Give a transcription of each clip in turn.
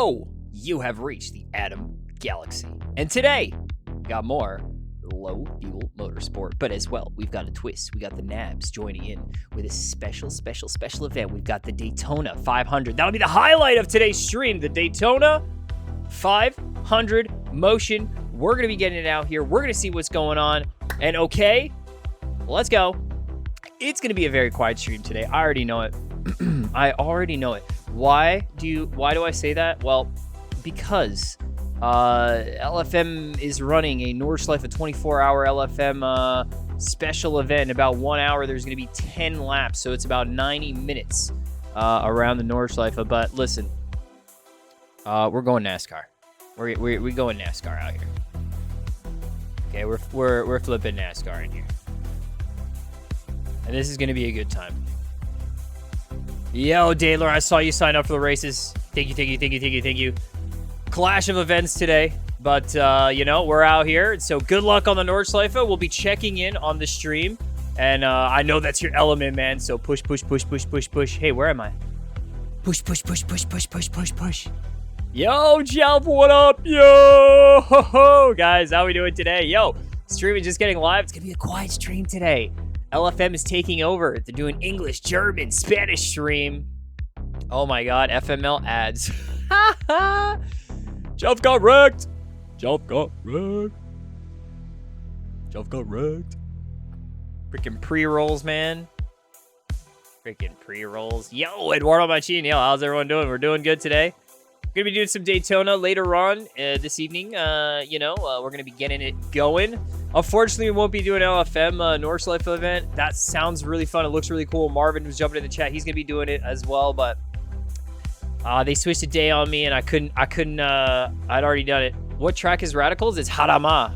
Yo, you have reached the Atom Galaxy. And today, we got more low fuel motorsport, but as well, we've got a twist. We got the nabs joining in with a special event. We've got the Daytona 500. That'll be the highlight of today's stream, the Daytona 500 motion. We're going to be getting it out here. We're going to see what's going on. And okay, let's go. It's going to be a very quiet stream today. I already know it. I already know it. Why do I say that? Well, because LFM is running a Nordschleife 24-hour LFM special event. In about 1 hour, there's going to be 10 laps, so it's about 90 minutes around the Nordschleife. But listen, we're going NASCAR. We're going NASCAR out here. Okay, we're flipping NASCAR in here, and this is going to be a good time. Yo, Daylor, I saw you sign up for the races. Thank you. Clash of events today, but you know, we're out here, so good luck on the Nordschleife. We'll be checking in on the stream, and I know that's your element, man, so push. Hey, where am I? Push. Yo, Jelp, what up? Yo, ho, guys, how we doing today? Yo, stream is just getting live. It's gonna be a quiet stream today. LFM is taking over. They're doing English, German, Spanish stream. Oh my God, FML ads. Jelp got wrecked. Freaking pre-rolls, man. Freaking pre-rolls. Yo, Eduardo Machine. Yo, how's everyone doing? We're doing good today. We're going to be doing some Daytona later on this evening. We're going to be getting it going. Unfortunately, we won't be doing LFM Nordschleife event. That sounds really fun. It looks really cool. Marvin was jumping in the chat. He's going to be doing it as well, but they switched a day on me, and I couldn't. I'd already done it. What track is Radicals? It's Jarama.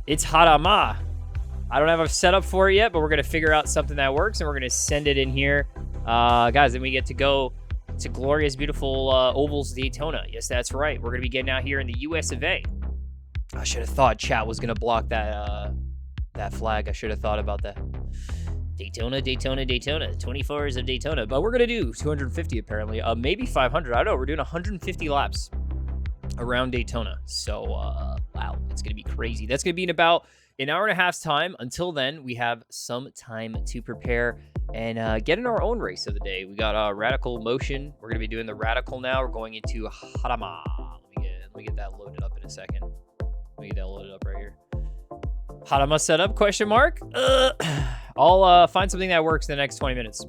I don't have a setup for it yet, but we're going to figure out something that works, and we're going to send it in here. Guys, then we get to go to glorious, beautiful Ovals Daytona. Yes, that's right. We're going to be getting out here in the US of A. I should have thought chat was going to block that flag. I should have thought about that. Daytona. 24 hours of Daytona. But we're going to do 250 apparently. Maybe 500. I don't know. We're doing 150 laps around Daytona. So, wow. It's going to be crazy. That's going to be in about an hour and a half's time. Until then, we have some time to prepare and get in our own race of the day. We got Radical Motion. We're going to be doing the Radical now. We're going into Jarama. Let me get that loaded up in a second. Let me get that loaded up right here. Jarama setup, question mark? I'll find something that works in the next 20 minutes.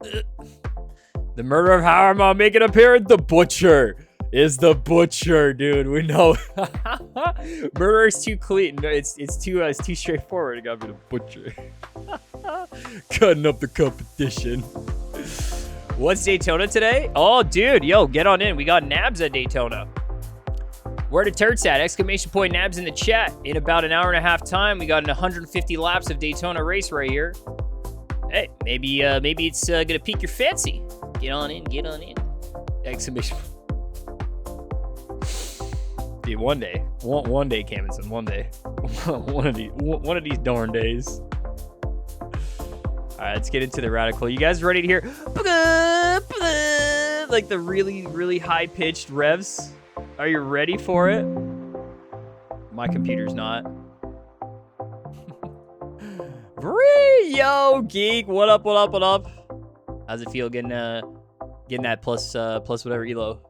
The murder of Jarama, make an appearance. The Butcher is the Butcher, dude. We know. Murder is too clean. No, it's too straightforward. It gotta be the Butcher. Cutting up the competition. What's Daytona today? Oh, dude, yo, get on in. We got nabs at Daytona. Where the turds at? Exclamation point nabs in the chat. In about an hour and a half time, we got 150 laps of Daytona race right here. Hey, maybe it's gonna pique your fancy. Get on in. Exclamation. Dude, one day, Caminson, one day, one of these darn days. All right, let's get into the Radical. You guys ready to hear like the really high pitched revs? Are you ready for it? My computer's not. Yo, geek, what up? How's it feel getting that plus whatever elo?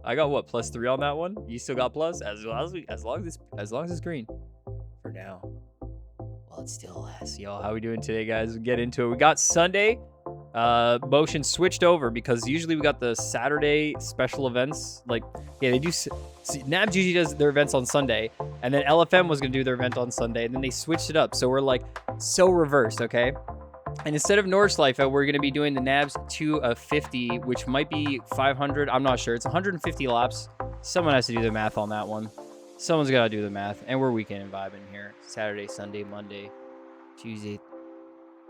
I got what, +3 on that one? You still got plus? As long as it's green. For now. Well, it still lasts. Yo, how we doing today, guys? We get into it. We got Sunday motion switched over because usually we got the Saturday special events. Like, yeah, they do. Nabs usually does their events on Sunday, and then LFM was gonna do their event on Sunday, and then they switched it up. So we're like so reversed, okay? And instead of Nordschleife, we're going to be doing the nabs 250, which might be 500. I'm not sure. It's 150 laps. Someone has to do the math on that one. Someone's got to do the math. And we're weekend and vibing here. Saturday, Sunday, Monday, Tuesday,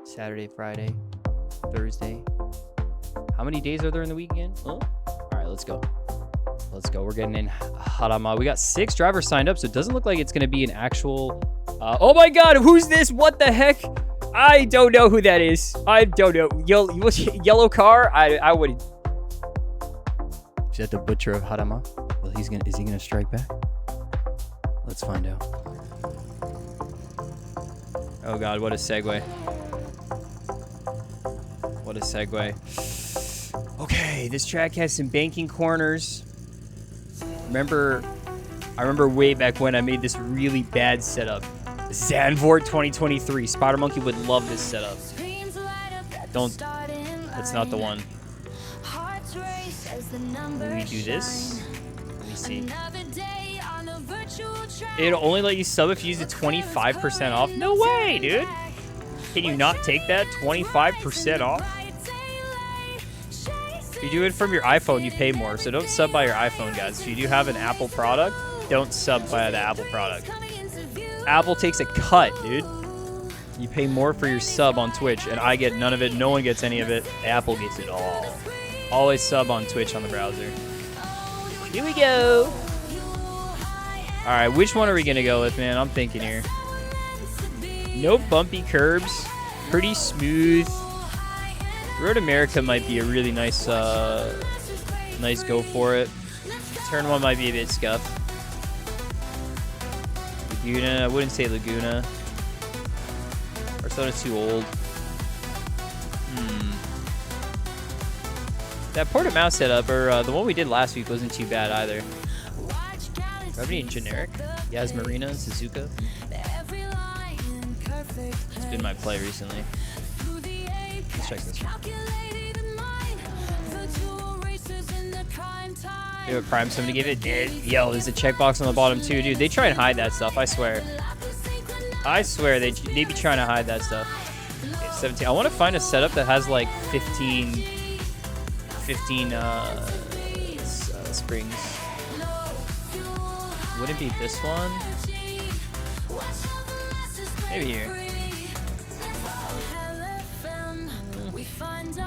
Saturday, Friday, Thursday. How many days are there in the weekend? Oh. All right, let's go. We're getting in Jarama. We got 6 drivers signed up, so it doesn't look like it's going to be an actual... oh my God, who's this? What the heck? I don't know who that is. I don't know. Yellow car? I would... Is that the butcher of Harama? Well, is he gonna strike back? Let's find out. Oh god, what a segue. What a segue. Okay, this track has some banking corners. I remember way back when I made this really bad setup. Zanvort 2023. Spider Monkey would love this setup. That's not the one. Let me do this. Let me see. It'll only let you sub if you use the 25% off. No way, dude. Can you not take that 25% off? If you do it from your iPhone, you pay more. So don't sub by your iPhone, guys. If you do have an Apple product, don't sub by the Apple product. Apple takes a cut, dude. You pay more for your sub on Twitch, and I get none of it. No one gets any of it. Apple gets it all. Always sub on Twitch on the browser. Here we go. All right, which one are we gonna go with, man? I'm thinking here. No bumpy curbs. Pretty smooth. Road America might be a really nice, nice go for it. Turn one might be a bit scuffed. Laguna, I wouldn't say Laguna. Barcelona's too old. That Portimao setup, or the one we did last week, wasn't too bad either. Do I have any generic? Yas Marina, Suzuka. It's been my play recently. Let's check this one. You have a crime somebody gave it? Yo, there's a checkbox on the bottom too, dude. They try and hide that stuff, I swear. I swear, they be trying to hide that stuff. Okay, 17. I want to find a setup that has like 15 springs. Wouldn't be this one? Maybe here.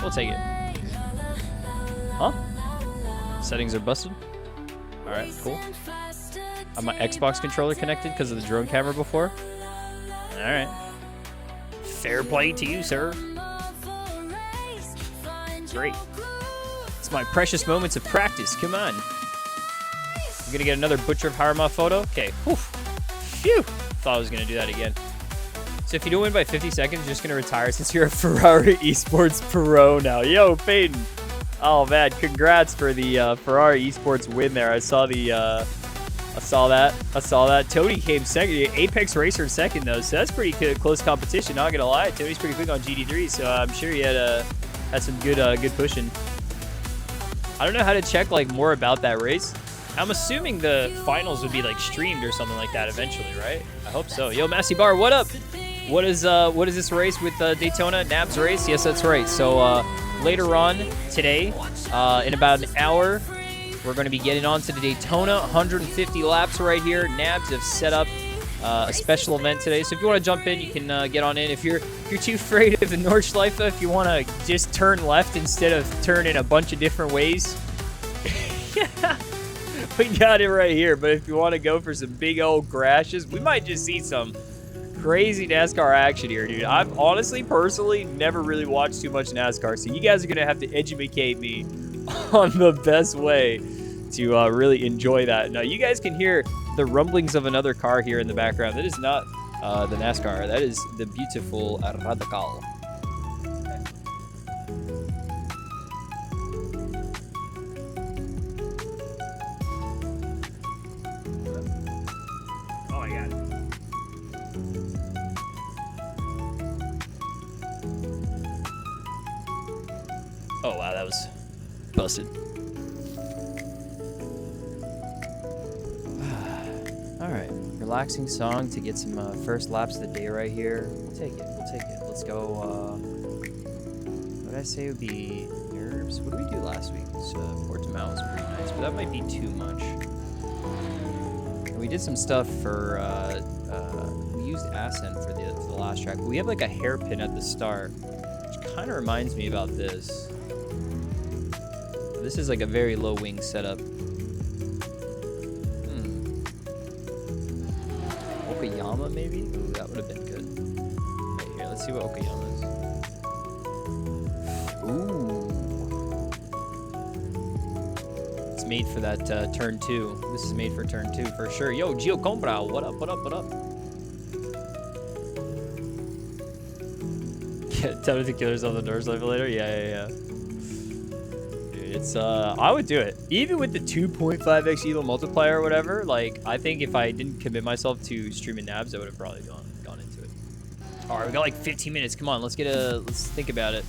We'll take it. Huh? Settings are busted? Alright, cool. Have my Xbox controller connected because of the drone camera before? Alright. Fair play to you, sir. Great. It's my precious moments of practice. Come on. I'm gonna get another Butcher of Harama photo. Okay. Whew. Phew. Thought I was gonna do that again. So if you don't win by 50 seconds, you're just gonna retire since you're a Ferrari Esports Pro now. Yo, Peyton. Oh man, congrats for the Ferrari Esports win there. I saw that. Tony came second. Apex Racer second though, so that's pretty good, close competition. Not gonna lie, Tony's pretty quick on GD3, so I'm sure he had some good pushing. I don't know how to check like more about that race. I'm assuming the finals would be like streamed or something like that eventually, right? I hope so. Yo, Massey Bar, what up? What is this race with Daytona Nabs race? Yes, that's right. So later on today, in about an hour, we're going to be getting on to the Daytona 150 laps right here. Nabs have set up a special event today, so if you want to jump in, you can get on in. If you're too afraid of the Nordschleife, if you want to just turn left instead of turn in a bunch of different ways, we got it right here. But if you want to go for some big old crashes, we might just see some crazy NASCAR action here, dude. I've honestly, personally, never really watched too much NASCAR, so you guys are going to have to educate me on the best way to really enjoy that. Now, you guys can hear the rumblings of another car here in the background. That is not the NASCAR. That is the beautiful Radical. Oh, I got it. Oh, wow, that was busted. All right, relaxing song to get some first laps of the day right here. We'll take it. Let's go. What did I say would be nerves? What did we do last week? Portimao was pretty nice, but that might be too much. And we did some stuff for. We used Ascent for the last track. But we have like a hairpin at the start, which kind of reminds me about this. This is like a very low wing setup. Okayama maybe? Ooh, that would have been good. Right here, let's see what Okayama is. Ooh. It's made for that turn 2. This is made for turn 2 for sure. Yo, Gio Compra, what up, what up, what up? Tell me to kill yourself on the door sniper later. Yeah. Dude, it's I would do it. Even with the 2.5x elo multiplier or whatever, like I think if I didn't commit myself to streaming nabs, I would have probably gone into it. Alright, we got like 15 minutes. Come on, let's think about it.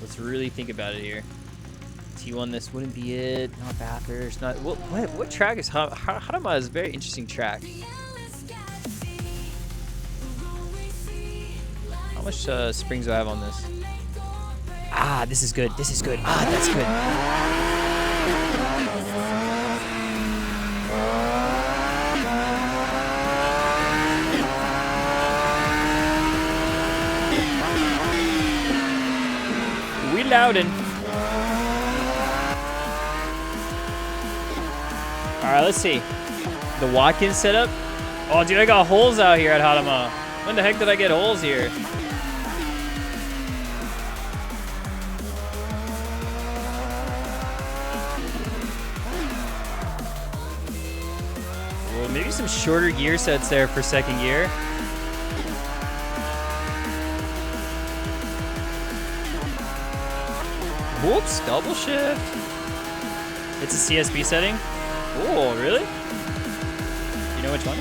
Let's really think about it here. T1 this wouldn't be it. Not Bathurst, not what track is Harama is a very interesting track. How much springs do I have on this? Ah, this is good. This is good. Ah, that's good. We loudin'. All right, let's see. The Watkins setup. Oh, dude, I got holes out here at Harama. When the heck did I get holes here? Maybe some shorter gear sets there for second gear. Whoops, double shift. It's a CSB setting. Oh, really? You know which one?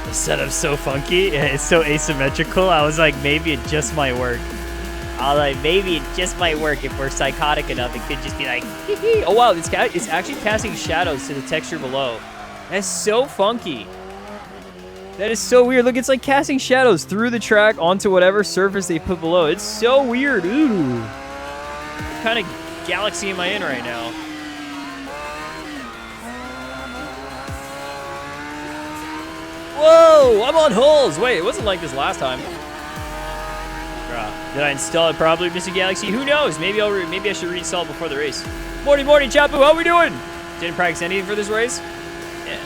The setup's so funky. It's so asymmetrical. I was like, maybe it just might work. Maybe it just might work if we're psychotic enough. It could just be like, hee hee. Oh wow, it's actually casting shadows to the texture below. That's so funky. That is so weird. Look, it's like casting shadows through the track onto whatever surface they put below. It's so weird. Ooh. What kind of galaxy am I in right now? Whoa, I'm on holes. Wait, it wasn't like this last time. Did I install it properly, Mr. Galaxy? Who knows? Maybe I should reinstall it before the race. Morning, Chapu. How we doing? Didn't practice anything for this race? Yeah.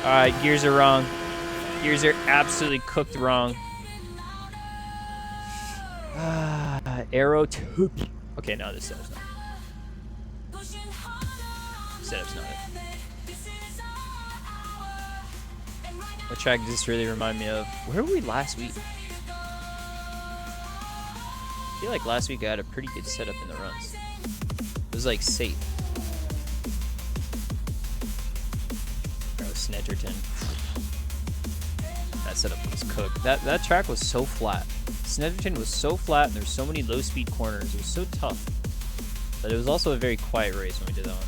All right, gears are wrong. Gears are absolutely cooked wrong. Arrow 2. Okay, no, this setup's not. Setup's not it. What track does this really remind me of? Where were we last week? I feel like last week I had a pretty good setup in the runs. It was like safe. Bro, Snedgerton. That setup was cooked. That track was so flat. Snedgerton was so flat and there's so many low speed corners. It was so tough. But it was also a very quiet race when we did that one.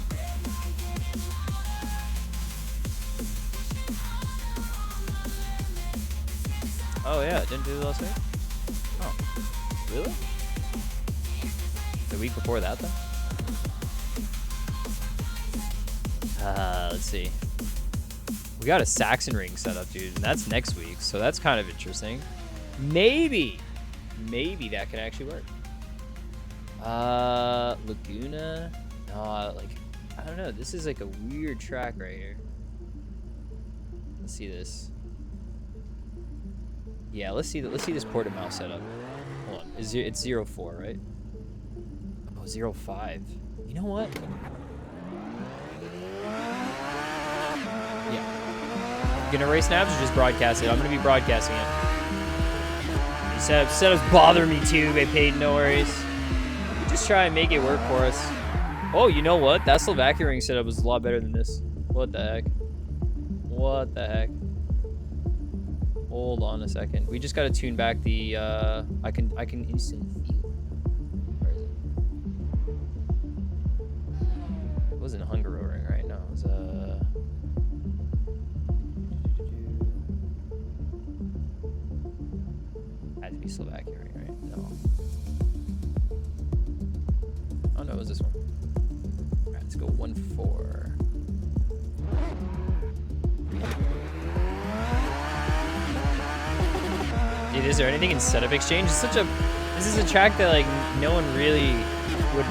Oh yeah, didn't do it last week? Oh. Really? The week before that, though? Let's see. We got a Saxon ring set up, dude, and that's next week, so that's kind of interesting. Maybe that can actually work. Laguna? No, like, I don't know. This is like a weird track right here. Let's see this. Yeah, let's see this Portimao setup. Hold on. It's 0-4, right? Oh, 0-5. You know what? Yeah. You gonna race nabs or just broadcast it? I'm gonna be broadcasting it. Setups bother me too, Peyton, no worries. Just try and make it work for us. Oh, you know what? That Slovakia ring setup was a lot better than this. What the heck? What the heck? Hold on a second. We just gotta tune back the I can instantly feel. Where is it? It wasn't Hungaroring right now. It was had to be Slovakia ring, right? No. Oh no, it was this one. Alright, let's go 1-4. Dude, is there anything in setup exchange? This is a track that like no one really would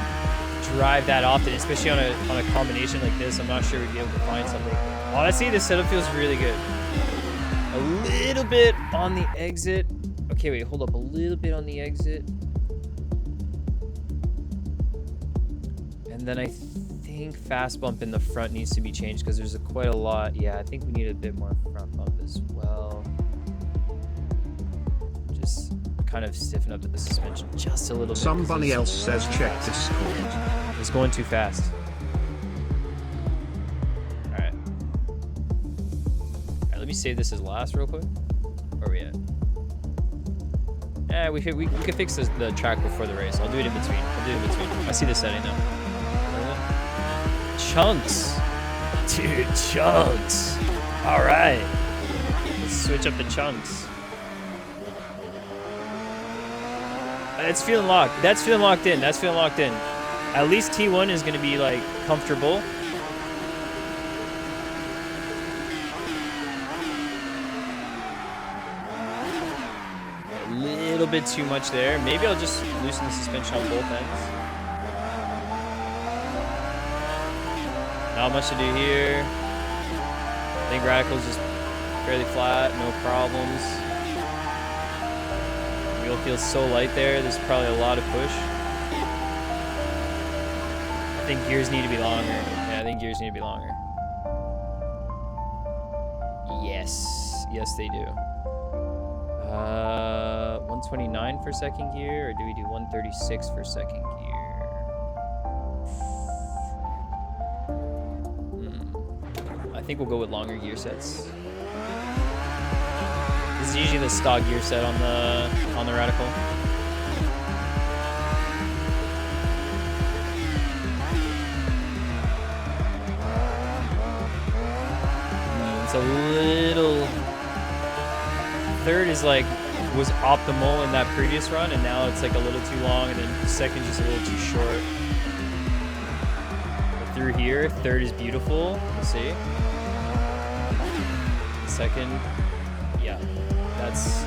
drive that often, especially on a combination like this. I'm not sure we'd be able to find something. Honestly, this setup feels really good. A little bit on the exit. Okay, wait, hold up a little bit on the exit. And then I think fast bump in the front needs to be changed because there's quite a lot. Yeah, I think we need a bit more front bump as well. Just kind of stiffen up the suspension just a little bit. Somebody else says check Discord. It's going too fast. Alright. Alright, let me save this as last real quick. Where are we at? Yeah, we could fix the track before the race. I'll do it in between. I see the setting now. Chunks. Dude, chunks. Alright. Let's switch up the chunks. It's feeling locked. That's feeling locked in. At least T1 is going to be, like, comfortable. A little bit too much there. Maybe I'll just loosen the suspension on both ends. Not much to do here. I think radical's just fairly flat, no problems. Wheel feels so light there. There's probably a lot of push. I think gears need to be longer. Yeah, I think gears need to be longer. Yes. Yes, they do. 129 for second gear, or do we do 136 for second gear? I think we'll go with longer gear sets. This is usually the stock gear set on the Radical. It's a little. Third is like was optimal in that previous run, and now it's like a little too long, and then second just a little too short. But through here, third is beautiful. We'll see. Second, yeah, that's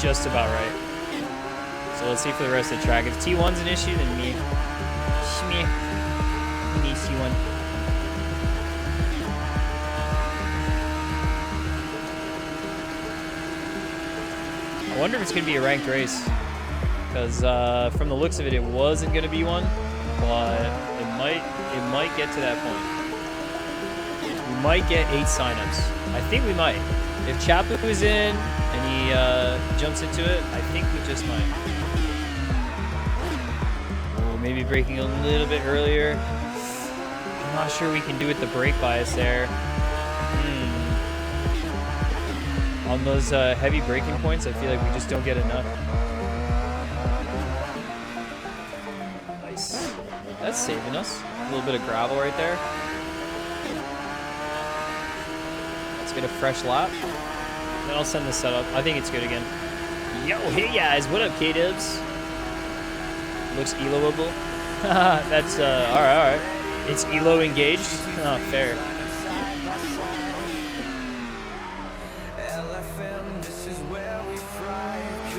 just about right. So let's see for the rest of the track. If T1's an issue, then me T1. I wonder if it's gonna be a ranked race, because from the looks of it, it wasn't gonna be one, but it might get to that point. We might get 8 signups. I think we might. If Chapu is in and he jumps into it, I think we just might. Oh, maybe braking a little bit earlier. I'm not sure we can do it the brake bias there. On those heavy braking points, I feel like we just don't get enough. Nice. That's saving us. A little bit of gravel right there. Get a fresh lap. Then I'll send this setup. I think it's good again. Yo, hey guys, what up, K-Dubs? Looks ELO-able. That's alright. It's ELO engaged. Oh, fair.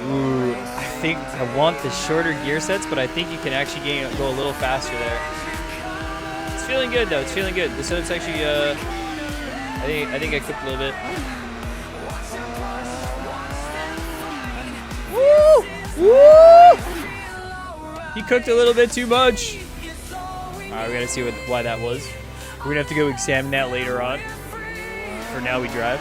Ooh, I think I want the shorter gear sets, but I think you can actually go a little faster there. It's feeling good though. It's feeling good. The setup's actually I think I cooked a little bit. Woo! Woo! He cooked a little bit too much. Alright, we gotta see why that was. We're gonna have to go examine that later on. For now, we drive.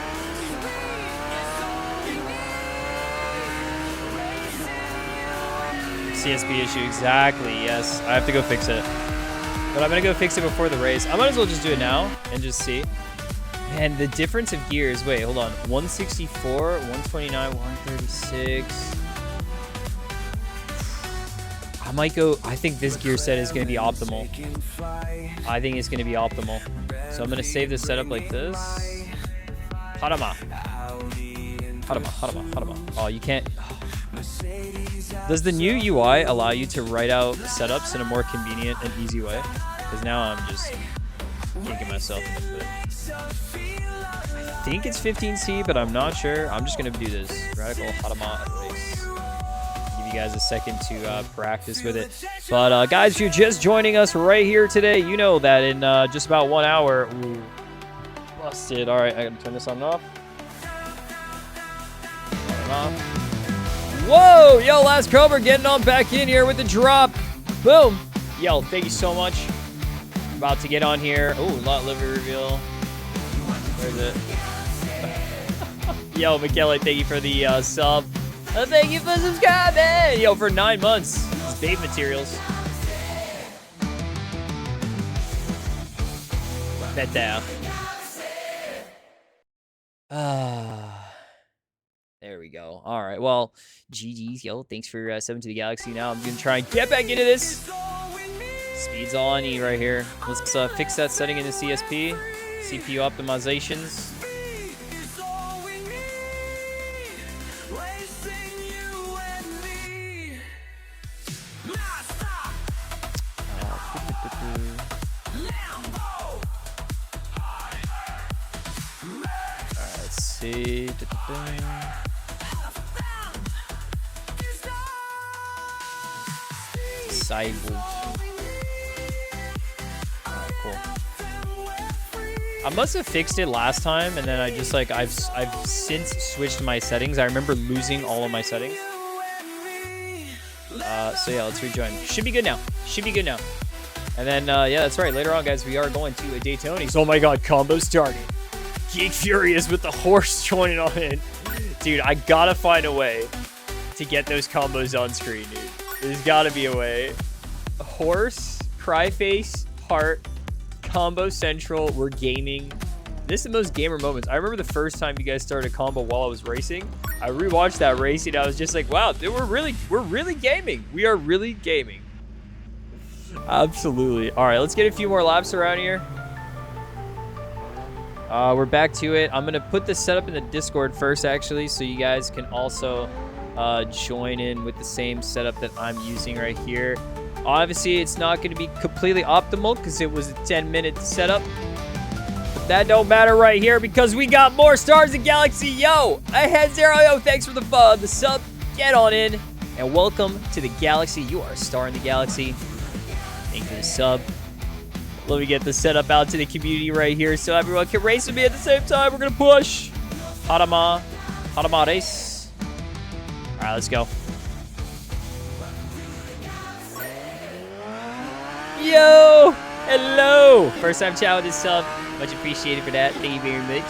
CSP issue, exactly, yes. I have to go fix it. But I'm gonna go fix it before the race. I might as well just do it now and just see. Man, the difference of gears. Wait, hold on. 164, 129, 136. I might go. I think this gear set is going to be optimal. I think it's going to be optimal. So I'm going to save this setup like this. Harama. Oh, you can't. Does the new UI allow you to write out setups in a more convenient and easy way? Because now I'm just kicking myself in the foot. I think it's 15C, but I'm not sure. I'm just going to do this. Radical Harama race. Give you guys a second to practice with it. But guys, if you're just joining us right here today, you know that in just about 1 hour... Ooh, busted. All right, I got to turn this on and off. Turn it off. Whoa, yo, last Cobra getting on back in here with the drop. Boom. Yo, thank you so much. About to get on here. Oh, lot liver reveal. Where is it? Yo, Michele, thank you for the sub. Thank you for subscribing. Yo, for 9 months. It's babe materials. Better. There we go. All right. Well, GG's, yo. Thanks for 7 to the Galaxy. Now I'm going to try and get back into this. Speed's all I need right here. Let's fix that setting in the CSP. CPU optimizations. Alright, let's see. Disabled. Alright, cool. I must have fixed it last time, and then I just like I've since switched my settings. I remember losing all of my settings. So yeah, let's rejoin. Should be good now. Should be good now. And then yeah, that's right. Later on, guys, we are going to a Daytona. Oh my God, combo starting. Geek Furious with the horse joining on in. Dude, I gotta find a way to get those combos on screen, dude. There's gotta be a way. Horse, Cryface, Heart, Combo Central, we're gaming. This is the most gamer moments. I remember the first time you guys started a combo while I was racing. I rewatched that race and I was just like, wow, dude, we're really gaming. We are really gaming. Absolutely. All right, let's get a few more laps around here. We're back to it. I'm gonna put this setup in the Discord first, actually, so you guys can also join in with the same setup that I'm using right here. Obviously, it's not going to be completely optimal because it was a 10-minute setup. But that don't matter right here because we got more Stars in Galaxy. Yo, I had Zero. Yo, thanks for the sub. Get on in. And welcome to the Galaxy. You are a star in the Galaxy. Thank you for the sub. Let me get the setup out to the community right here so everyone can race with me at the same time. We're going to push. Harama race. All right, let's go. Yo! Hello! First time chat with this sub. Much appreciated for that. Thank you very much.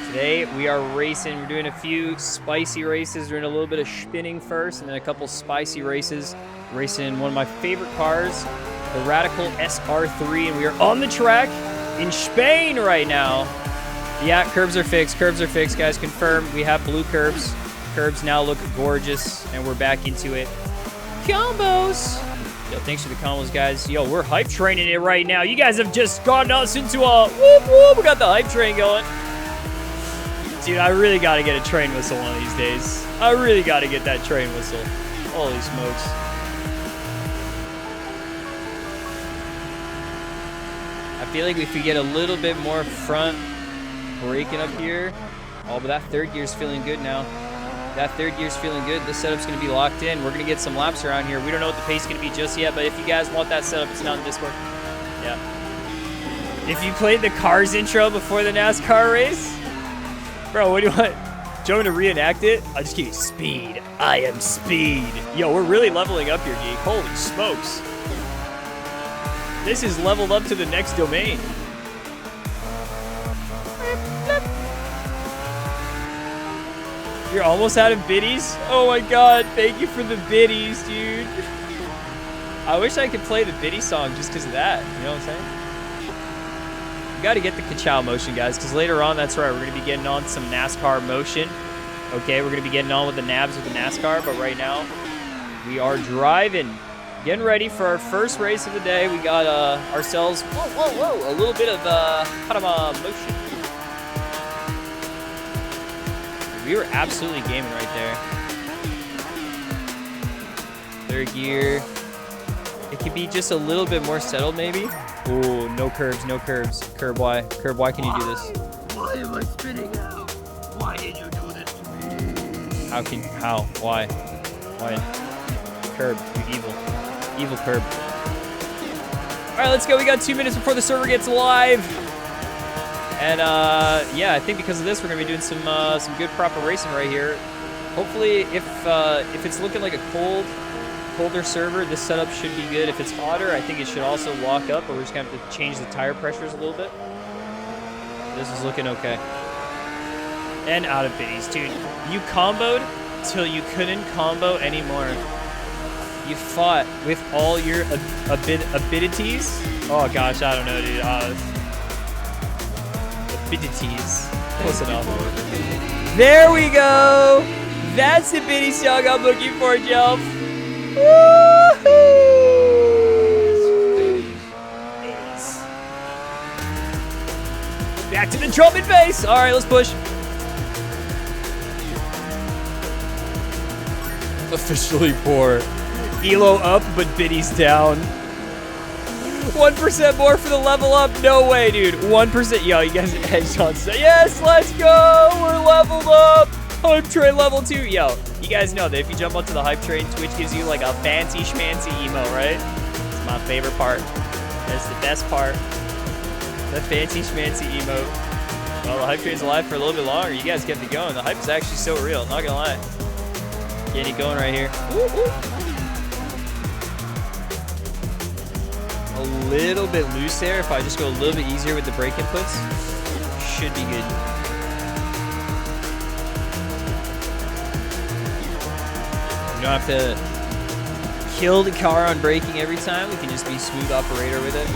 Today, we are racing. We're doing a few spicy races. We're doing a little bit of spinning first, and then a couple spicy races. Racing one of my favorite cars, the Radical SR3, and we are on the track in Spain right now. Yeah, curbs are fixed. Curbs are fixed, guys. Confirmed. We have blue curbs. Curbs now look gorgeous, and we're back into it. Combos! Yo, thanks for the combos, guys. Yo, we're hype training it right now. You guys have just gotten us into a whoop whoop. We got the hype train going. Dude, I really got to get a train whistle one of these days. I really got to get that train whistle. Holy smokes. I feel like if we get a little bit more front braking up here. Oh, but that third gear's feeling good now. That third gear's feeling good. This setup's going to be locked in. We're going to get some laps around here. We don't know what the pace is going to be just yet, but if you guys want that setup, it's not in Discord. Yeah. If you played the Cars intro before the NASCAR race, bro, what do you want? Do you want me to reenact it? I'll just give you speed. I am speed. Yo, we're really leveling up here, geek. Holy smokes. This is leveled up to the next domain. You're almost out of biddies? Oh my God, thank you for the biddies, dude. I wish I could play the biddy song just because of that. You know what I'm saying? You got to get the ka-chow motion, guys, because later on, that's right, we're going to be getting on some NASCAR motion. Okay, we're going to be getting on with the nabs with the NASCAR, but right now, we are driving. Getting ready for our first race of the day. We got ourselves, a little bit of motion. We were absolutely gaming right there. Third gear. It could be just a little bit more settled, maybe. Ooh, no curves, no curves. Curb Y. Curb Y, can you do this? Why am I spinning out? Why did you do this to me? How? Why? Curb, you evil. Evil curb. All right, let's go. We got 2 minutes before the server gets live. And yeah, I think because of this, we're gonna be doing some good proper racing right here. Hopefully, if it's looking like a colder server, this setup should be good. If it's hotter, I think it should also lock up, but we're just gonna have to change the tire pressures a little bit. This is looking okay. And out of biddies, dude. You comboed till you couldn't combo anymore. You fought with all your abilities. Oh gosh, I don't know, dude. Abilities. Close enough. There we go. That's the biddy song I'm looking for, Jelf. Woohoo! Back to the drum and bass. All right, let's push. Officially poor. Elo up, but biddy's down. 1% more for the level up. No way, dude. 1%. Yo, you guys edged on. Yes, let's go. We're leveled up. Hype train level 2. Yo, you guys know that if you jump onto the hype train, Twitch gives you like a fancy schmancy emo, right? It's my favorite part. That's the best part. The fancy schmancy emote. Well, the hype train's alive for a little bit longer. You guys kept it going. The hype is actually so real. Not gonna lie. Getting it going right here. Woo, woo. A little bit loose there. If I just go a little bit easier with the brake inputs, should be good. You don't have to kill the car on braking every time. We can just be smooth operator with it.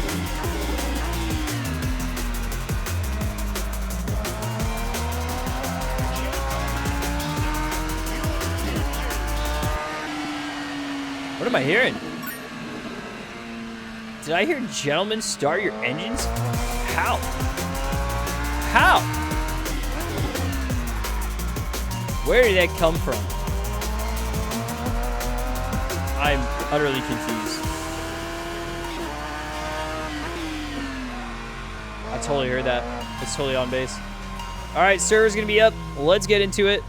What am I hearing? Did I hear gentlemen start your engines? How? How? Where did that come from? I'm utterly confused. I totally heard that. It's totally on base. All right, server's gonna be up. Let's get into it.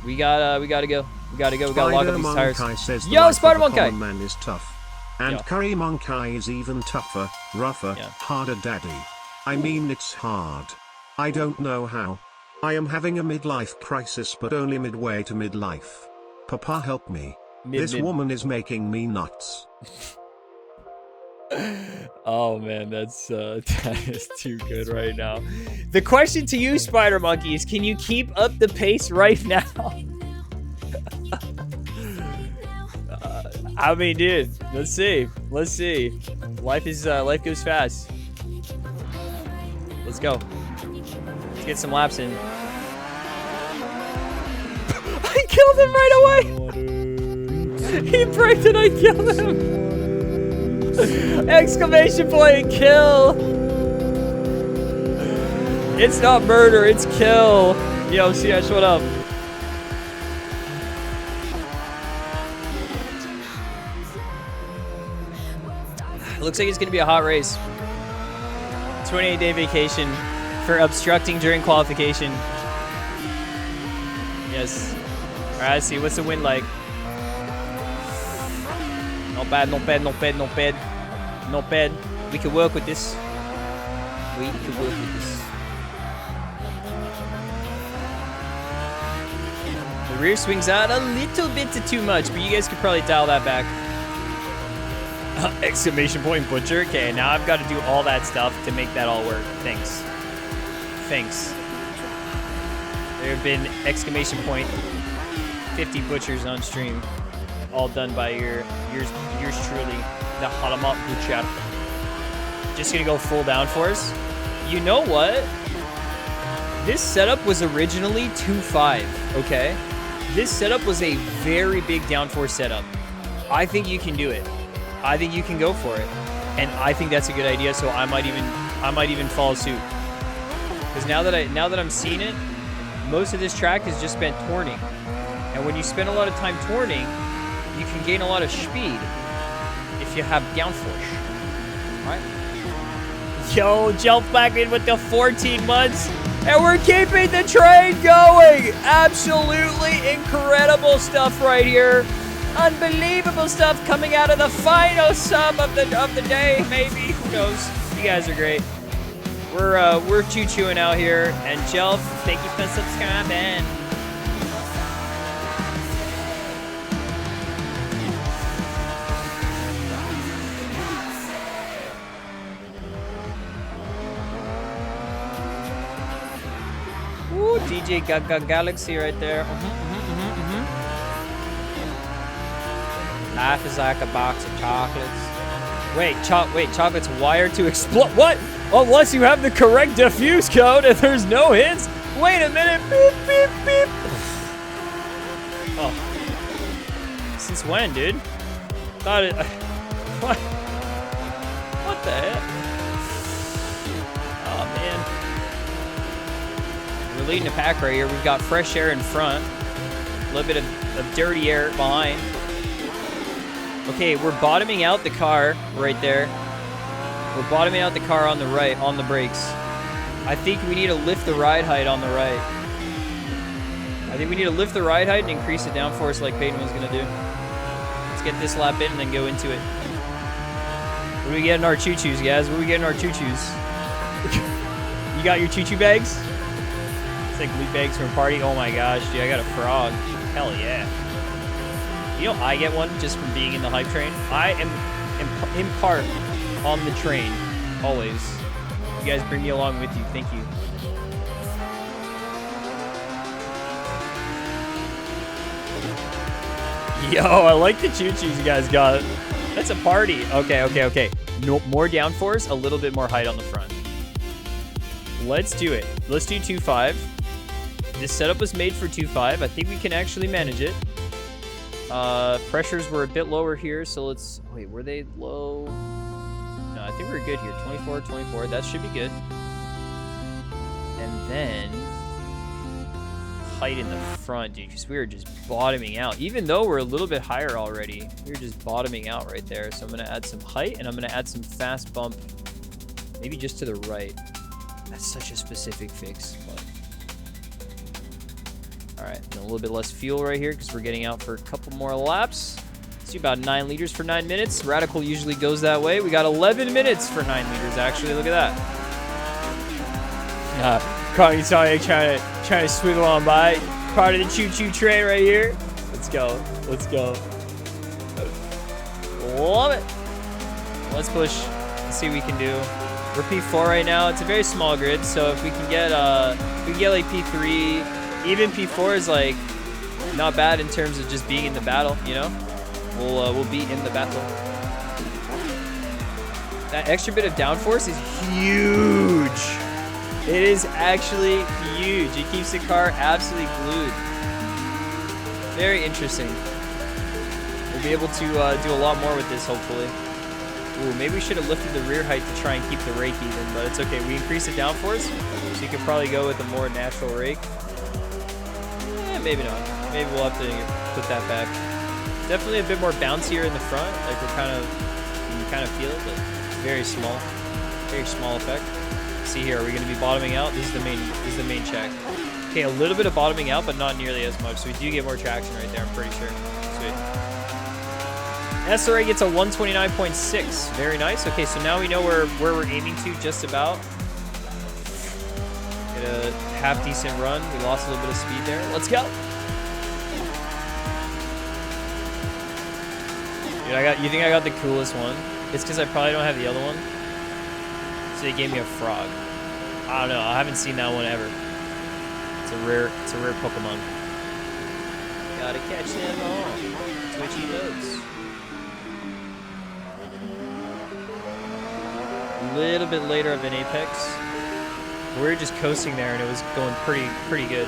We gotta go. We gotta lock up these tires. Says Yo, Spider Monkey! Man is tough. And Yo. Curry Monkey is even tougher, rougher, Yeah. harder daddy. I mean it's hard. I don't know how. I am having a midlife crisis but only midway to midlife. Papa help me. This woman is making me nuts. Oh man, that's that is too good right now. The question to you, Spider Monkey, is can you keep up the pace right now? I mean, dude, let's see. Let's see. Life goes fast. Let's go. Let's get some laps in. I killed him right away. He braked and I killed him. Exclamation point, kill. It's not murder, it's kill. Yo, CH, what up? Looks like it's going to be a hot race. 28-day vacation for obstructing during qualification. Yes. All right, let's see. What's the wind like? Not bad, not bad, not bad, not bad. Not bad. We can work with this. We can work with this. The rear swings out a little bit too much, but you guys could probably dial that back. Exclamation point butcher. Okay, now I've got to do all that stuff to make that all work. Thanks. Thanks. There have been exclamation point 50 butchers on stream, all done by yours truly, the Halamat Butcher. Just gonna go full downforce. You know what? This setup was originally 2.5. Okay, this setup was a very big downforce setup. I think you can do it. I think you can go for it, and I think that's a good idea. So I might even follow suit. Because now that I'm seeing it, most of this track has just spent torning, and when you spend a lot of time torning, you can gain a lot of speed if you have downforce. All right. Yo, jump back in with the 14 months, and we're keeping the train going. Absolutely incredible stuff right here. Unbelievable stuff coming out of the final sub of the day, maybe. Who knows? You guys are great. We're choo-chooing out here. And Jelf, thank you for subscribing. DJ Gaga Galaxy right there. Life is like a box of chocolates. Wait, chocolates wired to explode. What? Unless you have the correct diffuse code and there's no hints. Wait a minute. Beep, beep, beep. Oh. Since when, dude? Thought it. What? What the heck? Oh, man. We're leading the pack right here. We've got fresh air in front. A little bit of dirty air behind. Okay, we're bottoming out the car right there. We're bottoming out the car on the right, on the brakes. I think we need to lift the ride height on the right. I think we need to lift the ride height and increase the downforce like Peyton was going to do. Let's get this lap in and then go into it. What do we get in our choo-choos, guys? What do we get in our choo-choos? You got your choo-choo bags? It's like loot bags from a party. Oh my gosh, dude, I got a frog. Hell yeah. You know I get one just from being in the hype train? I am in part on the train, always. You guys bring me along with you. Thank you. Yo, I like the choo-choos you guys got. That's a party. Okay. No, more downforce, a little bit more height on the front. Let's do it. Let's do 2.5. This setup was made for 2.5. I think we can actually manage it. Pressures were a bit lower here, so let's... Wait, were they low? No, I think we're good here. 24. That should be good. And then... height in the front, dude, because we were just bottoming out. Even though we're a little bit higher already, we were just bottoming out right there. So I'm going to add some height, and I'm going to add some fast bump. Maybe just to the right. That's such a specific fix, but... Alright, and a little bit less fuel right here because we're getting out for a couple more laps. Let's do about 9 liters for 9 minutes. Radical usually goes that way. We got 11 minutes for 9 liters, actually. Look at that. Carney Sonic trying to swiggle on by. Part of the choo-choo train right here. Let's go. Love it. Let's push. Let's see what we can do. We're P4 right now. It's a very small grid, so if we can get like P3... Even P4 is like not bad in terms of just being in the battle, you know? We'll be in the battle. That extra bit of downforce is huge. It is actually huge. It keeps the car absolutely glued. Very interesting. We'll be able to do a lot more with this, hopefully. Ooh, maybe we should have lifted the rear height to try and keep the rake even, but it's okay. We increased the downforce, so you could probably go with a more natural rake. Maybe not. Maybe we'll have to put that back. Definitely a bit more bouncier in the front. Like you can kind of feel it, but very small effect. See here, are we going to be bottoming out? This is the main check. Okay, a little bit of bottoming out, but not nearly as much. So we do get more traction right there. I'm pretty sure. Sweet. SRA gets a 129.6. Very nice. Okay, so now we know where we're aiming to just about. Get a half decent run. We lost a little bit of speed there. Let's go. Dude, you think I got the coolest one? It's because I probably don't have the other one. So they gave me a frog. I don't know. I haven't seen that one ever. It's a rare Pokemon. Gotta catch them all. Twitchy loads. A little bit later of an apex. We were just coasting there, and it was going pretty good.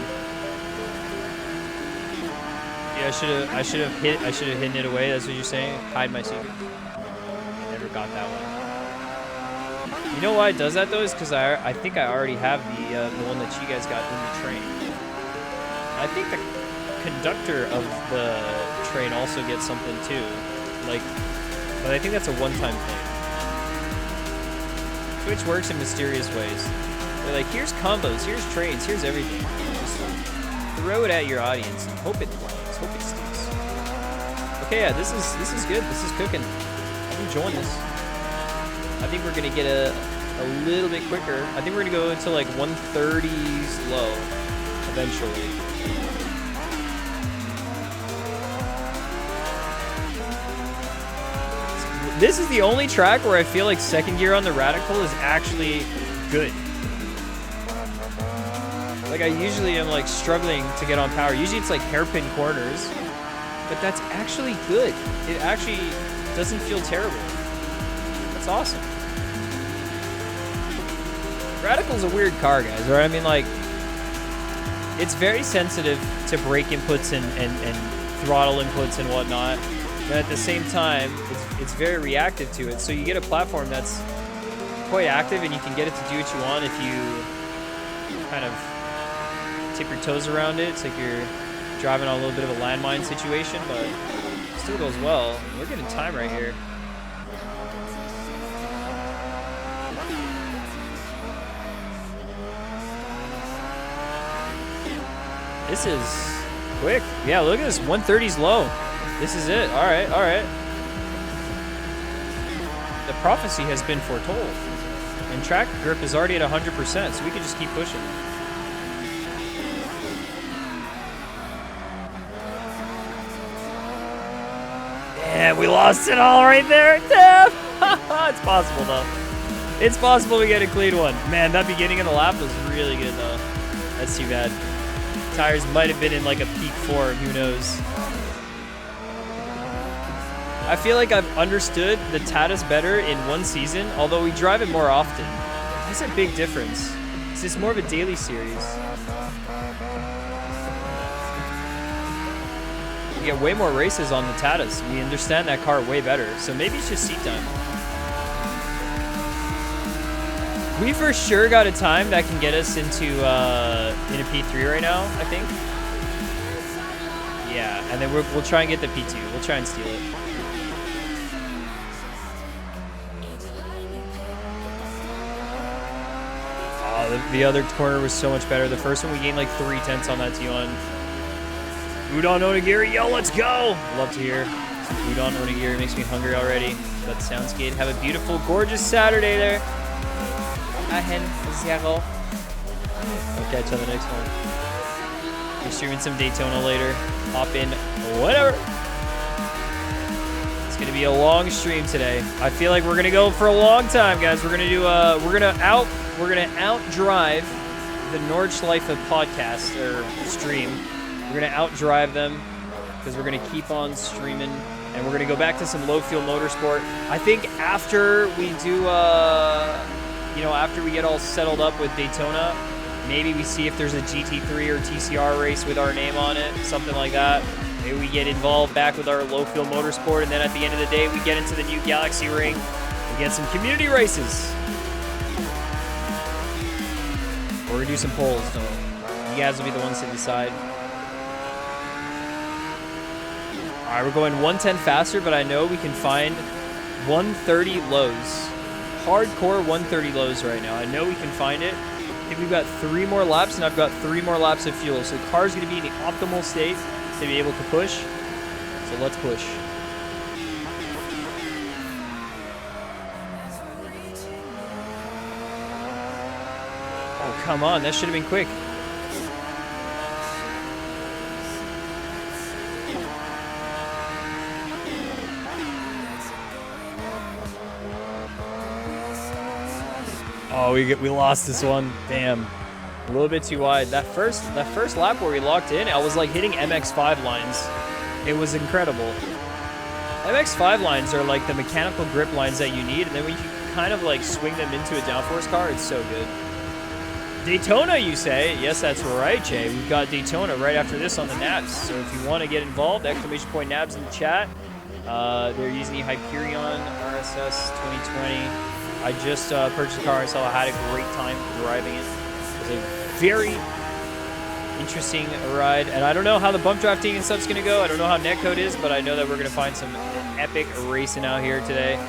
Yeah, I should have hidden it away. That's what you're saying. Hide my secret. I never got that one. You know why it does that though? Is because I think I already have the one that you guys got in the train. I think the conductor of the train also gets something too. Like, but I think that's a one-time thing. Twitch works in mysterious ways. They're like, here's combos, here's trains, here's everything. Just throw it at your audience and hope it lands, hope it sticks. Okay, yeah, this is good. This is cooking. I'm enjoying this. I think we're gonna get a little bit quicker. I think we're gonna go into like 130s low eventually. This is the only track where I feel like second gear on the Radical is actually good. Like I usually am like struggling to get on power. Usually it's like hairpin corners, but that's actually good. It actually doesn't feel terrible. That's awesome. Radical's a weird car, guys, right? I mean, like, it's very sensitive to brake inputs and throttle inputs and whatnot. And at the same time, it's very reactive to it. So you get a platform that's quite active and you can get it to do what you want if you kind of tip your toes around it. It's like you're driving on a little bit of a landmine situation, but it still goes well. We're getting time right here. This is quick. Yeah, look at this. 130's low. This is it. All right, all right. The prophecy has been foretold. And track grip is already at 100%, so we can just keep pushing. Yeah, we lost it all right there. It's possible, though. It's possible we get a clean one. Man, that beginning of the lap was really good, though. That's too bad. Tires might have been in like a peak form, who knows. I feel like I've understood the Tatus better in one season, although we drive it more often. That's a big difference. It's just more of a daily series. We get way more races on the Tatus. We understand that car way better, so maybe it's just seat time. We for sure got a time that can get us into in a P3 right now, I think. Yeah, and then we'll try and get the P2. We'll try and steal it. Oh, the other corner was so much better. The first one we gained like 3/10 on that T1. Udon Onigiri, yo, let's go! Love to hear. Udon Onigiri makes me hungry already. But sounds good. Have a beautiful, gorgeous Saturday there. I'll catch you on the next one. We're streaming some Daytona later. Hop in, whatever. It's gonna be a long stream today. I feel like we're gonna go for a long time, guys. We're gonna do we're gonna outdrive the Nordschleife podcast or stream. We're gonna outdrive them because we're gonna keep on streaming, and we're gonna go back to some low fuel motorsport. I think after we do you know, after we get all settled up with Daytona, maybe we see if there's a GT3 or TCR race with our name on it, something like that. Maybe we get involved back with our low fuel motorsport, and then at the end of the day, we get into the new Galaxy Ring and get some community races. Or we do some polls, so you guys will be the ones to decide. All right, we're going 110 faster, but I know we can find 130 lows. Hardcore 130 lows right now. I know we can find it. I think we've got 3 more laps, and I've got 3 more laps of fuel. So the car's going to be in the optimal state to be able to push. So let's push. Oh, come on. That should have been quick. Oh, we lost this one. Damn. A little bit too wide. That first lap where we locked in, I was like hitting MX5 lines. It was incredible. MX5 lines are like the mechanical grip lines that you need, and then when you kind of like swing them into a downforce car, it's so good. Daytona, you say? Yes, that's right, Jay. We've got Daytona right after this on the nabs. So if you want to get involved, !nabs in the chat. They're using the Hyperion RSS 2020. I just purchased a car and I had a great time driving it. It was a very interesting ride. And I don't know how the bump drafting and stuff's going to go. I don't know how netcode is, but I know that we're going to find some epic racing out here today.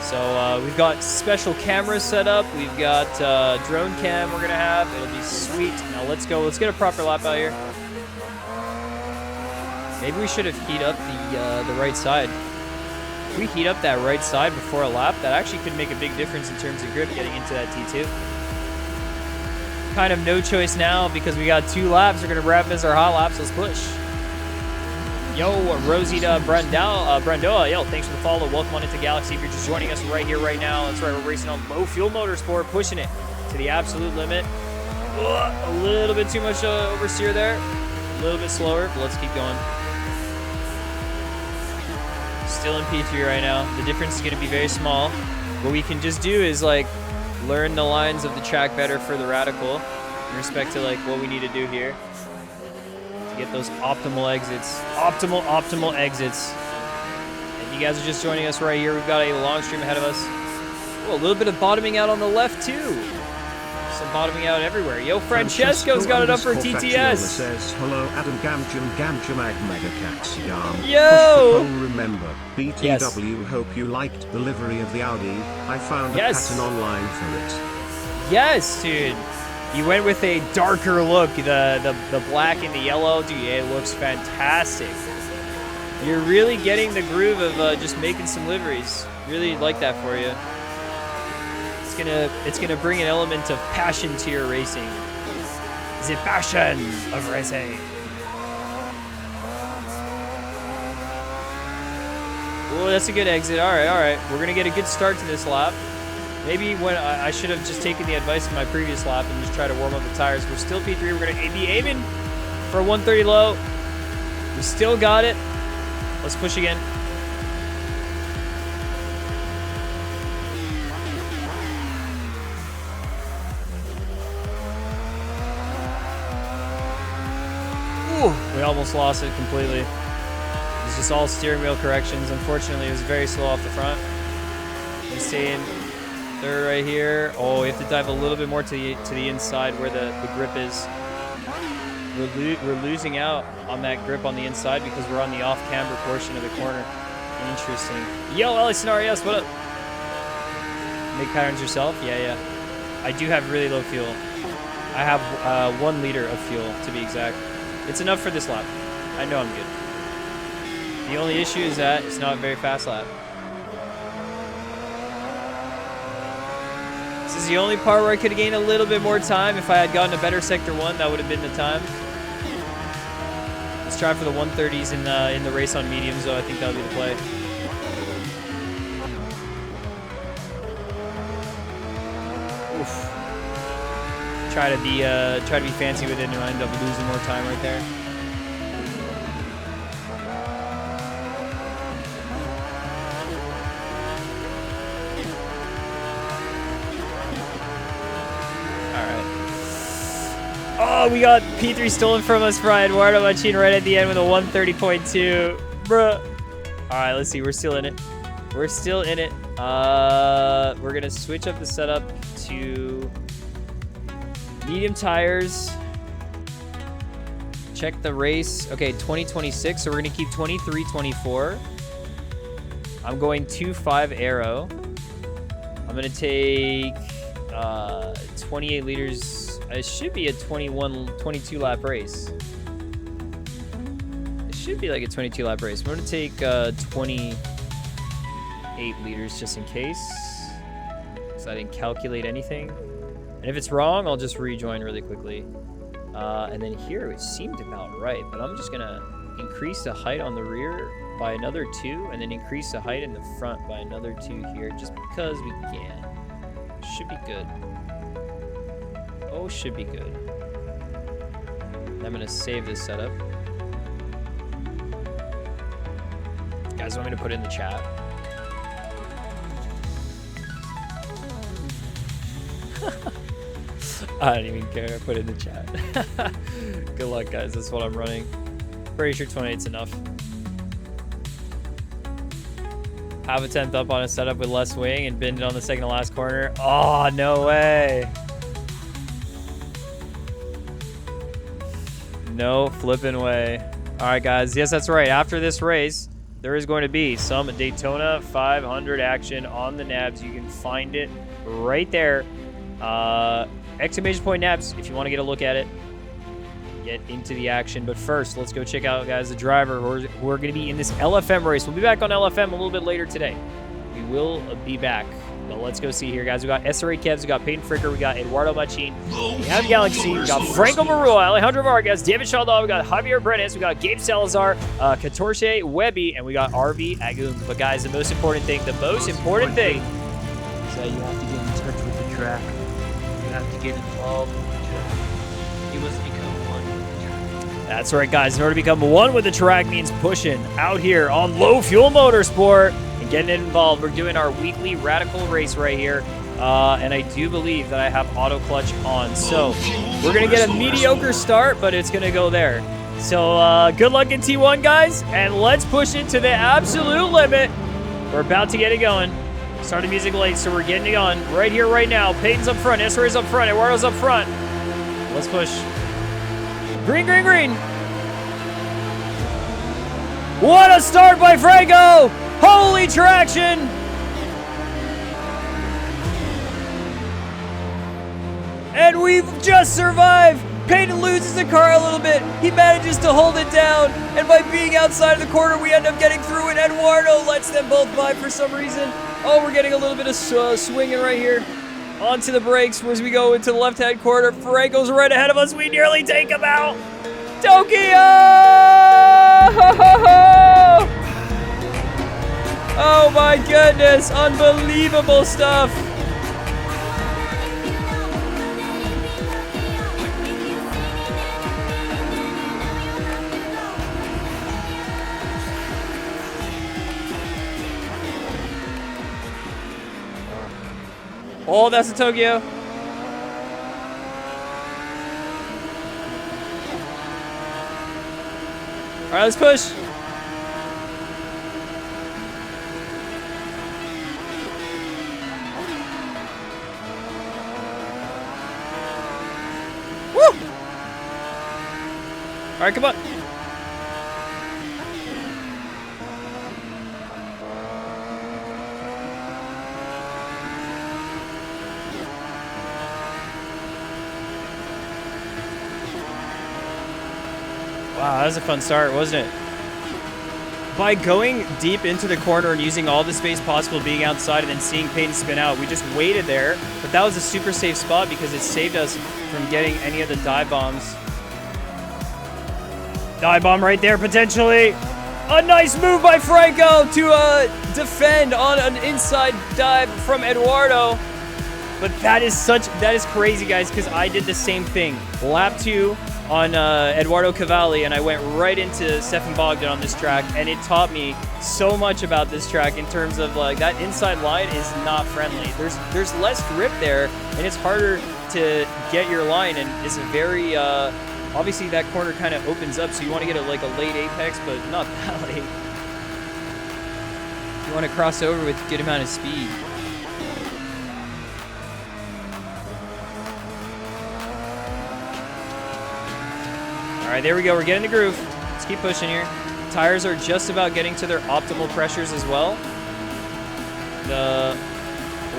So we've got special cameras set up. We've got drone cam we're going to have. It'll be sweet. Now let's go. Let's get a proper lap out here. Maybe we should have heat up the right side. If we heat up that right side before a lap, that actually could make a big difference in terms of grip getting into that T2. Kind of no choice now because we got 2 laps. We're going to wrap them as our hot laps. Let's push. Yo, Rosita Brandoa, yo, thanks for the follow. Welcome on into Galaxy. If you're just joining us right here, right now, that's right, we're racing on low fuel motorsport, pushing it to the absolute limit. A little bit too much oversteer there. A little bit slower, but let's keep going. Still in P3 right now. The difference is going to be very small. What we can just do is like learn the lines of the track better for the radical in respect to like what we need to do here to get those optimal exits. Optimal exits. And you guys are just joining us right here. We've got a long stream ahead of us. Oh, a little bit of bottoming out on the left too. Some bottoming out everywhere. Yo, Francesco's got it up for TTS. Says, hello, Adam Gamcha Mag Megacats Yam. Yo! Remember, BTW, Yes. hope you liked the livery of the Audi. I found a pattern online for it. Yes, dude. You went with a darker look, the black and the yellow. Dude, it looks fantastic. You're really getting the groove of just making some liveries. Really like that for you. It's gonna bring an element of passion to your racing. The passion of racing. Oh, that's a good exit. All right. We're gonna get a good start to this lap. Maybe when I should have just taken the advice from my previous lap and just try to warm up the tires. We're still P3. We're gonna be aiming for 130 low. We still got it. Let's push again. We almost lost it completely. It's just all steering wheel corrections. Unfortunately, it was very slow off the front. We stay in third right here. Oh, we have to dive a little bit more to the inside where the grip is. We're losing out on that grip on the inside because we're on the off-camber portion of the corner. Interesting. Yo, Ellie Scenarios, what up? Make patterns yourself? Yeah. I do have really low fuel. I have 1 liter of fuel, to be exact. It's enough for this lap. I know I'm good. The only issue is that it's not a very fast lap. This is the only part where I could have gained a little bit more time. If I had gotten a better sector 1, that would have been the time. Let's try for the 130s in the race on mediums, though. I think that would be the play. Oof. Try to be fancy with it, and I end up losing more time right there. All right. Oh, we got P3 stolen from us by Eduardo Machine right at the end with a 130.2, bruh. All right, let's see. We're still in it. We're gonna switch up the setup to medium tires. Check the race. Okay, 2026. So we're going to keep 23, 24. I'm going 2.5 aero. I'm going to take 28 liters. It should be a 22 lap race. It should be like a 22 lap race. I'm going to take 28 liters just in case. Because I didn't calculate anything. And if it's wrong, I'll just rejoin really quickly. And then here, it seemed about right. But I'm just going to increase the height on the rear by another 2. And then increase the height in the front by another 2 here. Just because we can. Should be good. Oh, should be good. I'm going to save this setup. Guys, want me to put it in the chat? I don't even care. I put it in the chat. Good luck, guys. That's what I'm running. Pretty sure 28's enough. Have a 10th up on a setup with less wing and bend it on the second to last corner. Oh, no way. No flipping way. All right, guys. Yes, that's right. After this race, there is going to be some Daytona 500 action on the nabs. You can find it right there. Exclamation point nabs if you want to get a look at it. Get into the action. But first, let's go check out, guys, the driver who are going to be in this LFM race. We'll be back on LFM a little bit later today. We will be back. But let's go see here, guys. We got SRA Kevs, we got Peyton Fricker, we got Eduardo Machine, we have Galaxy, we got Franco Marua, Alejandro Vargas, David Shaldal, we got Javier Brenes, we got Gabe Salazar, Katorche Webby, and we got RV Agum. But guys, the most important thing is that you have to get in touch with the track. You have to get involved with the track. must become one with the track. That's right, guys. In order to become one with the track means pushing out here on Low Fuel Motorsport and getting involved. We're doing our weekly radical race right here. And I do believe that I have auto clutch on. So we're going to get a mediocre start, but it's going to go there. So good luck in T1, guys. And let's push it to the absolute limit. We're about to get it going. Started music late, so we're getting it on right here, right now. Peyton's up front. Esra's up front. Eduardo's up front. Let's push. Green, green, green. What a start by Franco. Holy traction. And we've just survived. Peyton loses the car a little bit. He manages to hold it down. And by being outside of the corner, we end up getting through it. Eduardo lets them both by for some reason. Oh, we're getting a little bit of swinging right here. Onto the brakes as we go into the left-hand corner. Franco's right ahead of us. We nearly take him out. Tokyo! Oh my goodness. Unbelievable stuff. Oh, that's the Tokyo. All right, let's push. Woo! All right, come on. Wow, that was a fun start, wasn't it? By going deep into the corner and using all the space possible, being outside and then seeing Peyton spin out, we just waited there. But that was a super safe spot because it saved us from getting any of the dive bombs. Dive bomb right there, potentially. A nice move by Franco to defend on an inside dive from Eduardo. But that is crazy, guys, because I did the same thing. Lap 2 on Eduardo Cavalli, and I went right into Stefan Bogdan on this track, and it taught me so much about this track in terms of like that inside line is not friendly. There's less grip there, and it's harder to get your line, and it's a very obviously that corner kind of opens up, so you want to get like a late apex, but not that late. You want to cross over with a good amount of speed. All right, there we go. We're getting the groove. Let's keep pushing here. Tires are just about getting to their optimal pressures as well. The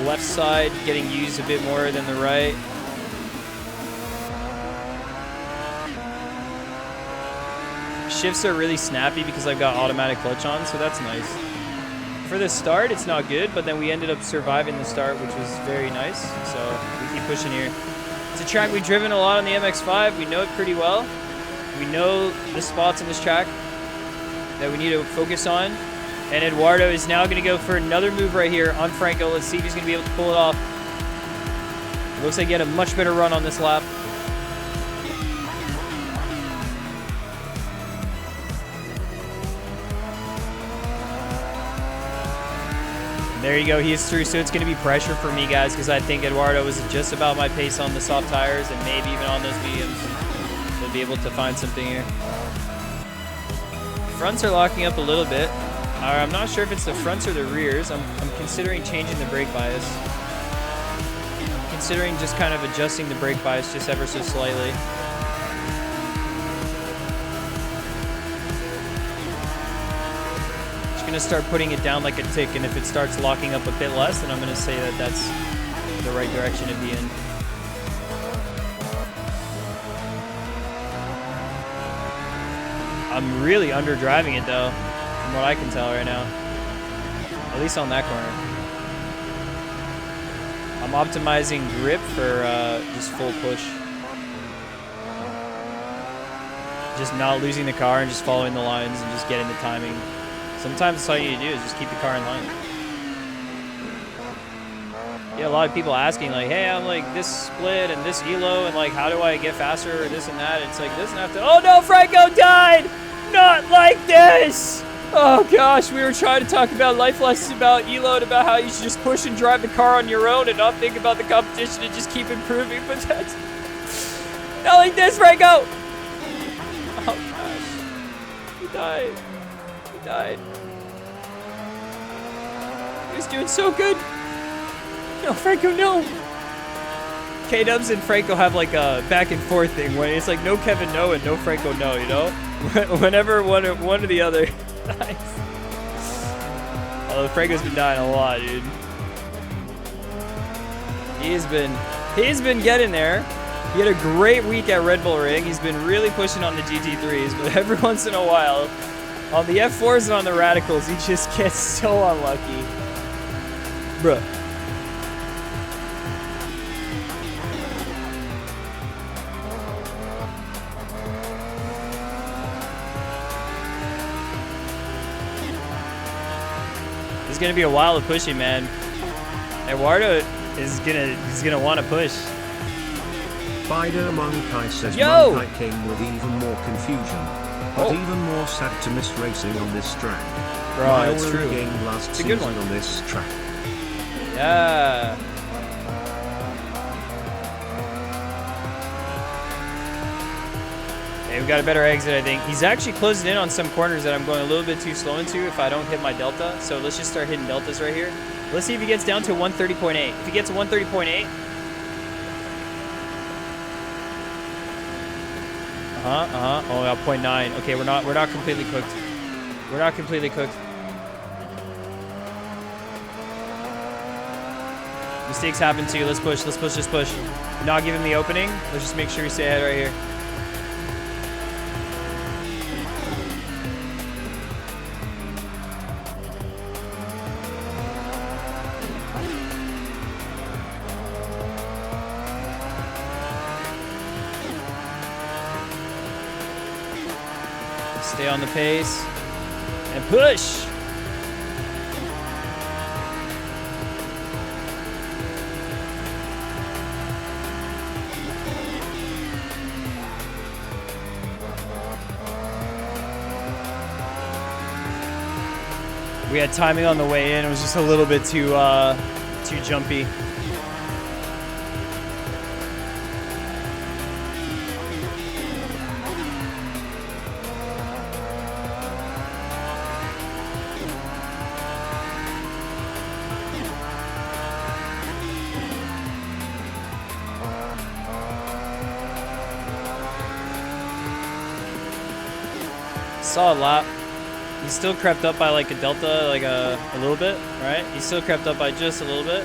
left side getting used a bit more than the right. Shifts are really snappy because I've got automatic clutch on, so that's nice. For the start, it's not good, but then we ended up surviving the start, which was very nice. So we keep pushing here. It's a track we've driven a lot on the MX-5. We know it pretty well. We know the spots on this track that we need to focus on. And Eduardo is now going to go for another move right here on Franco. Let's see if he's going to be able to pull it off. It looks like he had a much better run on this lap. And there you go. He is through. So it's going to be pressure for me, guys, because I think Eduardo was just about my pace on the soft tires and maybe even on those mediums. He'll be able to find something here. Fronts are locking up a little bit. I'm not sure if it's the fronts or the rears. I'm considering changing the brake bias. I'm considering just kind of adjusting the brake bias just ever so slightly. Just gonna start putting it down like a tick, and if it starts locking up a bit less, then I'm gonna say that that's the right direction to be in. I'm really under-driving it, though, from what I can tell right now. At least on that corner. I'm optimizing grip for just full push. Just not losing the car and just following the lines and just getting the timing. Sometimes that's all you need to do is just keep the car in line. Yeah, a lot of people asking like, hey, I'm like this split and this elo and like how do I get faster or this and that. It's like, it doesn't have to. Oh no, Franco died! Not like this! Oh gosh, we were trying to talk about life lessons about elo and about how you should just push and drive the car on your own and not think about the competition and just keep improving, but that's not like this, Franco! Oh gosh. He died. He died. He was doing so good. No, Franco, no! K-Dubs and Franco have like a back and forth thing where it's like no Kevin no and no Franco no, you know? Whenever one or the other dies. Although Franco's been dying a lot, dude. He's been getting there. He had a great week at Red Bull Ring. He's been really pushing on the GT3s, but every once in a while, on the F4s and on the Radicals, he just gets so unlucky. Bruh. It's gonna be a while of pushing, man. Eduardo is gonna want to push. Spider Monkey says Yo! Monkey came with even more confusion, but even more sad to miss racing on this track. Bro, My it's only true. game last It's a good season one. on this track. Yeah. Okay, we got a better exit, I think. He's actually closing in on some corners that I'm going a little bit too slow into if I don't hit my delta. So let's just start hitting deltas right here. Let's see if he gets down to 130.8. If he gets 130.8. Oh, yeah, 0.9. Okay, we're not completely cooked. We're not completely cooked. Mistakes happen too. Let's push, just push. Not give him the opening. Let's just make sure we stay ahead right here. Stay on the pace and push. We had timing on the way in. It was just a little bit too jumpy. Solid lap. He still crept up by like a delta, like a little bit, right? He still crept up by just a little bit.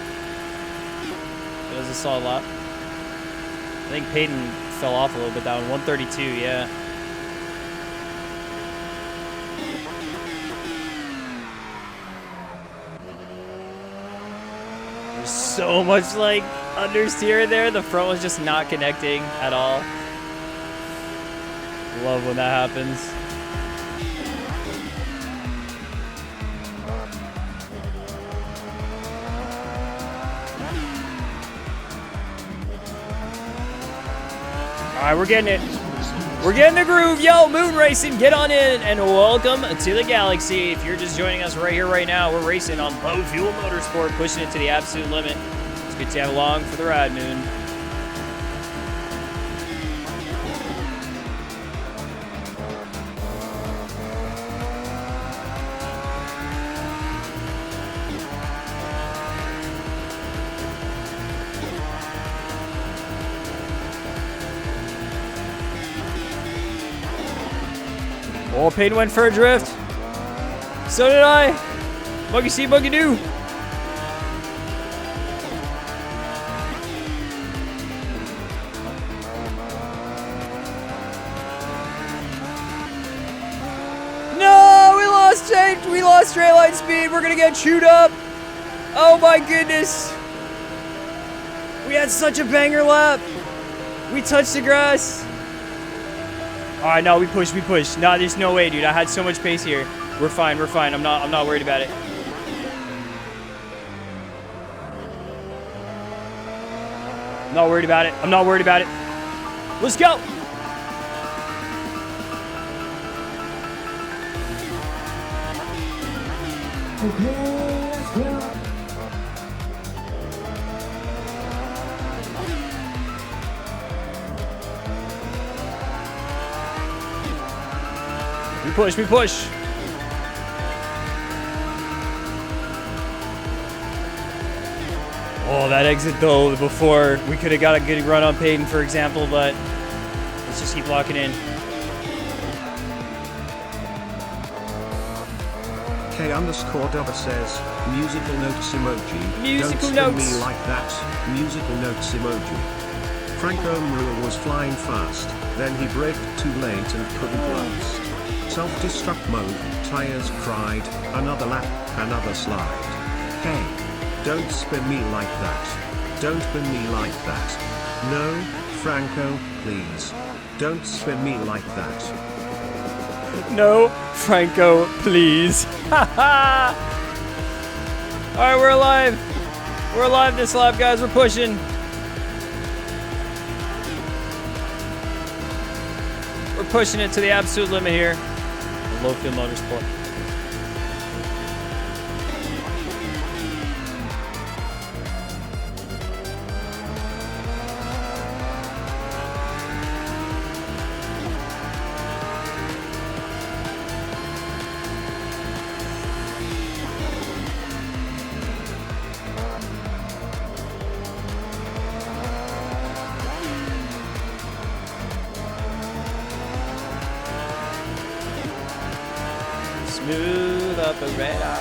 It was a solid lap. I think Peyton fell off a little bit down. 132, yeah. There's so much like understeer there. The front was just not connecting at all. Love when that happens. All right, we're getting it. We're getting the groove. Yo, Moon Racing, get on in and welcome to the galaxy. If you're just joining us right here, right now, we're racing on low fuel motorsport, pushing it to the absolute limit. It's good to have along for the ride, Moon. Oh, Peyton went for a drift. So did I. Monkey see, monkey do. No, we lost straight line speed. We're gonna get chewed up. Oh my goodness. We had such a banger lap. We touched the grass. All right, no, we push. No, there's no way, dude. I had so much pace here. We're fine. I'm not worried about it. I'm not worried about it. I'm not worried about it. Let's go. Okay, let's go. We push, we push. Oh, that exit though, before we could have got a good run on Peyton, for example, but let's just keep locking in. K_Dubber says, musical notes emoji. Musical Don't spin notes. me like that. Musical notes emoji. Franco Mrule was flying fast, then he braked too late and couldn't last. Self-destruct mode, tires cried, another lap, another slide. Hey, don't spin me like that. Don't spin me like that. No, Franco, please. Don't spin me like that. No, Franco, please. Alright, we're alive. We're alive this lap, guys. We're pushing. We're pushing it to the absolute limit here. Low field motorsport. Smooth operator.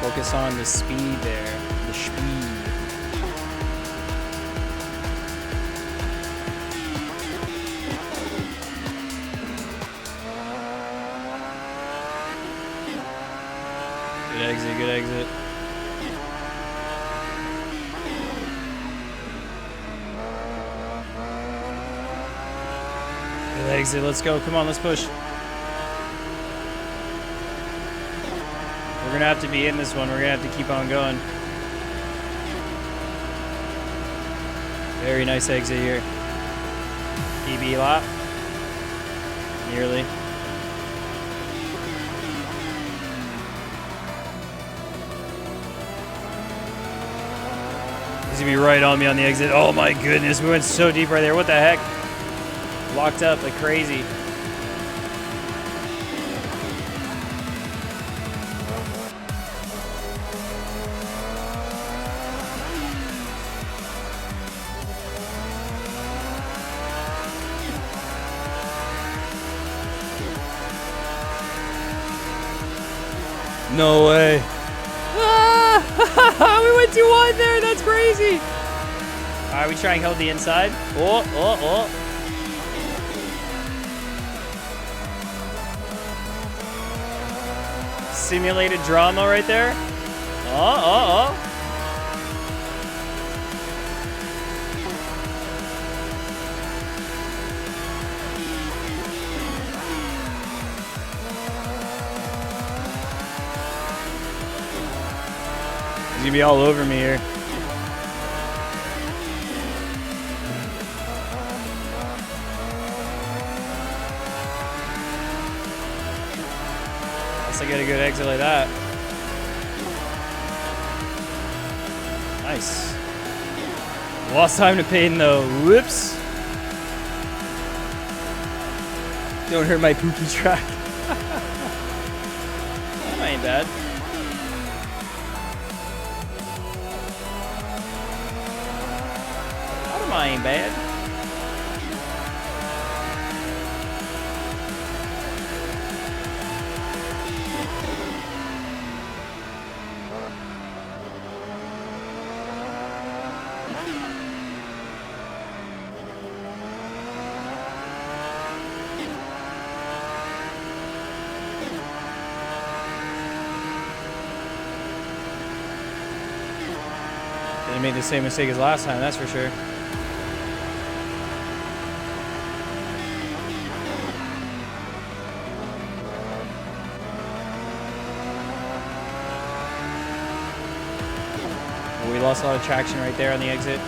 Focus on the speed there. The speed. Good exit, good exit. Good exit, let's go. Come on, let's push. We're gonna have to be in this one. We're gonna have to keep on going. Very nice exit here. PB lap. Nearly. He's gonna be right on me on the exit. Oh my goodness, we went so deep right there. What the heck? Locked up like crazy. No way. Ah! We went 2-1 there. That's crazy. All right, we try and hold the inside. Oh, oh, oh. Simulated drama right there. Oh, oh, oh. He's gonna be all over me here. Unless I get a good exit like that. Nice. Lost time to Peyton though. Whoops. Don't hurt my pookie track. That ain't bad. That ain't bad. Didn't make the same mistake as last time, that's for sure. We lost a lot of traction right there on the exit.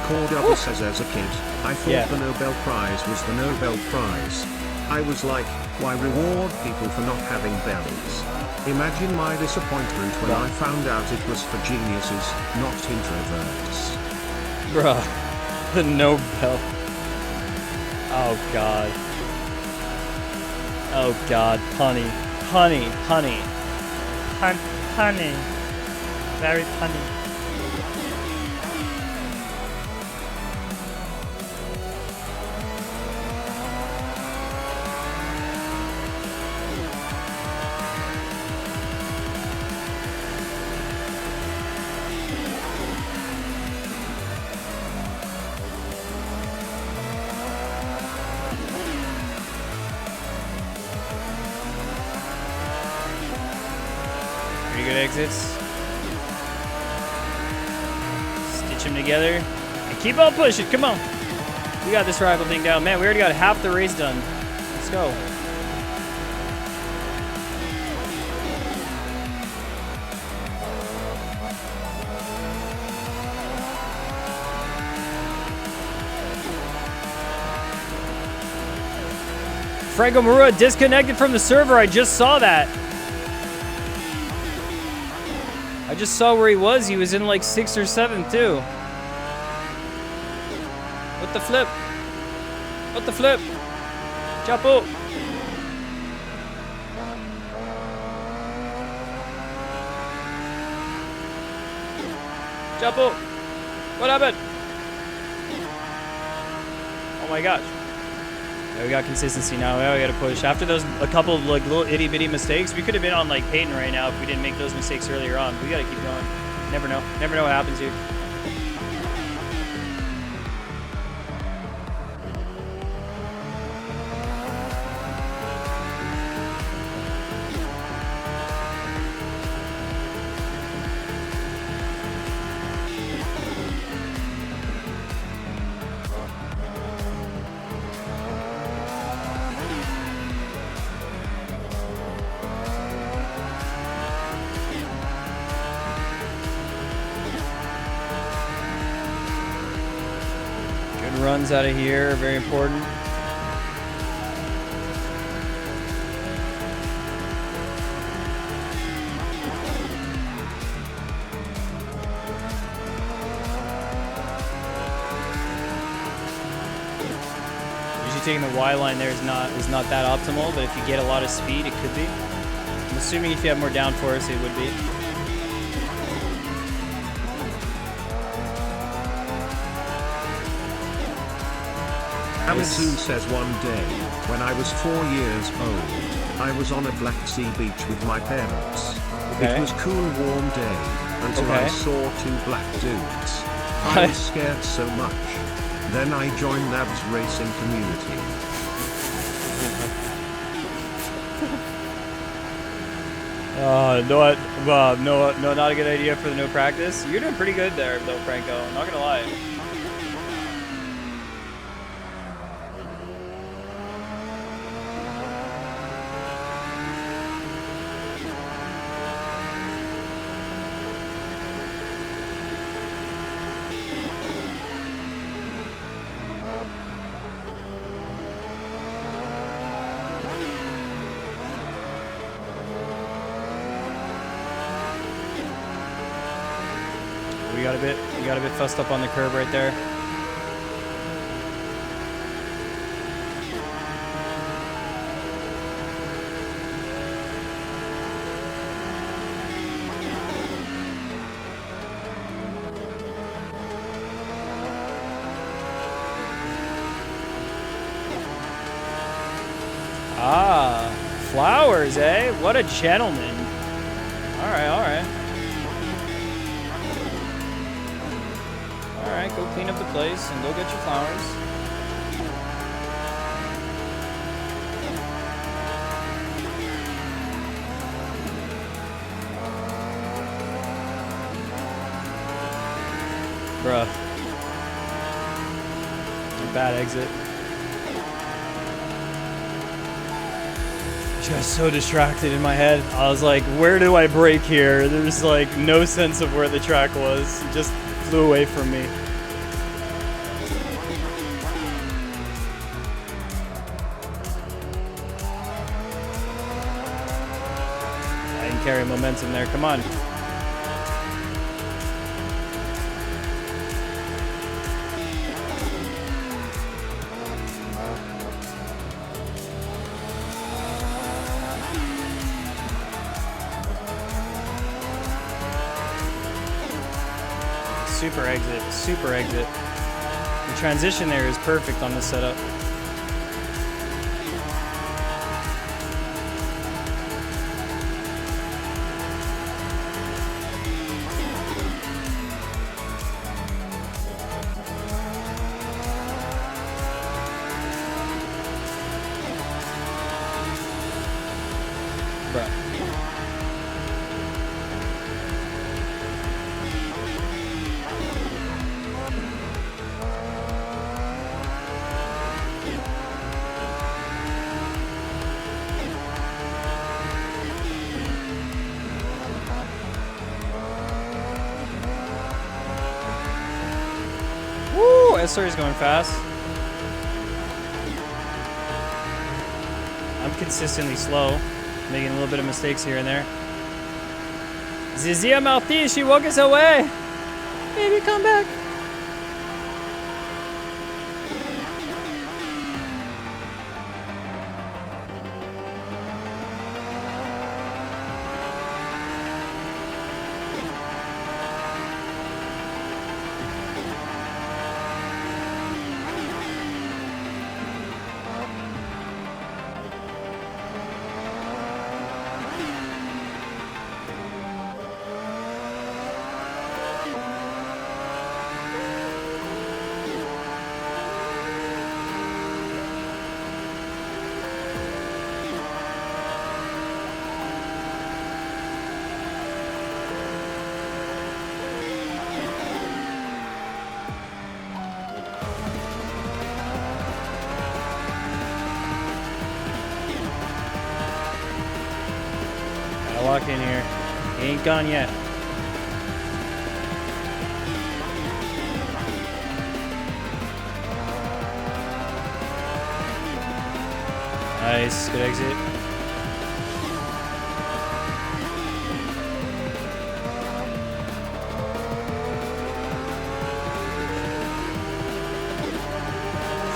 K_W says as a kid, I thought the Nobel Prize was the Nobel Prize. I was like, why reward people for not having bells? Imagine my disappointment when I found out it was for geniuses, not introverts. Bruh, the Nobel. Oh god. Oh god, honey. Honey, honey. Honey. Very punny. Pretty good exits. Stitch them together and keep on pushing. Come on. We got this rival thing down. Man, we already got half the race done. Let's go. Franco Marua disconnected from the server. I just saw that. I just saw where he was. He was in like 6th or 7th too. What the flip? What the flip? Chapo. Chapo. What happened? Oh my gosh. Yeah, we got consistency now. Now we got to push. After those, a couple of like little itty bitty mistakes, we could have been on like Peyton right now if we didn't make those mistakes earlier on. We got to keep going. Never know. Never know what happens here. Runs out of here are very important. Usually taking the Y line there is not that optimal, but if you get a lot of speed, it could be. I'm assuming if you have more downforce, it would be. Amazon says one day, when I was 4 years old, I was on a Black Sea beach with my parents. Okay. It was cool warm day, until I saw 2 black dudes. I was scared so much. Then I joined nabs racing community. No, not a good idea for the no practice. You're doing pretty good there, though, Franco. I'm not gonna lie. We got a bit fussed up on the curb right there. Ah, flowers, eh? What a gentleman. All right. All right, go clean clean up the place and go get your flowers. Bruh. Bad exit. Just so distracted in my head. I was like, where do I brake here? There's like no sense of where the track was. It just flew away from me. I didn't carry momentum there. Come on. Super exit, super exit. The transition there is perfect on this setup. Bruh. Woo! S3 is going fast. I'm consistently slow, making a little bit of mistakes here and there. Zizia Malthi, she woke us away. Baby, come back. Walk in here. He ain't gone yet. Nice, good exit.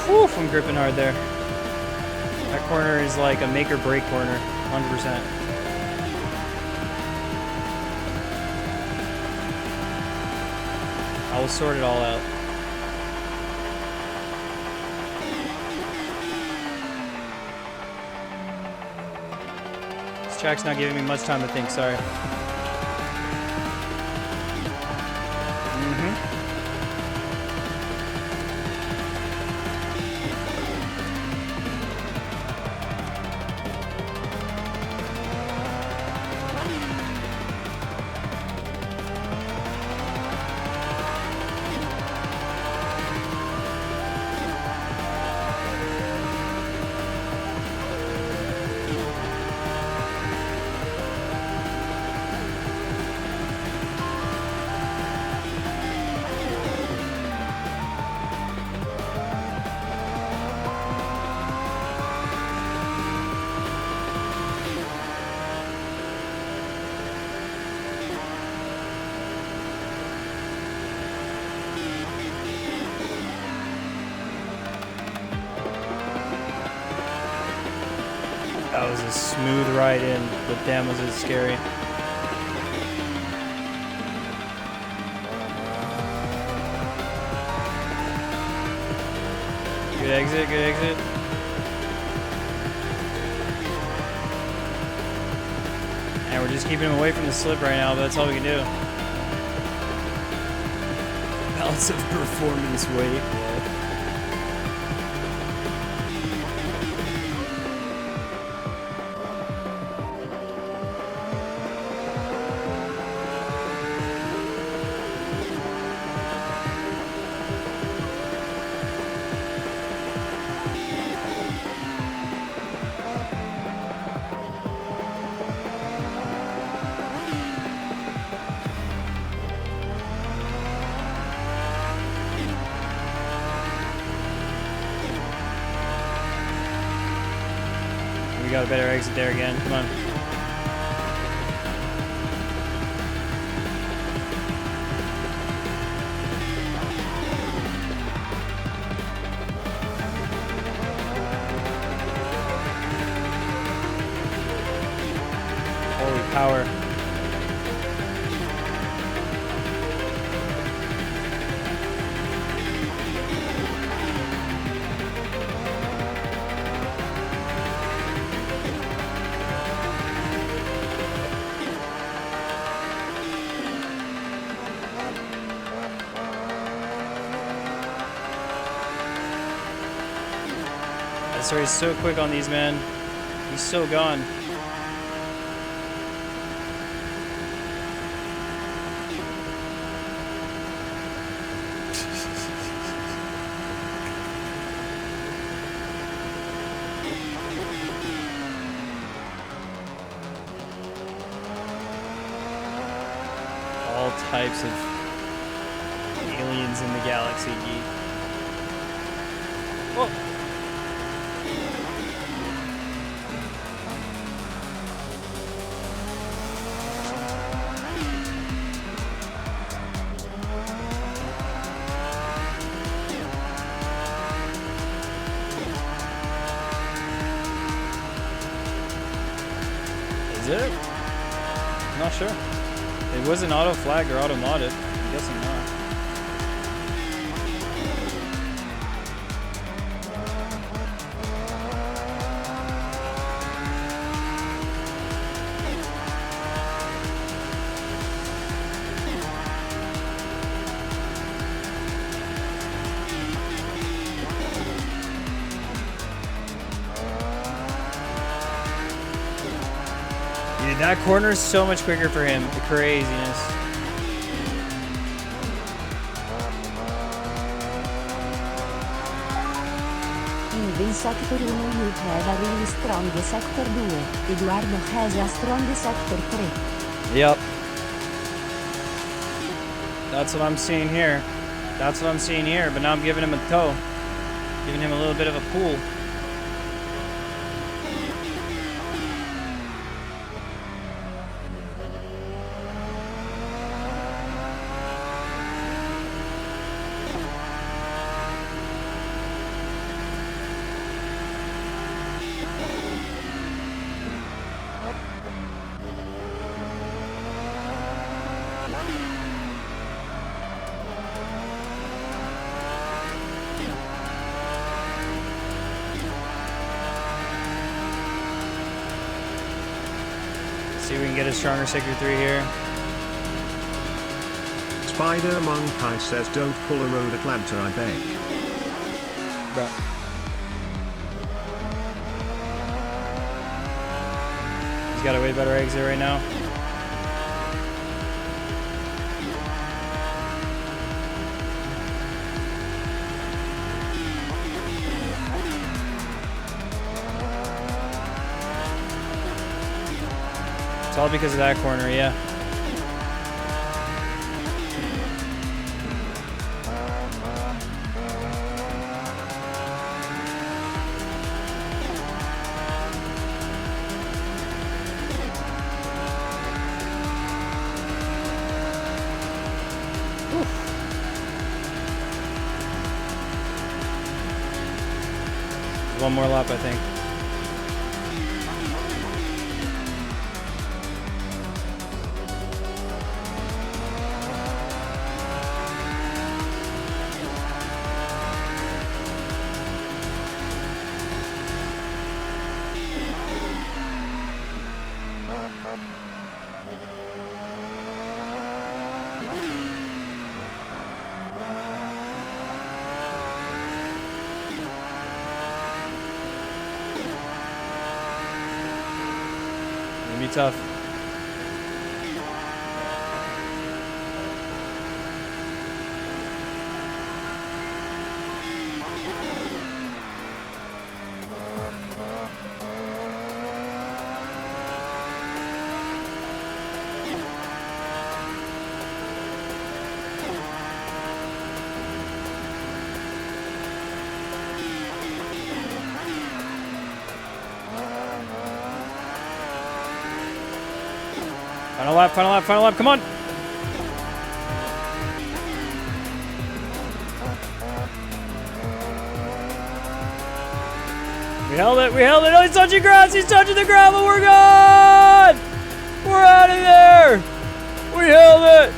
Whew, I'm gripping hard there. That corner is like a make or break corner, 100%. I will sort it all out. This track's not giving me much time to think, sorry. That was a smooth ride in, but damn was it scary. Good exit, good exit. And we're just keeping him away from the slip right now, but that's all we can do. Balance of performance weight. We got a better exit there again. Come on. Holy power. Sorry, he's so quick on these, man. He's so gone. All types of aliens in the galaxy, geek. Oh. Is it? I'm not sure. It wasn't auto flag or auto modded. I'm guessing not. Dude, that corner is so much quicker for him. The craziness. In sector 1 you have a really strong sector 2. Eduardo has a strong sector 3. Yep. That's what I'm seeing here. That's what I'm seeing here, but now I'm giving him a toe. Giving him a little bit of a pull. See if we can get a stronger sector 3 here. Spider Monkey says don't pull a road Atlanta, I beg. Bro. He's got a way better exit right now. It's all because of that corner, yeah. One more lap, I think. tough. Final lap, final lap, final lap, come on! We held it, we held it! Oh, he's touching grass, he's touching the gravel, we're gone! We're out of there! We held it!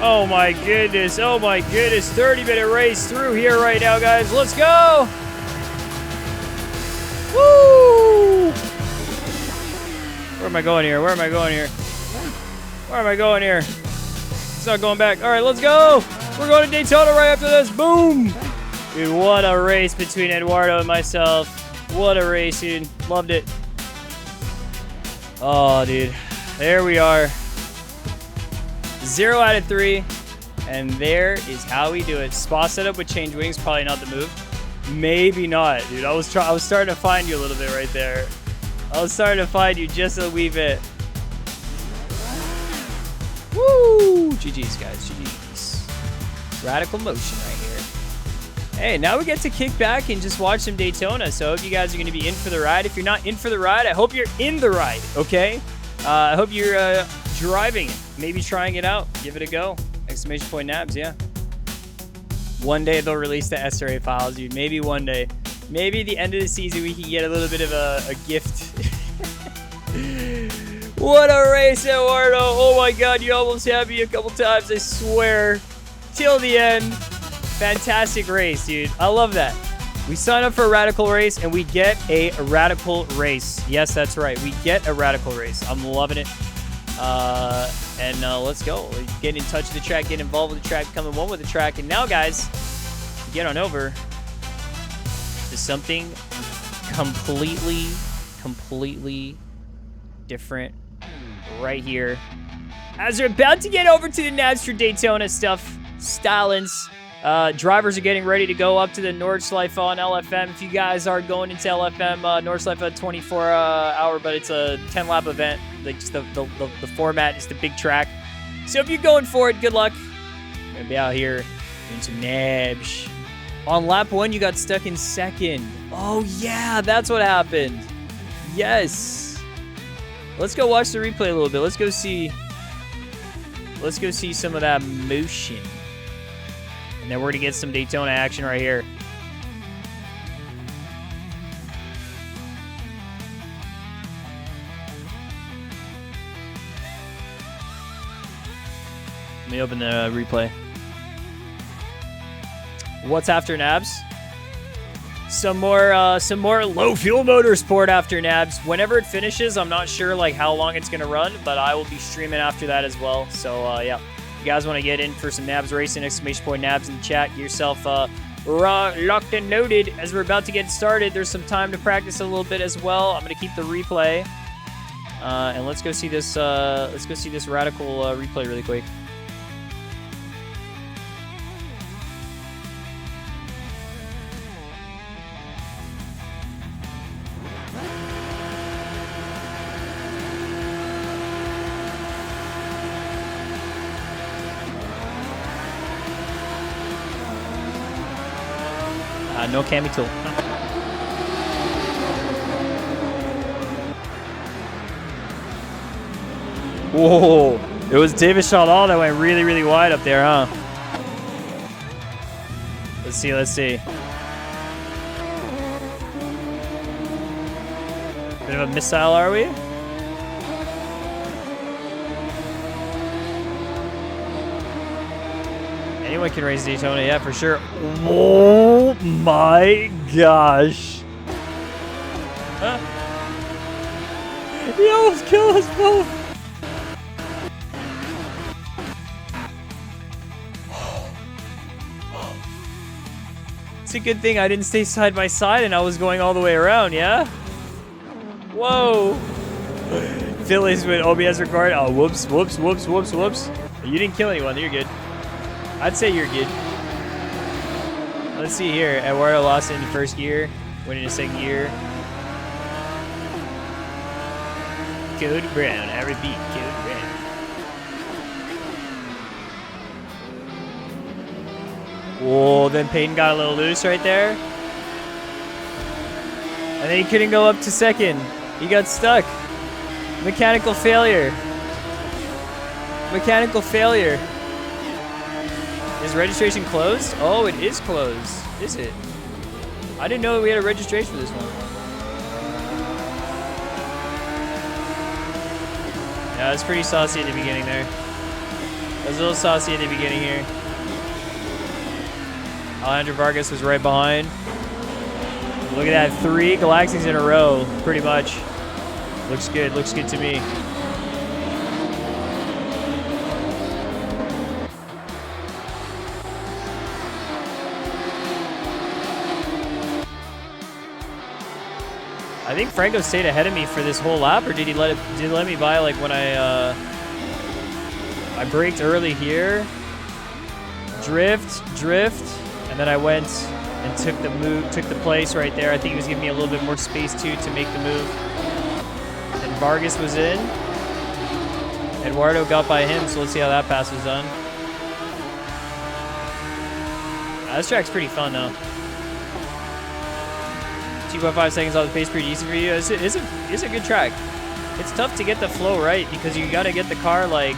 Oh my goodness, 30-minute race through here right now, guys, let's go! Woo! Where am I going here, where am I going here? Where am I going here? It's not going back. All right, let's go. We're going to Daytona right after this. Boom. Dude, what a race between Eduardo and myself. What a race, dude. Loved it. Oh, dude. There we are. 0 out of 3. And there is how we do it. Spa setup with change wings, probably not the move. Maybe not, dude. I was starting to find you a little bit right there. I was starting to find you just a wee bit. Woo! GG's, guys. GG's. Radical motion right here. Hey, now we get to kick back and just watch some Daytona. So I hope you guys are going to be in for the ride. If you're not in for the ride, I hope you're in the ride, okay? I hope you're driving it. Maybe trying it out. Give it a go. Exclamation point nabs, yeah. One day they'll release the SRA files, dude. Maybe one day. Maybe at the end of the season we can get a little bit of a gift. What a race, Eduardo. Oh my god, you almost had me a couple times, I swear. Till the end. Fantastic race, dude. I love that. We sign up for a radical race and we get a radical race. Yes, that's right. We get a radical race. I'm loving it. Let's go. Get in touch with the track, get involved with the track, become one with the track. And now, guys, get on over to something completely different right here. As we're about to get over to the nabs for Daytona stuff, stylings. Drivers are getting ready to go up to the Nordschleife on LFM. If you guys are going into LFM, Nordschleife 24 hour, but it's a 10-lap event. Like just the format is the big track. So if you're going for it, good luck. I'm gonna be out here doing some nabs. On lap 1, you got stuck in second. Oh yeah, that's what happened. Yes. Let's go watch the replay a little bit. Let's go see some of that motion. And then we're gonna get some Daytona action right here. Let me open the replay. What's after nabs? Some more low fuel motorsport after nabs. Whenever it finishes, I'm not sure like how long it's gonna run, but I will be streaming after that as well. So yeah, if you guys want to get in for some nabs racing, exclamation point nabs in the chat. Get yourself locked and loaded as we're about to get started. There's some time to practice a little bit as well. I'm gonna keep the replay, and let's go see this. Let's go see this radical replay really quick. No cami tool. Whoa! It was David Chalal that went really, really wide up there, huh? Let's see, let's see. Bit of a missile, are we? Anyone can race Daytona, yeah, for sure. Oh my gosh. Huh? He almost killed us both. It's a good thing I didn't stay side by side and I was going all the way around, yeah? Whoa. Phillies with OBS record. Oh, whoops, whoops, whoops, whoops, whoops. You didn't kill anyone. You're good. I'd say you're good. Let's see here. Eduardo lost in the first gear, winning the second gear. Cody Brown, I repeat, Cody Brown. Whoa, then Peyton got a little loose right there. And then he couldn't go up to second. He got stuck. Mechanical failure. Mechanical failure. Is registration closed? Oh, it is closed. Is it? I didn't know we had a registration for this one. Yeah, it was pretty saucy at the beginning there. It was a little saucy at the beginning here. Alejandro Vargas was right behind. Look at that, 3 Galaxies in a row, pretty much. Looks good to me. I think Franco stayed ahead of me for this whole lap, or did he let me by like when I braked early here, drift, and then I went and took the place right there. I think he was giving me a little bit more space too to make the move. And Vargas was in. Eduardo got by him, so let's see how that pass was done. This track's pretty fun though. 2.5 seconds off the pace, pretty easy for you. It's a good track. It's tough to get the flow right because you got to get the car like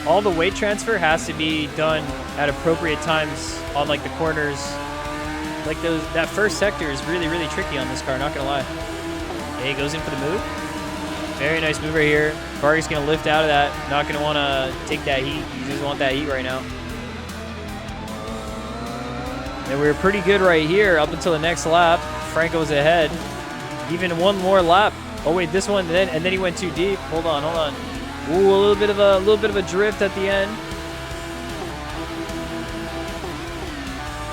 all the weight transfer has to be done at appropriate times on like the corners. Like that first sector is really tricky on this car. Not gonna lie. Okay, he goes in for the move. Very nice move right here. Vargas gonna lift out of that. Not gonna want to take that heat. He doesn't want that heat right now. And we were pretty good right here up until the next lap. Franco's ahead. Even one more lap. Oh wait, this one and then he went too deep. Hold on. Ooh, a little bit of a drift at the end.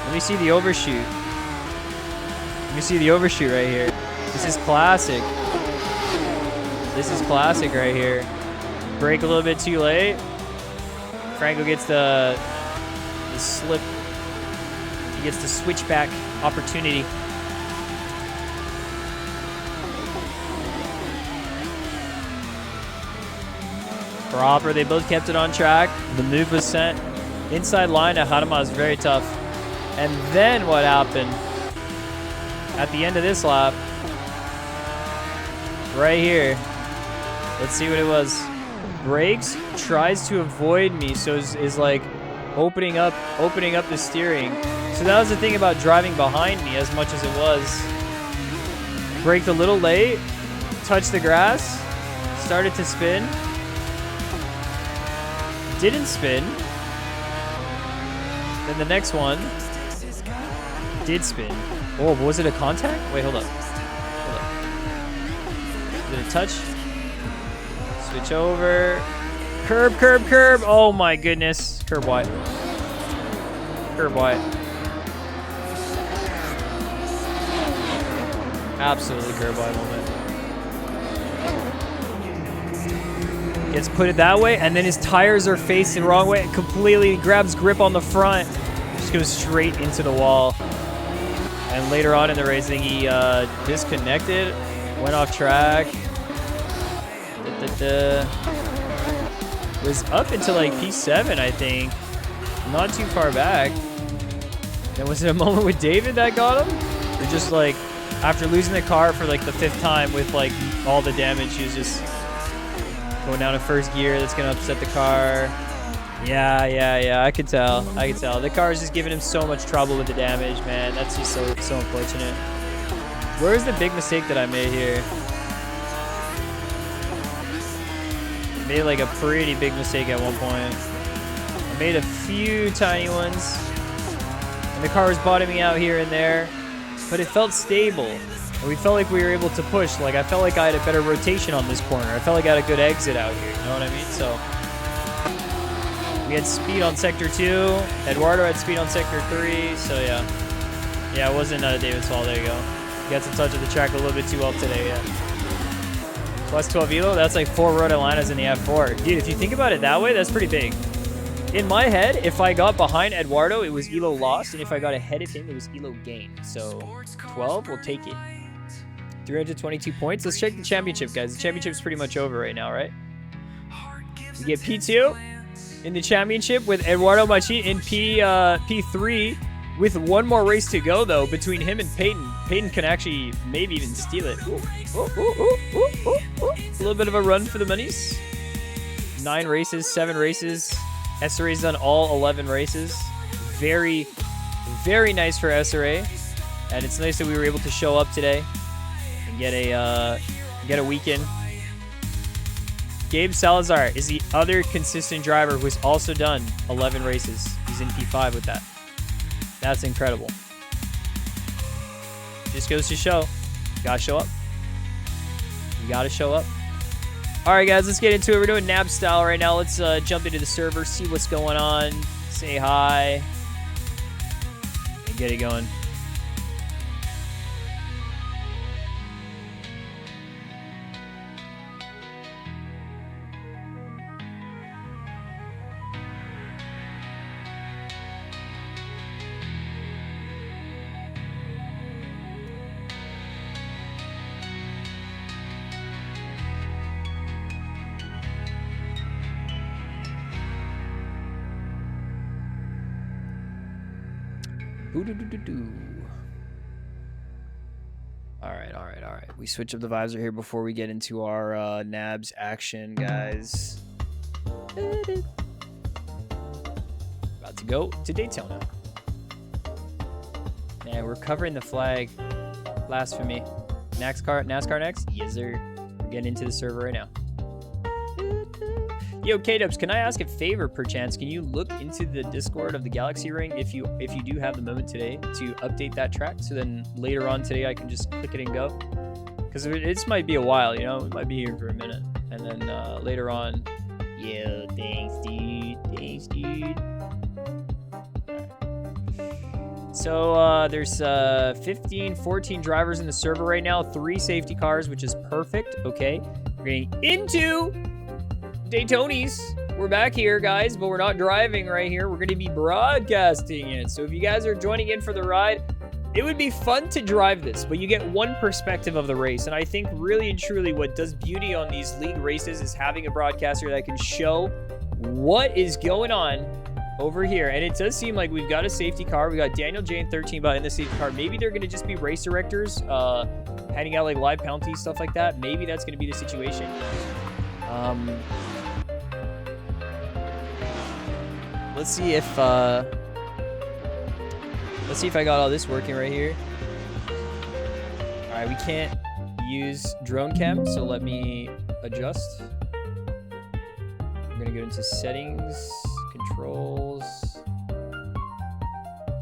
Let me see the overshoot. Let me see the overshoot right here. This is classic. This is classic right here. Brake a little bit too late. Franco gets the slip. He gets the switchback opportunity. Proper, they both kept it on track. The move was sent. Inside line at Harama is very tough. And then what happened? At the end of this lap, right here, let's see what it was. Brakes, tries to avoid me, so is like opening up the steering. So that was the thing about driving behind me as much as it was. Braked a little late, touched the grass, started to spin. Didn't spin. Then the next one did spin. Oh, was it a contact? Wait, hold up. Did it touch? Switch over. Curb. Oh my goodness. Curb wide. Absolutely curb wide moment. Gets put it that way, and then his tires are facing the wrong way. Completely grabs grip on the front. Just goes straight into the wall. And later on in the race, I think he disconnected, went off track. Was up until like P7, I think. Not too far back. And was it a moment with David that got him? Or just like, after losing the car for like the 5th time with like all the damage, he was just going down to first gear. That's gonna upset the car. Yeah, I could tell. The car is just giving him so much trouble with the damage, man. That's just so unfortunate. Where's the big mistake that I made here? I made like a pretty big mistake at one point. I made a few tiny ones. And the car was bottoming out here and there. But it felt stable. And we felt like we were able to push. Like I felt like I had a better rotation on this corner. I felt like I had a good exit out here. You know what I mean? So we had speed on sector 2. Eduardo had speed on sector 3. So yeah. Yeah, it wasn't David's fault. There you go. He got to touch of the track a little bit too well today, yeah. Plus 12 elo, that's like 4 Rhode Atlantas in the F4. Dude, if you think about it that way, that's pretty big. In my head, if I got behind Eduardo, it was elo lost, and if I got ahead of him, it was elo gained. So 12, we'll take it. 322 points. Let's check the championship, guys. The championship's pretty much over right now, right? We get P2 in the championship with Eduardo Machi in P3 with one more race to go, though, between him and Peyton. Peyton can actually maybe even steal it. A little bit of a run for the monies. 9 races, 7 races. SRA's done all 11 races. Very, very nice for SRA. And it's nice that we were able to show up today and get a weekend. Gabe Salazar is the other consistent driver who has also done 11 races. He's in P5 with that. That's incredible. Just goes to show. You gotta show up. You gotta show up. Alright guys, let's get into it. We're doing nab style right now. Let's jump into the server, see what's going on, say hi, and get it going. Alright. We switch up the visor here before we get into our nabs action, guys. About to go to Daytona. Man, we're covering the flag. Blasphemy. NASCAR next? Yes, sir. We're getting into the server right now. Yo, K-Dubs, can I ask a favor, perchance? Can you look into the Discord of the Galaxy Ring if you do have the moment today to update that track? So then later on today I can just click it and go. Because it might be a while, you know? It might be here for a minute. And then later on... Yo, thanks, dude. Thanks, dude. Right. So there's 15, 14 drivers in the server right now. 3 safety cars, which is perfect. Okay. We're getting into... Daytonies. We're back here, guys, but we're not driving right here. We're going to be broadcasting it. So if you guys are joining in for the ride, it would be fun to drive this, but you get one perspective of the race. And I think really and truly what does beauty on these league races is having a broadcaster that can show what is going on over here. And it does seem like we've got a safety car. We got Daniel J and 13 Bot in the safety car. Maybe they're going to just be race directors, handing out like live penalties, stuff like that. Maybe that's going to be the situation. Let's see if I got all this working right here. All right, we can't use drone cam, so let me adjust. I'm gonna go into settings, controls,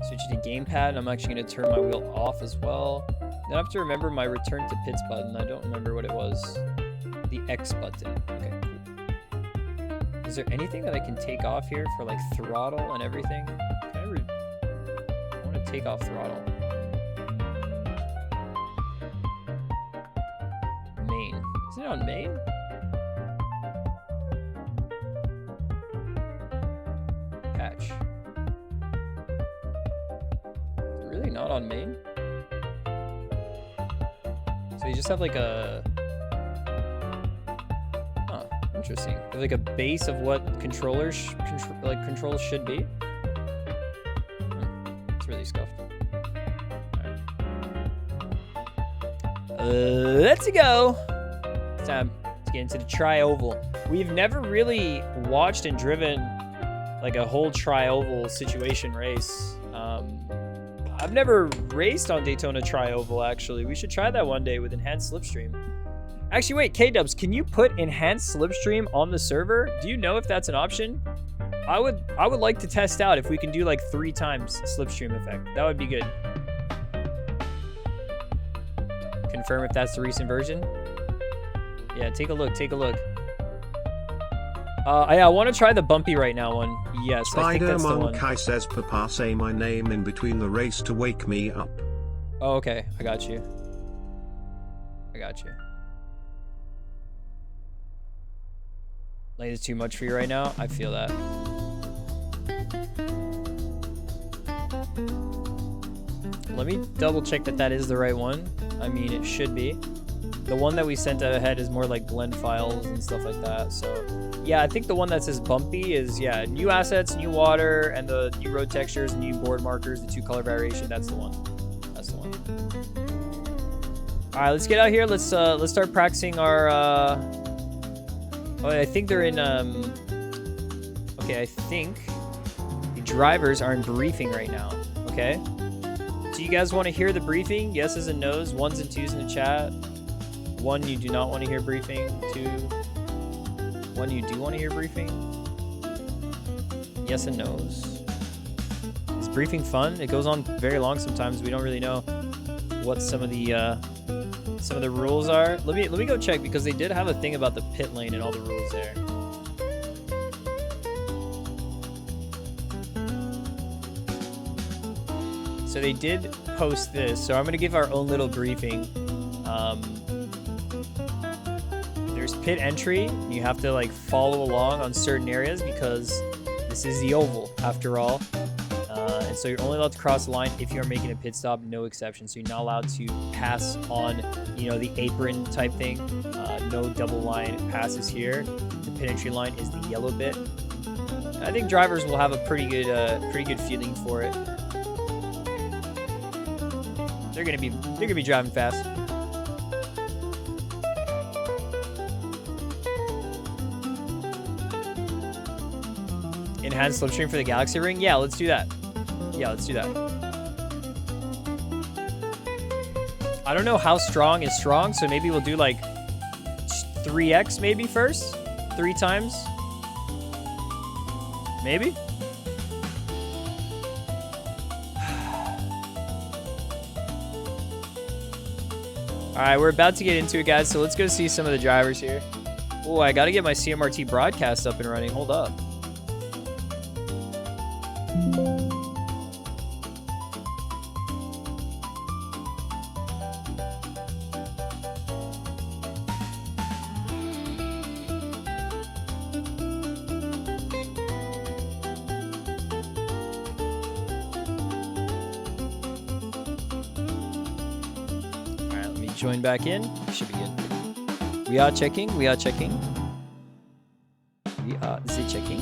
switch to gamepad, and I'm actually gonna turn my wheel off as well. Then I have to remember my return to pits button. I don't remember what it was. The X button. Okay. Is there anything that I can take off here for like throttle and everything? I want to take off throttle. Main. Is it on main? Patch. Is it really not on main? So you just have like a... Interesting. Like a base of what controls should be. It's really scuffed. All right. Let's go. It's time to get into the tri-oval. We've never really watched and driven like a whole tri-oval situation race. I've never raced on Daytona tri-oval actually. We should try that one day with enhanced slipstream. Actually, wait, K-Dubs, can you put enhanced slipstream on the server? Do you know if that's an option? I would like to test out if we can do like 3 times slipstream effect. That would be good. Confirm if that's the recent version. Yeah, take a look. I want to try the bumpy right now one. Yes, I think that's the one. Spider-Monk says, Papa, say my name in between the race to wake me up. Oh, okay. I got you. Lane is too much for you right now. I feel that. Let me double check that that is the right one. I mean, it should be. The one that we sent out ahead is more like blend files and stuff like that. So yeah, I think the one that says bumpy is, yeah, new assets, new water, and the new road textures, new board markers, the 2 color variation. That's the one. That's the one. All right, let's get out here. Let's start practicing our. Oh, I think they're in. Okay, I think the drivers are in briefing right now. Okay. Do you guys want to hear the briefing? Yeses and nos, 1s and 2s in the chat. 1, you do not want to hear briefing. 2, 1, you do want to hear briefing. Yes and nos. Is briefing fun? It goes on very long sometimes. We don't really know what some of the rules are. Let me go check, because they did have a thing about the pit lane and all the rules there. So they did post this, so I'm gonna give our own little briefing. There's pit entry. You have to like follow along on certain areas because this is the oval after all. And so you're only allowed to cross the line if you're making a pit stop, no exception. So you're not allowed to pass on, you know, the apron type thing. No double line passes here. The pit entry line is the yellow bit. I think drivers will have a pretty good feeling for it. They're gonna be driving fast. Enhanced slipstream for the Galaxy Ring? Yeah, let's do that. Yeah, let's do that. I don't know how strong is strong, so maybe we'll do like 3x maybe first? 3 times? Maybe? Alright, we're about to get into it, guys, so let's go see some of the drivers here. Oh, I gotta get my CMRT broadcast up and running. Hold up. Join back in. Should be good. We are checking. We are checking. We are checking.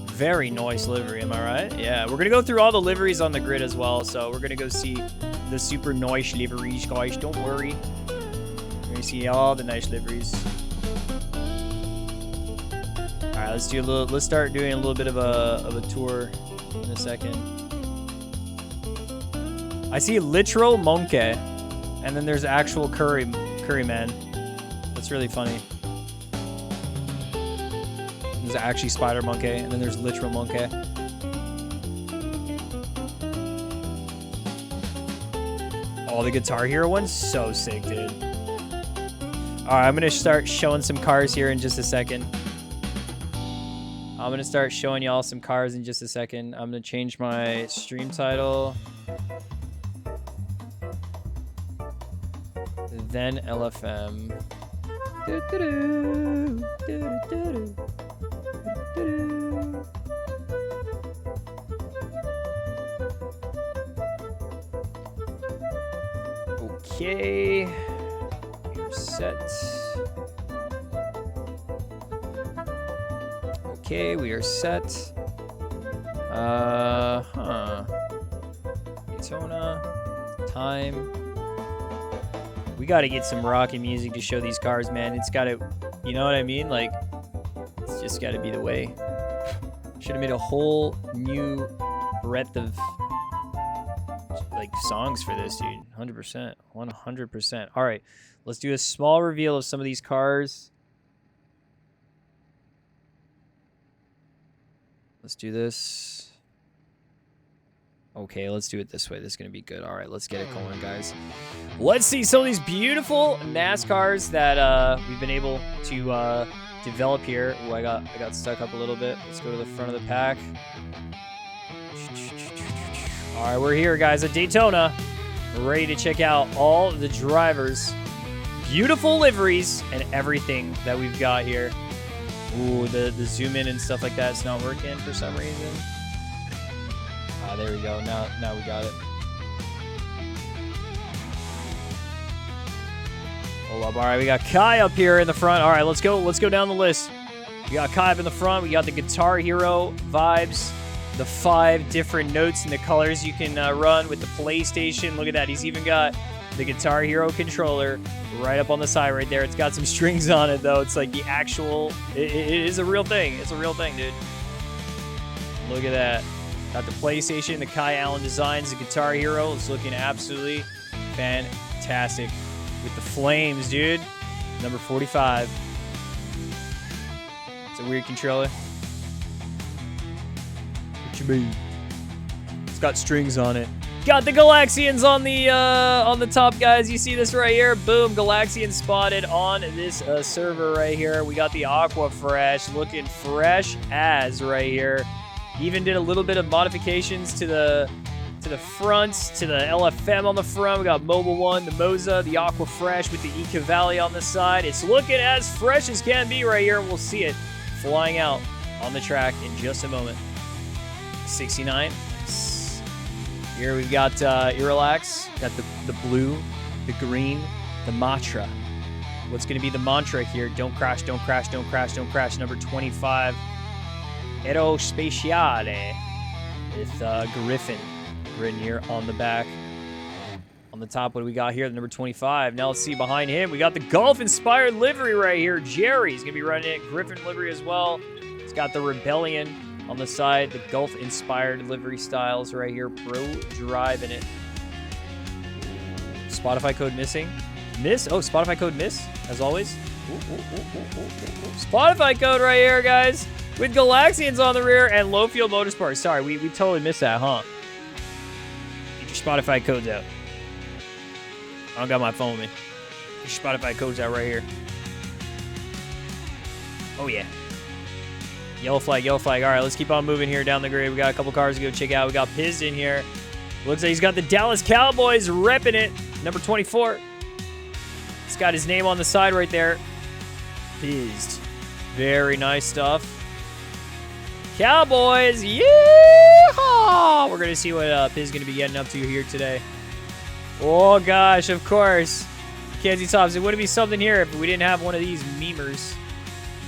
Very nice livery, am I right? Yeah, we're gonna go through all the liveries on the grid as well. So we're gonna go see the super nice liveries, guys. Don't worry. We're gonna see all the nice liveries. All right, let's do a little. Let's start doing a little bit of a tour in a second. I see literal monkey, and then there's actual curry man. That's really funny. There's actually spider monkey, and then there's literal monkey. Oh, the Guitar Hero one's so sick, dude. All right, I'm gonna start showing some cars here in just a second. I'm gonna start showing y'all some cars in just a second. I'm gonna change my stream title. Then LFM. Okay. You're set. Okay, we are set. Daytona. Time. We gotta get some rocket music to show these cars, man. It's gotta, you know what I mean? Like, it's just gotta be the way. Should have made a whole new breadth of, like, songs for this, dude. 100%. 100%. All right, let's do a small reveal of some of these cars. Let's do this. Okay, let's do it this way. This is going to be good. All right, let's get it going, guys. Let's see some of these beautiful NASCARs that we've been able to develop here. Ooh, I got stuck up a little bit. Let's go to the front of the pack. All right, we're here, guys, at Daytona. We're ready to check out all the drivers. beautiful liveries and everything that we've got here. Ooh, the zoom in and stuff like that is not working for some reason. Ah, there we go. Now we got it. Hold up. All right, we got Kai up here in the front. All right, let's go down the list. We got Kai up in the front. We got the Guitar Hero vibes, the 5 different notes and the colors you can run with the PlayStation. Look at that. He's even got the Guitar Hero controller right up on the side right there. It's got some strings on it, though. It's like the actual... It is a real thing. It's a real thing, dude. Look at that. Got the PlayStation, the Kai Allen Designs, the Guitar Hero. It's looking absolutely fantastic. With the flames, dude. Number 45. It's a weird controller. What you mean? It's got strings on it. Got the Galaxians on the top, guys. You see this right here? Boom, Galaxian spotted on this server right here. We got the Aqua Fresh, looking fresh as right here. Even did a little bit of modifications to the fronts, to the LFM on the front. We got Mobile 1, the Moza, the Aqua Fresh with the E-Cavalli on the side. It's looking as fresh as can be right here. We'll see it flying out on the track in just a moment. 69. Here we've got Irrelax, got the blue, the green, the Matra. What's going to be the mantra here? Don't crash, don't crash, don't crash, don't crash. Number 25, Aero Spaciale with Griffin written here on the back. On the top, what do we got here? The number 25. Now let's see behind him. We got the Golf-inspired livery right here. Jerry's going to be running it. Griffin livery as well. It's got the Rebellion on the side. The Golf-inspired livery styles right here. Pro driving it. Spotify code missing. Miss? Oh, Spotify code miss, as always. Spotify code right here, guys. With Galaxians on the rear and low fuel motorsport. Sorry, we totally missed that, huh? Get your Spotify codes out. I don't got my phone with me. Get your Spotify codes out right here. Oh, yeah. Yellow flag, yellow flag. All right, let's keep on moving here down the grid. We got a couple cars to go check out. We got Pizzed in here. Looks like he's got the Dallas Cowboys repping it. Number 24. It's got his name on the side right there. Pizzed. Very nice stuff. Cowboys, yeehaw! We're going to see what Piz is going to be getting up to here today. Oh, gosh, of course. Kenzie Tops, it wouldn't be something here if we didn't have one of these memers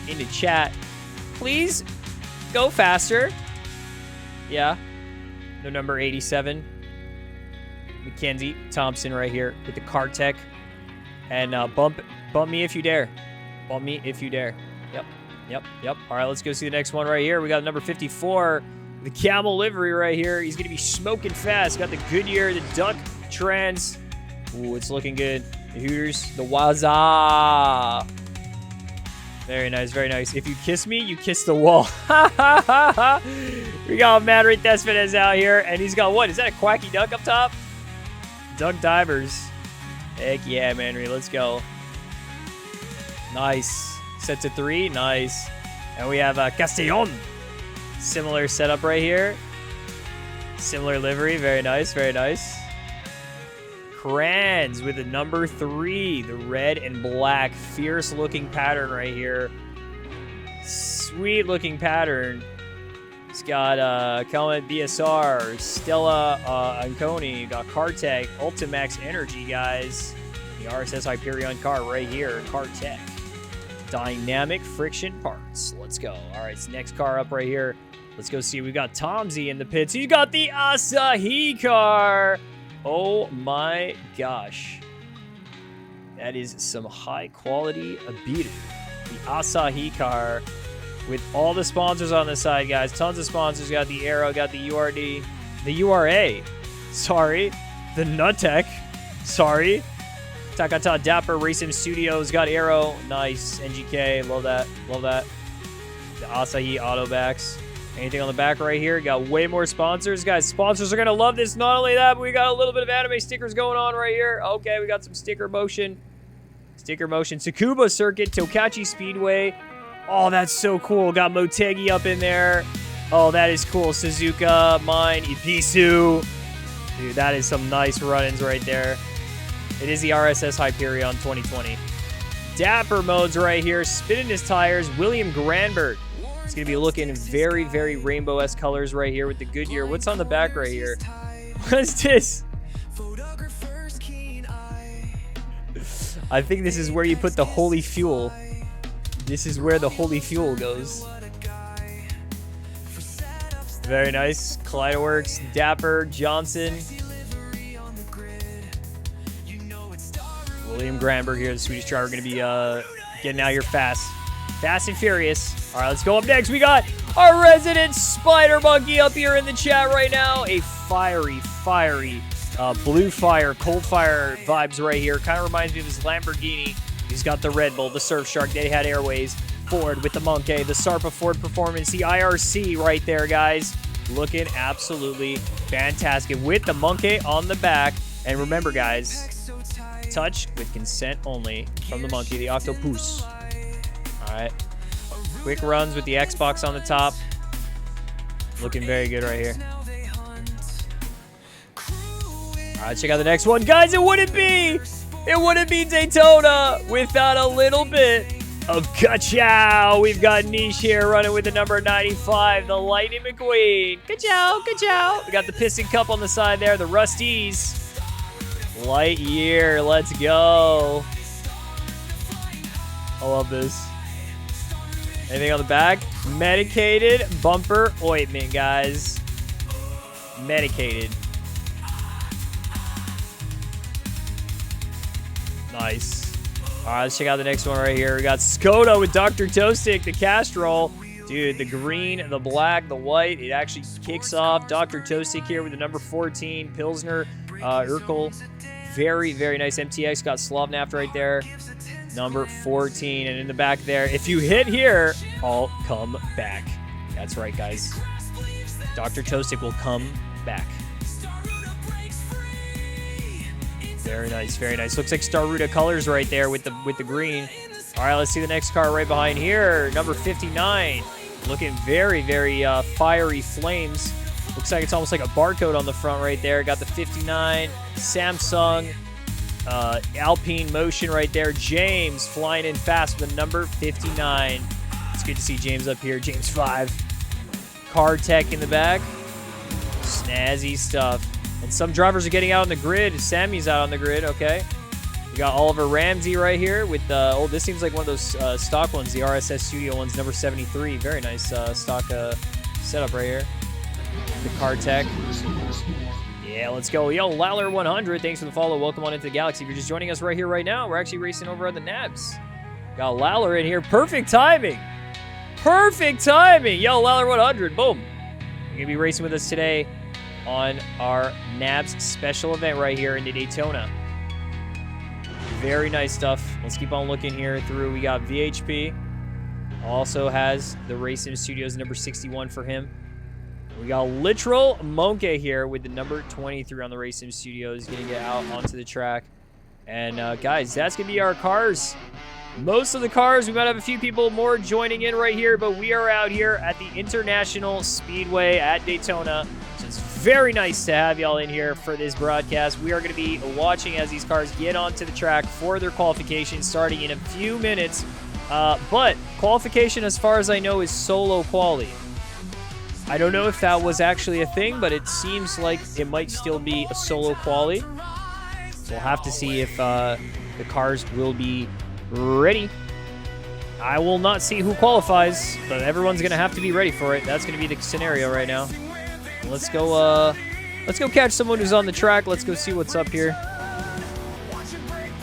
in the chat. Please go faster. Yeah. The number 87. Mackenzie Thompson right here with the car tech. And bump me if you dare. Bump me if you dare. Yep. All right, let's go see the next one right here. We got number 54, the Camel livery right here. He's going to be smoking fast. Got the Goodyear, the Duck Trans. Ooh, it's looking good. The Hooters, the Waza. Very nice, very nice. If you kiss me, you kiss the wall. We got Madrid Thespedes out here, and he's got what? Is that a Quacky Duck up top? Duck Divers. Heck yeah, Manry. Let's go. Nice. Set to 3. Nice. And we have Castellon. Similar setup right here. Similar livery. Very nice. Very nice. Crans with the number 3. The red and black. Fierce looking pattern right here. Sweet looking pattern. It's got Kelman BSR. Stella Anconi. Got Cartech. Ultimax Energy, guys. The RSS Hyperion car right here. Cartech. Dynamic friction parts. Let's go. All right, so next car up right here. Let's go see. We got Tomsy in the pits. He's got the Asahi car. Oh my gosh. That is some high quality beater. The Asahi car with all the sponsors on the side, guys. Tons of sponsors. Got the Aero, got the URD, the URA. Sorry. The Nutec. Sorry. Takata Dapper Racing Studios got Aero. Nice. NGK. Love that. Love that. The Asahi Autobacks. Anything on the back right here? Got way more sponsors. Guys, sponsors are going to love this. Not only that, but we got a little bit of anime stickers going on right here. Okay, we got some sticker motion. Sticker motion. Tsukuba Circuit. Tokachi Speedway. Oh, that's so cool. Got Motegi up in there. Oh, that is cool. Suzuka. Mine. Ibisu. Dude, that is some nice run-ins right there. It is the RSS Hyperion 2020. dapper modes right here, spinning his tires. William Granberg. It's going to be looking very, very rainbow-esque colors right here with the Goodyear. What's on the back right here? What's this? I think this is where you put the holy fuel. This is where the holy fuel goes. Very nice. Kaleidoworks, Dapper, Johnson. William Granberg here, the Swedish driver, going to be getting out here fast. Fast and furious. All right, let's go up next. We got our resident Spider Monkey up here in the chat right now. A fiery blue fire, cold fire vibes right here. Kind of reminds me of his Lamborghini. He's got the Red Bull, the Surfshark, They Had Airways, Ford with the Monkey, the Sarpa Ford Performance, the IRC right there, guys. Looking absolutely fantastic with the Monkey on the back. And remember, guys, touch with consent only from the Monkey, the Octopus. All right. Quick runs with the Xbox on the top. Looking very good right here. All right, check out the next one. Guys, it wouldn't be Daytona without a little bit of ka-chow. We've got Niche here running with the number 95, the Lightning McQueen. Ka-chow, ka-chow. We got the Piston Cup on the side there, the Rusties. Lightyear, let's go. I love this. Anything on the back? Medicated bumper ointment, guys. Medicated. Nice. All right, let's check out the next one right here. We got Skoda with Dr. Toastic, the Castrol. Dude, the green, the black, the white. It actually kicks off. Dr. Toastic here with the number 14, Pilsner Urkel. Very, very nice MTX. Got Slovnaft right there. Number 14. And in the back there, if you hit here, I'll come back. That's right, guys. Dr. Toastic will come back. Very nice, very nice. Looks like Staruda colors right there with the green. All right, let's see the next car right behind here. Number 59. Looking very, very fiery flames. Looks like it's almost like a barcode on the front right there. Got the 59. Samsung. Alpine Motion right there. James flying in fast with the number 59. It's good to see James up here. James 5. Car Tech in the back. Snazzy stuff. And some drivers are getting out on the grid. Sammy's out on the grid, okay. We got Oliver Ramsey right here with oh, this seems like one of those stock ones, the RSS Studio ones, number 73. Very nice stock setup right here. The Car Tech. Yeah, let's go. Yo, Lawler100, thanks for the follow. Welcome on into the Galaxy. If you're just joining us right here, right now, we're actually racing over at the Nabs. Got Lawler in here. Perfect timing. Perfect timing. Yo, Lawler100, boom. You're going to be racing with us today on our Nabs special event right here in the Daytona. Very nice stuff. Let's keep on looking here through. We got VHP. Also has the Racing Studios number 61 for him. We got literal Monkey here with the number 23 on the Racing Studios. Going to get out onto the track. And guys, that's going to be our cars. Most of the cars, we might have a few people more joining in right here, but we are out here at the International Speedway at Daytona. So it's very nice to have y'all in here for this broadcast. We are going to be watching as these cars get onto the track for their qualification starting in a few minutes. But qualification, as far as I know, is solo quali. I don't know if that was actually a thing, but it seems like it might still be a solo quali. So we'll have to see if the cars will be ready. I will not see who qualifies, but everyone's going to have to be ready for it. That's going to be the scenario right now. Let's go catch someone who's on the track. Let's go see what's up here.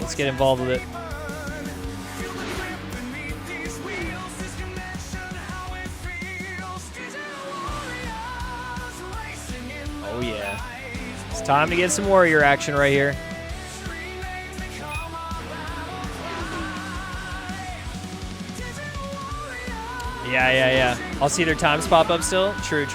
Let's get involved with it. Oh yeah. It's time to get some warrior action right here. Yeah. I'll see their times pop up still. True.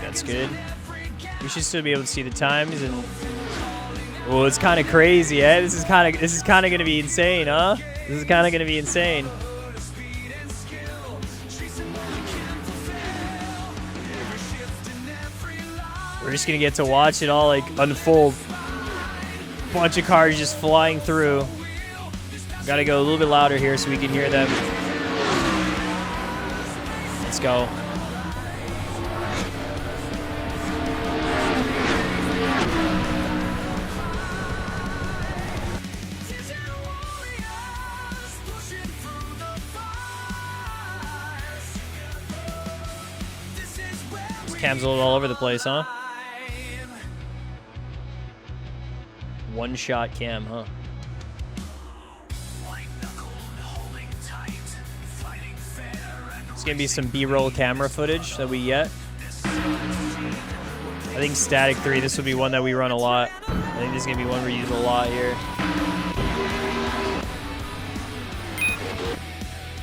That's good. We should still be able to see the times and Oh, it's kind of crazy, eh? This is kind of gonna be insane, huh? This is kind of gonna be insane. We're just gonna get to watch it all like unfold. Bunch of cars just flying through. Gotta go a little bit louder here so we can hear them. Let's go. This cam's a little all over the place, huh? One shot cam, huh? It's gonna be some B-roll camera footage that we get. I think Static 3, this would be one that we run a lot. I think this is gonna be one we use a lot here.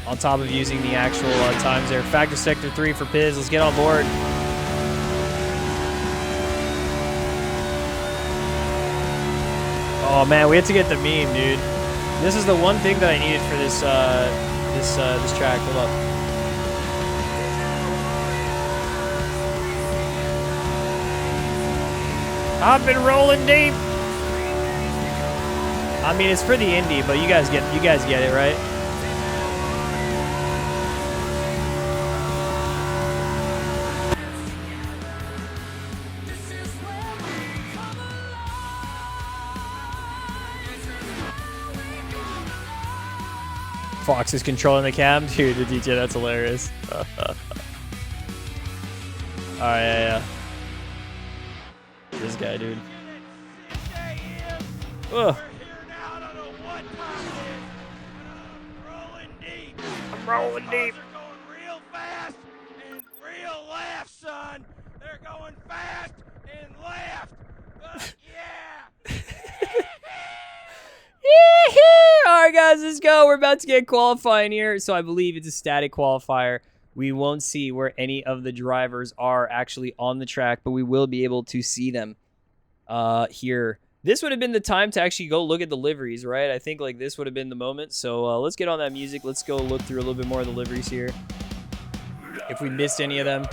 On top of using the actual times there. Factor Sector 3 for Piz, let's get on board. Oh man, we have to get the meme, dude. This is the one thing that I needed for this this track. Hold up. I've been rolling deep. I mean, it's for the indie, but you guys get it, right? Fox is controlling the cam. Dude, the DJ, that's hilarious. Alright, yeah. This guy, dude. Ugh. I'm rolling deep. They're going real fast and real left, son. They're going fast and left. Yeah. Alright guys, let's go. We're about to get qualifying here. So I believe it's a static qualifier. We won't see where any of the drivers are actually on the track, but we will be able to see them here. This would have been the time to actually go look at the liveries, right? I think like this would have been the moment. So let's get on that music. Let's go look through a little bit more of the liveries here. If we missed any of them.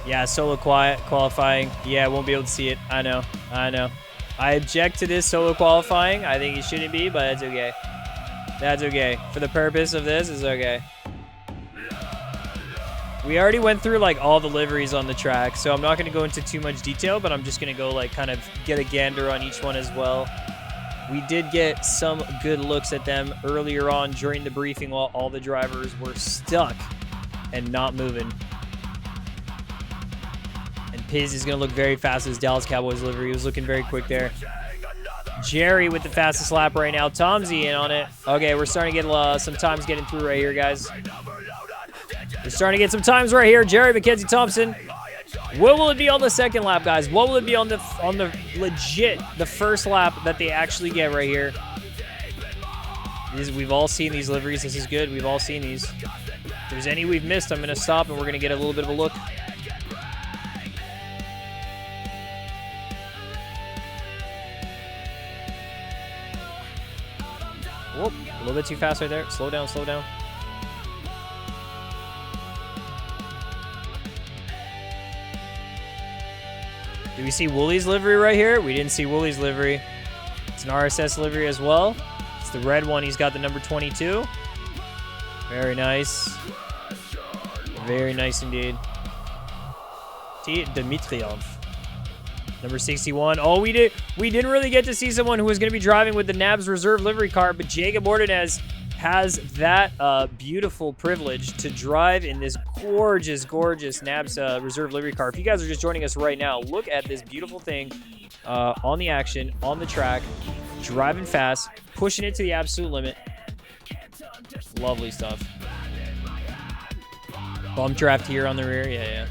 Yeah, solo qualifying. Yeah, won't be able to see it. I know. I object to this solo qualifying. I think it shouldn't be, but that's okay. That's okay. For the purpose of this, it's okay. We already went through like all the liveries on the track, so I'm not going to go into too much detail, but I'm just going to go like kind of get a gander on each one as well. We did get some good looks at them earlier on during the briefing while all the drivers were stuck and not moving. And Piz is going to look very fast as Dallas Cowboys livery. He was looking very quick there. Jerry with the fastest lap right now. Tomsy in on it. Okay, we're starting to get some times getting through right here, guys. We're starting to get some times right here. Jerry Mackenzie Thompson. What will it be on the second lap, guys? What will it be on the legit, the first lap that they actually get right here? We've all seen these liveries. This is good. We've all seen these. If there's any we've missed, I'm going to stop and we're going to get a little bit of a look. Whoop, a little bit too fast right there. Slow down, slow down. Do we see Woolie's livery right here? We didn't see Woolie's livery. It's an RSS livery as well. It's the red one. He's got the number 22. Very nice. Very nice indeed. T. Dmitriev. Number 61. Oh, we didn't really get to see someone who was going to be driving with the Nabs reserve livery car, but Jacob Ordonez has that beautiful privilege to drive in this gorgeous, gorgeous Nabs reserve livery car. If you guys are just joining us right now, look at this beautiful thing on the action, on the track, driving fast, pushing it to the absolute limit. Lovely stuff. Bump draft here on the rear. Yeah.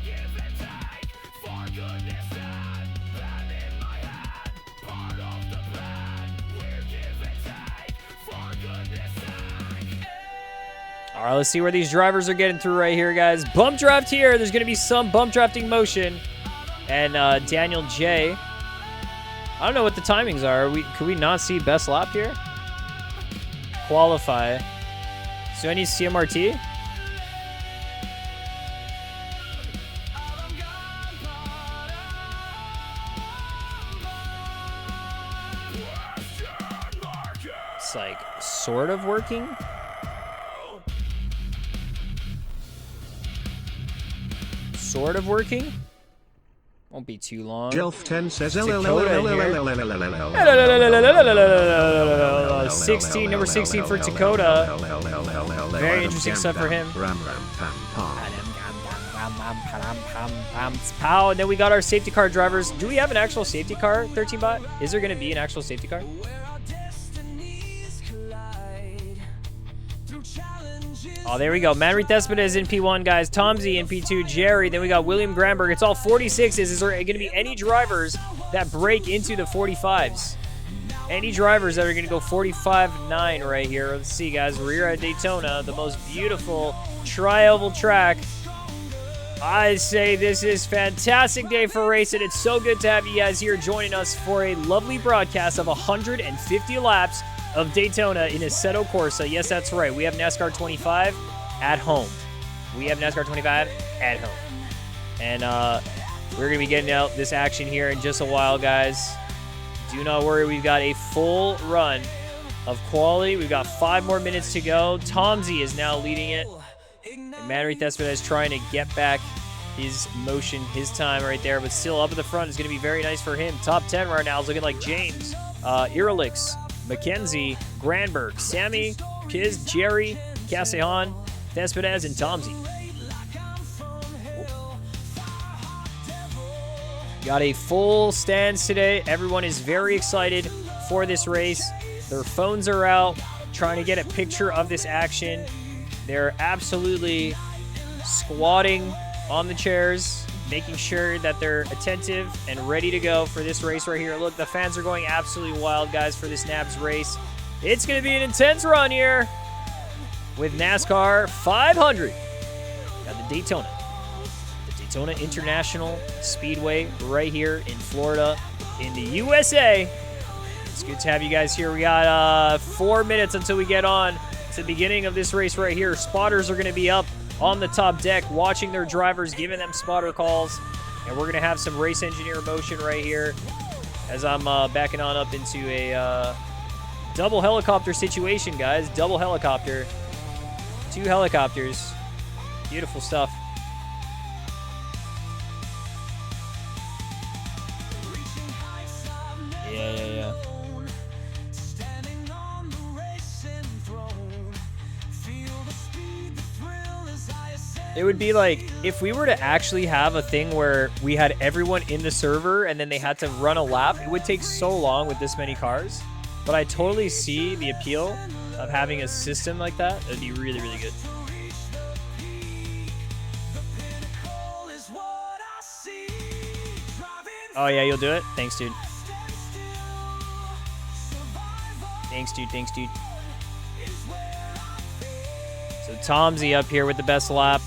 All right, let's see where these drivers are getting through right here, guys. Bump draft here. There's going to be some bump drafting motion. And Daniel J. I don't know what the timings are. Could we not see best lap here? Qualify. So I need CMRT? It's like sort of working. Sort of working. Won't be too long. Jelf10 says Dakota here. 16, number 16 for Dakota. Very interesting stuff for him. Pow, and then we got our safety car drivers. Do we have an actual safety car, 13bot? Is there going to be an actual safety car? Oh, there we go. Manry Thespita is in P1, guys. Tomsy in P2. Jerry. Then we got William Granberg. It's all 46s. Is there going to be any drivers that break into the 45s? Any drivers that are going to go 45.9 right here? Let's see, guys. We're here at Daytona, the most beautiful tri-oval track. I say this is fantastic day for racing. It's so good to have you guys here joining us for a lovely broadcast of 150 laps of Daytona in Assetto Corsa. Yes, that's right. We have NASCAR 25 at home. We have NASCAR 25 at home. And we're going to be getting out this action here in just a while, guys. Do not worry. We've got a full run of quality. We've got 5 more minutes to go. Tomsy is now leading it. And Manry Thespita is trying to get back his motion, his time right there. But still up at the front is going to be very nice for him. Top 10 right now is looking like James, Irelix, Mackenzie, Granberg, Sammy, Piz, Jerry, Castellan, Thespitaz, and Tomsy. Got a full stands today. Everyone is very excited for this race. Their phones are out, trying to get a picture of this action. They're absolutely squatting on the chairs, making sure that they're attentive and ready to go for this race right here. Look, the fans are going absolutely wild, guys, for this NABS race. It's going to be an intense run here with NASCAR 500 at the Daytona. The Daytona International Speedway right here in Florida in the USA. It's good to have you guys here. We got 4 minutes until we get on to the beginning of this race right here. Spotters are going to be up on the top deck, watching their drivers, giving them spotter calls. And we're going to have some race engineer motion right here as I'm backing on up into a double helicopter situation, guys. Double helicopter. 2 helicopters. Beautiful stuff. Yeah. It would be like if we were to actually have a thing where we had everyone in the server and then they had to run a lap. It would take so long with this many cars. But I totally see the appeal of having a system like that. It'd be really, really good. Oh, yeah, you'll do it? Thanks, dude. Thanks, dude. So Tomsy up here with the best lap.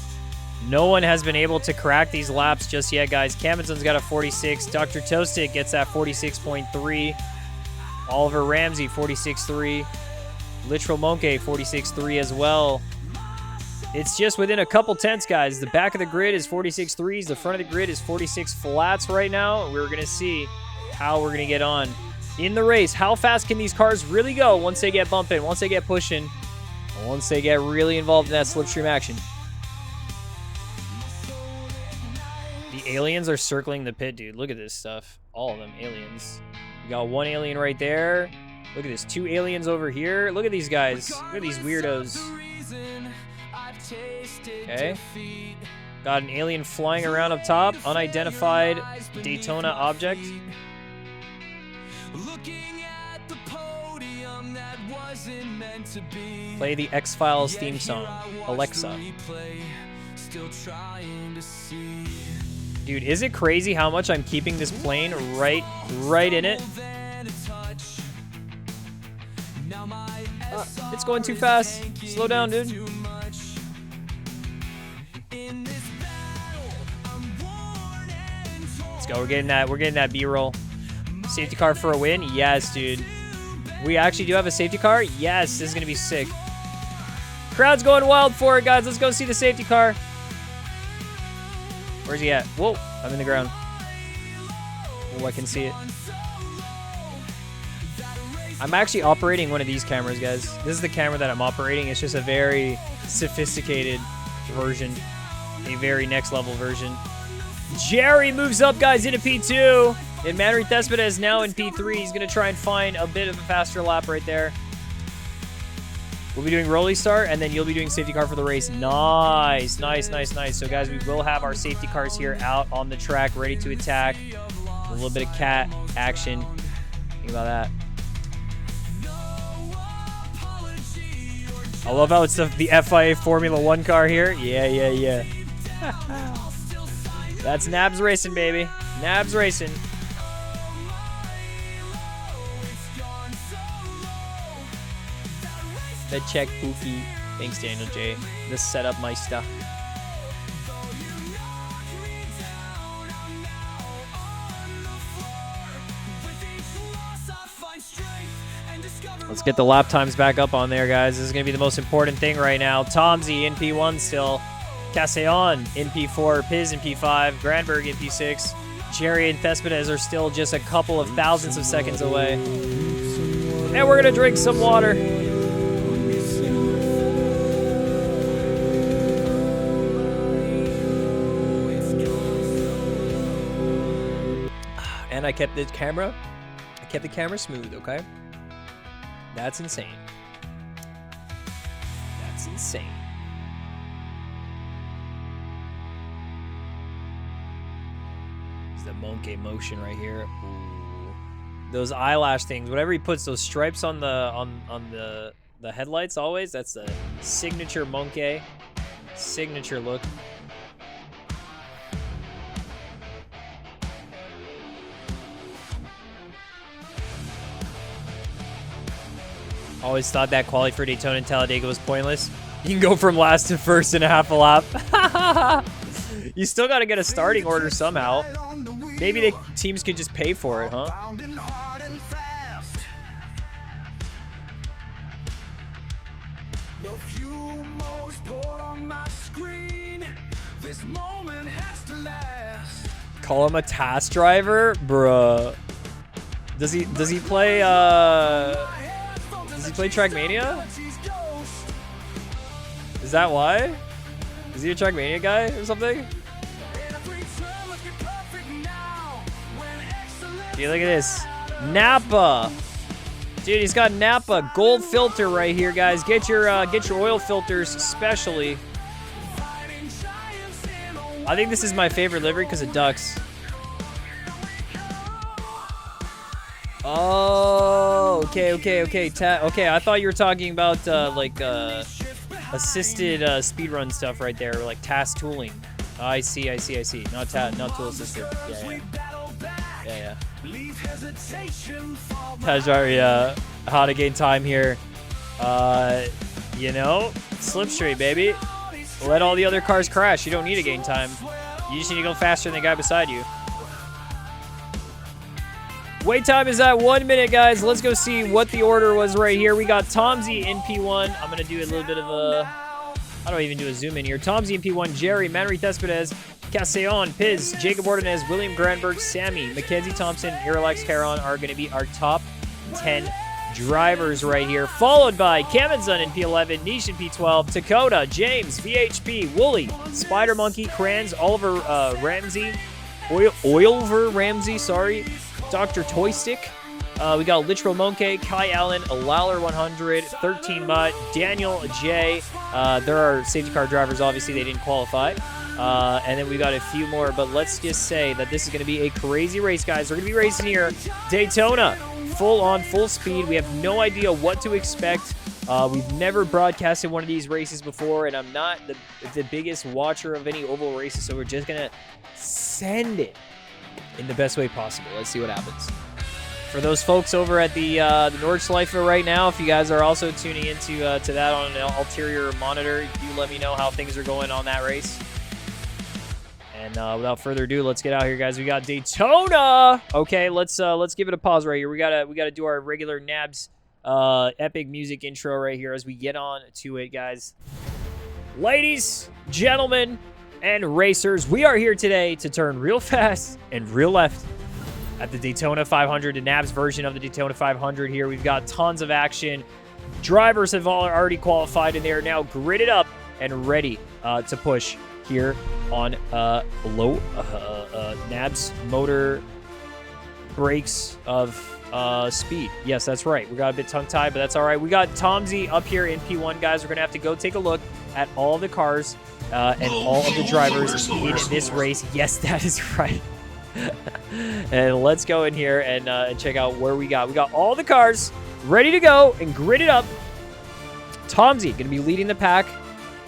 No one has been able to crack these laps just yet, guys. Camenson's got a 46. Dr. Toastic gets that 46.3. Oliver Ramsey, 46.3. Literal Monke, 46.3 as well. It's just within a couple tenths, guys. The back of the grid is 46.3s. The front of the grid is 46 flats right now. We're going to see how we're going to get on in the race. How fast can these cars really go once they get bumping, once they get pushing, once they get really involved in that slipstream action? The aliens are circling the pit, dude. Look at this stuff. All of them aliens. We got 1 alien right there. Look at this. 2 aliens over here. Look at these guys. Look at these weirdos. Okay. Got an alien flying around up top. Unidentified Daytona object. Play the X-Files theme song. Alexa. Dude, is it crazy how much I'm keeping this plane right in it? It's going too fast. Slow down, dude. Let's go. We're getting that B-roll. Safety car for a win? Yes, dude. We actually do have a safety car? Yes, this is going to be sick. Crowd's going wild for it, guys. Let's go see the safety car. Where's he at? Whoa, I'm in the ground. Oh, I can see it. I'm actually operating one of these cameras, guys. This is the camera that I'm operating. It's just a very sophisticated version. A very next level version. Jerry moves up, guys, into P2. And Manry Thespita is now in P3. He's going to try and find a bit of a faster lap right there. We'll be doing Rolly Start, and then you'll be doing safety car for the race. Nice, nice, nice, nice. So, guys, we will have our safety cars here out on the track, ready to attack. A little bit of cat action. Think about that. I love how it's the FIA Formula 1 car here. Yeah, yeah, yeah. That's Nabs Racing, baby. Nabs Racing. The check Pookie. Thanks, Daniel J. The setup Meister. Let's get the lap times back up on there, guys. This is going to be the most important thing right now. Tomsy in P1 still. Casseon in P4. Piz in P5. Granberg in P6. Jerry and Thespitez are still just a couple of thousandths of seconds away. And we're going to drink some water. And I kept the camera smooth, okay? That's insane. That's insane. It's the monkey motion right here. Ooh. Those eyelash things, whatever he puts, those stripes on the headlights always, that's a signature monkey. Signature look. Always thought that quality for Daytona and Talladega was pointless. You can go from last to first in a half a lap. You still got to get a starting order somehow. Maybe the teams could just pay for it, huh? Call him a task driver? Bruh. Does he play, does he play Trackmania? Is that why? Is he a Trackmania guy or something? Dude, look at this. Napa. Dude, he's got Napa gold filter right here, guys. Get your oil filters specially. I think this is my favorite livery because it ducks. Oh, okay. Okay, I thought you were talking about assisted speedrun stuff right there, like task tooling. Oh, I see. Not tool assisted. Yeah. Tajari, how to gain time here. Slipstream, baby. Let all the other cars crash. You don't need to gain time. You just need to go faster than the guy beside you. Wait time is at 1 minute, guys. Let's go see what the order was right here. We got Tomsy in P1. I'm going to do a little bit of a... How do I even do a zoom in here? Tomsy in P1, Jerry, Manry Thespitez, Casseon, Piz, Jacob Ordonez, William Granberg, Sammy, Mackenzie Thompson, Irelax Caron are going to be our top 10 drivers right here. Followed by Kamenzun in P11, Nish in P12, Dakota, James, VHP, Wooly, Spider Monkey, Kranz, Oliver Ramsey, Oilver Ramsey, sorry, Dr. Toystick. We got Literal Monkey, Kai Allen, Lawler 100, 13 Mutt, Daniel J. There are safety car drivers, obviously they didn't qualify. And then we got a few more, but let's just say that this is going to be a crazy race, guys. We're going to be racing here. Daytona, full speed. We have no idea what to expect. We've never broadcasted one of these races before, and I'm not the biggest watcher of any oval races, so we're just going to send it in the best way possible. Let's see what happens. For those folks over at the Nordschleife right now, if you guys are also tuning into to that on an ulterior monitor, do let me know how things are going on that race. And without further ado, let's get out here, guys. We got Daytona. Okay, let's give it a pause right here. We gotta do our regular Nabs epic music intro right here as we get on to it, guys. Ladies, gentlemen, and racers, we are here today to turn real fast and real left at the Daytona 500, the Nabs version of the Daytona 500 here. We've got tons of action. Drivers have already qualified, and they are now gridded up and ready to push here on low Nabs motor brakes of speed. Yes, that's right. We got a bit tongue-tied, but that's all right. We got Tomsy up here in P1, guys. We're going to have to go take a look at all the cars and all of the drivers in this race. Yes, that is right. And let's go in here and check out where we got. We got all the cars ready to go and gridded up. Tomsy going to be leading the pack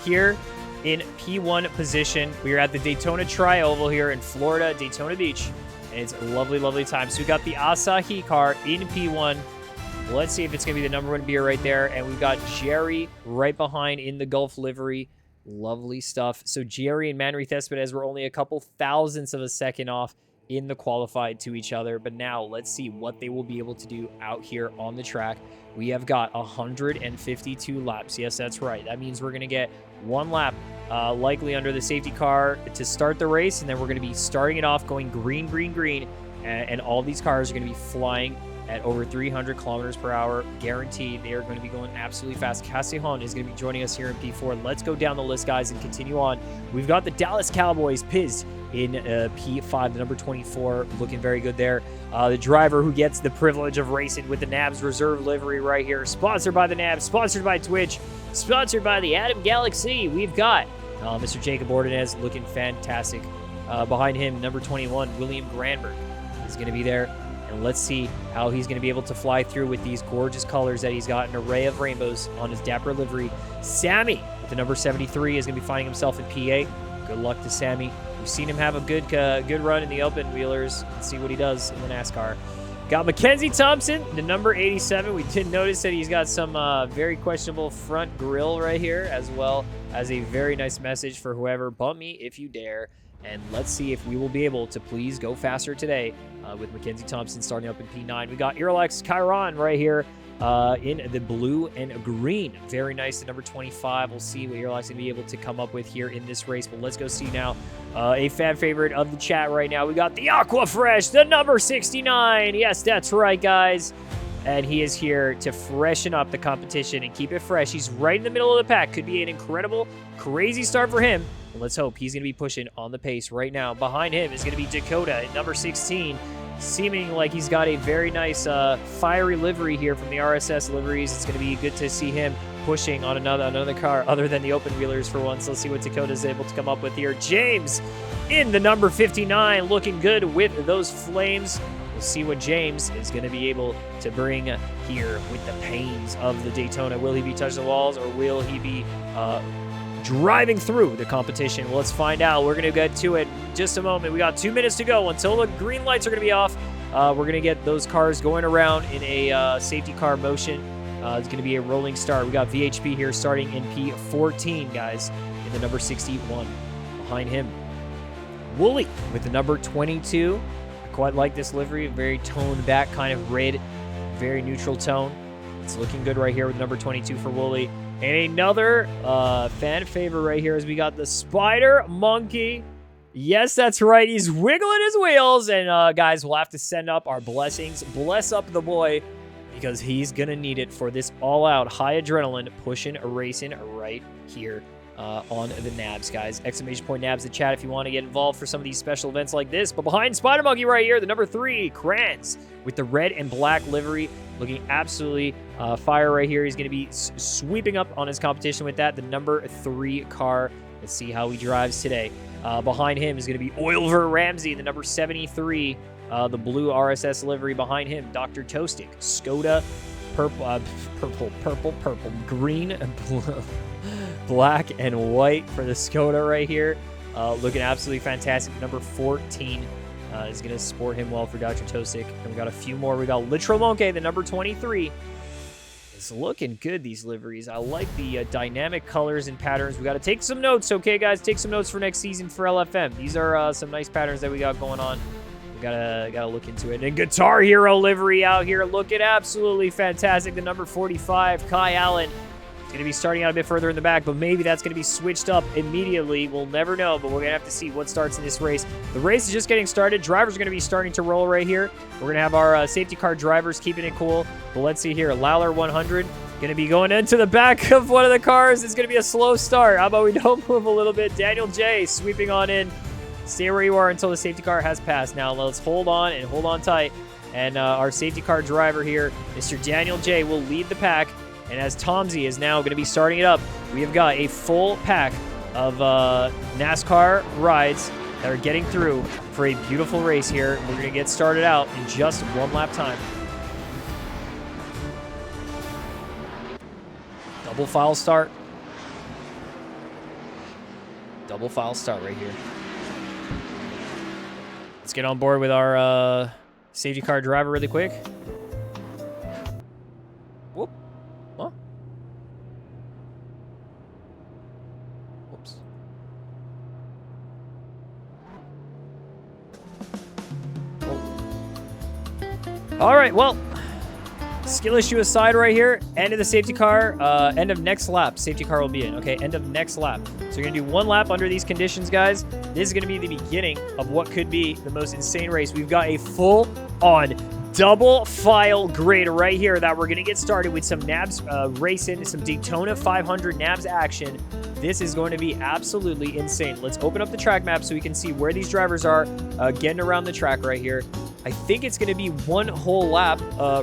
here in P1 position. We are at the Daytona Tri-Oval here in Florida, Daytona Beach. And it's a lovely, lovely time. So we got the Asahi car in P1. Let's see if it's going to be the number 1 beer right there. And we've got Jerry right behind in the Gulf livery. Lovely stuff. So Jerry and Manry Thespades were only a couple thousandths of a second off in the qualified to each other. But now let's see what they will be able to do out here on the track. We have got 152 laps. Yes, that's right. That means we're going to get 1 lap likely under the safety car to start the race. And then we're going to be starting it off going green, green, green. And all these cars are going to be flying at over 300 kilometers per hour. Guaranteed. They are going to be going absolutely fast. Castellon is going to be joining us here in P4. Let's go down the list, guys, and continue on. We've got the Dallas Cowboys, Piz, in P5, the number 24, looking very good there. The driver who gets the privilege of racing with the Nabs Reserve livery right here. Sponsored by the Nabs, sponsored by Twitch, sponsored by the Adam Galaxy. We've got Mr. Jacob Ordonez looking fantastic. Behind him, number 21, William Granberg is going to be there. And let's see how he's going to be able to fly through with these gorgeous colors that he's got, an array of rainbows on his dapper livery. Sammy, with the number 73, is going to be finding himself in P8. Good luck to Sammy. We've seen him have a good run in the open wheelers. Let's see what he does in the NASCAR. Got Mackenzie Thompson, the number 87. We did notice that he's got some very questionable front grille right here, as well as a very nice message for whoever. Bump me if you dare. And let's see if we will be able to please go faster today with Mackenzie Thompson starting up in P9. We got Irlex Chiron right here in the blue and green. Very nice, the number 25. We'll see what Irlex going to be able to come up with here in this race. But let's go see now a fan favorite of the chat right now. We got the Aqua Fresh, the number 69. Yes, that's right, guys. And he is here to freshen up the competition and keep it fresh. He's right in the middle of the pack. Could be an incredible, crazy start for him. And let's hope he's going to be pushing on the pace right now. Behind him is going to be Dakota at number 16, seeming like he's got a very nice fiery livery here from the RSS liveries. It's going to be good to see him pushing on another car other than the open wheelers for once. Let's see what Dakota's able to come up with here. James in the number 59, looking good with those flames. We'll see what James is going to be able to bring here with the pains of the Daytona. Will he be touching the walls, or will he be driving through the competition? Well, let's find out. We're going to get to it in just a moment. We got 2 minutes to go until the green lights are going to be off. We're going to get those cars going around in a safety car motion. It's going to be a rolling start. We got VHP here starting in P14, guys, in the number 61. Behind him, Wooly with the number 22. I quite like this livery. Very toned back, kind of red, very neutral tone. It's looking good right here with number 22 for Wooly. And another fan favorite right here is we got the Spider Monkey. Yes, that's right. He's wiggling his wheels. And guys, we'll have to send up our blessings. Bless up the boy, because he's going to need it for this all-out high adrenaline pushing, racing right here on the Nabs, guys. Exclamation point Nabs in the chat if you want to get involved for some of these special events like this. But behind Spider Monkey right here, the number 3, Kranz, with the red and black livery, looking absolutely fire right here. He's going to be sweeping up on his competition with that. The number 3 car. Let's see how he drives today. Behind him is going to be Oilver Ramsey, the number 73, the blue RSS livery. Behind him, Dr. Toastic, Skoda, purple, green, black, and white for the Skoda right here. Looking absolutely fantastic. Number 14 is going to support him well for Dr. Toastic. And we got a few more. We got Litro Monkey, the number 23, It's looking good, these liveries. I like the dynamic colors and patterns. We got to take some notes, okay, guys? Take some notes for next season for LFM. These are some nice patterns that we got going on. We gotta look into it. And Guitar Hero livery out here looking absolutely fantastic. The number 45, Kai Allen. Going to be starting out a bit further in the back, but maybe that's going to be switched up immediately. We'll never know, but we're going to have to see what starts in this race. The race is just getting started. Drivers are going to be starting to roll right here. We're going to have our safety car drivers keeping it cool. But let's see here. Lawler 100 going to be going into the back of one of the cars. It's going to be a slow start. How about we don't move a little bit? Daniel J sweeping on in. Stay where you are until the safety car has passed. Now let's hold on and hold on tight. And our safety car driver here, Mr. Daniel J, will lead the pack. And as Tomsy is now going to be starting it up, we have got a full pack of NASCAR rides that are getting through for a beautiful race here. We're going to get started out in just one lap time. Double file start. Double file start right here. Let's get on board with our safety car driver really quick. Whoop. Huh? Whoops. All right, well, skill issue aside right here, end of the safety car, end of next lap, safety car will be in, okay, end of next lap. So you're gonna do one lap under these conditions, guys. This is gonna be the beginning of what could be the most insane race. We've got a full-on double file grid right here that we're gonna get started with some nabs racing, some Daytona 500 nabs action. This is going to be absolutely insane. Let's open up the track map so we can see where these drivers are getting around the track right here. I think it's gonna be one whole lap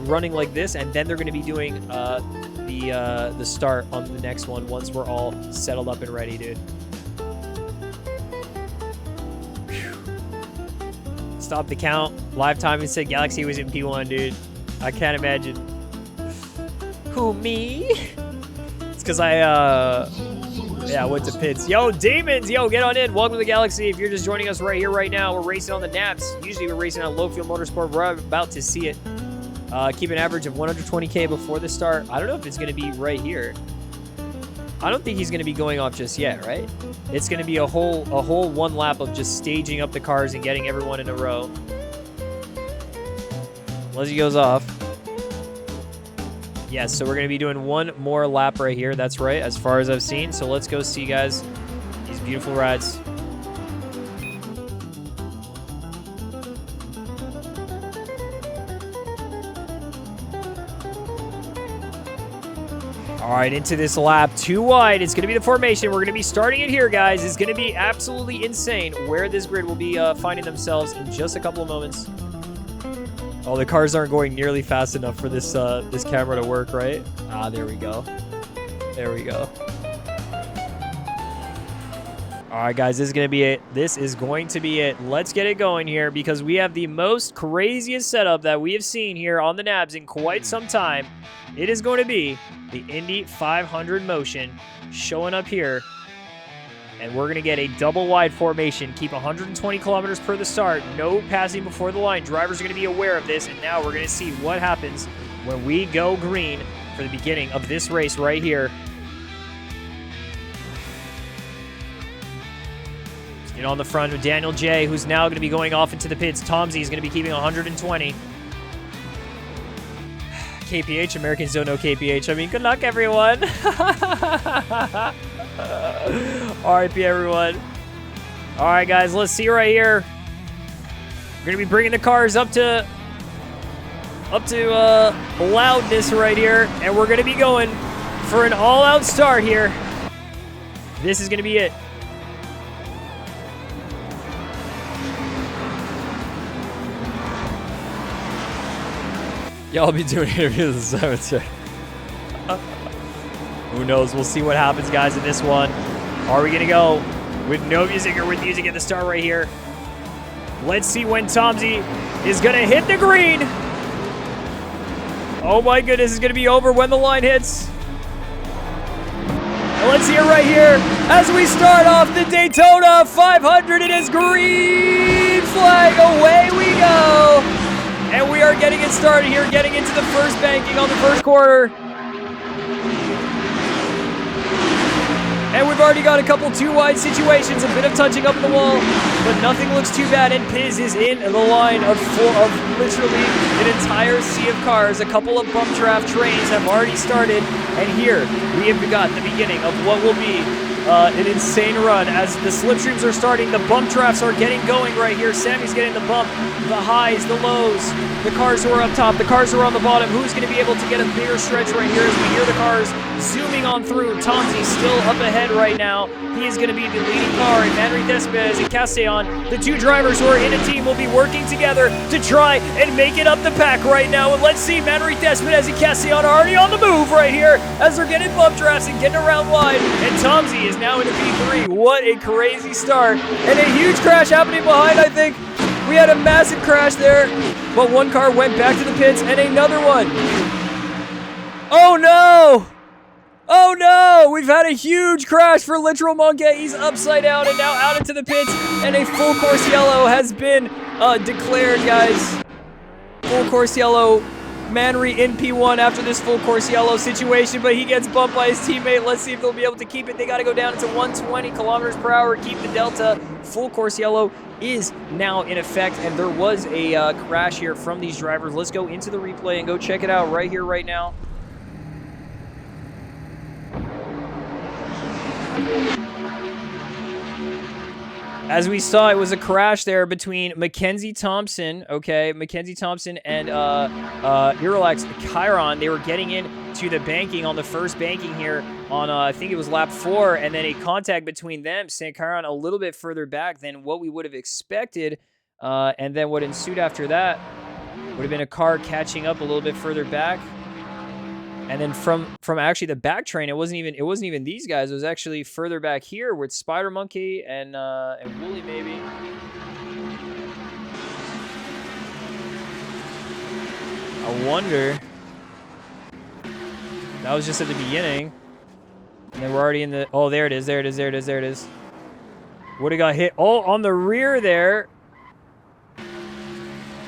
running like this, and then they're gonna be doing the start on the next one once we're all settled up and ready, dude. Stop the count. Live time and said Galaxy was in P1, dude. I can't imagine. Who, me? It's because I went to pits. Yo, Demons! Yo, get on in. Welcome to the Galaxy. If you're just joining us right here, right now, we're racing on the nabs. Usually we're racing on low fuel motorsport. We're about to see it. Keep an average of 120K before the start. I don't know if it's going to be right here. I don't think he's going to be going off just yet, right? It's going to be a whole one lap of just staging up the cars and getting everyone in a row. Unless he goes off. Yes, so we're going to be doing one more lap right here. That's right, as far as I've seen. So let's go see, guys, these beautiful rides. All right, into this lap, too wide. It's going to be the formation. We're going to be starting it here, guys. It's going to be absolutely insane where this grid will be finding themselves in just a couple of moments. Oh, the cars aren't going nearly fast enough for this this camera to work, right? Ah, there we go. There we go. All right, guys, this is going to be it. This is going to be it. Let's get it going here because we have the most craziest setup that we have seen here on the nabs in quite some time. It is going to be the Indy 500 motion showing up here. And we're going to get a double wide formation. Keep 120 kilometers per the start. No passing before the line. Drivers are going to be aware of this. And now we're going to see what happens when we go green for the beginning of this race right here. Let's get on the front with Daniel J, who's now going to be going off into the pits. Tomsy is going to be keeping 120. KPH, Americans don't know KPH. I mean, good luck, everyone. RIP, everyone. All right, guys, let's see right here. We're going to be bringing the cars up to loudness right here, and we're going to be going for an all-out start here. This is going to be it. Yeah, I'll be doing interviews in the 7th. Who knows? We'll see what happens, guys, in this one. Are we going to go with no music or with music at the start right here? Let's see when Tomsy is going to hit the green. Oh, my goodness. It's going to be over when the line hits. And let's see it right here as we start off the Daytona 500. It is green flag. Away we go. And we are getting it started here, getting into the first banking on the first quarter. we've already got a couple too wide situations, a bit of touching up the wall, but nothing looks too bad. And Piz is in the line of literally an entire sea of cars. A couple of bump draft trains have already started, and here we have got the beginning of what will be an insane run as the slipstreams are starting. The bump drafts are getting going right here. Sammy's getting the bump, the highs, the lows, the cars who are up top, the cars who are on the bottom. Who's going to be able to get a bigger stretch right here as we hear the cars zooming on through? Tomsy still up ahead right now. He is going to be the leading car, and Manry Cespedes and Castellon, the two drivers who are in a team, will be working together to try and make it up the pack right now. And let's see, Manry Cespedes and Castellon are already on the move right here as they're getting bump drafts and getting around wide. And Tomsy is now in a P3. What a crazy start. And a huge crash happening behind, I think. We had a massive crash there, but one car went back to the pits and another one. Oh no! Oh no! We've had a huge crash for Literal Monkey. He's upside down and now out into the pits, and a full course yellow has been declared, guys. Full course yellow. Manry in P1 after this full course yellow situation, but he gets bumped by his teammate. Let's see if they'll be able to keep it. They got to go down to 120 kilometers per hour, keep the delta. Full course yellow is now in effect, and there was a crash here from these drivers. Let's go into the replay and go check it out right here, right now. As we saw, it was a crash there between Mackenzie Thompson, Mackenzie Thompson and Irolax Chiron. They were getting into the banking on the first banking here on, I think it was lap 4, and then a contact between them, sent Chiron a little bit further back than what we would have expected, and then what ensued after that would have been a car catching up a little bit further back. And then from actually the back train, it wasn't even these guys. It was actually further back here with Spider Monkey and Wooly maybe. I wonder. That was just at the beginning. And then we're already in the. Oh, there it is. There it is. There it is. There it is. Would have got hit. Oh, on the rear there.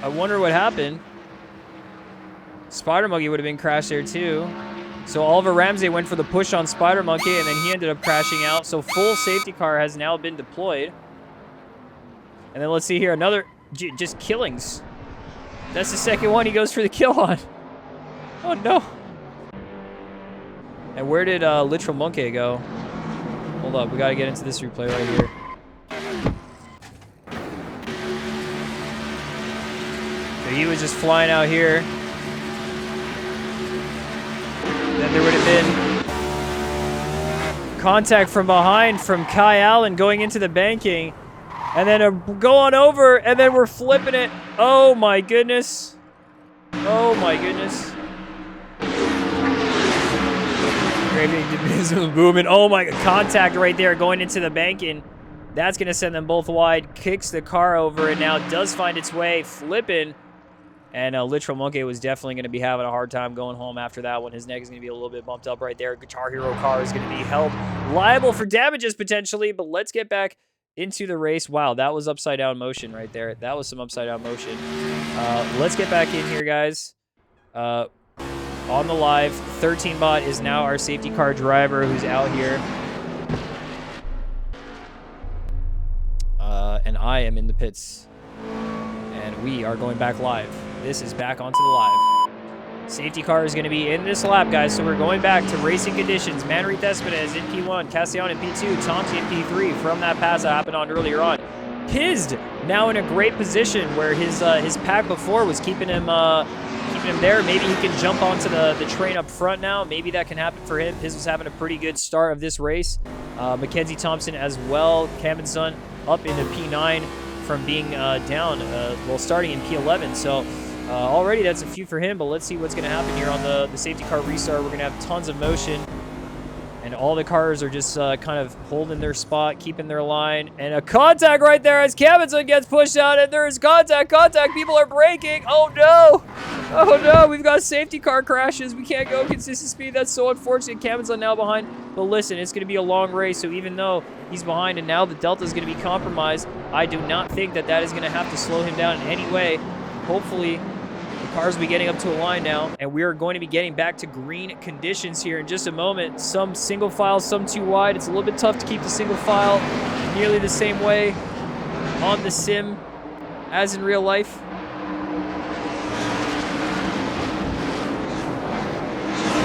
I wonder what happened. Spider Monkey would have been crashed there too. So Oliver Ramsey went for the push on Spider Monkey, and then he ended up crashing out. So full safety car has now been deployed. And then let's see here, another just killings. That's the second one he goes for the kill on. Oh no. And where did Literal Monkey go? Hold up, we gotta get into this replay right here. So he was just flying out here. Then there would have been contact from behind from Kai Allen going into the banking. And then a go on over, and then we're flipping it. Oh my goodness. Oh my goodness. Booming. Oh my god. Contact right there going into the banking. That's going to send them both wide. Kicks the car over, and now does find its way flipping. And Literal Monkey was definitely going to be having a hard time going home after that one. His neck is going to be a little bit bumped up right there. Guitar Hero car is going to be held liable for damages potentially. But let's get back into the race. Wow, that was upside down motion right there. That was some upside down motion. Let's get back in here, guys. On the live, 13bot is now our safety car driver who's out here. And I am in the pits. And we are going back live. This is back onto the live. Safety car is going to be in this lap, guys, so we're going back to racing conditions. Manry Cespedes in P1, Castellon in P2, Tomsy in P3 from that pass that happened on earlier on. Pizzed now in a great position where his pack before was keeping him there. Maybe he can jump onto the train up front now. Maybe that can happen for him. Piz was having a pretty good start of this race. Mackenzie Thompson as well. Cameron up into P9 from being down, starting in P11. So already that's a few for him, but let's see what's going to happen here on the safety car restart. We're going to have tons of motion, and all the cars are just kind of holding their spot, keeping their line, and a contact right there as Cameron gets pushed out, and there is contact. People are braking. Oh no. Oh no, we've got safety car crashes. We can't go consistent speed. That's so unfortunate. Cameron's now behind. But listen, it's going to be a long race, so even though he's behind and now the delta is going to be compromised, I do not think that is going to have to slow him down in any way. Hopefully, the Cars will be getting up to a line now, and we are going to be getting back to green conditions here in just a moment. Some single file, some too wide. It's a little bit tough to keep the single file nearly the same way on the sim as in real life.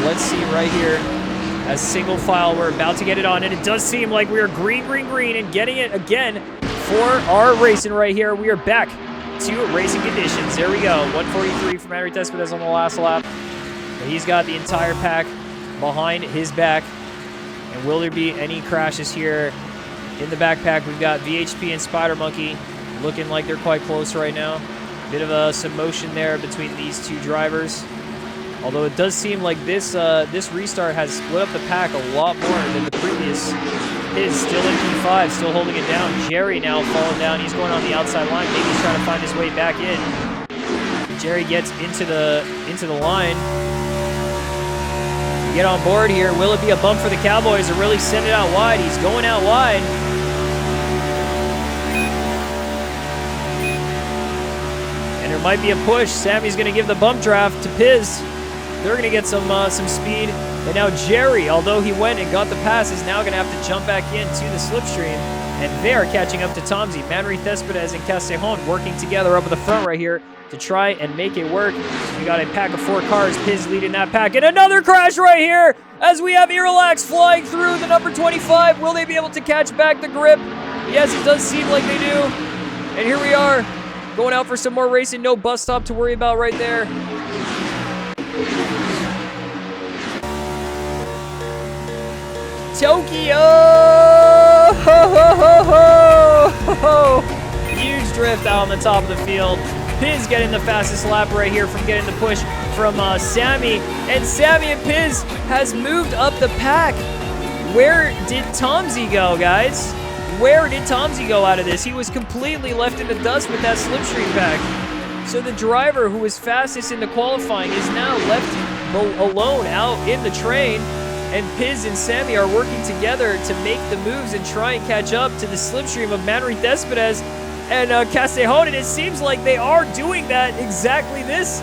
Let's see right here. As single file, we're about to get it on, and it does seem like we are green, and getting it again for our racing right here. We are back to racing conditions. There we go. 143 from Henry Cespedes on the last lap. And he's got the entire pack behind his back. And will there be any crashes here in the backpack? We've got VHP and Spider Monkey looking like they're quite close right now. Bit of some motion there between these two drivers. Although it does seem like this restart has split up the pack a lot more than the previous. Is still in P5, still holding it down. Jerry now falling down. He's going on the outside line. Maybe he's trying to find his way back in. Jerry gets into the line. Get on board here. Will it be a bump for the Cowboys or really send it out wide? He's going out wide. And there might be a push. Sammy's going to give the bump draft to Piz. They're going to get some speed. And now Jerry, although he went and got the pass, is now going to have to jump back into the slipstream. And they are catching up to Tomsy. Manry Cespedes and Castellon working together up at the front right here to try and make it work. We got a pack of 4 cars. Piz leading that pack. And another crash right here as we have Irrelax flying through the number 25. Will they be able to catch back the grip? Yes, it does seem like they do. And here we are going out for some more racing. No bus stop to worry about right there. Tokyo! Ho, ho, ho, ho, ho. Huge drift out on the top of the field. Piz getting the fastest lap right here from getting the push from Sammy. And Sammy and Piz has moved up the pack. Where did Tomsy go, guys? Where did Tomsy go out of this? He was completely left in the dust with that slipstream pack. So the driver who was fastest in the qualifying is now left alone out in the train. And Piz and Sammy are working together to make the moves and try and catch up to the slipstream of Manry Cespedes and Castellon. And it seems like they are doing that exactly this.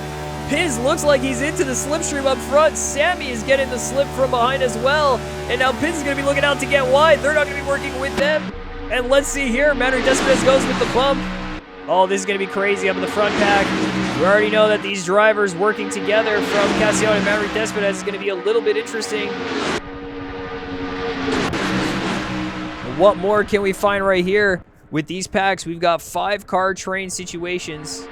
Piz looks like he's into the slipstream up front. Sammy is getting the slip from behind as well. And now Piz is going to be looking out to get wide. They're not going to be working with them. And let's see here. Manry Cespedes goes with the bump. Oh, this is going to be crazy up in the front pack. We already know that these drivers working together from Castellon and Manry Cespedes is going to be a little bit interesting. What more can we find right here with these packs? We've got 5 car train situations.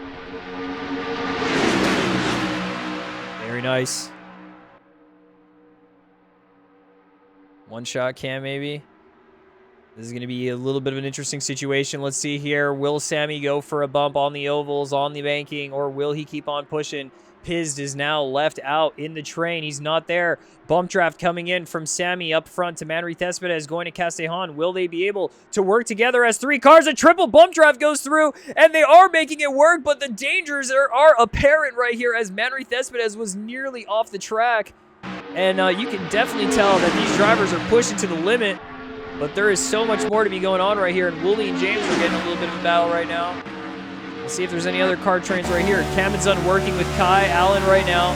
Very nice. One shot cam maybe. This is going to be a little bit of an interesting situation. Let's see here. Will Sammy go for a bump on the ovals, on the banking, or will he keep on pushing? Piz is now left out in the train. He's not there. Bump draft coming in from Sammy up front to Manry Cespedes going to Castellon. Will they be able to work together as 3 cars? A triple bump draft goes through, and they are making it work, but the dangers are apparent right here as Manry Cespedes was nearly off the track. And you can definitely tell that these drivers are pushing to the limit. But there is so much more to be going on right here, and Wooly and James are getting a little bit of a battle right now. Let's see if there's any other car trains right here. Kamadzun working with Kai Allen right now.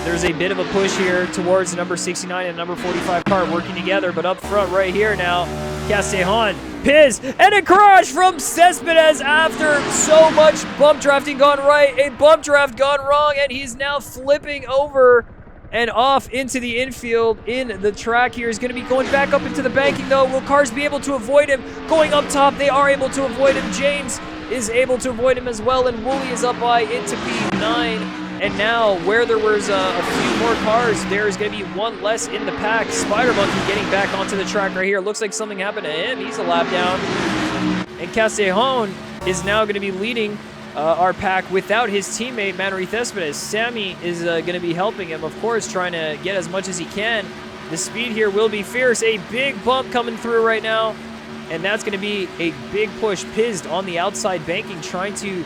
There's a bit of a push here towards number 69 and number 45 car working together, but up front right here now, Castellon, Piz, and a crash from Cespedes after so much bump drafting gone right, a bump draft gone wrong, and he's now flipping over and off into the infield in the track here. He's going to be going back up into the banking, though. Will cars be able to avoid him? Going up top, they are able to avoid him. James is able to avoid him as well, and Wooly is up by into P9. And now, where there was a few more cars, there is going to be one less in the pack. Spider Monkey getting back onto the track right here. Looks like something happened to him. He's a lap down. And Castellon is now going to be leading our pack without his teammate, Manry Cespedes. Sammy is going to be helping him, of course, trying to get as much as he can. The speed here will be fierce. A big bump coming through right now, and that's going to be a big push. Pizzed on the outside banking, trying to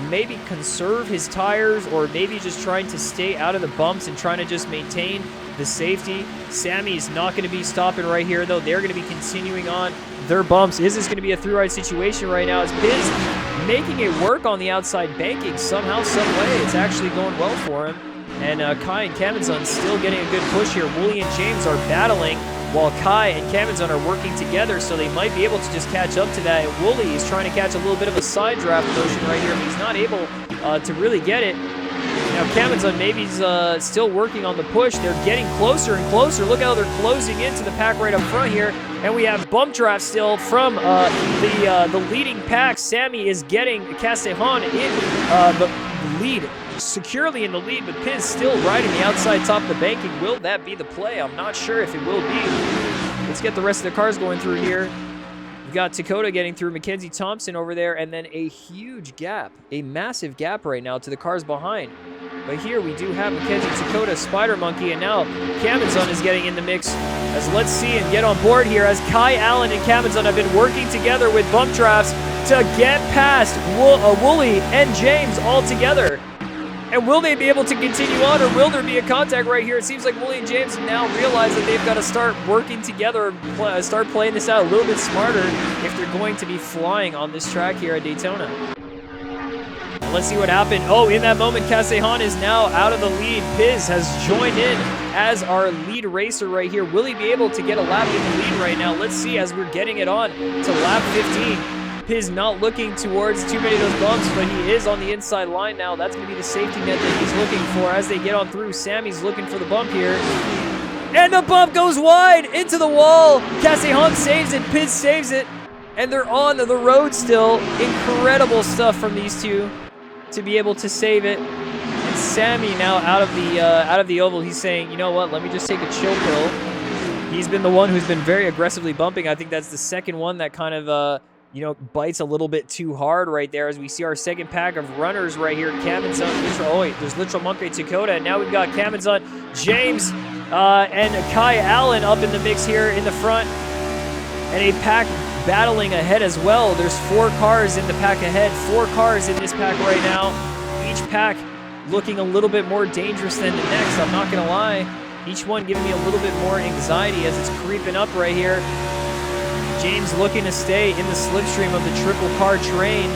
maybe conserve his tires, or maybe just trying to stay out of the bumps and trying to just maintain the safety. Sammy's not going to be stopping right here, though. They're going to be continuing on their bumps. Is this going to be a through ride situation right now? As Piz making it work on the outside banking somehow, some way. It's actually going well for him. And Kai and Kamenzon still getting a good push here. Wooly and James are battling while Kai and Kamenzon are working together, so they might be able to just catch up to that. And Wooly is trying to catch a little bit of a side draft motion right here, but he's not able to really get it. Now Kamenzon maybe he's still working on the push. They're getting closer and closer. Look how they're closing into the pack right up front here. And we have bump draft still from the leading pack. Sammy is getting Castejon in the lead, securely in the lead, but Piz still riding the outside top of the banking. Will that be the play? I'm not sure if it will be. Let's get the rest of the cars going through here. We've got Dakota getting through, Mackenzie Thompson over there, and then a huge gap, a massive gap right now to the cars behind. But here we do have Mackenzie, Dakota, Spider Monkey, and now Kamenzon is getting in the mix. As let's see and get on board here as Kai Allen and Kamenzon have been working together with bump drafts to get past Wooly and James all together. And will they be able to continue on, or will there be a contact right here? It seems like Wooly and James have now realized that they've got to start working together, start playing this out a little bit smarter if they're going to be flying on this track here at Daytona. Let's see what happened. Oh, in that moment, Castejon is now out of the lead. Piz has joined in as our lead racer right here. Will he be able to get a lap in the lead right now? Let's see as we're getting it on to lap 15. Piz not looking towards too many of those bumps, but he is on the inside line now. That's going to be the safety net that he's looking for as they get on through. Sammy's looking for the bump here. And the bump goes wide into the wall. Castejon saves it. Piz saves it. And they're on the road still. Incredible stuff from these two to be able to save it. And Sammy now out of the oval. He's saying, you know what? Let me just take a chill pill. He's been the one who's been very aggressively bumping. I think that's the second one that kind of bites a little bit too hard right there as we see our second pack of runners right here. Kamenzon, there's Literal Monkey Dakota, and now we've got Kamenzon, James, and Kai Allen up in the mix here in the front, and a pack battling ahead as well. There's 4 cars in the pack ahead, 4 cars in this pack right now. Each pack looking a little bit more dangerous than the next, I'm not gonna lie. Each one giving me a little bit more anxiety as it's creeping up right here. James looking to stay in the slipstream of the triple car train,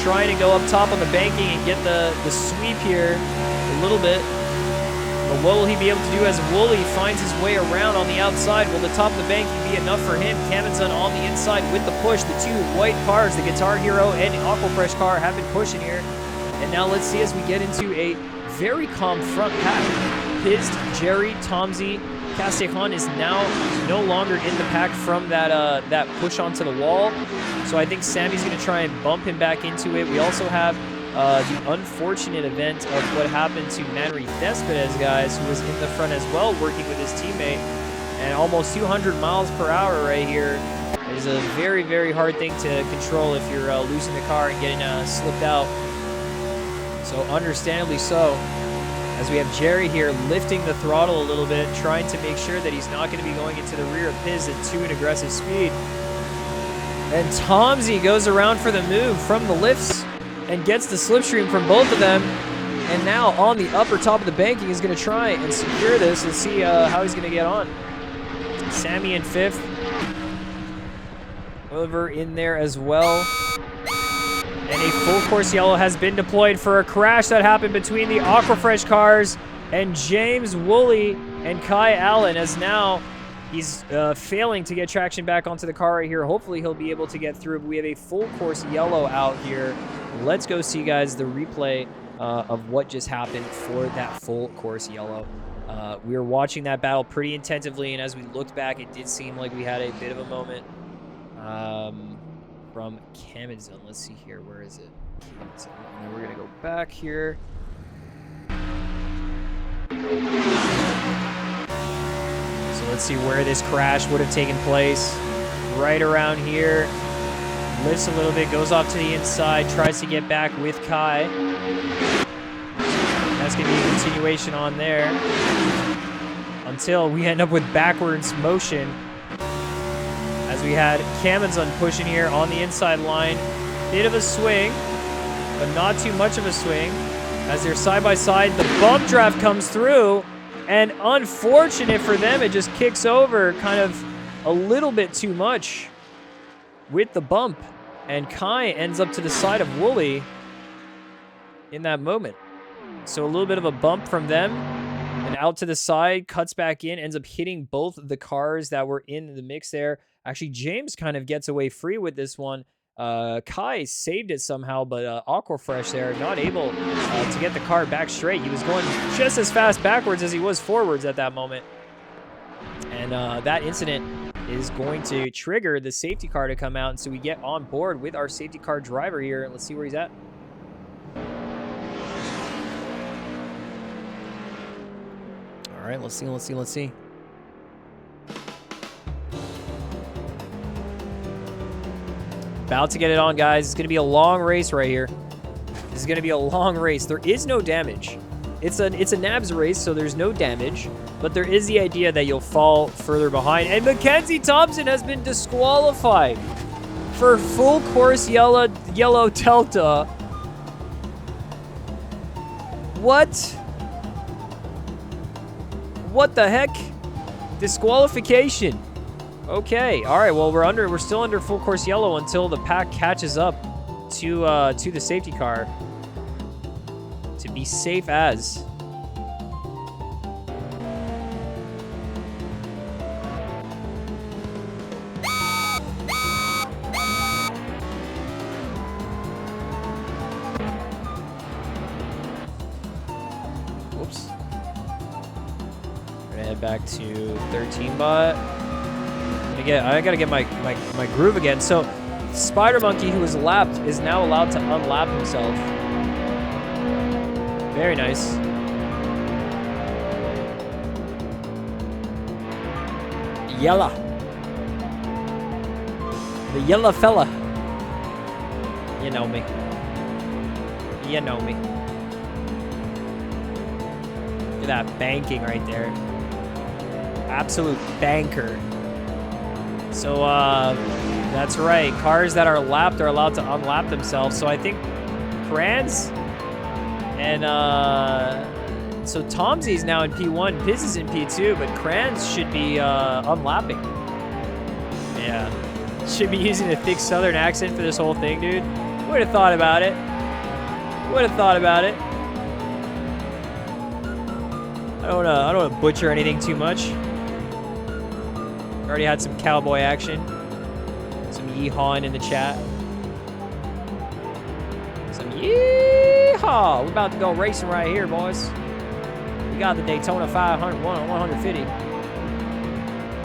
trying to go up top on the banking and get the sweep here a little bit. But what will he be able to do as Wooly finds his way around on the outside? Will the top of the banking be enough for him? Kamenzon on the inside with the push. The 2 white cars, the Guitar Hero and Aquafresh car, have been pushing here. And now let's see as we get into a very calm front pack. Piz, Jerry, Tomsy, Castejon is now no longer in the pack from that push onto the wall. So I think Sammy's going to try and bump him back into it. We also have the unfortunate event of what happened to Manry Thespedes, guys, who was in the front as well, working with his teammate. And almost 200 miles per hour right here is a very, very hard thing to control if you're losing the car and getting slipped out. So understandably so. As we have Jerry here lifting the throttle a little bit, trying to make sure that he's not going to be going into the rear of Piz at too aggressive speed. And Tomsy goes around for the move from the lifts and gets the slipstream from both of them. And now on the upper top of the banking is going to try and secure this and see how he's going to get on. Sammy in 5th. Oliver in there as well. And a full course yellow has been deployed for a crash that happened between the Aquafresh cars and James Woolley and Kai Allen, as now he's failing to get traction back onto the car right here. Hopefully he'll be able to get through. But we have a full course yellow out here. Let's go see, guys, the replay of what just happened for that full course yellow. We were watching that battle pretty intensively, and as we looked back, it did seem like we had a bit of a moment. From Kamenzon. Let's see here. Where is it? And then we're going to go back here. So let's see where this crash would have taken place. Right around here. Lifts a little bit, goes off to the inside, tries to get back with Kai. That's going to be a continuation on there until we end up with backwards motion. As we had Kamenzon pushing here on the inside line. Bit of a swing, but not too much of a swing. As they're side by side, the bump draft comes through, and unfortunate for them, it just kicks over kind of a little bit too much with the bump. And Kai ends up to the side of Wooly in that moment. So a little bit of a bump from them. And out to the side, cuts back in, ends up hitting both the cars that were in the mix there. Actually, James kind of gets away free with this one. Kai saved it somehow, but Aquafresh there, not able to get the car back straight. He was going just as fast backwards as he was forwards at that moment. And that incident is going to trigger the safety car to come out. And so we get on board with our safety car driver here. Let's see where he's at. All right, let's see. About to get it on, guys. It's going to be a long race right here. This is going to be a long race. There is no damage. It's a nabs race, so there's no damage. But there is the idea that you'll fall further behind. And Mackenzie Thompson has been disqualified for full course yellow Delta. What? What the heck? Disqualification. Okay, all right. Well, we're still under full course yellow until the pack catches up to the safety car to be safe as. Whoops. We're gonna head back to 13 bot. I gotta get my groove again. So Spider Monkey, who was lapped, is now allowed to unlap himself. Very nice. Yella. The yellow fella. You know me. You know me. Look at that banking right there. Absolute banker. So, that's right. Cars that are lapped are allowed to unlap themselves. So I think Kranz and, so Tomsy's now in P1, Piz is in P2, but Kranz should be, unlapping. Yeah. Should be using a thick southern accent for this whole thing, dude. Would have thought about it. Would have thought about it. I don't wanna butcher anything too much. Already had some cowboy action. Some yeehawing in the chat. Some yeehaw. We're about to go racing right here, boys. We got the Daytona 500, 150.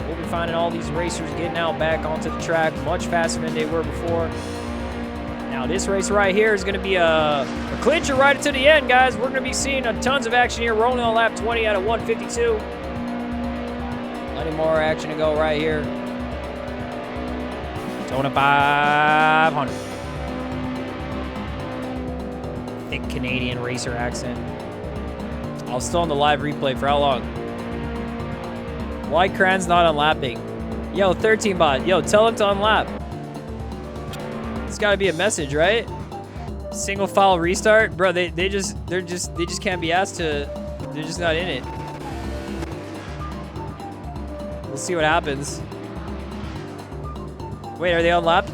We'll be finding all these racers getting out back onto the track much faster than they were before. Now this race right here is going to be a clincher right to the end, guys. We're going to be seeing tons of action here. We're only on lap 20 out of 152. Plenty more action to go right here. Daytona 500. Thick Canadian racer accent. I was still on the live replay for how long? Why Kranz not unlapping? Yo, 13 bot. Yo, tell him to unlap. It's got to be a message, right? Single file restart, bro. They just can't be asked to. They're just not in it. We'll see what happens. Wait, are they unlapped?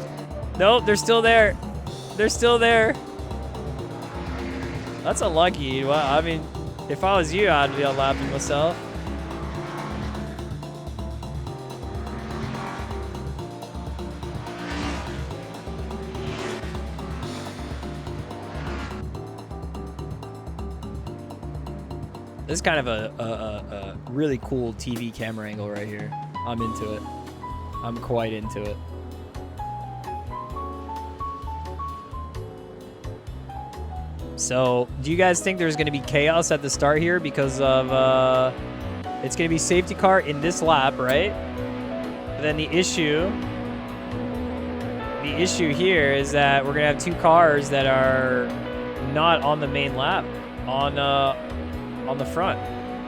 Nope, they're still there. They're still there. That's unlucky. Well, I mean, if I was you, I'd be unlapping myself. This is kind of a really cool TV camera angle right here. I'm into it. I'm quite into it. So, do you guys think there's going to be chaos at the start here because of it's going to be safety car in this lap, right? But then the issue here is that we're going to have two cars that are not on the main lap on the front.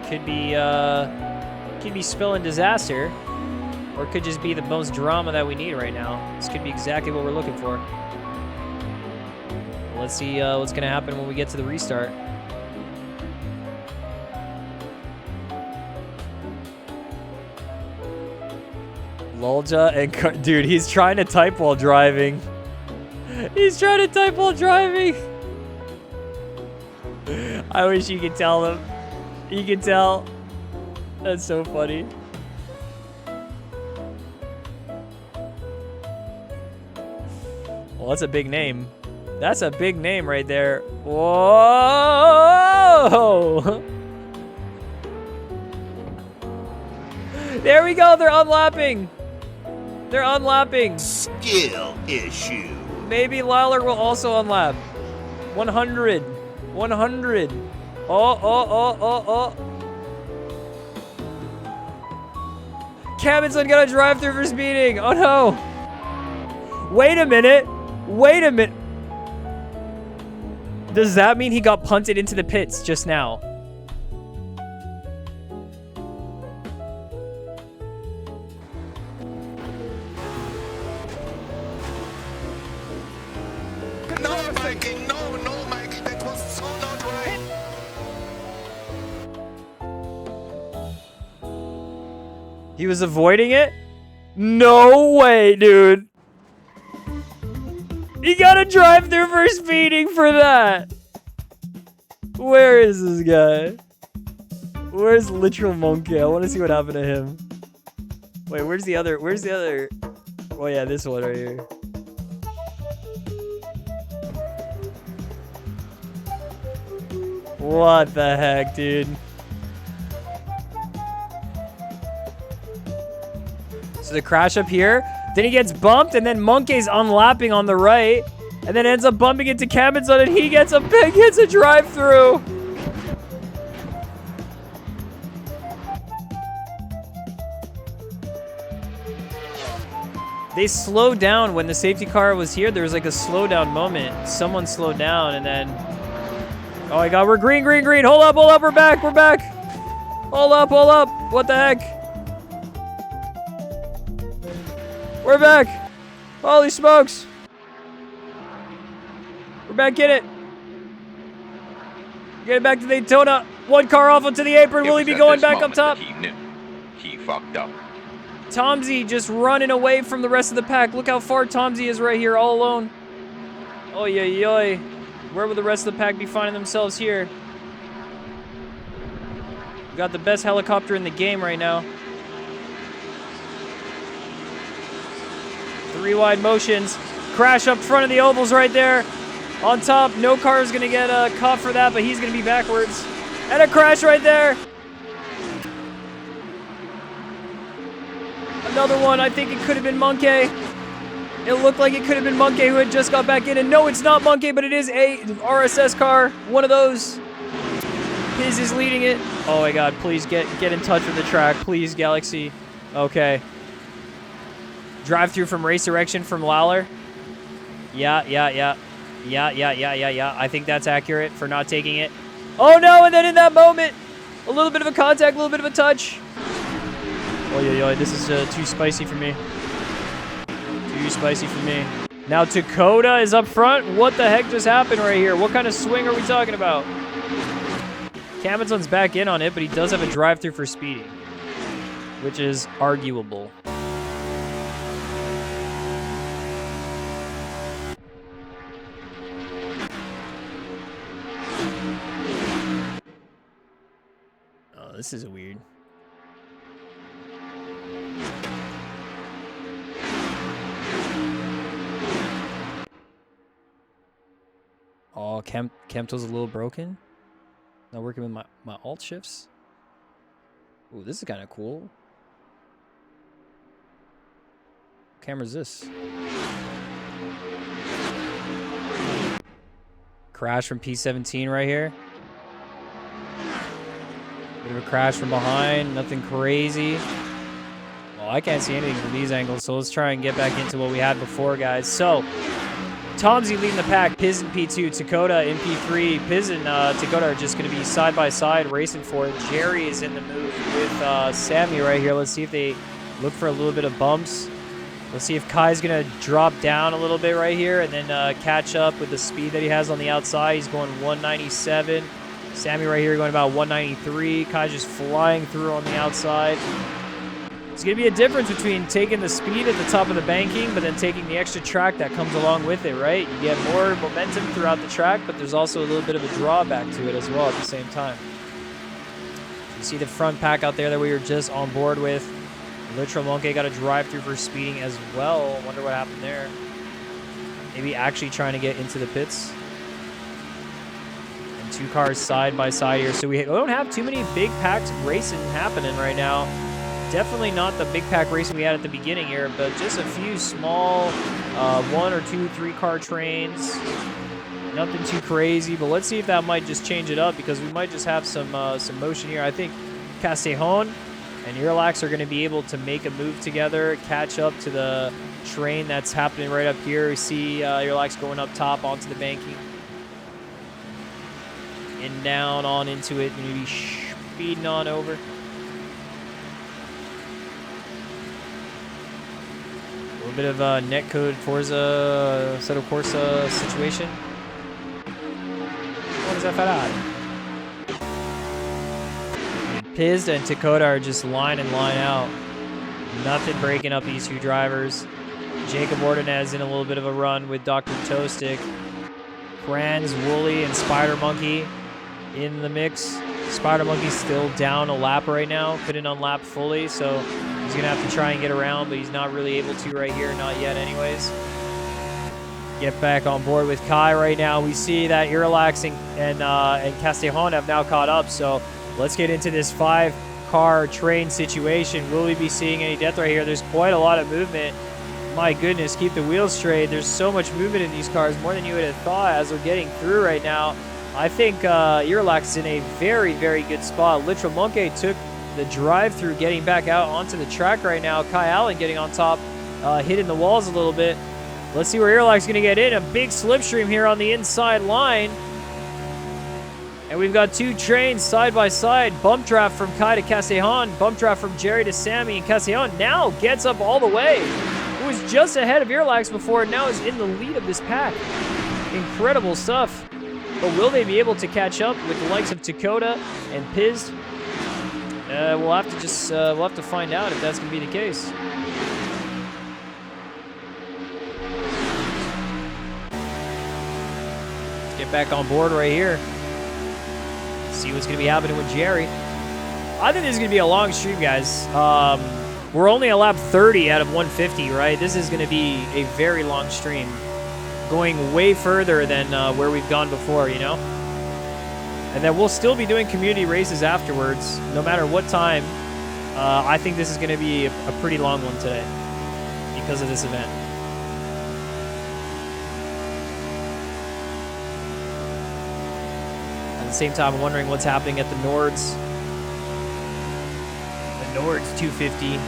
Could be spilling disaster, or it could just be the most drama that we need right now. This could be exactly what we're looking for. Let's see what's gonna happen when we get to the restart. Lolja and dude, he's trying to type while driving. He's trying to type while driving. I wish you could tell him. You can tell. That's so funny. Well, that's a big name. That's a big name right there. Whoa! There we go. They're unlapping. They're unlapping. Skill issue. Maybe Lawler will also unlap. 100. 100. Oh. Cabinson got a drive-through for speeding. Oh no. Wait a minute. Wait a minute. Does that mean he got punted into the pits just now? No, Mikey, no, Mikey, that was so not right. He was avoiding it? No way, dude. He got a drive-through for speeding for that. Where is this guy? Where's Literal Monkey? I want to see what happened to him. Wait, where's the other? Where's the other? Oh yeah, this one right here. What the heck, dude? So the crash up here, then he gets bumped, and then Monkey's unlapping on the right, and then ends up bumping into Cabinson, and he gets a drive-through. They slowed down when the safety car was here. There was like a slowdown moment. Someone slowed down, and then... Oh my god, we're green. Hold up, we're back. Hold up. What the heck? We're back. Holy smokes. We're back in it. Get it back to Daytona. One car off onto the apron. Will he be going back up top? He knew. He fucked up. Tomsy just running away from the rest of the pack. Look how far Tomsy is right here, all alone. Oy. Where would the rest of the pack be finding themselves here? We got the best helicopter in the game right now. 3 wide motions. Crash up front of the ovals right there. On top, no car is going to get caught for that, but he's going to be backwards. And a crash right there. Another one. I think it could have been Monkey. It looked like it could have been Monkey who had just got back in. And no, it's not Monkey, but it is a RSS car. One of those. His is leading it. Oh my god, please get in touch with the track. Please, Galaxy. Okay. Drive-through from Race Direction from Lawler. Yeah. I think that's accurate for not taking it. Oh no, and then in that moment, a little bit of a contact, a little bit of a touch. Oh, this is too spicy for me. Now Dakota is up front. What the heck just happened right here? What kind of swing are we talking about? Cabinson's back in on it, but he does have a drive-through for speeding, which is arguable. Oh, this is weird. Oh, Camto's a little broken. Not working with my alt shifts. Ooh, this is kind of cool. What camera's this? Crash from P17 right here. Bit of a crash from behind. Nothing crazy. Well, I can't see anything from these angles, so let's try and get back into what we had before, guys. So, Tomsy leading the pack, Piz in P2, Dakota in P3. Piz and Dakota are just going to be side by side racing for it. Jerry is in the move with Sammy right here. Let's see if they look for a little bit of bumps. Let's see if Kai's going to drop down a little bit right here and then catch up with the speed that he has on the outside. He's going 197. Sammy right here going about 193. Kai's just flying through on the outside. It's going to be a difference between taking the speed at the top of the banking, but then taking the extra track that comes along with it, right? You get more momentum throughout the track, but there's also a little bit of a drawback to it as well at the same time. You see the front pack out there that we were just on board with. Literal Monkey got a drive-through for speeding as well. Wonder what happened there. Maybe actually trying to get into the pits. And 2 cars side by side here. So we don't have too many big packed racing happening right now. Definitely not the big pack racing we had at the beginning here, but just a few small 1 or 2, 3 car trains. Nothing too crazy, but let's see if that might just change it up because we might just have some motion here. I think Castellón and Irlax are going to be able to make a move together, catch up to the train that's happening right up here. We see Irlax going up top onto the banking. And down on into it, maybe speeding on over. A little bit of a netcode Forza Assetto Corsa situation. What is that Ferrari? Piz and Dakota are just line and line out. Nothing breaking up these 2 drivers. Jacob Ordonez in a little bit of a run with Dr. Toastic. Kranz, Wooly, and Spider Monkey in the mix. Spider Monkey's still down a lap right now. Couldn't unlap fully, so he's going to have to try and get around, but he's not really able to right here. Not yet anyways. Get back on board with Kai right now. We see that Irlax and Castellón have now caught up, so let's get into this 5-car train situation. Will we be seeing any death right here? There's quite a lot of movement. My goodness, keep the wheels straight. There's so much movement in these cars, more than you would have thought as we're getting through right now. I think Irlax is in a very, very good spot. Literal Monkey took the drive-through getting back out onto the track right now. Kai Allen getting on top, hitting the walls a little bit. Let's see where Irlax is going to get in. A big slipstream here on the inside line. And we've got 2 trains side by side. Bump draft from Kai to Castellón. Bump draft from Jerry to Sammy. And Castellón now gets up all the way. It was just ahead of Irlax before, and now is in the lead of this pack. Incredible stuff. But will they be able to catch up with the likes of Dakota and Piz? We'll have to just we'll have to find out if that's going to be the case. Let's get back on board right here. See what's going to be happening with Jerry. I think this is going to be a long stream, guys. We're only at lap 30 out of 150, right? This is going to be a very long stream, going way further than where we've gone before, you know? And then we'll still be doing community races afterwards, no matter what time. I think this is going to be a pretty long one today because of this event. At the same time, I'm wondering what's happening at the Nords. The Nords 250.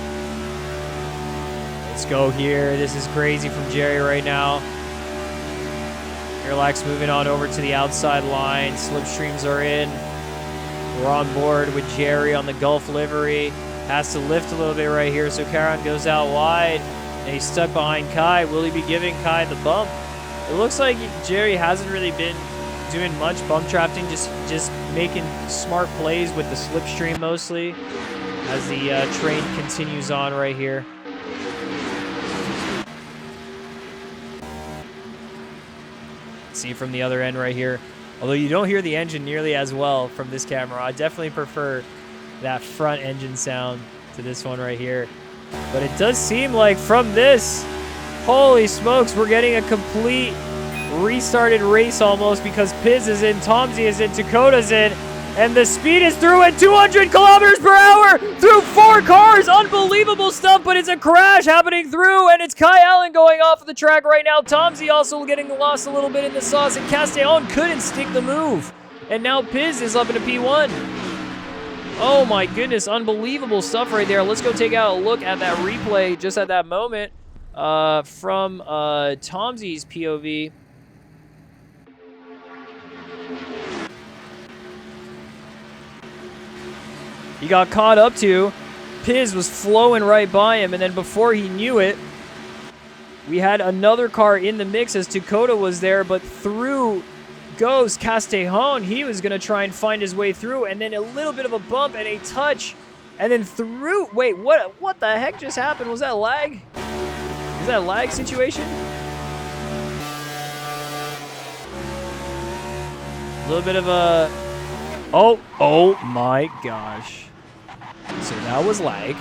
Let's go here. This is crazy from Jerry right now. Irlax moving on over to the outside line. Slipstreams are in. We're on board with Jerry on the Gulf livery. Has to lift a little bit right here, so Karan goes out wide. And he's stuck behind Kai. Will he be giving Kai the bump? It looks like Jerry hasn't really been doing much bump drafting, just making smart plays with the slipstream mostly as the train continues on right here. See from the other end right here. Although you don't hear the engine nearly as well from this camera. I definitely prefer that front engine sound to this one right here. But it does seem like from this, holy smokes, we're getting a complete restarted race almost because Piz is in, Tomsy is in, Dakota's in, and the speed is through at 200 kilometers per hour through 4 cars. Unbelievable stuff, but it's a crash happening through, and it's Kai Allen going off of the track right now. Tomsy also getting lost a little bit in the sauce, and Castellón couldn't stick the move. And now Piz is up in a P1. Oh my goodness, unbelievable stuff right there. Let's go take out a look at that replay just at that moment from Tomsy's POV. He got caught up to. Piz was flowing right by him, and then before he knew it, we had another car in the mix as Dakota was there, but through goes Castellón. He was going to try and find his way through, and then a little bit of a bump and a touch and then through. Wait, what the heck just happened? Was that lag? Is that a lag situation? A little bit of a... Oh my gosh. So that was lag.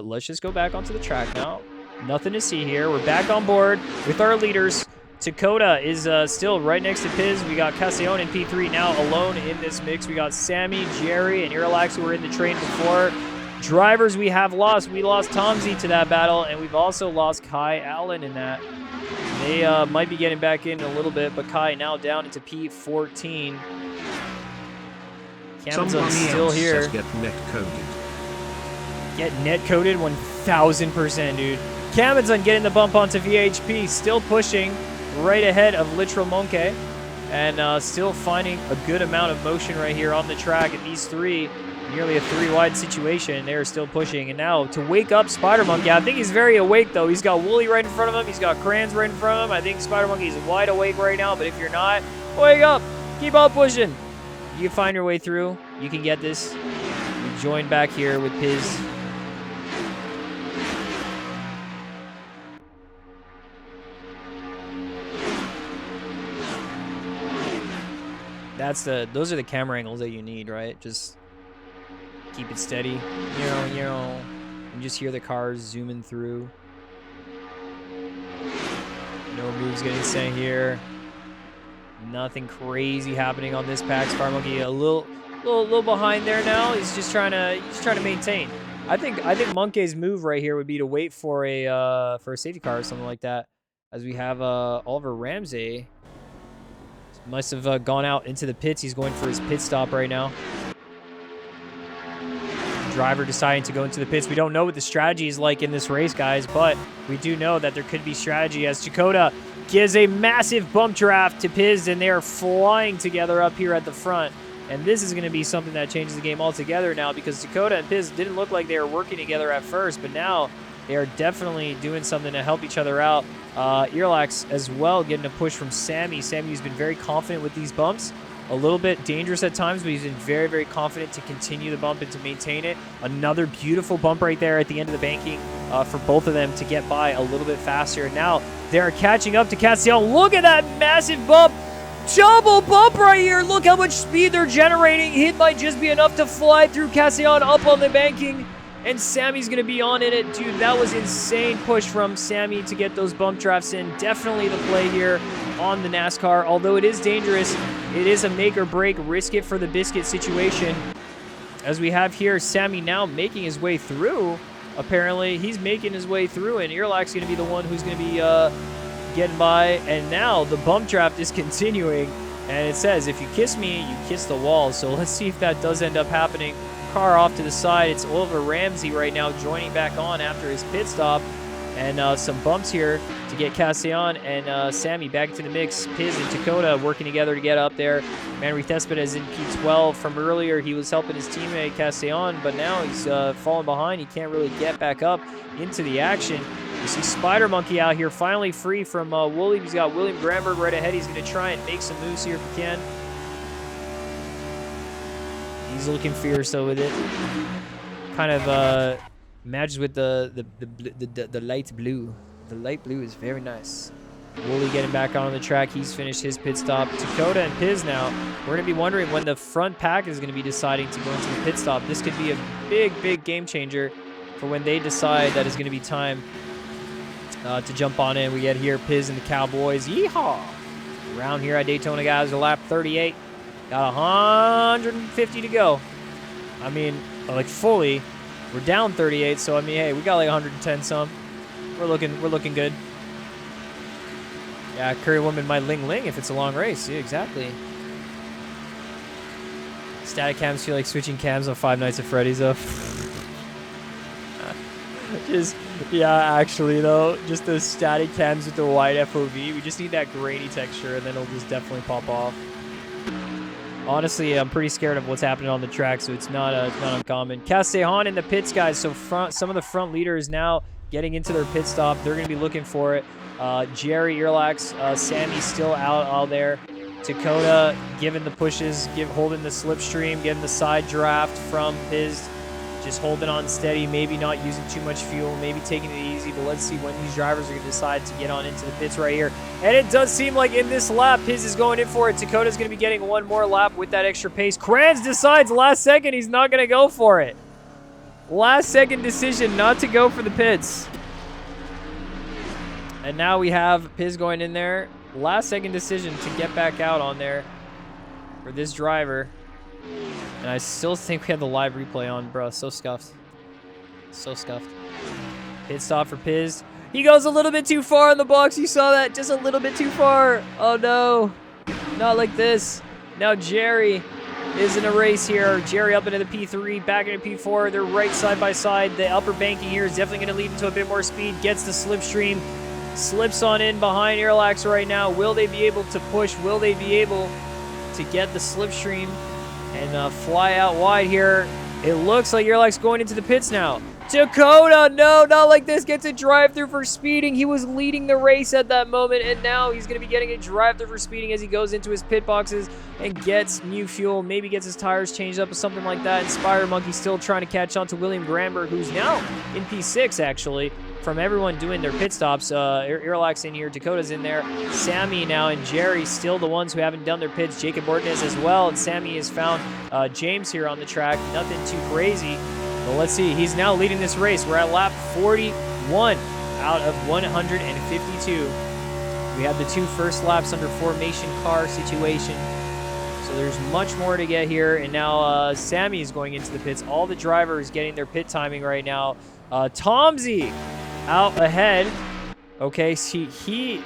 Let's just go back onto the track now. Nothing to see here. We're back on board with our leaders. Dakota is still right next to Piz. We got Castellon in P3 now alone in this mix. We got Sammy, Jerry, and Iralax who were in the train before. Drivers we have lost. We lost Tomsy to that battle, and we've also lost Kai Allen in that. They might be getting back in a little bit, but Kai now down into P14. Camden's still here. Get net coded. Get net coded 1000%, dude. Camden's getting the bump onto VHP, still pushing right ahead of Literal Monkey, and still finding a good amount of motion right here on the track. And these three, nearly a 3-wide situation, they're still pushing. And now to wake up Spider Monkey, I think he's very awake though. He's got Wooly right in front of him. He's got Kranz right in front of him. I think Spider Monkey's wide awake right now, but if you're not, wake up. Keep on pushing. You find your way through. You can get this. We join back here with Piz. Those are the camera angles that you need, right? Just keep it steady. And just hear the cars zooming through. No moves getting sent here. Nothing crazy happening on this pack. Spider Monkey a little behind there now. He's just trying to maintain. I think Monkey's move right here would be to wait for a safety car or something like that. As we have Oliver Ramsey. Must have gone out into the pits. He's going for his pit stop right now. Driver deciding to go into the pits. We don't know what the strategy is like in this race, guys, but we do know that there could be strategy as Dakota gives a massive bump draft to Piz, and they are flying together up here at the front. And this is going to be something that changes the game altogether now, because Dakota and Piz didn't look like they were working together at first, but now they are definitely doing something to help each other out. Irlax as well getting a push from Sammy. Sammy's been very confident with these bumps. A little bit dangerous at times, but he's been very, very confident to continue the bump and to maintain it. Another beautiful bump right there at the end of the banking for both of them to get by a little bit faster. Now they're catching up to Castellon. Look at that massive bump. Double bump right here. Look how much speed they're generating. It might just be enough to fly through Castellon up on the banking. And Sammy's going to be on in it. Dude, that was insane push from Sammy to get those bump drafts in. Definitely the play here on the NASCAR. Although it is dangerous, it is a make or break, risk it for the biscuit situation. As we have here, Sammy now making his way through. Apparently, he's making his way through, and Irlax's going to be the one who's going to be getting by. And now the bump draft is continuing. And it says, if you kiss me, you kiss the wall. So let's see if that does end up happening. Car off to the side. It's Oliver Ramsey right now joining back on after his pit stop. And some bumps here to get Castellon and Sammy back into the mix. Piz and Dakota working together to get up there. Manry Thespet is in P12 from earlier. He was helping his teammate Castellon, but now he's falling behind. He can't really get back up into the action. You see Spider Monkey out here finally free from Wooly. He's got William Granberg right ahead. He's going to try and make some moves here if he can. He's looking fierce though with it. Kind of matches with the light blue. The light blue is very nice. Wooly getting back on the track. He's finished his pit stop. Dakota and Piz now. We're going to be wondering when the front pack is going to be deciding to go into the pit stop. This could be a big game changer for when they decide that it's going to be time to jump on in. We get here Piz and the Cowboys. Yeehaw! Around here at Daytona, guys, are lap 38. Got 150 to go. I mean, like fully, we're down 38. So I mean, hey, we got like 110 some. We're looking good. Yeah, Curry Woman might ling if it's a long race. Yeah, exactly. Static cams feel like switching cams on Five Nights at Freddy's though. Yeah, actually though, just the static cams with the wide FOV. We just need that grainy texture, and then it'll just definitely pop off. Honestly, I'm pretty scared of what's happening on the track, so it's not uncommon. Castellon in the pits, guys. So some of the front leaders now getting into their pit stop. They're going to be looking for it. Jerry, Irlax, Sammy still out there. Dakota giving the pushes, holding the slipstream, getting the side draft from Piz. just holding on steady, maybe not using too much fuel, maybe taking it easy, but let's see when these drivers are going to decide to get on into the pits right here. And it does seem like in this lap, Piz is going in for it. Dakota's going to be getting one more lap with that extra pace. Kranz decides last second he's not going to go for it. Last second decision not to go for the pits. And now we have Piz going in there. Last second decision to get back out on there for this driver. And I still think we have the live replay on, bro. So scuffed. So scuffed. Pit stop for Piz. He goes a little bit too far in the box. You saw that? Just a little bit too far. Oh, no. Not like this. Now Jerry is in a race here. Jerry up into the P3, back into P4. They're right side by side. The upper banking here is definitely going to lead into a bit more speed. Gets the slipstream. Slips on in behind Airlax right now. Will they be able to push? Will they be able to get the slipstream and fly out wide here? It looks like Airlax going into the pits now. Dakota, no, not like this. Gets a drive-through for speeding. He was leading the race at that moment, and now he's going to be getting a drive-through for speeding as he goes into his pit boxes and gets new fuel. Maybe gets his tires changed up or something like that. Inspire Monkey still trying to catch on to William Granberg, who's now in P6, actually, from everyone doing their pit stops. Airlax in here. Dakota's in there. Sammy now and Jerry still the ones who haven't done their pits. Jacob Ordonez as well, and Sammy has found James here on the track. Nothing too crazy. But let's see. He's now leading this race. We're at lap 41 out of 152. We have the 2 first laps under formation car situation. So there's much more to get here. And now Sammy is going into the pits. All the drivers getting their pit timing right now. Tomsy out ahead. Okay, see, he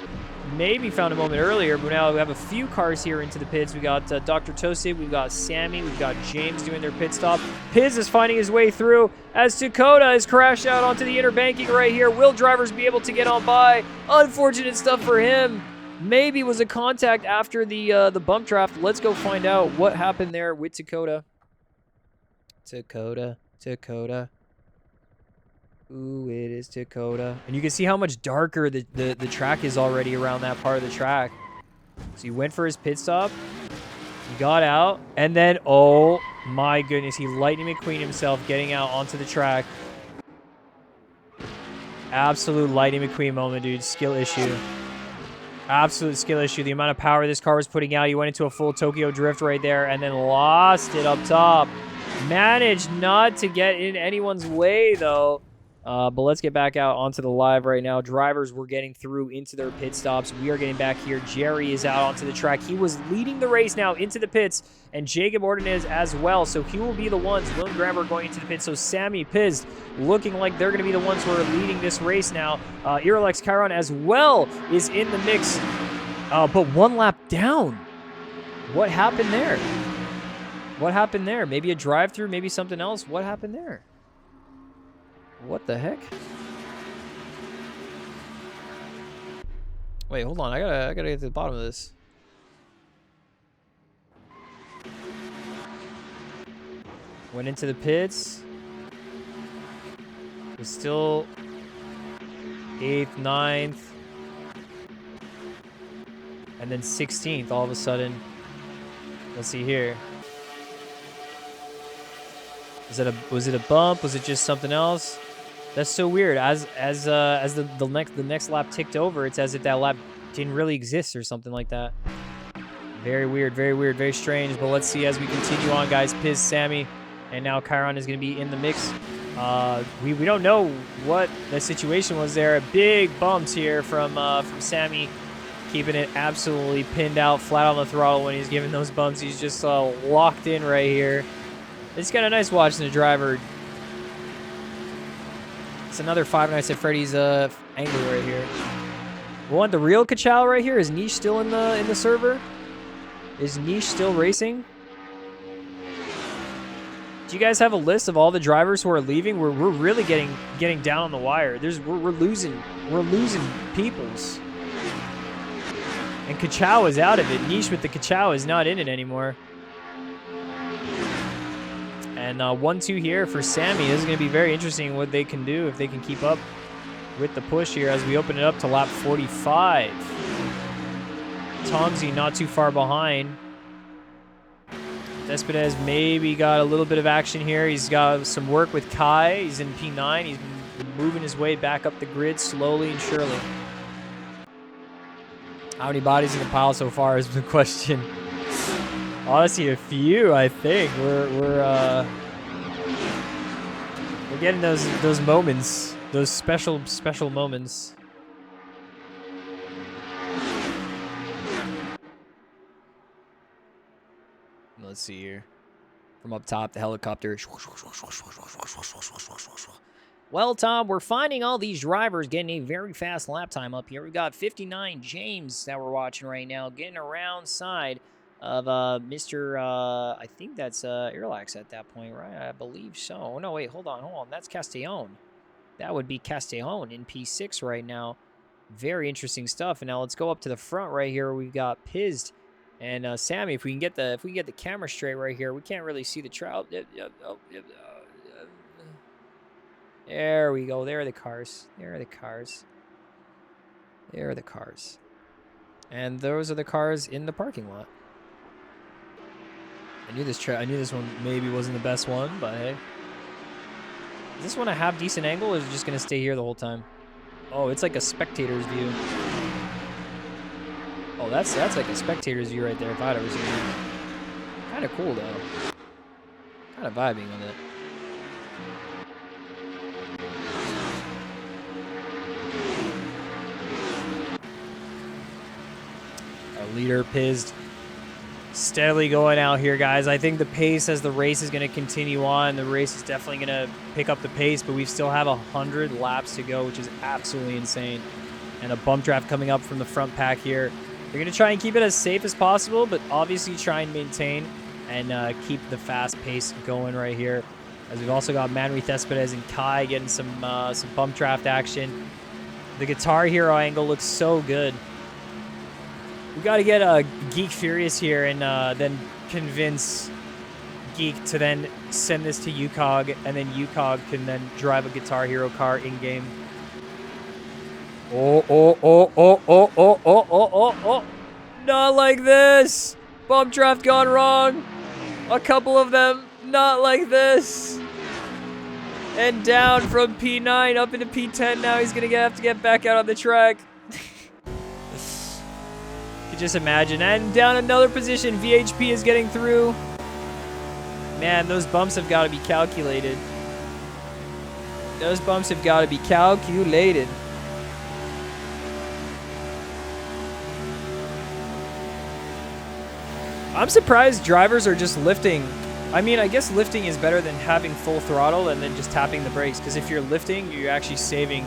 maybe found a moment earlier, but now we have a few cars here into the pits. We got Dr. Tosib, we've got Sammy, we've got James doing their pit stop. Piz is finding his way through as Dakota has crashed out onto the inner banking right here. Will drivers be able to get on by? Unfortunate stuff for him. Maybe was a contact after the bump draft. Let's go find out what happened there with Dakota. Dakota. Ooh, it is Dakota. And you can see how much darker the track is already around that part of the track. So he went for his pit stop. He got out. And then, oh my goodness, he Lightning McQueen himself getting out onto the track. Absolute Lightning McQueen moment, dude. Skill issue. Absolute skill issue. The amount of power this car was putting out. He went into a full Tokyo drift right there and then lost it up top. Managed not to get in anyone's way, though. But let's get back out onto the live right now. Drivers were getting through into their pit stops. We are getting back here. Jerry is out onto the track. He was leading the race now into the pits, and Jacob Ordonez as well. So he will be the ones. William Grammer going into the pits. So Sammy Piz looking like they're going to be the ones who are leading this race now. Iralex Chiron as well is in the mix, but one lap down. What happened there? What happened there? Maybe a drive-through, maybe something else. What happened there? What the heck? Wait, hold on. I gotta get to the bottom of this. Went into the pits. Was still 8th, 9th. And then 16th all of a sudden. Let's see here. Was it a bump? Was it just something else? That's so weird. As the next lap ticked over, it's as if that lap didn't really exist or something like that. Very weird, very strange. But let's see as we continue on, guys. Piz, Sammy, and now Chiron is going to be in the mix. We don't know what the situation was there. Big bumps here from Sammy, keeping it absolutely pinned out, flat on the throttle when he's giving those bumps. He's just locked in right here. It's kind of nice watching the driver. It's another Five Nights at Freddy's angle right here. We want the real Kachow right here. Is Niche still in the server? Is Niche still racing? Do you guys have a list of all the drivers who are leaving? We're really getting down on the wire. We're losing peoples. And Kachow is out of it. Niche with the Kachow is not in it anymore. And 1-2 here for Sammy. This is going to be very interesting what they can do if they can keep up with the push here as we open it up to lap 45. Tomsy not too far behind. Cespedes maybe got a little bit of action here. He's got some work with Kai. He's in P9. He's been moving his way back up the grid slowly and surely. How many bodies in the pile so far is the question. Honestly, a few, I think. We're getting those moments, those special moments. Let's see here. From up top, the helicopter. Well, Tom, we're finding all these drivers getting a very fast lap time up here. We've got 59 James that we're watching right now, getting around side of Mr. I think that's Airlax at that point, right? I believe so. Oh, no, wait, hold on. That's Castellon. That would be Castellon in P6 right now. Very interesting stuff. And now let's go up to the front right here. We've got Pizzed and Sammy. If we can get the camera straight right here, we can't really see the trout. There we go. There are the cars. And those are the cars in the parking lot. I knew this one maybe wasn't the best one, but hey. Is this one a half decent angle, or is it just gonna stay here the whole time? Oh, it's like a spectator's view. Oh, that's like a spectator's view right there if I'd ever seen it. Kind of cool though. Kind of vibing on it. Our leader Pizzed. Steadily going out here, guys. I think the pace as the race is going to continue on. The race is definitely going to pick up the pace, but we still have 100 laps to go, which is absolutely insane. And a bump draft coming up from the front pack here. They're going to try and keep it as safe as possible, but obviously try and maintain and keep the fast pace going right here. As we've also got Manry Cespedes and Kai getting some bump draft action. The Guitar Hero angle looks so good. We got to get Geek Furious here and then convince Geek to then send this to UCOG, and then UCOG can then drive a Guitar Hero car in-game. Oh. Not like this. Bump draft gone wrong. A couple of them. Not like this. And down from P9 up into P10 now. He's going to have to get back out on the track. Just imagine. And down another position. VHP is getting through. Man, those bumps have got to be calculated. I'm surprised drivers are just lifting. I mean, I guess lifting is better than having full throttle and then just tapping the brakes. Because if you're lifting, you're actually saving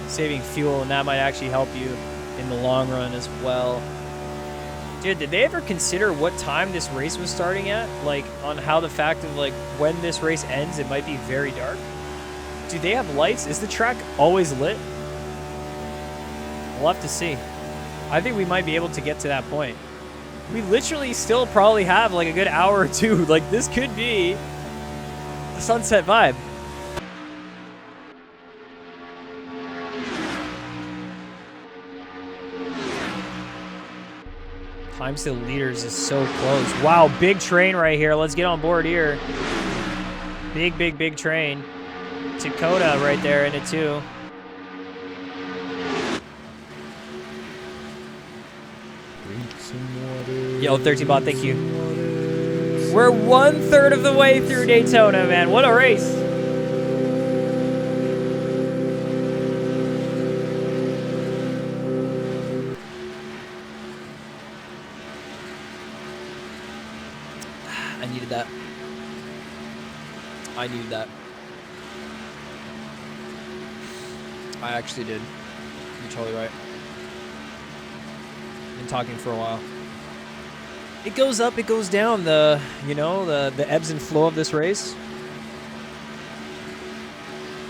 fuel, and that might actually help you in the long run as well. Dude, did they ever consider what time this race was starting at? Like, on how the fact of, like, when this race ends, it might be very dark? Do they have lights? Is the track always lit? We'll have to see. I think we might be able to get to that point. We literally still probably have, like, a good hour or two. Like, this could be a sunset vibe. Times to the leaders is so close. Wow, big train right here. Let's get on board here. Big train. Dakota right there in it too. Yo, 13 bot, thank you. We're 1/3 of the way through Daytona, man. What a race. I needed that. I actually did. You're totally right. Been talking for a while. It goes up, it goes down, the ebbs and flow of this race.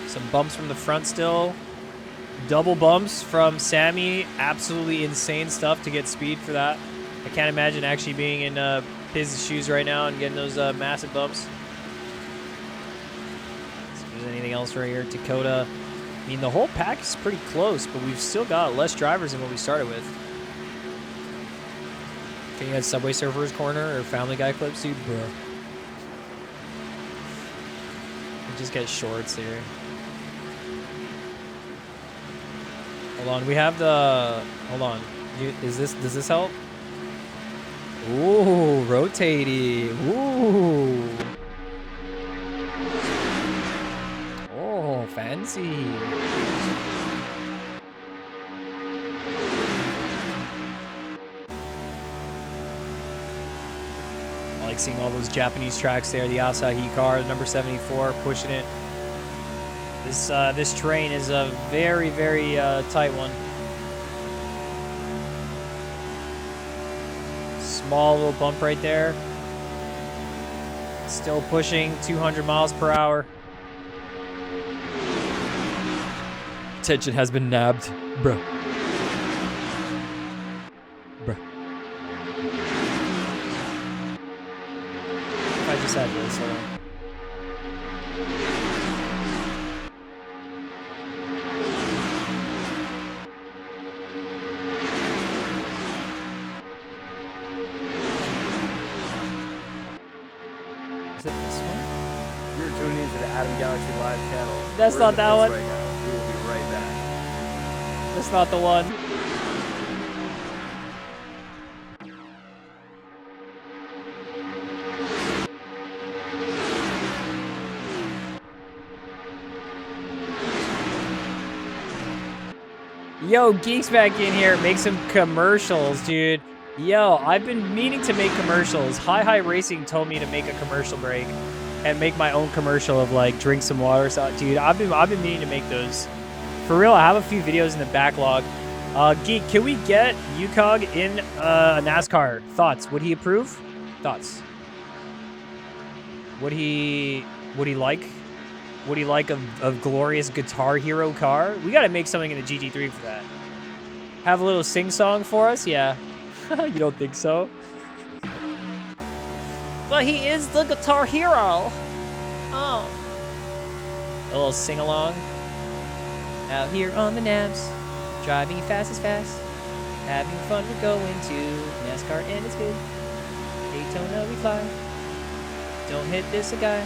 Some bumps from the front still. Double bumps from Sammy. Absolutely insane stuff to get speed for that. I can't imagine actually being in his shoes right now and getting those massive bumps. Anything else right here? Dakota. I mean, the whole pack is pretty close, but we've still got less drivers than what we started with. Can you add Subway Surfers corner or Family Guy clips, dude? Bruh. Just get shorts here. Hold on, we have the. Hold on. Does this help? Ooh, rotating. Ooh. Oh, fancy. I like seeing all those Japanese tracks there. The Asahi car, number 74, pushing it. This terrain is a very, very tight one. Small little bump right there. Still pushing 200 miles per hour. Tension has been nabbed, bruh. Bruh. If I just had this, hold on. Is it this one? You're tuning into the Adam Galaxy Live channel. That's We're not in the that pits one. Right now. We will be right back. That's not the one. Yo, Geek's back in here. Make some commercials, dude. Yo, I've been meaning to make commercials. Hi Racing told me to make a commercial break and make my own commercial of like drink some water. So, dude, I've been meaning to make those. For real, I have a few videos in the backlog. Geek, can we get UCOG in a NASCAR? Thoughts? Would he approve? Thoughts? Would he like? Would he like a glorious Guitar Hero car? We gotta make something in the GT3 for that. Have a little sing-song for us? Yeah. You don't think so? But he is the Guitar Hero. Oh. A little sing-along. Out here on the nabs. Driving fast as fast. Having fun, we're going to NASCAR and it's good. Daytona we fly. Don't hit this a guy.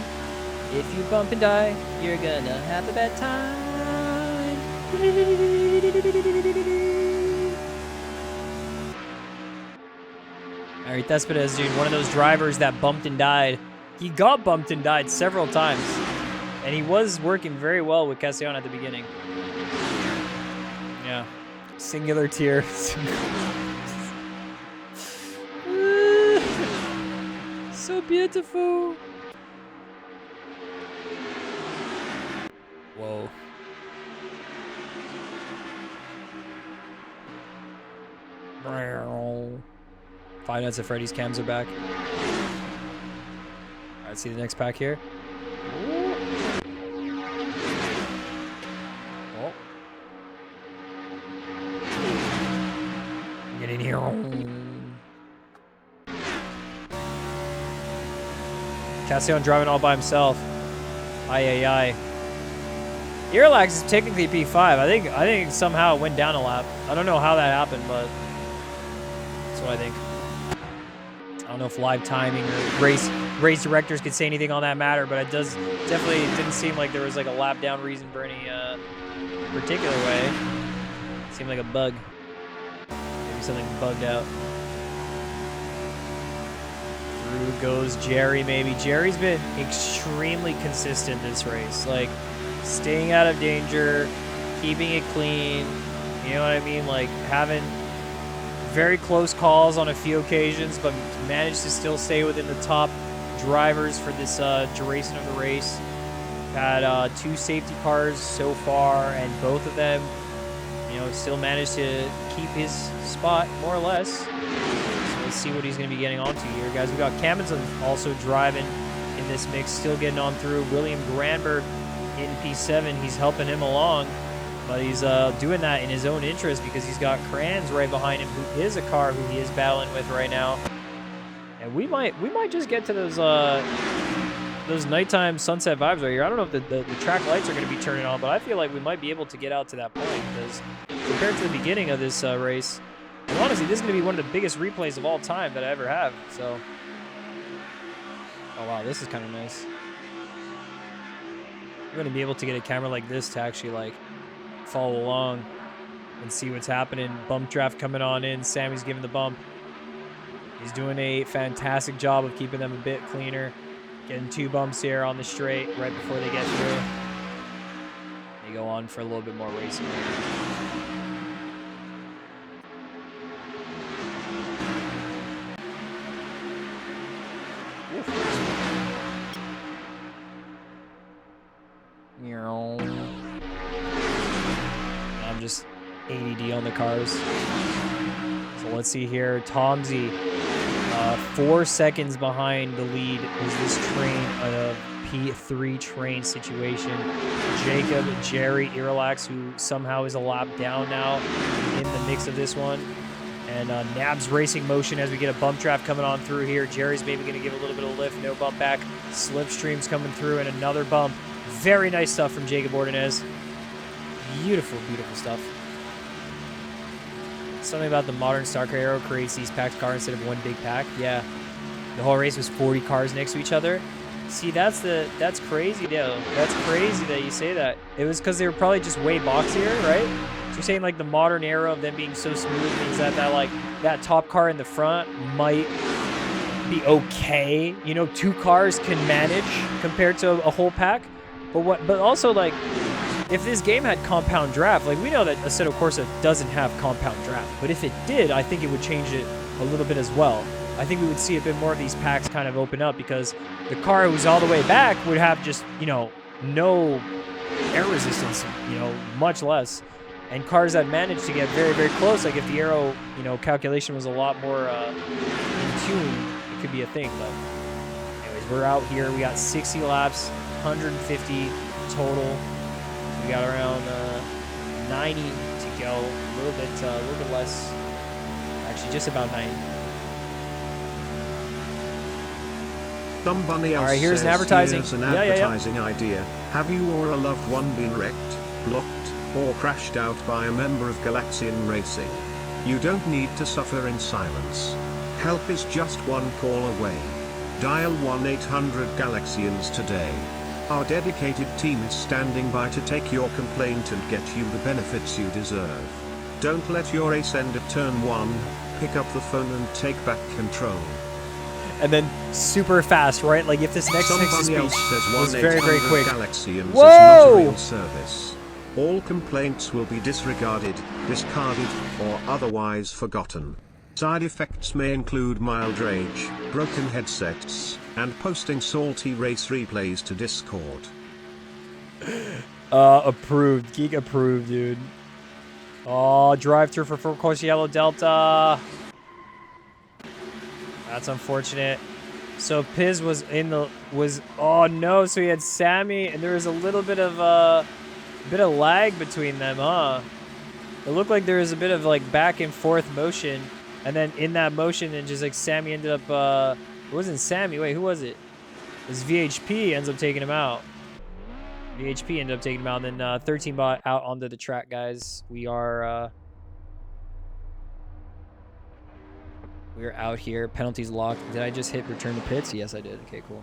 If you bump and die, you're gonna have a bad time. Alright, Thespades, dude, one of those drivers that bumped and died. He got bumped and died several times. And he was working very well with Castellon at the beginning. Yeah. Singular tear. So beautiful. Whoa. Five Nights at Freddy's cams are back. Alright, see the next pack here. Oh. Get in here. Castellon driving all by himself. Aye. Earlax is technically P5. I think somehow it went down a lap. I don't know how that happened, but that's what I think. I don't know if live timing or race directors could say anything on that matter, but it definitely didn't seem like there was like a lap down reason for any particular way. It seemed like a bug. Maybe something bugged out. Through goes Jerry, maybe. Jerry's been extremely consistent this race. Like, staying out of danger, keeping it clean, you know what I mean? Like, having very close calls on a few occasions, but managed to still stay within the top drivers for this duration of the race. Had 2 safety cars so far, and both of them, you know, still managed to keep his spot, more or less. So let's see what he's going to be getting onto here, guys. We got Cammonson also driving in this mix, still getting on through. William Granberg in P7, he's helping him along, but he's doing that in his own interest because he's got Kranz right behind him, who is a car who he is battling with right now. And we might just get to those nighttime sunset vibes right here. I don't know if the track lights are going to be turning on, but I feel like we might be able to get out to that point because compared to the beginning of this race, and honestly, this is going to be one of the biggest replays of all time that I ever have. So, oh wow, this is kind of nice. We're going to be able to get a camera like this to actually like follow along and see what's happening. Bump draft coming on in. Sammy's giving the bump. He's doing a fantastic job of keeping them a bit cleaner. Getting 2 bumps here on the straight right before they get through. They go on for a little bit more racing. I'm just ADD on the cars. So let's see here. Tomsy, 4 seconds behind the lead is this train, P3 train situation. Jacob, Jerry, Irrelax, who somehow is a lap down now in the mix of this one. And Nabs racing motion as we get a bump draft coming on through here. Jerry's maybe going to give a little bit of lift, no bump back. Slipstream's coming through and another bump. Very nice stuff from Jacob Ordonez. Beautiful, beautiful stuff. Something about the modern Star Aero creates these packed cars instead of one big pack. Yeah, the whole race was 40 cars next to each other. See, that's crazy, though. That's crazy that you say that. It was because they were probably just way boxier, right? So you're saying like the modern era of them being so smooth means that that top car in the front might be okay. You know, 2 cars can manage compared to a whole pack. But also like, if this game had compound draft, like we know that Assetto Corsa doesn't have compound draft, but if it did, I think it would change it a little bit as well. I think we would see a bit more of these packs kind of open up because the car who's all the way back would have just, you know, no air resistance, you know, much less. And cars that manage to get very, very close, like if the aero, you know, calculation was a lot more in tune, it could be a thing. But anyways, we're out here. We got 60 laps, 150 total. We got around 90 to go. A little bit less. Actually, just about 90. Somebody else All right, here's says, an advertising. Here's an advertising idea. Have you or a loved one been wrecked, blocked, or crashed out by a member of Galaxian Racing? You don't need to suffer in silence. Help is just one call away. Dial 1-800-Galaxians today. Our dedicated team is standing by to take your complaint and get you the benefits you deserve. Don't let your ace end at turn 1, pick up the phone and take back control. And then super fast, right? Like if this next Somebody else says was very, very quick. Galaxians Whoa! is not a real service. All complaints will be disregarded, discarded, or otherwise forgotten. Side effects may include mild rage, broken headsets, and posting salty race replays to Discord. Approved. Geek approved, dude. Oh, drive-through for Full Course Yellow Delta. That's unfortunate. So Piz was oh no, so he had Sammy and there was a little bit of lag between them, huh? It looked like there was a bit of like back and forth motion, and then in that motion and just like Sammy ended up it wasn't Sammy, wait, who was it? It was VHP ends up taking him out. VHP ended up taking him out, and then 13 bot out onto the track, guys. We're out here. Penalties locked. Did I just hit return to pits? Yes, I did. Okay, cool.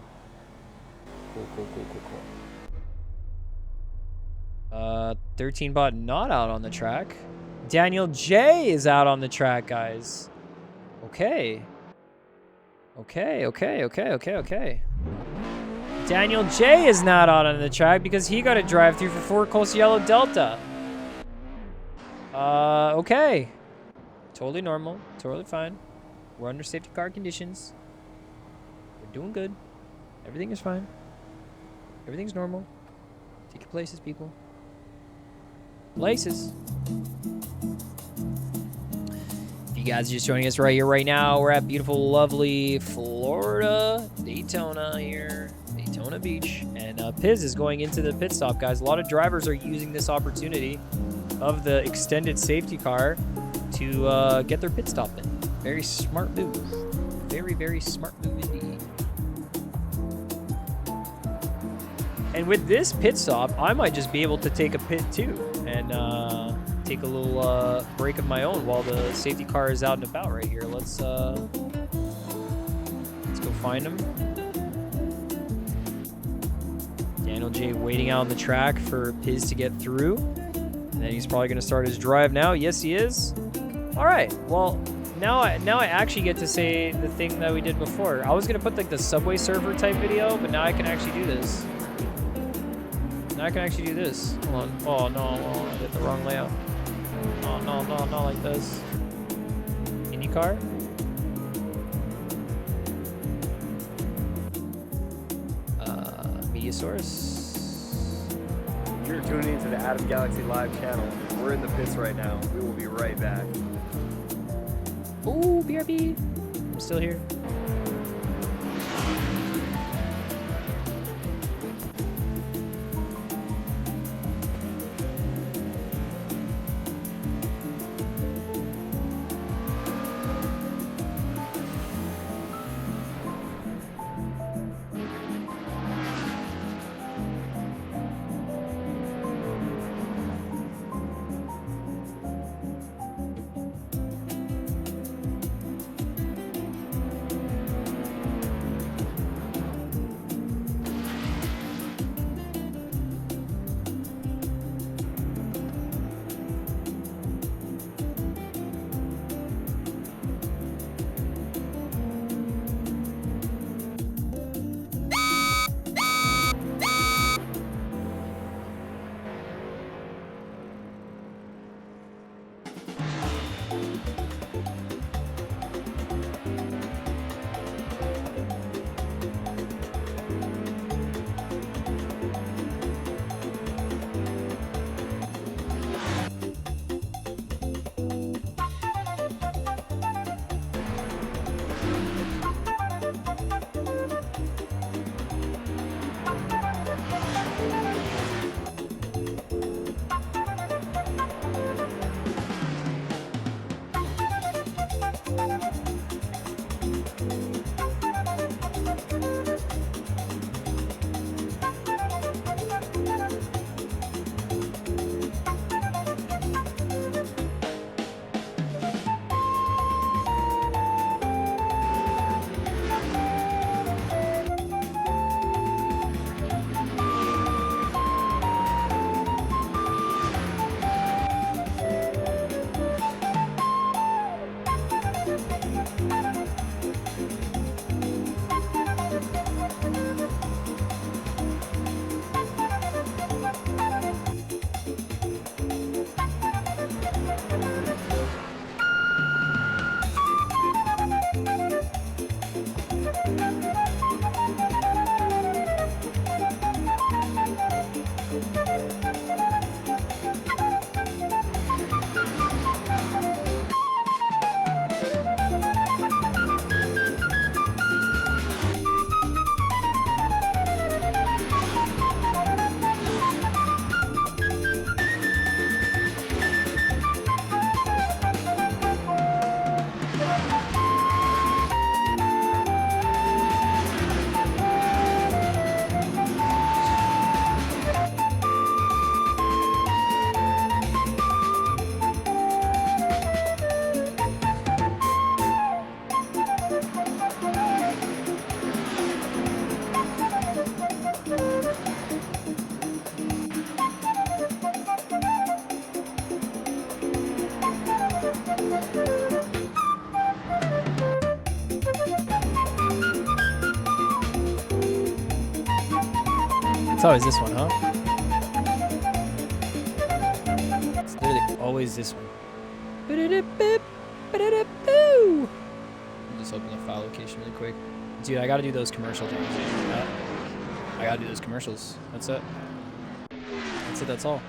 Cool. 13 bot not out on the track. Daniel J is out on the track, guys. Okay. Daniel J is not out on the track because he got a drive through for Four Coast Yellow Delta. Okay. Totally normal. Totally fine. We're under safety car conditions. We're doing good. Everything is fine. Everything's normal. Take your places, people. Places. If you guys are just joining us right here, right now, we're at beautiful, lovely Florida, Daytona here. Daytona Beach. And Piz is going into the pit stop, guys. A lot of drivers are using this opportunity of the extended safety car to get their pit stop in. Very smart move. Very, very smart move indeed. And with this pit stop, I might just be able to take a pit too and take a little break of my own while the safety car is out and about right here. Let's go find him. Daniel J waiting out on the track for Piz to get through. And then he's probably going to start his drive now. Yes, he is. All right. Well, now I actually get to say the thing that we did before. I was going to put like the Subway Surfer type video, but now I can actually do this. Now I can actually do this. Hold on. Oh, no. Oh, I did the wrong layout. Oh, no, not like this. IndyCar. Media source. You're tuning into the Adam Galaxy Live channel. We're in the pits right now. We will be right back. Ooh, BRB. I'm still here. It's always this one, huh? It's literally always this one. Just open the file location really quick. Dude, I gotta do those commercial things. I gotta do those commercials. That's it. That's it, that's all.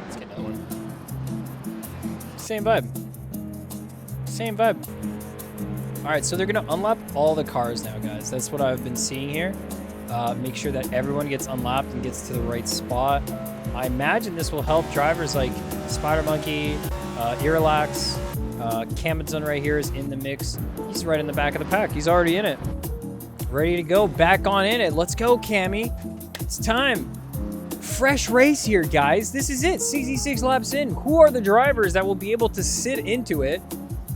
Let's get another one. Same vibe. Same vibe. Alright, so they're gonna unlap all the cars now, guys. That's what I've been seeing here. Make sure that everyone gets unlapped and gets to the right spot. I imagine this will help drivers like Spider Monkey, Irrelax, Kamadzun right here is in the mix. He's right in the back of the pack. He's already in it. Ready to go. Back on in it. Let's go, Cammy. It's time. fresh race here, guys. This is it. 66 laps in. Who are the drivers that will be able to sit into it?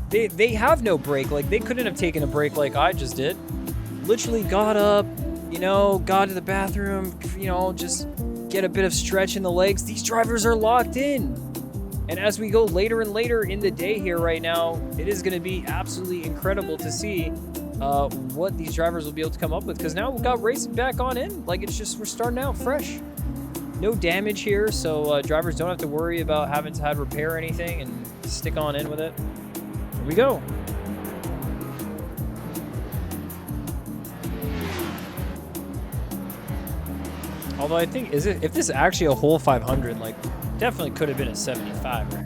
They have no break. Like, they couldn't have taken a break like I just did. Literally got up, you know, got to the bathroom, you know, just get a bit of stretch in the legs. These drivers are locked in. And as we go later and later in the day here right now, it is going to be absolutely incredible to see what these drivers will be able to come up with. Because now we've got racing back on in. Like, it's just, we're starting out fresh. No damage here, so drivers don't have to worry about having to have repair anything and stick on in with it. Here we go. Although I think, if this is actually a whole 500, like, definitely could have been a 75, right?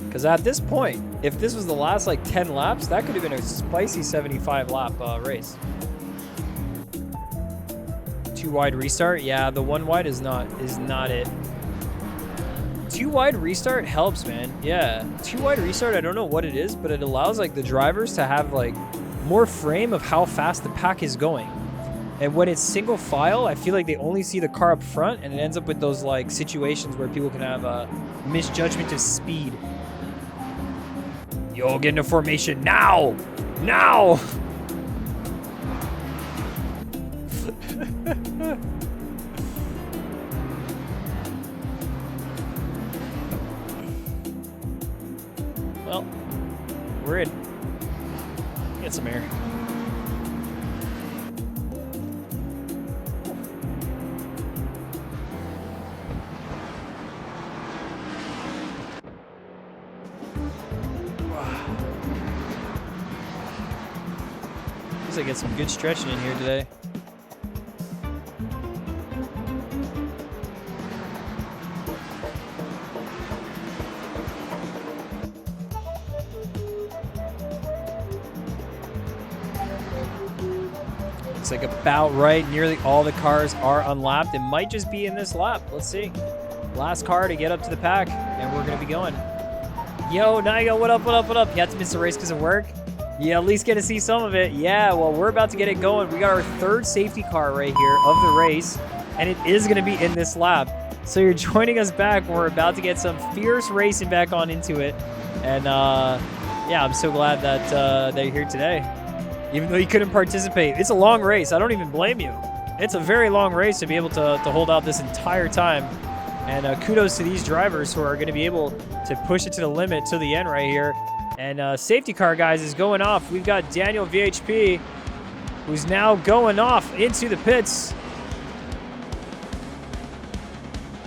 Because at this point, if this was the last, like, 10 laps, that could have been a spicy 75 lap race. 2 wide restart? Yeah, the 1 wide is not it. 2 wide restart helps, man. Yeah, 2 wide restart, I don't know what it is, but it allows, like, the drivers to have, like, more frame of how fast the pack is going. And when it's single file, I feel like they only see the car up front, and it ends up with those, like, situations where people can have a misjudgment of speed. Yo, get into formation now! Now! Well, we're in. Get some air. I get some good stretching in here today. Looks like about right. Nearly all the cars are unlapped. It might just be in this lap. Let's see. Last car to get up to the pack, and we're going to be going. Yo, Nigo, what up, what up, what up? You had to miss the race because of work? Yeah, at least get to see some of it. Yeah, well, we're about to get it going. We got our 3rd safety car right here of the race, and it is going to be in this lap. So you're joining us back. We're about to get some fierce racing back on into it. And, yeah, I'm so glad that you're here today. Even though you couldn't participate. It's a long race. I don't even blame you. It's a very long race to be able to hold out this entire time. And kudos to these drivers who are going to be able to push it to the limit to the end right here. And safety car, guys, is going off. We've got Daniel VHP, who's now going off into the pits.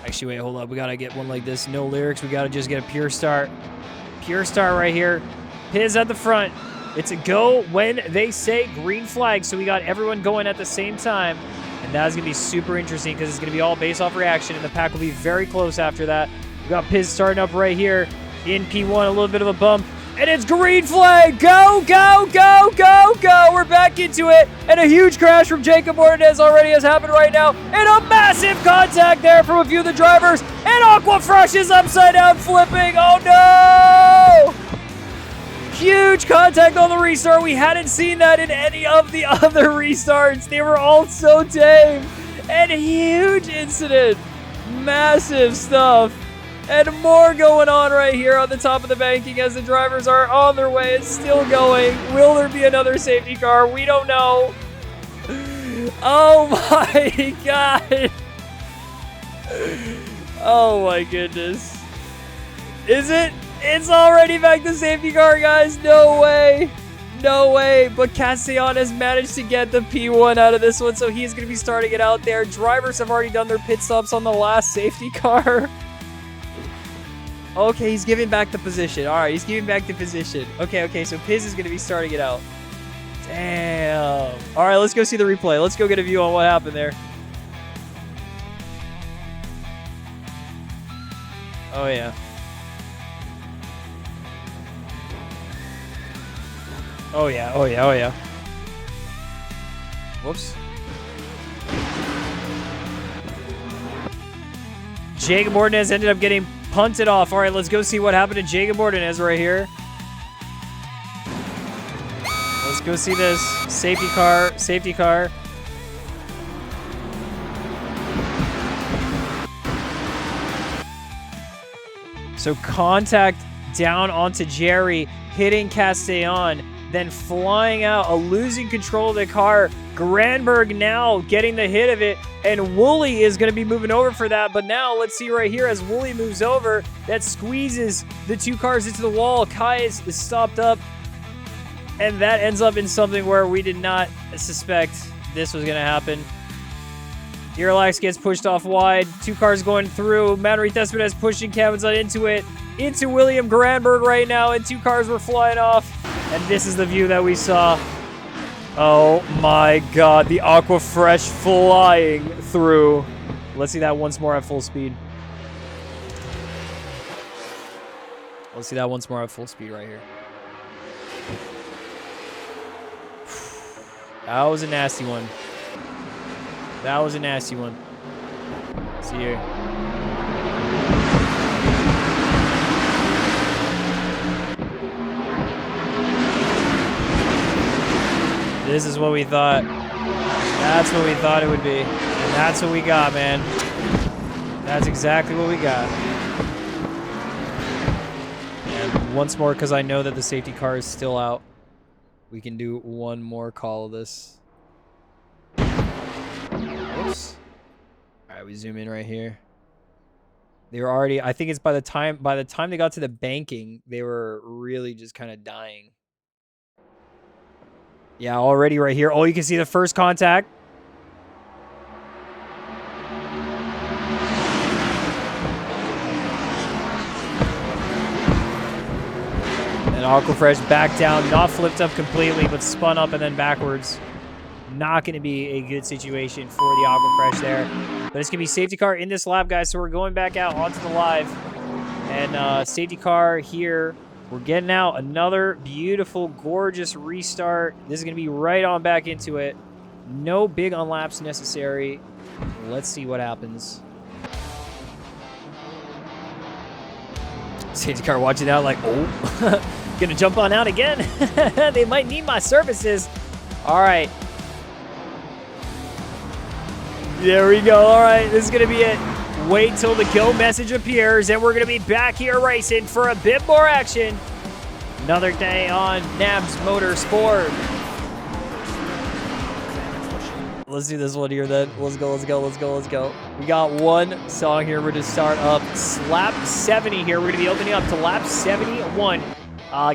Actually, wait, hold up. We got to get one like this. No lyrics. We got to just get a pure start. Pure start right here. Piz at the front. It's a go when they say green flag. So we got everyone going at the same time. And that's going to be super interesting because it's going to be all based off reaction. And the pack will be very close after that. We got Piz starting up right here in P1. A little bit of a bump. And it's green flag. Go, go, go, go, go. We're back into it. And a huge crash from Jacob Ordonez already has happened right now. And a massive contact there from a few of the drivers. And Aquafresh is upside down flipping. Oh, no. Huge contact on the restart. We hadn't seen that in any of the other restarts. They were all so tame. And a huge incident. Massive stuff. And more going on right here on the top of the banking as the drivers are on their way. It's still going. Will there be another safety car? We don't know. Oh my God. Oh my goodness. Is it? It's already back to safety car, guys. No way. No way. But Castellan has managed to get the P1 out of this one, so he's going to be starting it out there. Drivers have already done their pit stops on the last safety car. Okay, he's giving back the position. All right, he's giving back the position. Okay, so Piz is going to be starting it out. Damn. All right, let's go see the replay. Let's go get a view on what happened there. Oh, yeah. Oh, yeah, oh, yeah, oh, yeah. Whoops. Jacob Ordonez ended up getting punted off. All right, let's go see what happened to Jacob Ordonez right here. Let's go see this. Safety car, safety car. So contact down onto Jerry, hitting Castellon, then flying out, losing control of the car. Granberg now getting the hit of it, and Wooly is going to be moving over for that. But now let's see right here as Wooly moves over, that squeezes the two cars into the wall. Kai is stopped up, and that ends up in something where we did not suspect this was going to happen. Irlax gets pushed off wide. Two cars going through. Manry Thespedes pushing Kavanzon into it. Into William Granberg right now, and two cars were flying off. And this is the view that we saw. Oh my god, the Aqua Fresh flying through. Let's see that once more at full speed. Let's see that once more at full speed right here. That was a nasty one. That was a nasty one. See here. This is what we thought. That's what we thought it would be. And that's what we got, man. That's exactly what we got. And once more, because I know that the safety car is still out, we can do one more call of this. Whoops. All right, we zoom in right here. They were already, I think it's by the time they got to the banking, they were really just kind of dying. Yeah, already right here. Oh, you can see the first contact. And Aquafresh back down, not flipped up completely, but spun up and then backwards. Not going to be a good situation for the Aquafresh there. But it's going to be safety car in this lap, guys. So we're going back out onto the live. And safety car here. We're getting out another beautiful, gorgeous restart. This is going to be right on back into it. No big unlaps necessary. Let's see what happens. Safety car watching out like, oh, gonna jump on out again. They might need my services. All right. There we go. All right, this is gonna be it. Wait till the go message appears, and we're going to be back here racing for a bit more action. Another day on Nabs Motorsport. Let's do this one here then. Let's go, let's go, let's go, let's go. We got one song here. We're going to start up lap 70 here. We're going to be opening up to lap 71.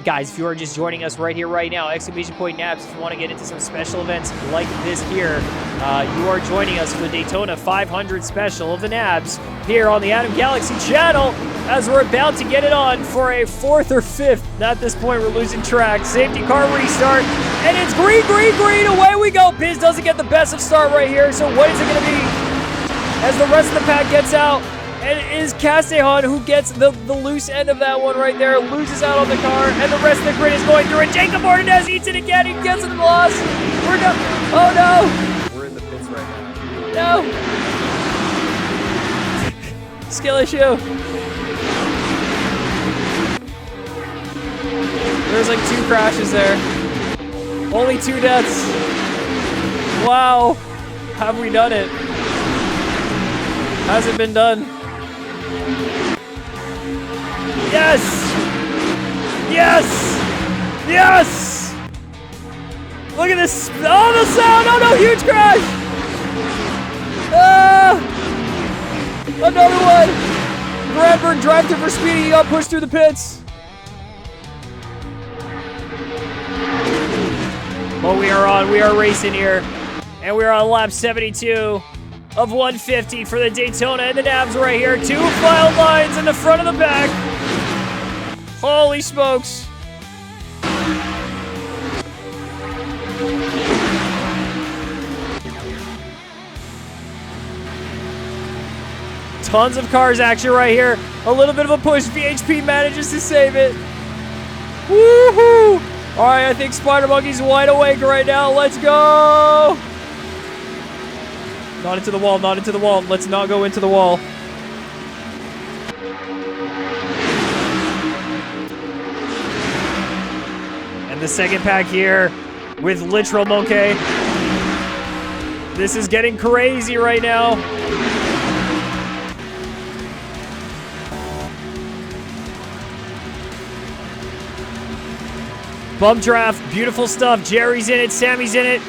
Guys, if you are just joining us right here, right now, exclamation point Nabs, if you want to get into some special events like this here, you are joining us for the Daytona 500 special of the Nabs here on the Adam Galaxy channel as we're about to get it on for a 4th or 5th. At this point, we're losing track. Safety car restart, and it's green, green, green. Away we go. Biz doesn't get the best of start right here, so what is it going to be as the rest of the pack gets out? And it is Castellon who gets the loose end of that one right there, loses out on the car, and the rest of the grid is going through, and Jacob Ordonez eats it again, he gets it in the loss. We're done. Oh no! We're in the pits right now. No! Skill issue. There's like 2 crashes there. Only 2 deaths. Wow. Have we done it? Has it been done? Yes! Yes! Yes! Look at this. Oh, the sound! Oh no, huge crash! Another one! Granberg drive through for speeding. He got pushed through the pits. But we are racing here. And we're on lap 72 of 150 for the Daytona and the Nabs right here. 2 filed lines in the front of the back. Holy smokes. Tons of cars action right here. A little bit of a push. VHP manages to save it. Woohoo! All right, I think Spider Monkey's wide awake right now. Let's go. Not into the wall, not into the wall. Let's not go into the wall. And the second pack here with Literal Monkey. This is getting crazy right now. Bump draft, beautiful stuff. Jerry's in it, Sammy's in it.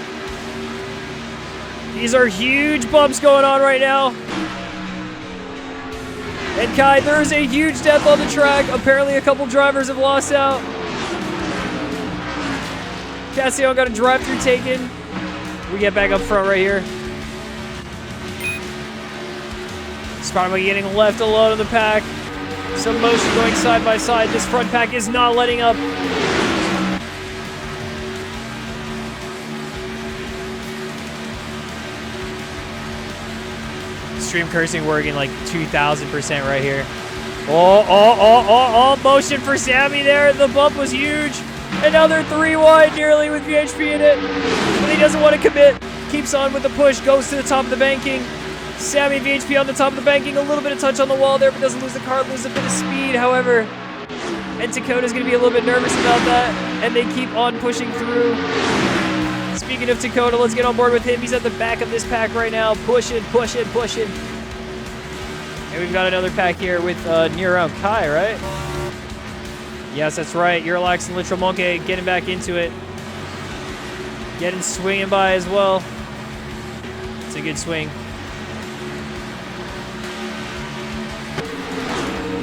These are huge bumps going on right now. And Kai, there is a huge death on the track. Apparently a couple drivers have lost out. Cassio got a drive-through taken. We get back up front right here. Spider-Man getting left alone in the pack. Some motion going side by side. This front pack is not letting up. Stream cursing working like 2,000% right here. Oh, motion for Sammy there. The bump was huge. Another 3 wide nearly with VHP in it. But he doesn't want to commit. Keeps on with the push. Goes to the top of the banking. Sammy VHP on the top of the banking. A little bit of touch on the wall there, but doesn't lose the car. Loses a bit of speed, however. And Dakota's going to be a little bit nervous about that. And they keep on pushing through. Speaking of Dakota, let's get on board with him. He's at the back of this pack right now. Pushing. And we've got another pack here with near around Kai, right? Yes, that's right. Eurolax and Literal Monkey getting back into it. Getting swinging by as well. It's a good swing.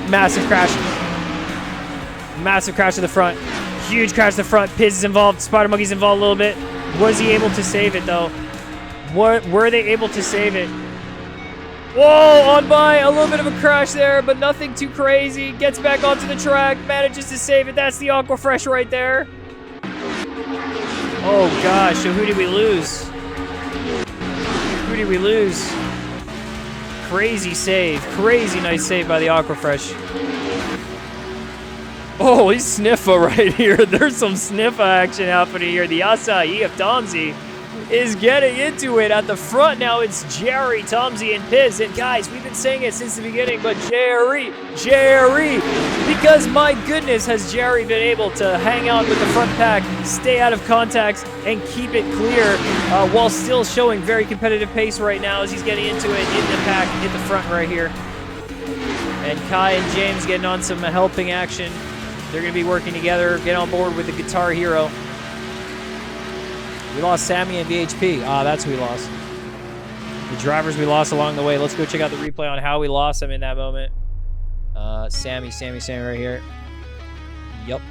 Massive crash. Massive crash to the front. Huge crash to the front. Piz is involved. Spider Monkey's involved a little bit. Was he able to save it, though? Were they able to save it? Whoa, on by. A little bit of a crash there, but nothing too crazy. Gets back onto the track. Manages to save it. That's the Aquafresh right there. Oh, gosh. So who did we lose? Who did we lose? Crazy save. Crazy nice save by the Aquafresh. Oh, he's sniffa right here. There's some sniffa action happening here. The Acai of Tomsy is getting into it at the front now. It's Jerry, Tomsy, and Piz. And guys, we've been saying it since the beginning, but Jerry, because my goodness, has Jerry been able to hang out with the front pack, stay out of contacts, and keep it clear while still showing very competitive pace right now as he's getting into it in the pack, in the front right here. And Kai and James getting on some helping action. They're going to be working together, get on board with the Guitar Hero. We lost Sammy and VHP. That's who we lost. The drivers we lost along the way. Let's go check out the replay on how we lost them in that moment. Sammy right here. Yup.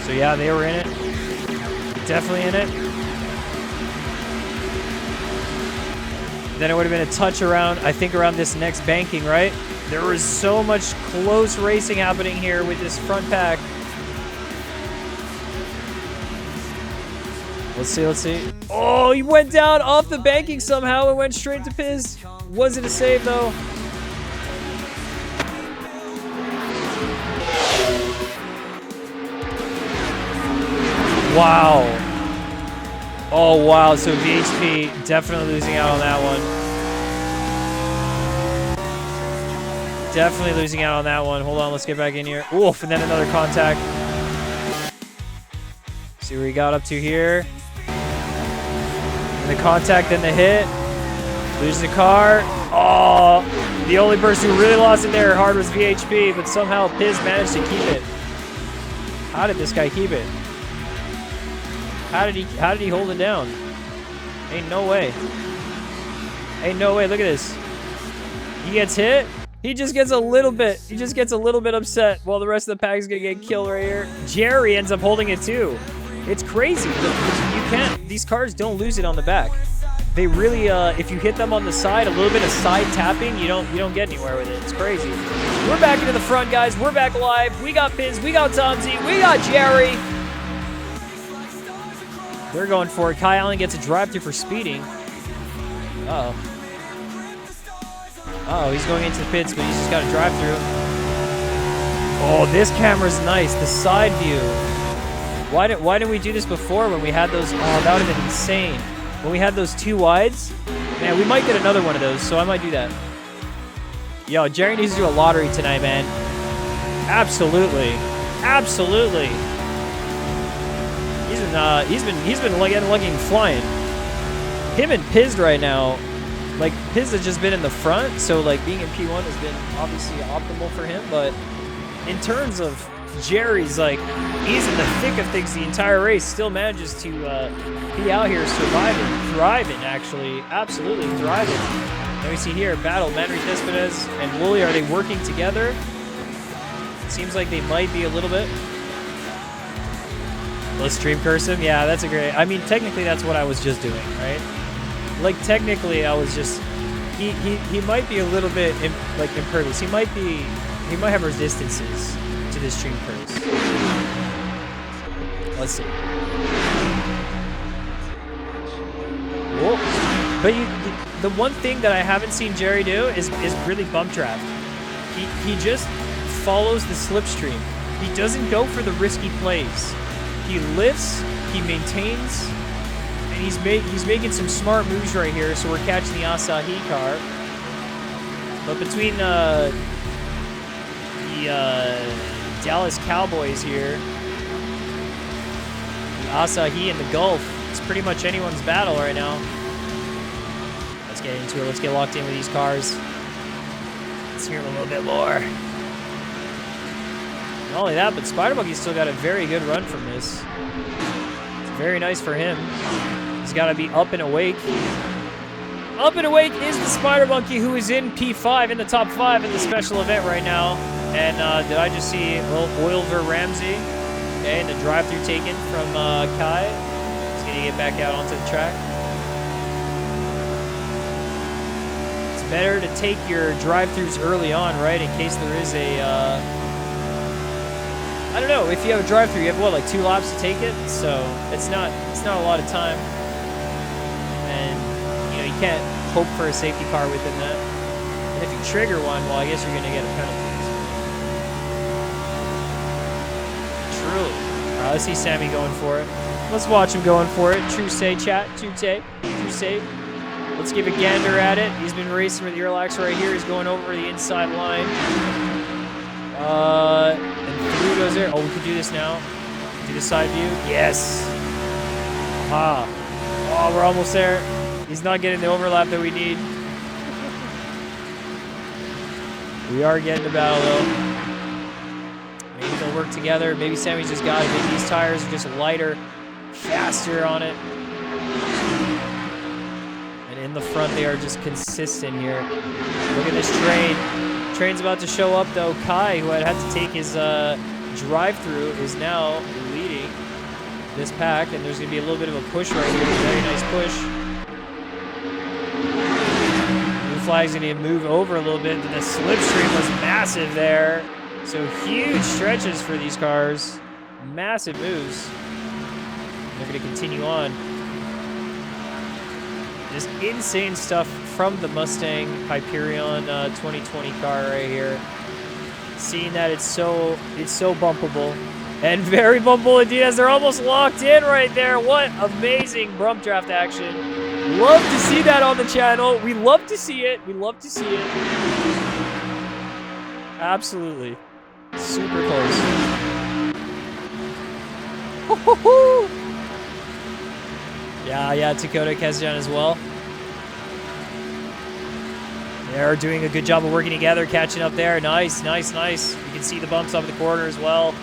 So yeah, they were in it. Definitely in it. Then it would have been a touch around, I think, around this next banking, right? There was so much close racing happening here with this front pack. Let's see. Oh, he went down off the banking somehow and went straight to Piz. Was it a save, though? Wow. Oh, wow. So VHP definitely losing out on that one. Definitely losing out on that one. Hold on, let's get back in here. Oof, and then another contact. See where he got up to here. And the contact, then the hit. Loses the car. Oh, the only person who really lost it there hard was VHP, but somehow Piz managed to keep it. How did this guy keep it? How did he hold it down? Ain't no way. Look at this. He gets hit. He just gets a little bit upset while the rest of the pack is gonna get killed right here. Jerry ends up holding it too. It's crazy. These cars don't lose it on the back. They really, if you hit them on the side, a little bit of side tapping, you don't get anywhere with it. It's crazy. We're back into the front, guys. We're back live. We got Piz, we got Tomsy, we got Jerry. They're going for it. Kai Allen gets a drive-through for speeding. Uh-oh. Oh, he's going into the pits, but he's just got a drive-through. Oh, this camera's nice. The side view. Why didn't we do this before when we had those? Oh, that would have been insane. When we had those 2 wides, man, we might get another one of those, so I might do that. Yo, Jerry needs to do a lottery tonight, man. Absolutely. He's been getting lucky and flying. Him and Piz right now like his has just been in the front, so like being in P1 has been obviously optimal for him. But in terms of Jerry's, like he's in the thick of things the entire race, still manages to be out here surviving, thriving, actually, absolutely thriving. Let me see here, battle, Manry Cespedes and Wooly, are they working together? Seems like they might be a little bit. Let's stream curse him. Yeah, that's a great. I mean, technically, that's what I was just doing, right? Like, technically, I was just. He might be a little bit impervious. He might have resistances to this stream curse. Let's see. Whoa. But the one thing that I haven't seen Jerry do is really bump draft. He just follows the slipstream. He doesn't go for the risky plays. He lifts, he maintains, and he's making some smart moves right here. So we're catching the Asahi car. But between the Dallas Cowboys here, the Asahi and the Gulf, it's pretty much anyone's battle right now. Let's get into it. Let's get locked in with these cars. Let's hear them a little bit more. Not only that, but Spider Monkey's still got a very good run from this. It's very nice for him. He's got to be up and awake. Up and awake is the Spider Monkey, who is in P5, in the top 5 in the special event right now. And did I just see Oilver Ramsey? Okay, and the drive-through taken from Kai. He's going to get back out onto the track. It's better to take your drive-throughs early on, right, in case there is a... I don't know, if you have a drive-through, you have what, like 2 laps to take it? So it's not a lot of time. And you know, you can't hope for a safety car within that. And if you trigger one, well, I guess you're gonna get a penalty. Truly. Alright, let's see Sammy going for it. Let's watch him going for it. True say, chat. True say. Let's give a gander at it. He's been racing with Earlax right here. He's going over the inside line. And through goes there. Oh, we can do this now. Do the side view. Yes. Aha. Oh, we're almost there. He's not getting the overlap that we need. We are getting the battle, though. Maybe they'll work together. Maybe Sammy's just got it. Maybe these tires are just lighter, faster on it. And in the front, they are just consistent here. Look at this train. Train's about to show up, though. Kai, who had to take his drive-through, is now leading this pack, and there's going to be a little bit of a push right here. Very nice push. Blue flag's going to move over a little bit. The slipstream was massive there. So huge stretches for these cars. Massive moves. They're going to continue on. Just insane stuff from the Mustang Hyperion 2020 car right here. Seeing that it's so bumpable. And very bumpable indeed, as they're almost locked in right there. What amazing bump draft action. Love to see that on the channel. We love to see it. We love to see it. Absolutely. Super close. Yeah, Dakota Kesjan as well. They're doing a good job of working together, catching up there. Nice. You can see the bumps off the corner as well.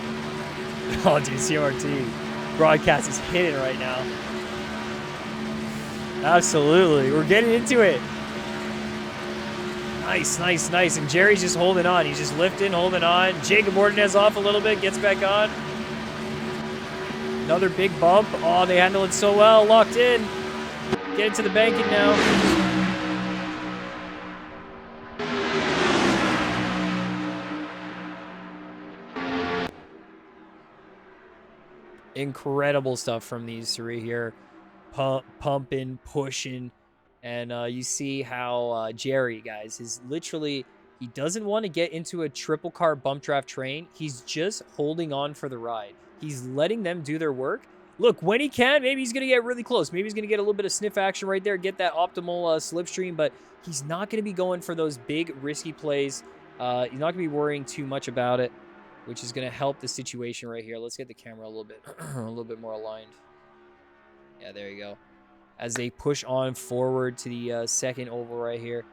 Oh, dude, CRT broadcast is hitting right now. Absolutely. We're getting into it. Nice. And Jerry's just holding on. He's just lifting, holding on. Jacob Ordonez off a little bit, gets back on. Another big bump. Oh, they handle it so well. Locked in. Get into the banking now. Incredible stuff from these three here. Pumping, pushing. And you see how Jerry, guys, is literally... He doesn't want to get into a triple car bump draft train. He's just holding on for the ride. He's letting them do their work. Look, when he can, maybe he's going to get really close. Maybe he's going to get a little bit of sniff action right there, get that optimal slipstream, but he's not going to be going for those big, risky plays. He's not going to be worrying too much about it, which is going to help the situation right here. Let's get the camera a little bit more aligned. Yeah, there you go. as they push on forward to the second oval right here.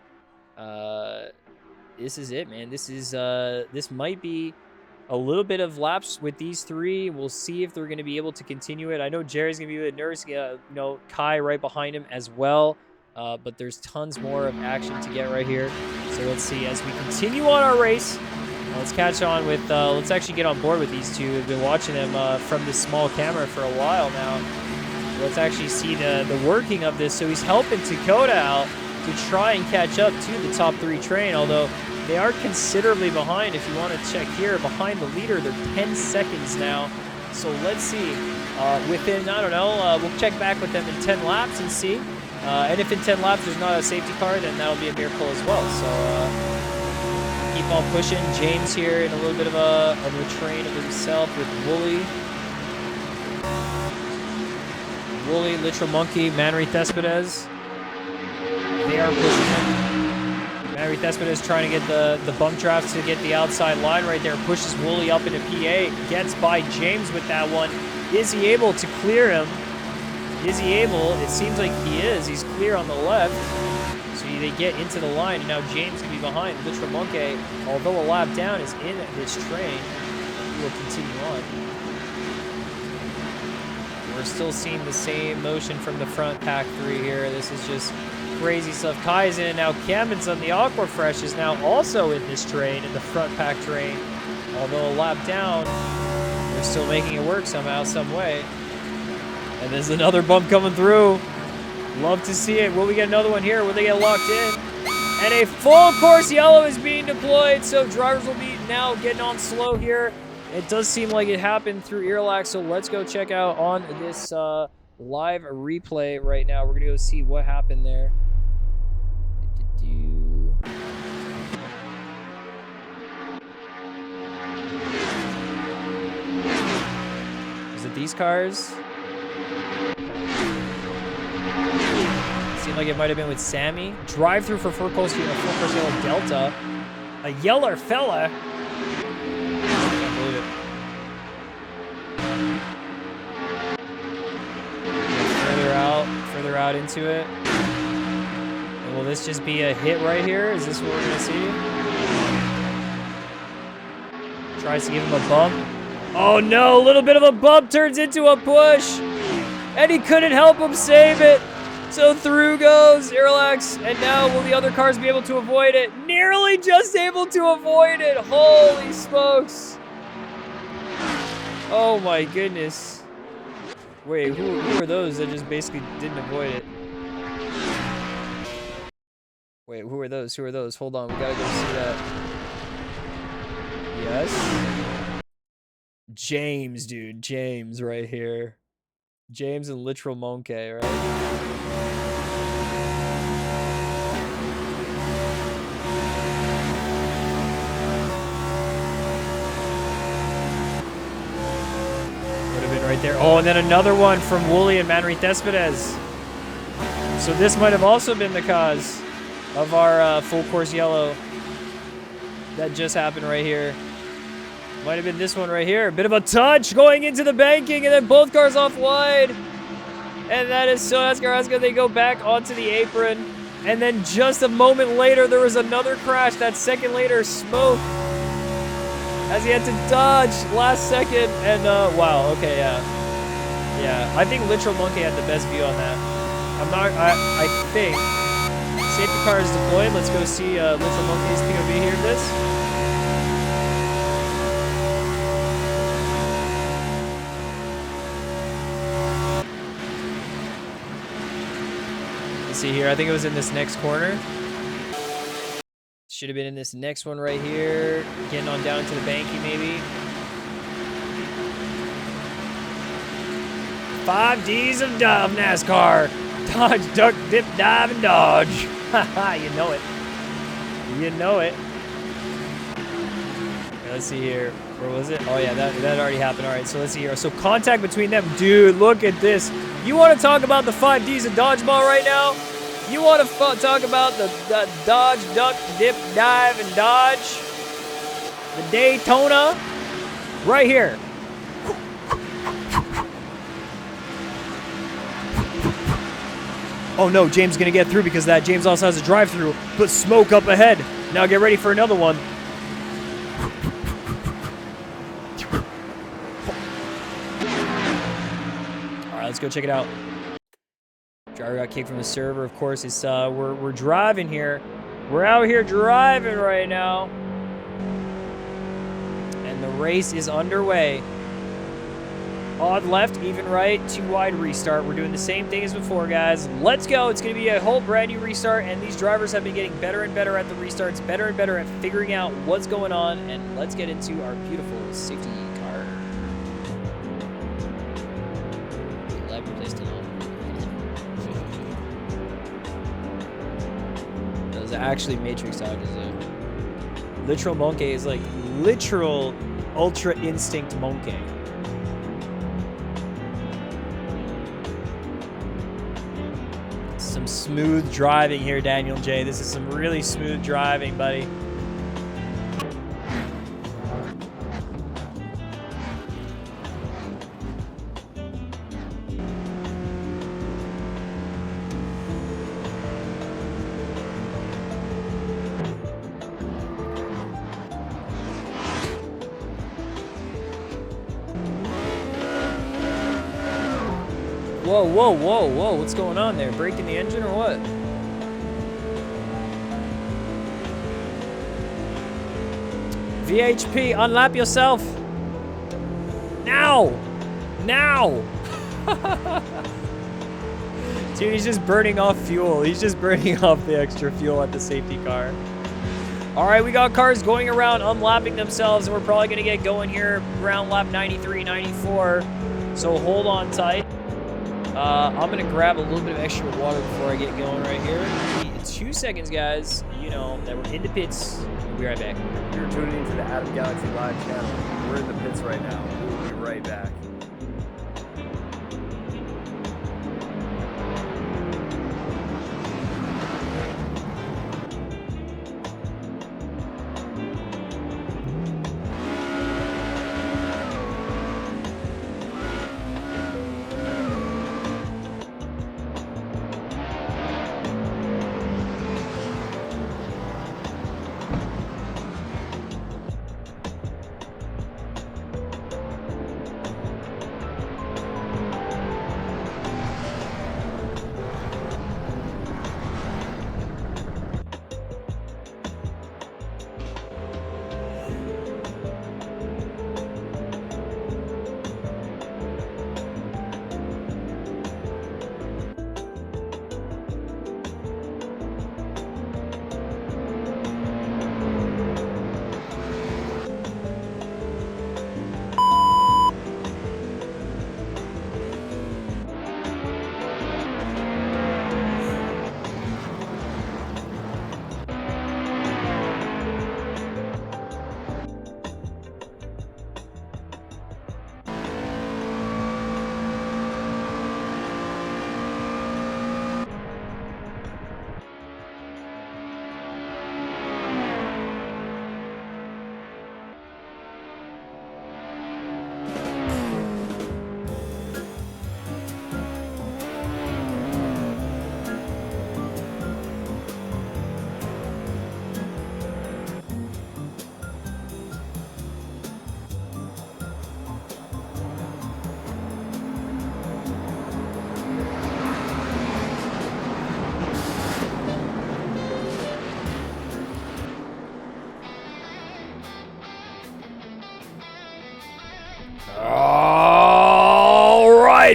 This is it, man. This might be a little bit of laps with these three. We'll see if they're going to be able to continue it. I know Jerry's going to be a bit nervous. You know, Kai right behind him as well. But there's tons more of action to get right here. So let's see as we continue on our race. Let's catch on with, let's actually get on board with these two. We've been watching them from this small camera for a while now. Let's actually see the working of this. So he's helping Dakota out to try and catch up to the top three train, although they are considerably behind. If you want to check here, behind the leader, they're 10 seconds now. So let's see. Within, I don't know, we'll check back with them in 10 laps and see. And if in 10 laps there's not a safety car, then that'll be a miracle as well. So keep on pushing. James here in a little bit of a train of himself with Wooly, Literal Monkey, Manry Thespades. They are pushing him. Manry Thespades trying to get the bump draft to get the outside line right there. Pushes Wooly up into PA. Gets by James with that one. Is he able to clear him? Is he able? It seems like he is. He's clear on the left. So they get into the line. And now James can be behind. Literal Monkey, although a lap down, is in this train. He will continue on. We're still seeing the same motion from the front pack three here. This is just crazy stuff. Kai's in. Now Camden's on the Aquafresh is now also in this train, in the front pack train. Although a lap down, they're still making it work somehow, some way. And there's another bump coming through. Love to see it. Will we get another one here? Will they get locked in? And a full course yellow is being deployed, so drivers will be now getting on slow here. It does seem like it happened through Earlax, so let's go check out on this live replay right now. We're going to go see what happened there. Is it these cars? Seemed like it might have been with Sammy. Drive through for full course yellow Delta. A yeller fella. Can't believe it. Further out into it. And will this just be a hit right here? Is this what we're gonna see? Tries to give him a bump. Oh no, a little bit of a bump turns into a push. And he couldn't help him save it. So through goes Earlax. And now will the other cars be able to avoid it? Nearly just able to avoid it. Holy smokes. Oh my goodness. Wait, who are those that just basically didn't avoid it? Wait, who are those? Who are those? Hold on, we gotta go see that. Yes. James, dude. James right here. James and Literal Monkey, right? Would have been right there. Oh, and then another one from Wooly and Manry Thespades. So this might have also been the cause of our full course yellow that just happened right here. Might have been this one right here. A bit of a touch going into the banking, and then both cars off wide. And that is so Ascar. They go back onto the apron. And then just a moment later, there was another crash. That second later, Smoke, as he had to dodge last second. And, wow, okay, yeah. Yeah, I think Literal Monkey had the best view on that. I think. Safety car is deployed. Let's go see Literal Monkey's POV here of this. See here, I think it was in this next corner. Should have been in this next one right here. Getting on down to the banky maybe. 5 Ds of NASCAR. Dodge, duck, dip, dive, and dodge. Haha, you know it. You know it. Okay, let's see here. Where was it? Oh yeah, that already happened. All right, so let's see here. So contact between them. Dude, look at this. You want to talk about the 5 Ds of dodgeball right now? You want to talk about the dodge, duck, dip, dive, and dodge? The Daytona? Right here. Oh no, James is gonna get through because of that. James also has a drive-through, but smoke up ahead. Now get ready for another one. All right, let's go check it out. Driver got kicked from the server. Of course, it's we're driving here. We're out here driving right now, and the race is underway. Odd left, even right, 2 wide restart. We're doing the same thing as before, guys. Let's go. It's going to be a whole brand new restart, and these drivers have been getting better and better at the restarts, better and better at figuring out what's going on, and let's get into our beautiful safety car. Lab replaced on. That was actually Matrix Dog. Is a literal monkey is like literal ultra instinct monkey. Some smooth driving here, Daniel J. This is some really smooth driving, buddy. Whoa, whoa, whoa, whoa. What's going on there? Breaking the engine or what? VHP, unlap yourself. Now! Now! Dude, he's just burning off fuel. He's just burning off the extra fuel at the safety car. All right, we got cars going around, unlapping themselves, and we're probably going to get going here around lap 93, 94. So hold on tight. I'm going to grab a little bit of extra water before I get going right here. 2 seconds, guys. You know that we're in the pits. We'll be right back. You're tuning into the Adam Galaxy Live channel. We're in the pits right now. We'll be right back.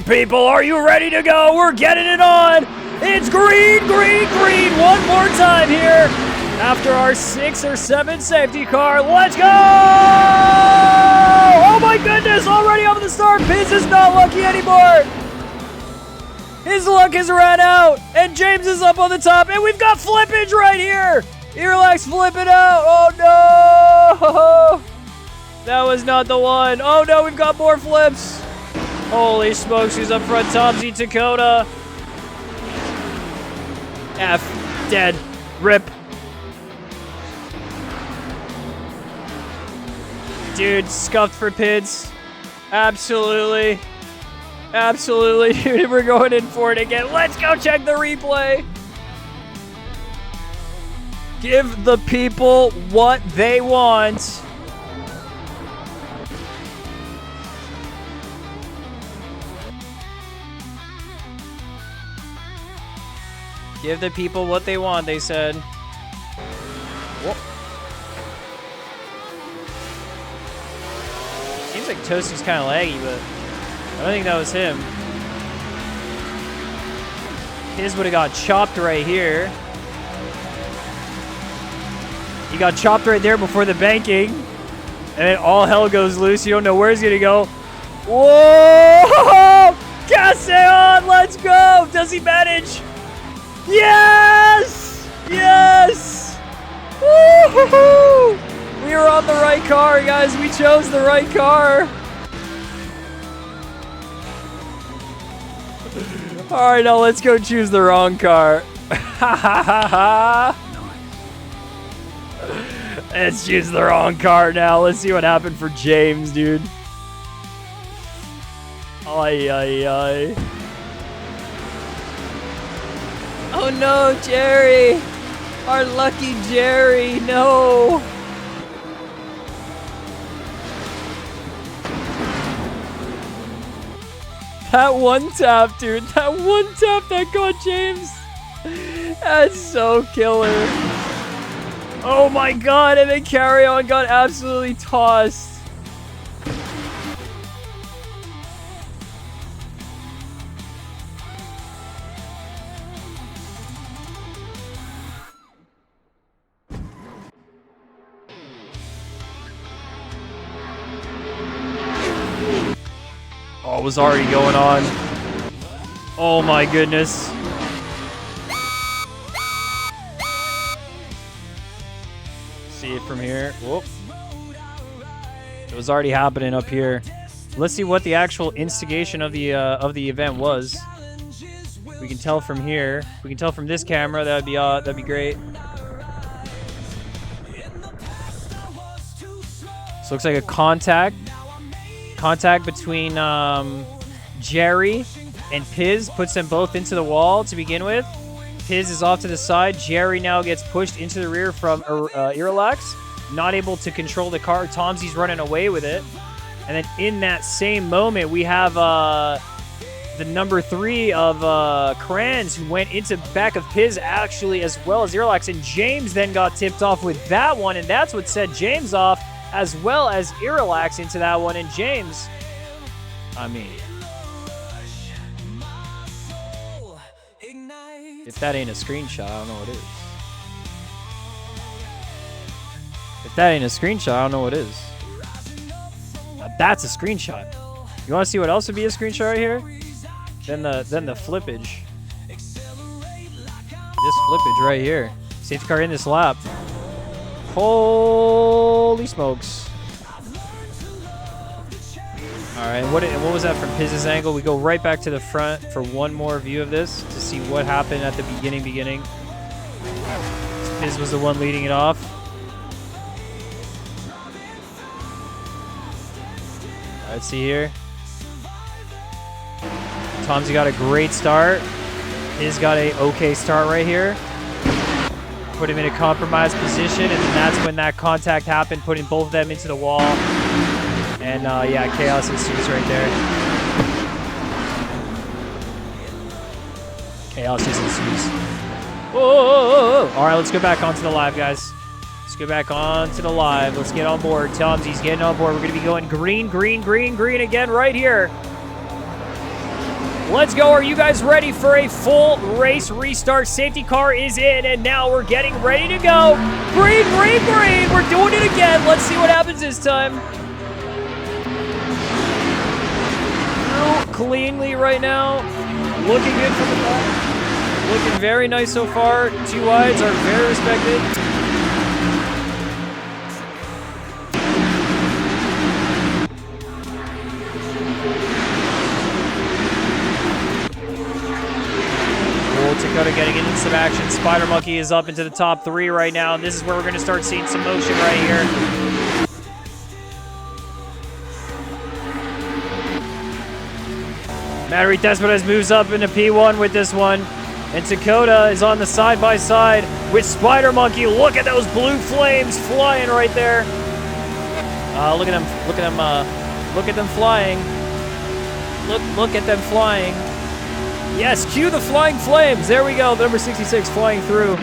People, are you ready to go? We're getting it on. It's green, green, green. One more time here after our 6 or 7 safety car. Let's go! Oh my goodness, already off the start. Piz is not lucky anymore. His luck has ran out, and James is up on the top, and we've got flippage right here. Earlax flipping out. Oh no! That was not the one. Oh no, we've got more flips. Holy smokes, who's up front? Topsy Dakota. F. Dead. Rip. Dude, scuffed for Pids. Absolutely. Absolutely, dude. We're going in for it again. Let's go check the replay. Give the people what they want. Give the people what they want, they said. Whoa. Seems like Toasty's kind of laggy, but I don't think that was him. His would have got chopped right here. He got chopped right there before the banking. And then all hell goes loose. You don't know where he's going to go. Whoa! Castellon, let's go! Does he manage? Yes! Yes! Woo-hoo-hoo! We were on the right car, guys. We chose the right car. All right, now let's go choose the wrong car. Ha ha ha ha! Let's choose the wrong car now. Let's see what happened for James, dude. Ay, ay, ay. Oh no, Jerry! Our lucky Jerry, no! That one tap, dude. That one tap that got James. That's so killer. Oh my god, and then Carry On got absolutely tossed. Oh, it was already going on. Oh my goodness. See it from here. Whoop. It was already happening up here. Let's see what the actual instigation of the event was. We can tell from here. We can tell from this camera. That'd be great. So looks like a contact between Jerry and Piz, puts them both into the wall to begin with. Piz is off to the side. Jerry now gets pushed into the rear from Irrelax. Not able to control the car. Tomsy's running away with it. And then in that same moment, we have the number 3 of Kranz, who went into back of Piz actually, as well as Irrelax. And James then got tipped off with that one, and that's what set James off, as well as Irrelax into that one. And James, I mean, if that ain't a screenshot, I don't know what is. If that ain't a screenshot, I don't know what is. Now that's a screenshot. You want to see what else would be a screenshot right here? Then the flippage. This flippage right here. Safety car in this lap. Holy smokes. All right, what was that from Piz's angle? We go right back to the front for one more view of this to see what happened at the beginning. Piz was the one leading it off. Let's see here. Tomsy got a great start. Piz got a okay start right here. Put him in a compromised position, and then that's when that contact happened, putting both of them into the wall. And yeah, chaos ensues right there. Chaos just ensues. Whoa. All right, let's go back onto the live, guys. Let's go back onto the live. Let's get on board. Tomsy's getting on board. We're going to be going green again right here. Let's go. Are you guys ready for a full race restart? Safety car is in, and now we're getting ready to go. Green. We're doing it again. Let's see what happens this time. Through cleanly right now. Looking good from the back. Looking very nice so far. 2 wides are very respected. Dakota getting into some action. Spider Monkey is up into the top 3 right now. And this is where we're going to start seeing some motion right here. Matt Despedes moves up into P1 with this one. And Dakota is on the side-by-side with Spider Monkey. Look at those blue flames flying right there. Look at them. Look at them. Look at them flying. Look at them flying. Yes, cue the flying flames. There we go. The number 66 flying through.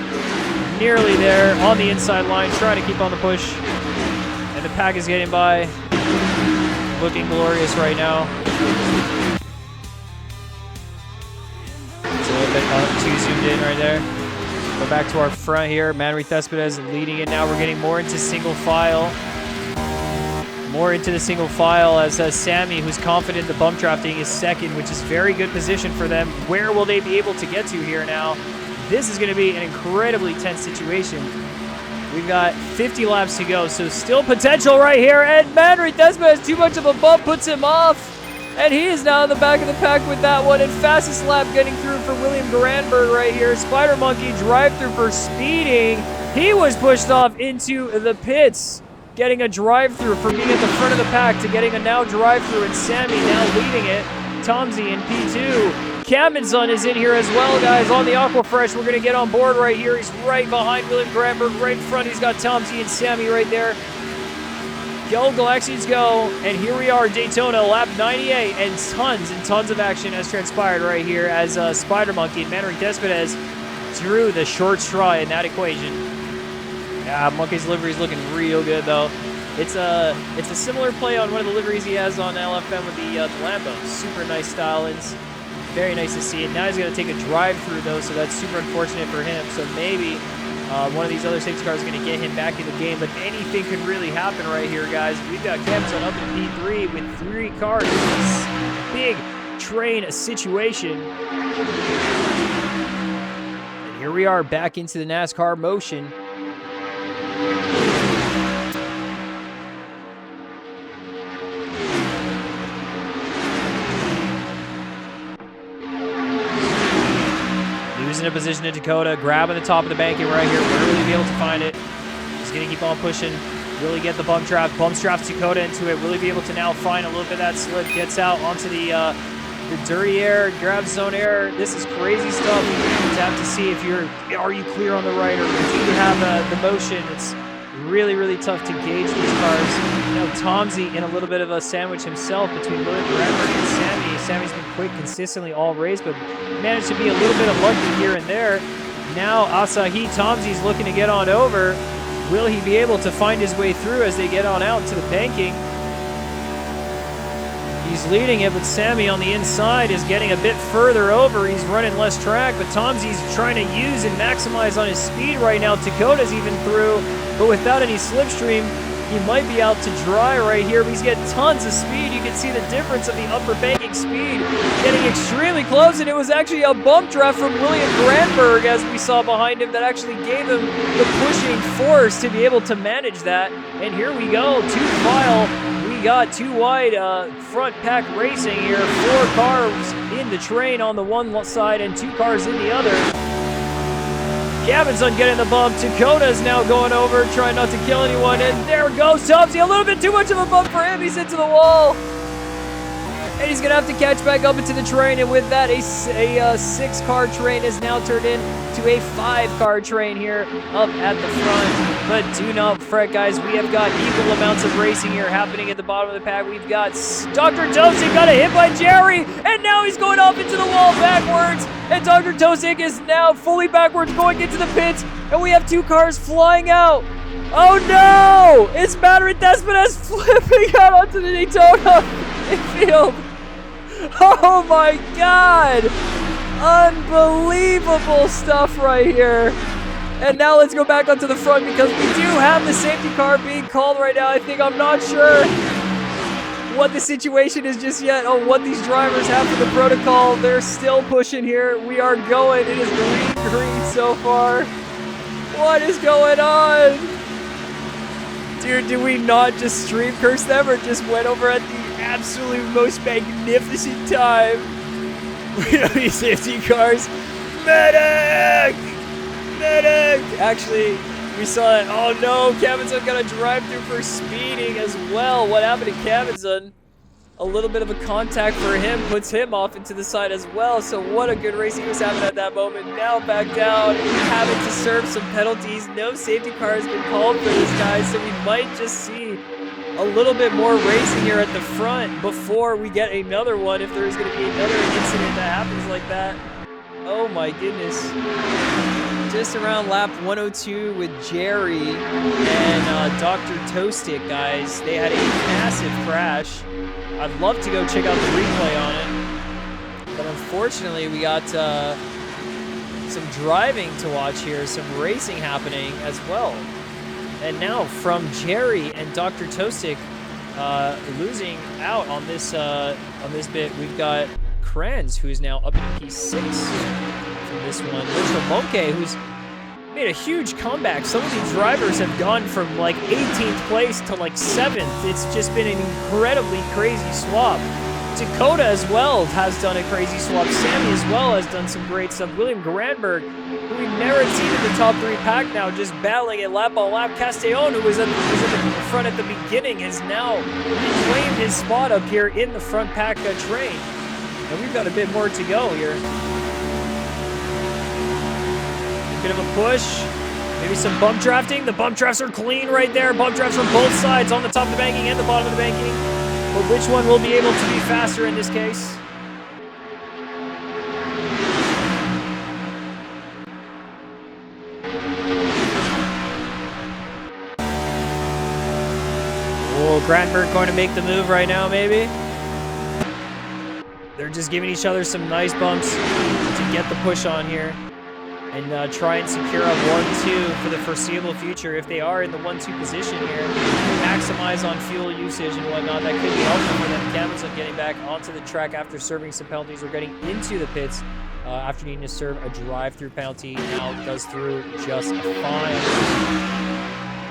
Nearly there on the inside line, trying to keep on the push. And the pack is getting by. Looking glorious right now. It's a little bit too zoomed in right there. Go back to our front here. Manry Thespedes leading it now. We're getting more into single file. More into the single file as Sammy, who's confident the bump drafting, is second, which is very good position for them. Where will they be able to get to here now? This is going to be an incredibly tense situation. We've got 50 laps to go, so still potential right here. And Manry Thespedes, too much of a bump, puts him off. And he is now in the back of the pack with that one. And fastest lap getting through for William Granberg right here. Spider Monkey drive through for speeding. He was pushed off into the pits. Getting a drive-through from being at the front of the pack to getting a now drive-through, and Sammy now leading it. Tomsy in P2. Cabinson is in here as well, guys, on the Aquafresh. We're going to get on board right here. He's right behind William Granberg, right in front. He's got Tomsy and Sammy right there. Go, Galaxians, go. And here we are, Daytona, lap 98, and tons of action has transpired right here as Spider Monkey and Manry Thespedes drew the short straw in that equation. Yeah, Monkey's livery is looking real good, though. It's a similar play on one of the liveries he has on LFM with the Lambo. Super nice stylings. Very nice to see it. Now he's going to take a drive-through, though, so that's super unfortunate for him. So maybe one of these other safety cars is going to get him back in the game. But anything could really happen right here, guys. We've got Cabinson up in P3 with 3 cars. This big train situation. And here we are back into the NASCAR motion. Losing a position to Dakota, grabbing the top of the banking right here. We're really be able to find it. He's going to keep on pushing, really get the bump draft. Bump drafts Dakota into it, really be able to now find a little bit of that slip. Gets out onto the dirty air, grabs zone air. This is crazy stuff. You have to see if are you clear on the right, or do you have the motion. It's really, really tough to gauge these cars. You know, Tomsy in a little bit of a sandwich himself between William Granberg and Sammy. Sammy's been quick consistently all race, but managed to be a little bit unlucky here and there. Now Asahi Tomsy's looking to get on over. Will he be able to find his way through as they get on out to the banking? He's leading it, but Sammy on the inside is getting a bit further over. He's running less track, but Tomsy's trying to use and maximize on his speed right now. Dakota's even through, but without any slipstream, he might be out to dry right here. But he's getting tons of speed. You can see the difference of the upper banking speed. Getting extremely close, and it was actually a bump draft from William Granberg, as we saw behind him, that actually gave him the pushing force to be able to manage that. And here we go, 2 file. We got 2 wide front pack racing here. 4 cars in the train on the one side and 2 cars in the other. Cabinson getting the bump. Dakota's now going over, trying not to kill anyone. And there goes Tomsy. A little bit too much of a bump for him. He's into the wall. And he's going to have to catch back up into the train. And with that, a 6-car train is now turned into a 5-car train here up at the front. But do not fret, guys. We have got equal amounts of racing here happening at the bottom of the pack. We've got Dr. Tosik got a hit by Jerry. And now he's going off into the wall backwards. And Dr. Tosik is now fully backwards going into the pits. And we have 2 cars flying out. Oh no! It's Manry Thespedes flipping out onto the Daytona field. Oh my god! Unbelievable stuff right here. And now let's go back onto the front because we do have the safety car being called right now. I'm not sure what the situation is just yet on what these drivers have for the protocol. They're still pushing here. We are going. It is green so far. What is going on? Dude, did we not just stream curse them or just went over at the absolute most magnificent time? We have these safety cars. Medic! Medic! Actually, we saw it. Oh no, Cabinson got a drive through for speeding as well. What happened to Cabinson? A little bit of a contact for him puts him off into the side as well. So what a good race he was having at that moment. Now back down, having to serve some penalties. No safety car has been called for this guy, so we might just see a little bit more racing here at the front before we get another one, if there is going to be another incident that happens like that. Oh my goodness. Just around lap 102 with Jerry and Dr. Toastic, guys. They had a massive crash. I'd love to go check out the replay on it, but unfortunately we got some driving to watch here, some racing happening as well. And now from Jerry and Dr. Toastic losing out on this bit, we've got Kranz, who's now up in P6 from this one. Monkey, who's made a huge comeback. Some of these drivers have gone from like 18th place to like 7th. It's just been an incredibly crazy swap. Dakota as well has done a crazy swap. Sammy as well has done some great stuff. William Granberg, who we've never seen in the top 3 pack now, just battling it lap on lap. Castellon, who was in the front at the beginning, has now reclaimed his spot up here in the front pack train. And we've got a bit more to go here. A bit of a push. Maybe some bump drafting. The bump drafts are clean right there. Bump drafts from both sides, on the top of the banking and the bottom of the banking. But which one will be able to be faster in this case? Oh, Granberg going to make the move right now, maybe? They're just giving each other some nice bumps to get the push on here and try and secure a 1-2 for the foreseeable future. If they are in the 1-2 position here, maximize on fuel usage and whatnot, that could be helpful for them. Camilton getting back onto the track after serving some penalties or getting into the pits after needing to serve a drive-through penalty. Now goes through just fine.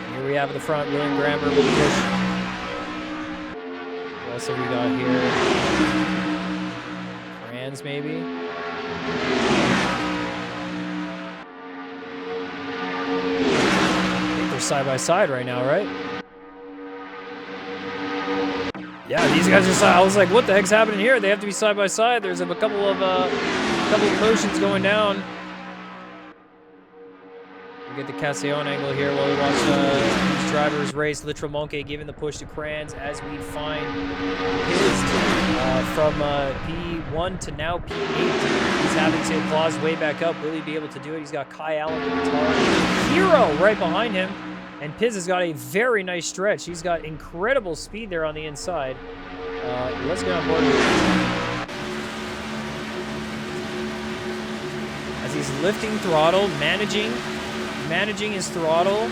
And here we have at the front, William Grammer with the push. What else have we got here? Brands, maybe? I think they're side by side right now, right? Yeah, these guys are side. I was like, what the heck's happening here? They have to be side by side. There's a couple of motions going down. We get the Castellon angle here while we watch these drivers race. Literal Monkey giving the push to Kranz as we find his from P1 to now P8. He's having to claw his way back up. Will he be able to do it? He's got Kai Allen, the guitar hero, right behind him. And Piz has got a very nice stretch. He's got incredible speed there on the inside. Let's get on board with this. As he's lifting throttle, managing his throttle.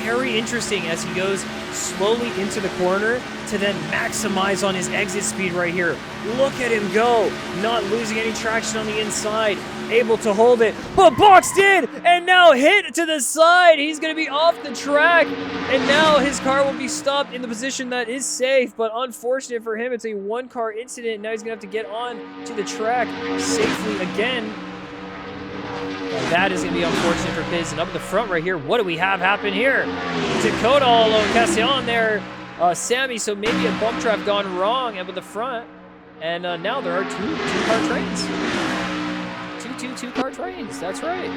Very interesting as he goes slowly into the corner to then maximize on his exit speed right here. Look at him go, not losing any traction on the inside, able to hold it, but boxed in and now hit to the side. He's going to be off the track, and now his car will be stopped in the position that is safe, but unfortunate for him, it's a one-car incident. Now he's going to have to get on to the track safely again. That is going to be unfortunate for Piz. And up at the front right here, what do we have happen here? Dakota all alone, Castellon there, Sammy, so maybe a bump trap gone wrong up at the front. And now there are two-car trains. Two-car trains, that's right.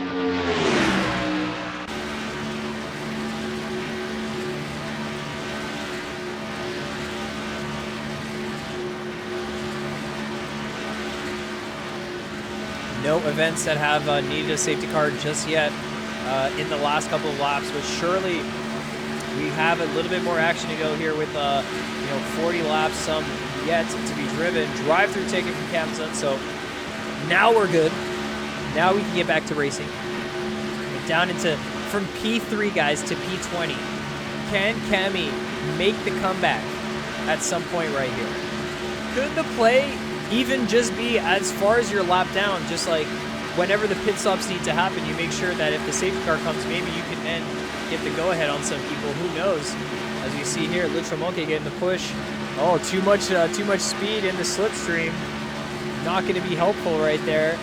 No events that have needed a safety car just yet in the last couple of laps, but surely we have a little bit more action to go here with 40 laps, some yet to be driven. Drive-through ticket from Camilton, so now we're good. Now we can get back to racing. We're down into from P3 guys to P20. Can Cammy make the comeback at some point right here? Could the play even just be as far as your lap down, just like whenever the pit stops need to happen, you make sure that if the safety car comes, maybe you can then get the go-ahead on some people. Who knows? As you see here, Literal Monkey getting the push. Oh, too much speed in the slipstream. Not going to be helpful right there.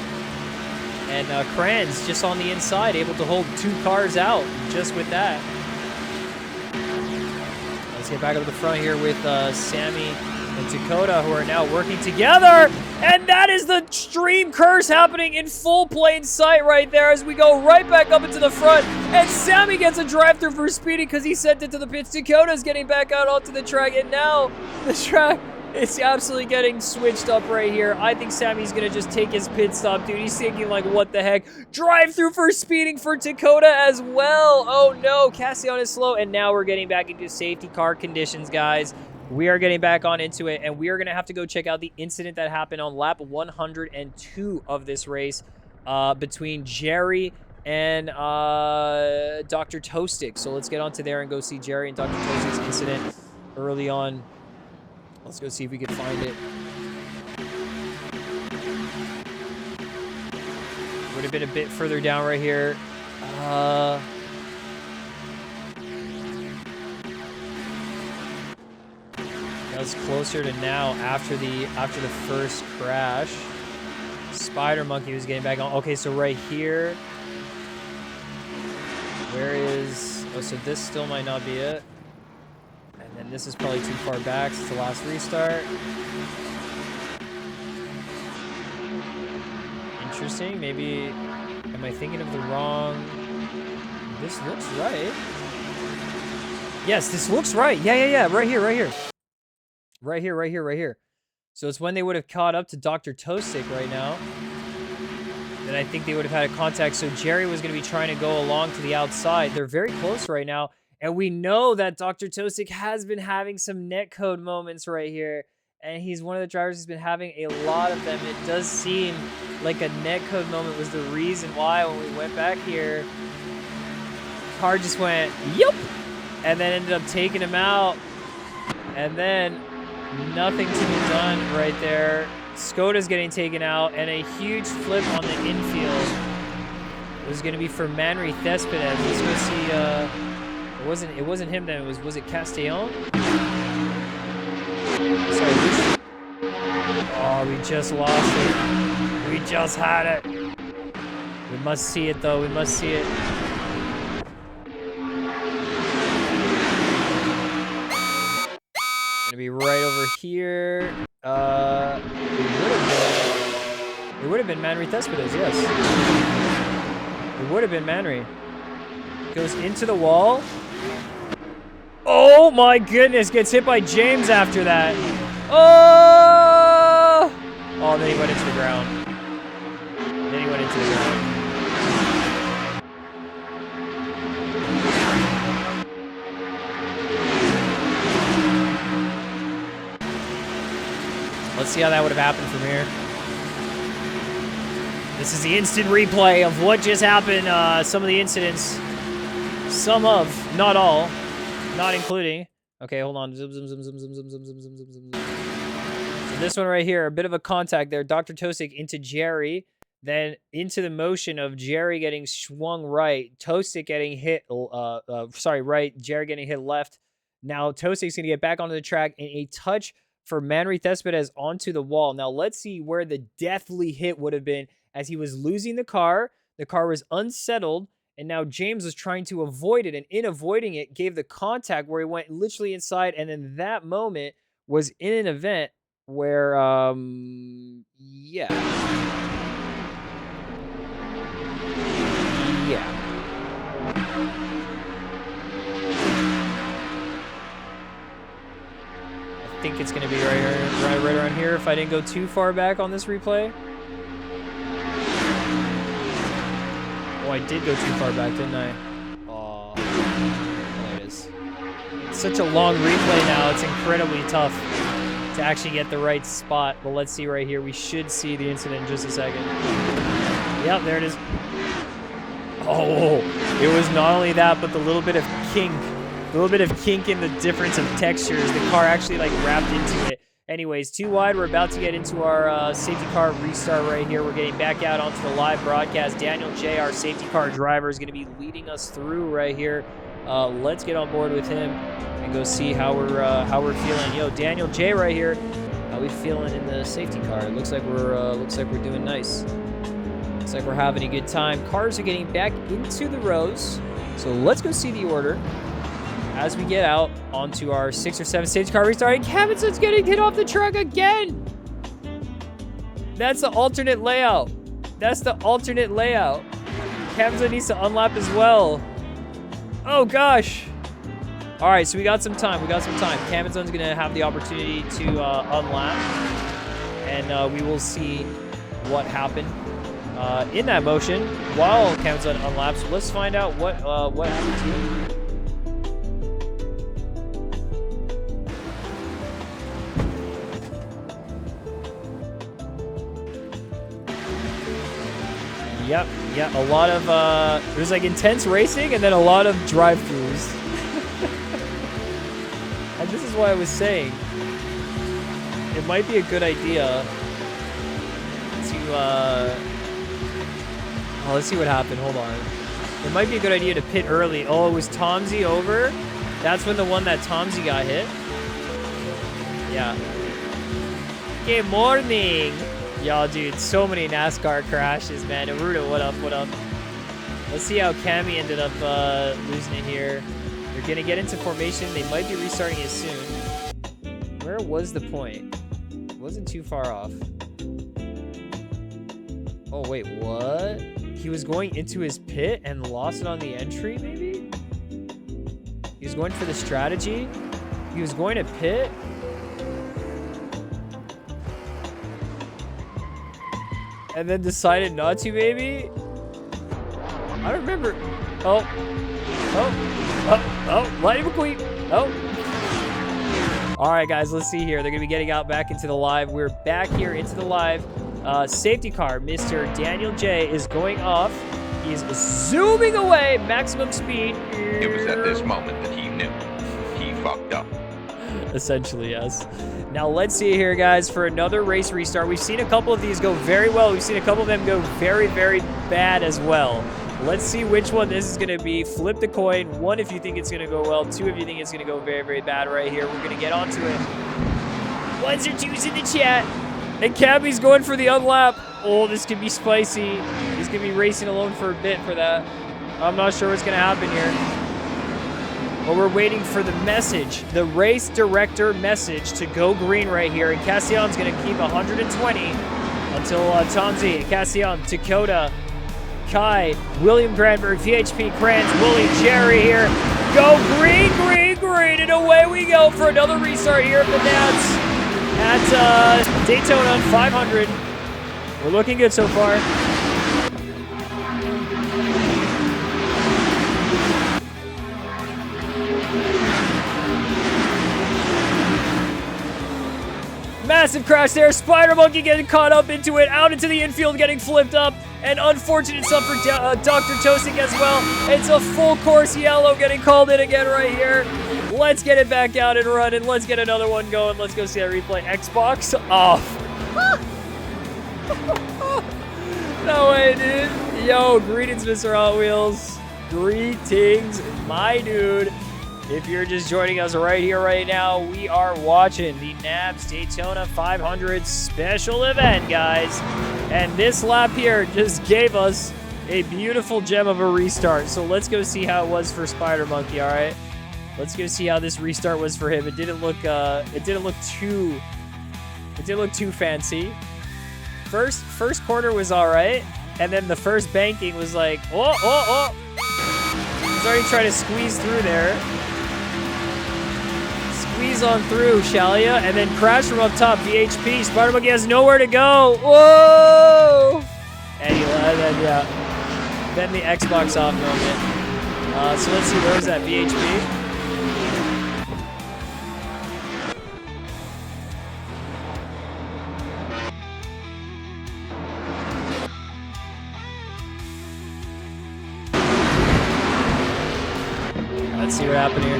And Kranz just on the inside, able to hold two cars out just with that. Let's get back up to the front here with Sammy and Dakota, who are now working together. And that is the stream curse happening in full plain sight right there as we go right back up into the front. And Sammy gets a drive-through for speeding because he sent it to the pits. Dakota's getting back out onto the track, and now the track is absolutely getting switched up right here. I think Sammy's going to just take his pit stop, dude. He's thinking, like, what the heck? Drive-through for speeding for Dakota as well. Oh, no. Cassian is slow, and now we're getting back into safety car conditions, guys. We are getting back on into it, and we are going to have to go check out the incident that happened on lap 102 of this race between Jerry and Dr. Toastic. So let's get on to there and go see Jerry and Dr. Toastic's incident early on. Let's go see if we can find it. Would have been a bit further down right here. That was closer to now after the first crash. Spider Monkey was getting back on. Okay, so right here. Where is... Oh, so this still might not be it. And then this is probably too far back. It's the last restart. Interesting. Maybe... Am I thinking of the wrong... This looks right. Yes, this looks right. Yeah. Right here. Right here. So it's when they would have caught up to Dr. Toastic right now. Then I think they would have had a contact. So Jerry was going to be trying to go along to the outside. They're very close right now. And we know that Dr. Toastic has been having some netcode moments right here. And he's one of the drivers who's been having a lot of them. It does seem like a netcode moment was the reason why when we went back here, car just went, yup, and then ended up taking him out. And then nothing to be done right there. Skoda's getting taken out, and a huge flip on the infield. It was going to be for Manry Thespines. Let's go see. It wasn't him then. Was it Castellon? Sorry. Oh, we just lost it. We just had it. We must see it though. We must see it. Gonna be right over here. It would have been Manry Thespines, yes. It would have been Manry. Goes into the wall. Oh my goodness, gets hit by James after that. Oh! Oh, then he went into the ground. Let's see how that would have happened from here. This is the instant replay of what just happened. Some of the incidents. Some of, not all. Not including. Okay, hold on. Zoom. So this one right here, a bit of a contact there. Dr. Toastic into Jerry. Then into the motion of Jerry getting swung right. Toastic getting hit, right. Jerry getting hit left. Now Toastic's going to get back onto the track and a touch for Manry Thespines onto the wall. Now let's see where the deathly hit would have been as he was losing the car. The car was unsettled, and now James was trying to avoid it, and in avoiding it, gave the contact where he went literally inside, and then that moment was in an event where, yeah. I think it's going to be right here, right around here if I didn't go too far back on this replay. Oh, I did go too far back, didn't I? Oh, there it is. It's such a long replay now. It's incredibly tough to actually get the right spot. But let's see right here. We should see the incident in just a second. Yep, there it is. Oh, it was not only that, but the little bit of kink. A little bit of kink in the difference of textures. The car actually like wrapped into it. Anyways, too wide. We're about to get into our safety car restart right here. We're getting back out onto the live broadcast. Daniel J, our safety car driver, is going to be leading us through right here. Let's get on board with him and go see how we're feeling. Yo, Daniel J right here. How we feeling in the safety car? It looks like we're doing nice. Looks like we're having a good time. Cars are getting back into the rows. So let's go see the order. as we get out onto our 6 or 7 stage car restarting, Cavinson's getting hit off the truck again. That's the alternate layout. That's the alternate layout. Cavinson needs to unlap as well. Oh, gosh. All right, so we got some time. We got some time. Cavinson's going to have the opportunity to unlap. And we will see what happened in that motion while Cavinson unlaps. So let's find out what happened to him. Yep, yeah, a lot of, there's like intense racing and then a lot of drive-thrus. And this is why I was saying, it might be a good idea to, oh, let's see what happened, hold on. It might be a good idea to pit early. Oh, it was Tomsy over? That's when the one that Tomsy got hit? Yeah. Good morning. Y'all, dude, so many NASCAR crashes, man. Naruto, what up, what up? Let's see how Cammy ended up losing it here. They're going to get into formation. They might be restarting it soon. Where was the point? It wasn't too far off. Oh, wait, what? He was going into his pit and lost it on the entry, maybe? He was going for the strategy? He was going to pit? And then decided not to, maybe? I don't remember. Lightning McQueen. All right, guys, let's see here. They're going to be getting out back into the live. We're back here into the live. Safety car, Mr. Daniel J. is going off. He's zooming away, maximum speed. It was at this moment that he knew he fucked up. Essentially, yes. Now let's see here, guys, for another race restart. We've seen a couple of these go very well. We've seen a couple of them go very, very bad as well. Let's see which one this is going to be. Flip the coin. 1 if you think it's going to go well. 2 if you think it's going to go very, very bad right here. We're going to get onto it. 1s or 2s in the chat. And Cabby's going for the unlap. Oh, this could be spicy. He's going to be racing alone for a bit for that. I'm not sure what's going to happen here. But we're waiting for the message, the race director message to go green right here. And Castellon's going to keep 120 until Tomsy, Castellon, Dakota, Kai, William Granberg, VHP, Kranz, Willie, Jerry here. Go green, green, green, and away we go for another restart here at the Nats at Daytona 500. We're looking good so far. Massive crash there. Spider Monkey getting caught up into it. Out into the infield, getting flipped up. And unfortunate stuff for Dr. Tosik as well. It's a full course yellow getting called in again right here. Let's get it back out and running. Let's get another one going. Let's go see that replay. Xbox off. No way, dude. Yo, greetings, Mr. Hot Wheels. Greetings, my dude. If you're just joining us right here, right now, we are watching the NABS Daytona 500 special event, guys. And this lap here just gave us a beautiful gem of a restart. So let's go see how it was for Spider Monkey, all right? Let's go see how this restart was for him. It didn't look too fancy. First corner was all right, and then the first banking was like, oh. He's already trying to squeeze through there. Squeeze on through, shall ya? And then crash from up top, VHP. Spider Monkey has nowhere to go. Whoa! And then the Xbox off moment. So let's see, where was that, VHP? Let's see what happened here.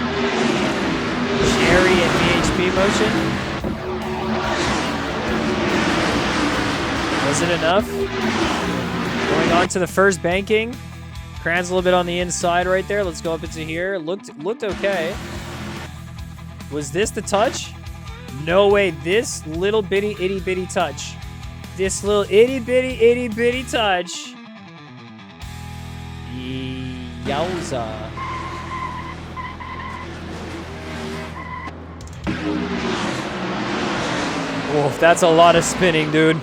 Jerry and VHP motion. Was it enough? Going on to the first banking. Kranz a little bit on the inside right there. Let's go up into here. Looked okay. Was this the touch? No way. This little bitty itty bitty touch. This little itty bitty touch. Yowza. Wolf, that's a lot of spinning, dude.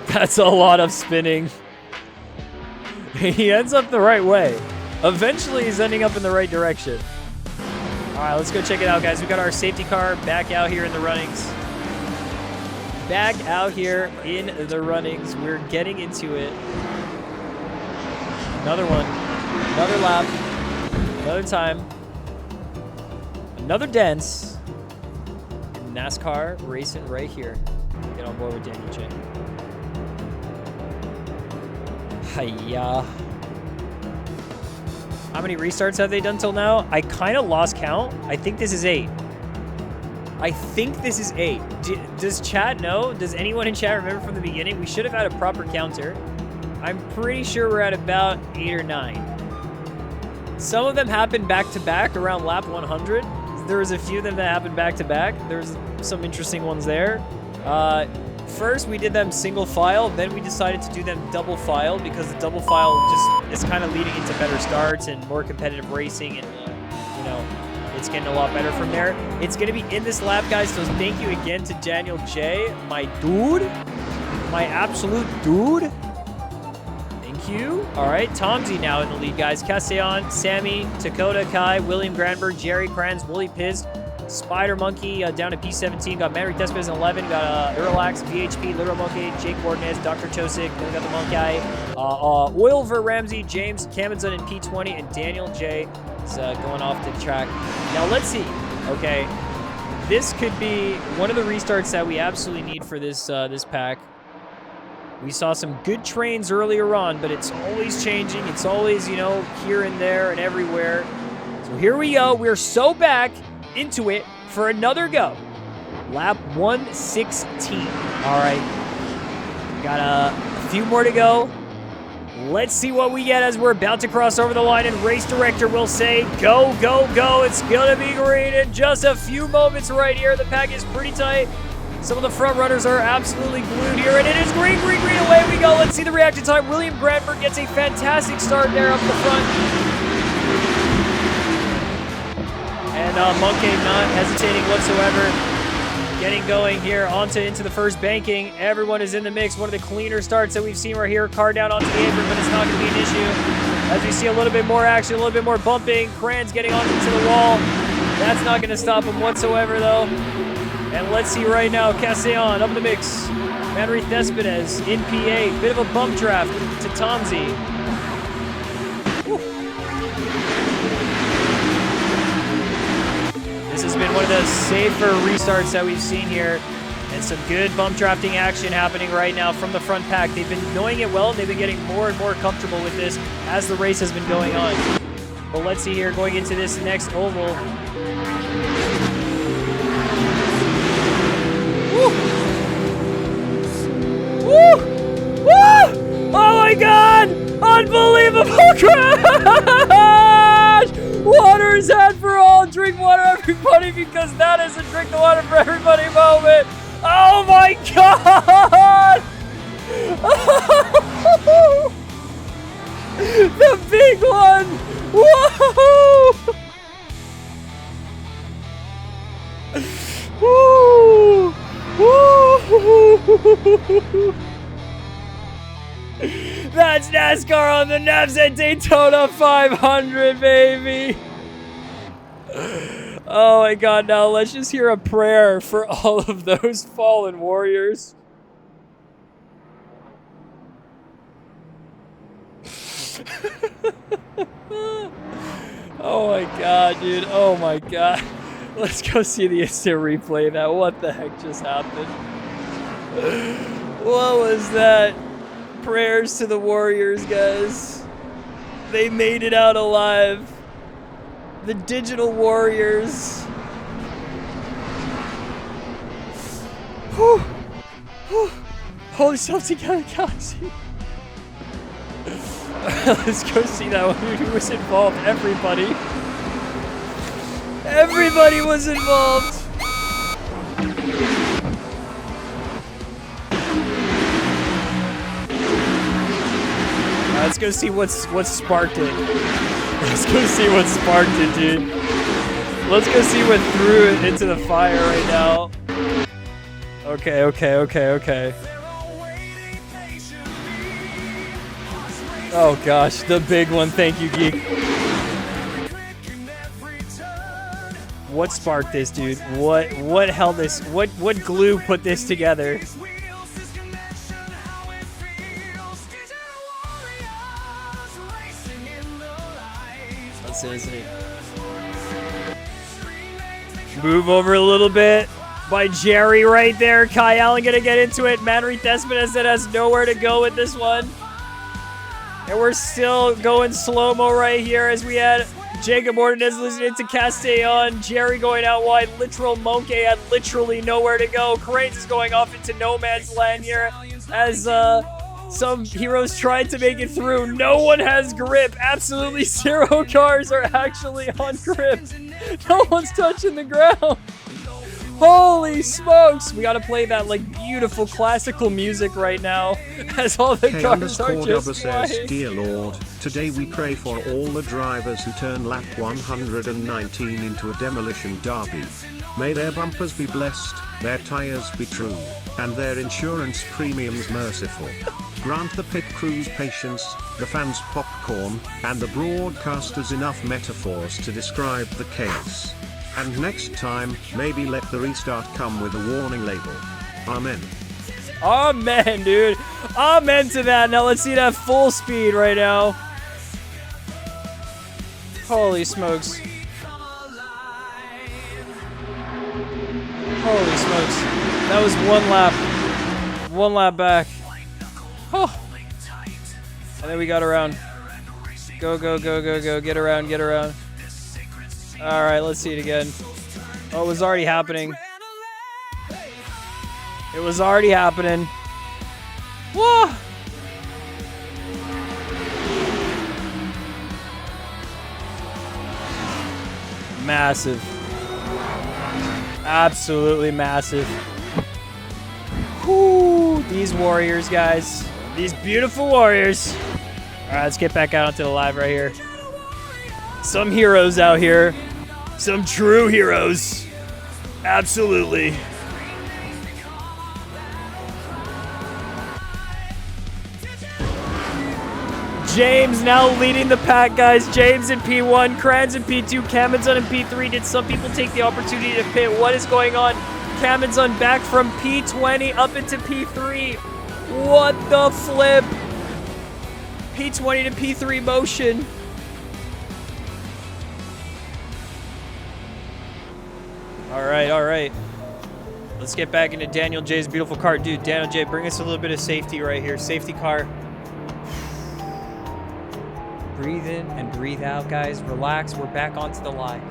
That's a lot of spinning. He ends up the right way. Eventually, he's ending up in the right direction. All right, let's go check it out, guys. We got our safety car back out here in the runnings. Back out here in the runnings. We're getting into it. Another one. Another lap. Another time. Another dance. NASCAR racing right here. Get on board with Daniel J. Hiya. How many restarts have they done till now? I kind of lost count. I think this is 8. I think this is 8. Does chat know? Does anyone in chat remember from the beginning? We should have had a proper counter. I'm pretty sure we're at about 8 or 9. Some of them happened back to back around lap 100. There was a few of them that happened back to back. There's some interesting ones there. First, we did them single file. Then we decided to do them double file because the double file just is kind of leading into better starts and more competitive racing, and you know, it's getting a lot better from there. It's going to be in this lap, guys, so thank you again to Daniel J, my dude, my absolute dude. Thank you. All right, Tomsy now in the lead, guys. Castellan, Sammy, Dakota, Kai, William Granberg, Jerry Kranz, Wooly Piz, Spider Monkey down to P17. Got Maverick Despes in 11. Got Erlax, VHP, Little Monkey, Jake Ordonez, Dr. Chosik. Then we got the Monkey, Oilver Ramsey, James Camazon in P20, and Daniel J is going off the track. Now let's see. Okay, this could be one of the restarts that we absolutely need for this this pack. We saw some good trains earlier on, but it's always changing. It's always, you know, here and there and everywhere. So here we go. We're so back into it for another go. Lap 116. All right. Got a few more to go. Let's see what we get as we're about to cross over the line, and race director will say, go, go, go. It's going to be green in just a few moments right here. The pack is pretty tight. Some of the front runners are absolutely glued here, and it is green, green, green. Away we go. Let's see the reaction time. William Granberg gets a fantastic start there up the front. And Monkey not hesitating whatsoever. Getting going here into the first banking. Everyone is in the mix. One of the cleaner starts that we've seen right here. Car down onto the apron, but it's not going to be an issue. As we see a little bit more action, a little bit more bumping. Kranz getting onto the wall. That's not going to stop him whatsoever, though. And let's see right now, Castellan up in the mix. Maverick Despes in P8. Bit of a bump draft to Tomsy. This has been one of the safer restarts that we've seen here, and some good bump drafting action happening right now from the front pack. They've been knowing it well, and they've been getting more and more comfortable with this as the race has been going on. But let's see here, going into this next oval. Woo! Woo! Woo! Oh my God! Unbelievable crash! Water's had for all. Drink water, everybody, because that is a drink the water for everybody moment. Oh my God! The big one! Whoa! Woo! Woo! That's NASCAR on the nabs at Daytona 500, baby. Oh my God, now let's just hear a prayer for all of those fallen warriors. Oh my God, dude. Oh my God. Let's go see the instant replay of that. What the heck just happened? What was that? Prayers to the warriors, guys. They made it out alive. The digital warriors. Whew. Whew. Hold yourself together, Galaxy. Let's go see that one. Who was involved? Everybody. Everybody was involved. Let's go see what sparked it. Let's go see what sparked it, dude. Let's go see what threw it into the fire right now. Okay, okay, okay, okay. Oh gosh, the big one. Thank you, Geek. What sparked this, dude? What held this? What glue put this together? Let's see. Move over a little bit by Jerry right there. Kai Allen gonna get into it. Manry Thespedes that has nowhere to go with this one. And we're still going slow-mo right here as we had Jacob Ordonez losing it to Castellon. Jerry going out wide. Literal Monkey had literally nowhere to go. Cranes is going off into no man's land here as some heroes tried to make it through. No one has grip. Absolutely 0 cars are actually on grip. No one's touching the ground. Holy smokes! We gotta play that like beautiful classical music right now as all the cars are just flying. Says, Dear Lord, today we pray for all the drivers who turn lap 119 into a demolition derby. May their bumpers be blessed, their tires be true, and their insurance premiums merciful. Grant the pit crews patience, the fans popcorn, and the broadcasters enough metaphors to describe the case. And next time, maybe let the restart come with a warning label. Amen. Amen, dude. Amen to that. Now let's see that full speed right now. Holy smokes. Holy smokes. That was 1 lap. 1 lap back. Oh. And then we got around. Go, go, go, go, go. Get around, get around. All right, let's see it again. Oh, it was already happening. It was already happening. Whoa! Massive. Absolutely massive. Whoo! These warriors, guys. These beautiful warriors. All right, let's get back out onto the live right here. Some heroes out here. Some true heroes. Absolutely. James now leading the pack, guys. James in P1, Kranz in P2, Kamenzon in P3. Did some people take the opportunity to pit? What is going on? Kamenzon back from P20 up into P3. What the flip? P20 to P3 motion. All right. Let's get back into Daniel J's beautiful car. Dude, Daniel J, bring us a little bit of safety right here. Safety car. Breathe in and breathe out, guys. Relax. We're back onto the live.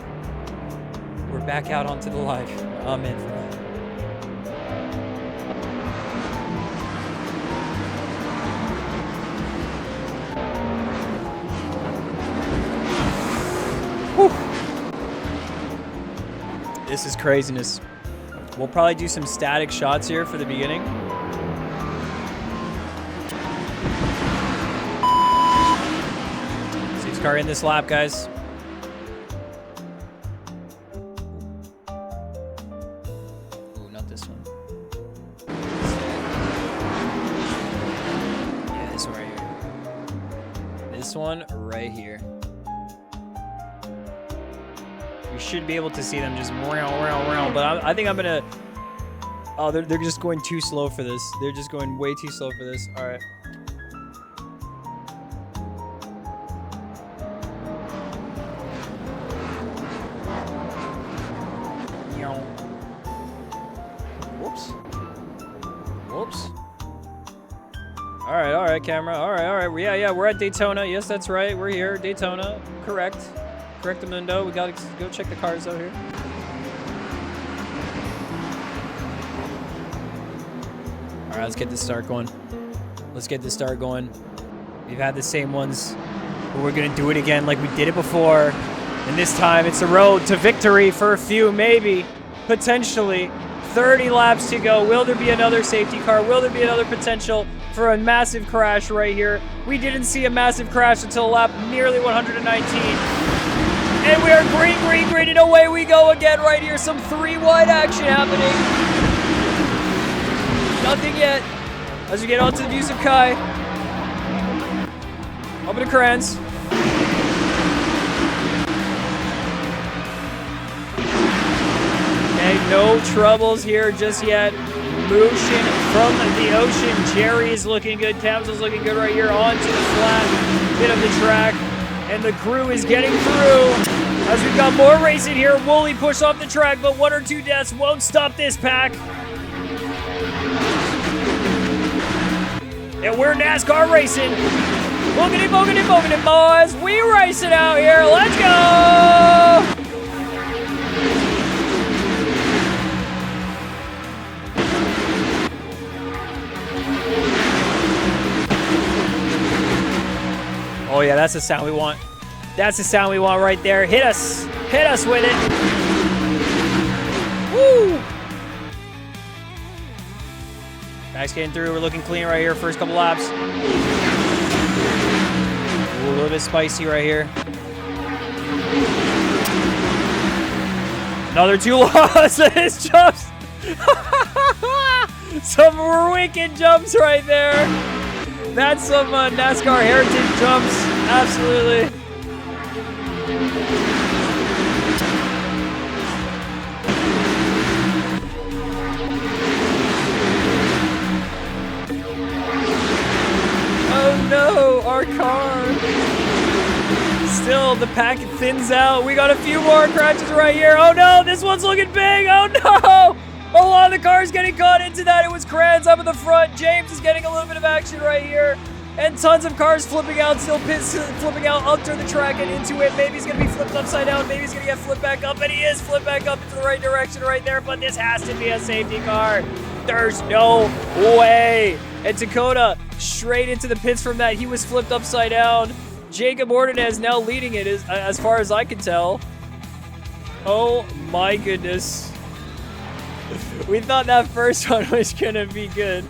We're back out onto the live. I'm in for that. Whew. This is craziness. We'll probably do some static shots here for the beginning. Safety car in this lap, guys. Ooh, not this one. Yeah, this one right here. This one right here. We should be able to see them just round, but I think I'm gonna. Oh, they're just going too slow for this. They're just going way too slow for this. All right. Whoops. All right, camera. All right. Yeah, we're at Daytona. Yes, that's right. We're here, Daytona. Correct, Mundo. We gotta go check the cars out here. All right, let's get this start going. We've had the same ones, but we're gonna do it again like we did it before. And this time, it's a road to victory for a few, maybe, potentially. 30 laps to go. Will there be another safety car? Will there be another potential for a massive crash right here? We didn't see a massive crash until lap nearly 119. And we are green, and away we go again right here. Some 3 wide action happening. Nothing yet. As we get onto the views of Kai. Up to Kranz. Okay, no troubles here just yet. Motion from the ocean. Jerry is looking good. Capsule's looking good right here. Onto the flat bit of the track. And the crew is getting through. As we've got more racing here. Wooly pushed off the track, but 1 or 2 deaths won't stop this pack. And we're NASCAR racing. Boogity, boogity, boogity, boys. We racing out here. Let's go. Oh yeah, that's the sound we want. That's the sound we want right there. Hit us with it. Woo! Max getting through. We're looking clean right here. First couple laps. Ooh, a little bit spicy right here. Another 2 losses. Jumps. Some wicked jumps right there. That's some NASCAR heritage jumps. Absolutely. Oh no, our car. Still, the pack thins out. We got a few more crashes right here. Oh no, this one's looking big. Oh no. A lot of the cars getting caught into that. It was Kranz up in the front. James is getting a little bit of action right here. And tons of cars flipping out. Still pits flipping out up to the track and into it. Maybe he's going to be flipped upside down. Maybe he's going to get flipped back up. And he is flipped back up into the right direction right there. But this has to be a safety car. There's no way. And Dakota straight into the pits from that. He was flipped upside down. Jacob Ordonez now leading it as far as I can tell. Oh my goodness. We thought that first one was gonna be good.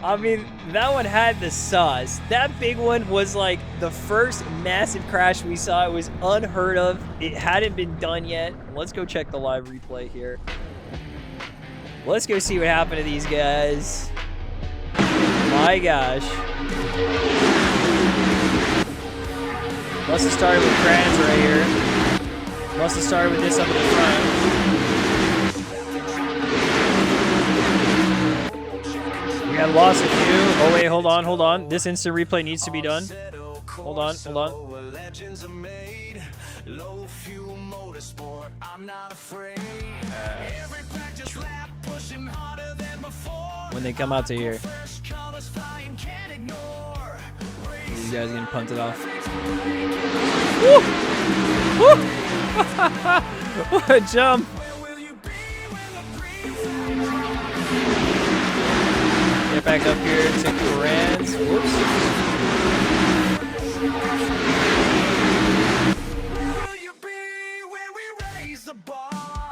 I mean, that one had the sauce. That big one was like the first massive crash we saw. It was unheard of. It hadn't been done yet. Let's go check the live replay here. Let's go see what happened to these guys. My gosh. Must have started with Kranz right here. Must have started with this up in the front. We got lost a few. Oh wait, hold on. This instant replay needs to be done. Hold on. When they come out to here. These guys getting punted off. Woo! Woo! What a jump! Get back up here to Kranz. Whoops.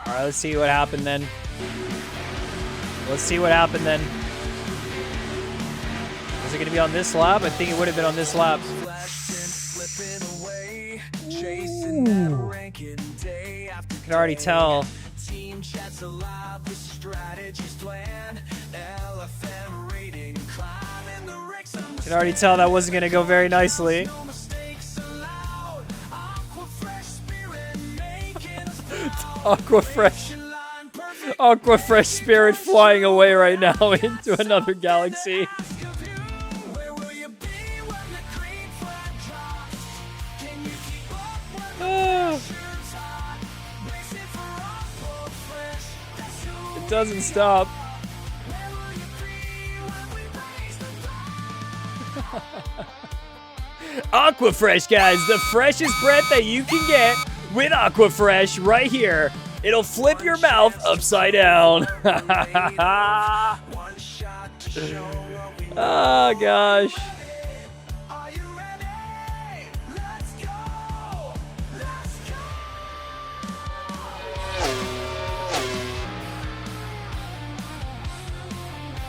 Alright, let's see what happened then. Was it going to be on this lap? I think it would have been on this lap. Ooh. Can already tell. Can already tell that wasn't going to go very nicely. Aquafresh spirit flying away right now into another galaxy. It doesn't stop. Aquafresh, guys, the freshest breath that you can get with Aquafresh right here. It'll flip your mouth upside down. Oh, gosh.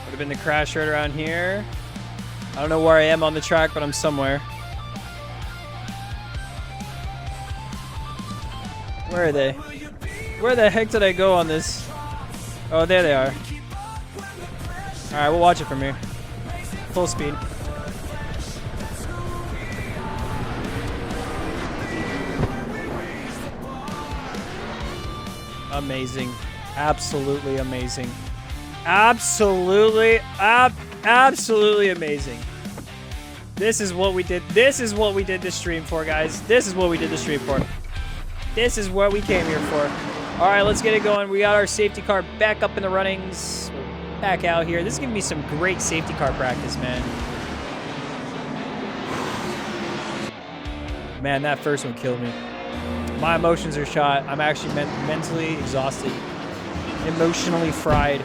Would have been the crash right around here. I don't know where I am on the track, but I'm somewhere. Where are they? Where the heck did I go on this? Oh, there they are. All right, we'll watch it from here. Full speed. Amazing. Absolutely amazing. Absolutely amazing. This is what we did. This is what we did this stream for, guys. This is what we did this stream for. This is what we came here for. All right, let's get it going. We got our safety car back up in the runnings. Back out here. This is gonna be some great safety car practice, man. Man, that first one killed me. My emotions are shot. I'm actually mentally exhausted. Emotionally fried.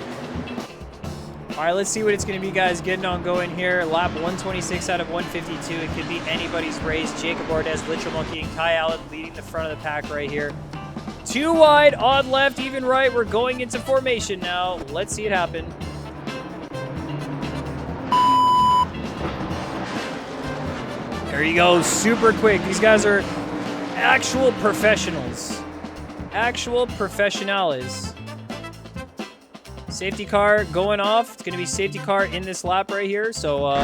All right, let's see what it's going to be, guys. Getting on going here. Lap 126 out of 152. It could be anybody's race. Jacob Ordez, Literal Monkey, and Kai Allen leading the front of the pack right here. 2 wide, odd left, even right. We're going into formation now. Let's see it happen. There you go. Super quick. These guys are actual professionals. Actual professionales. Safety car going off. It's going to be safety car in this lap right here. So,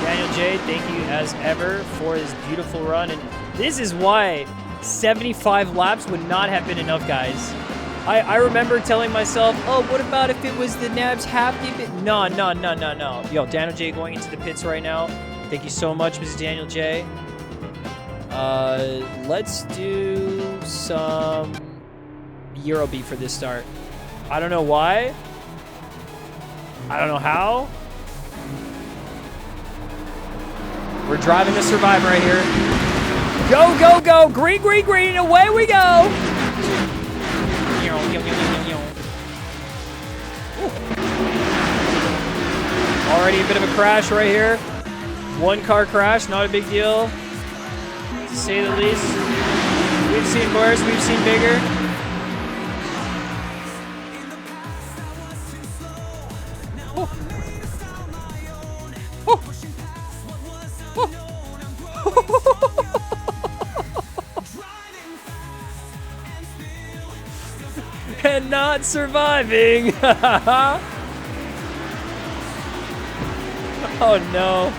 Daniel J, thank you as ever for this beautiful run. And this is why 75 laps would not have been enough, guys. I remember telling myself, oh, what about if it was the Nabs half? No. Yo, Daniel J going into the pits right now. Thank you so much, Mrs. Daniel J. Let's do some Eurobeat for this start. I don't know why. I don't know how. We're driving to survive right here. Go, go, go. Green, green, green. Away we go. Already a bit of a crash right here. 1 car crash, not a big deal, to say the least. We've seen worse, we've seen bigger. Oh. Oh. Oh. And not surviving. Oh no.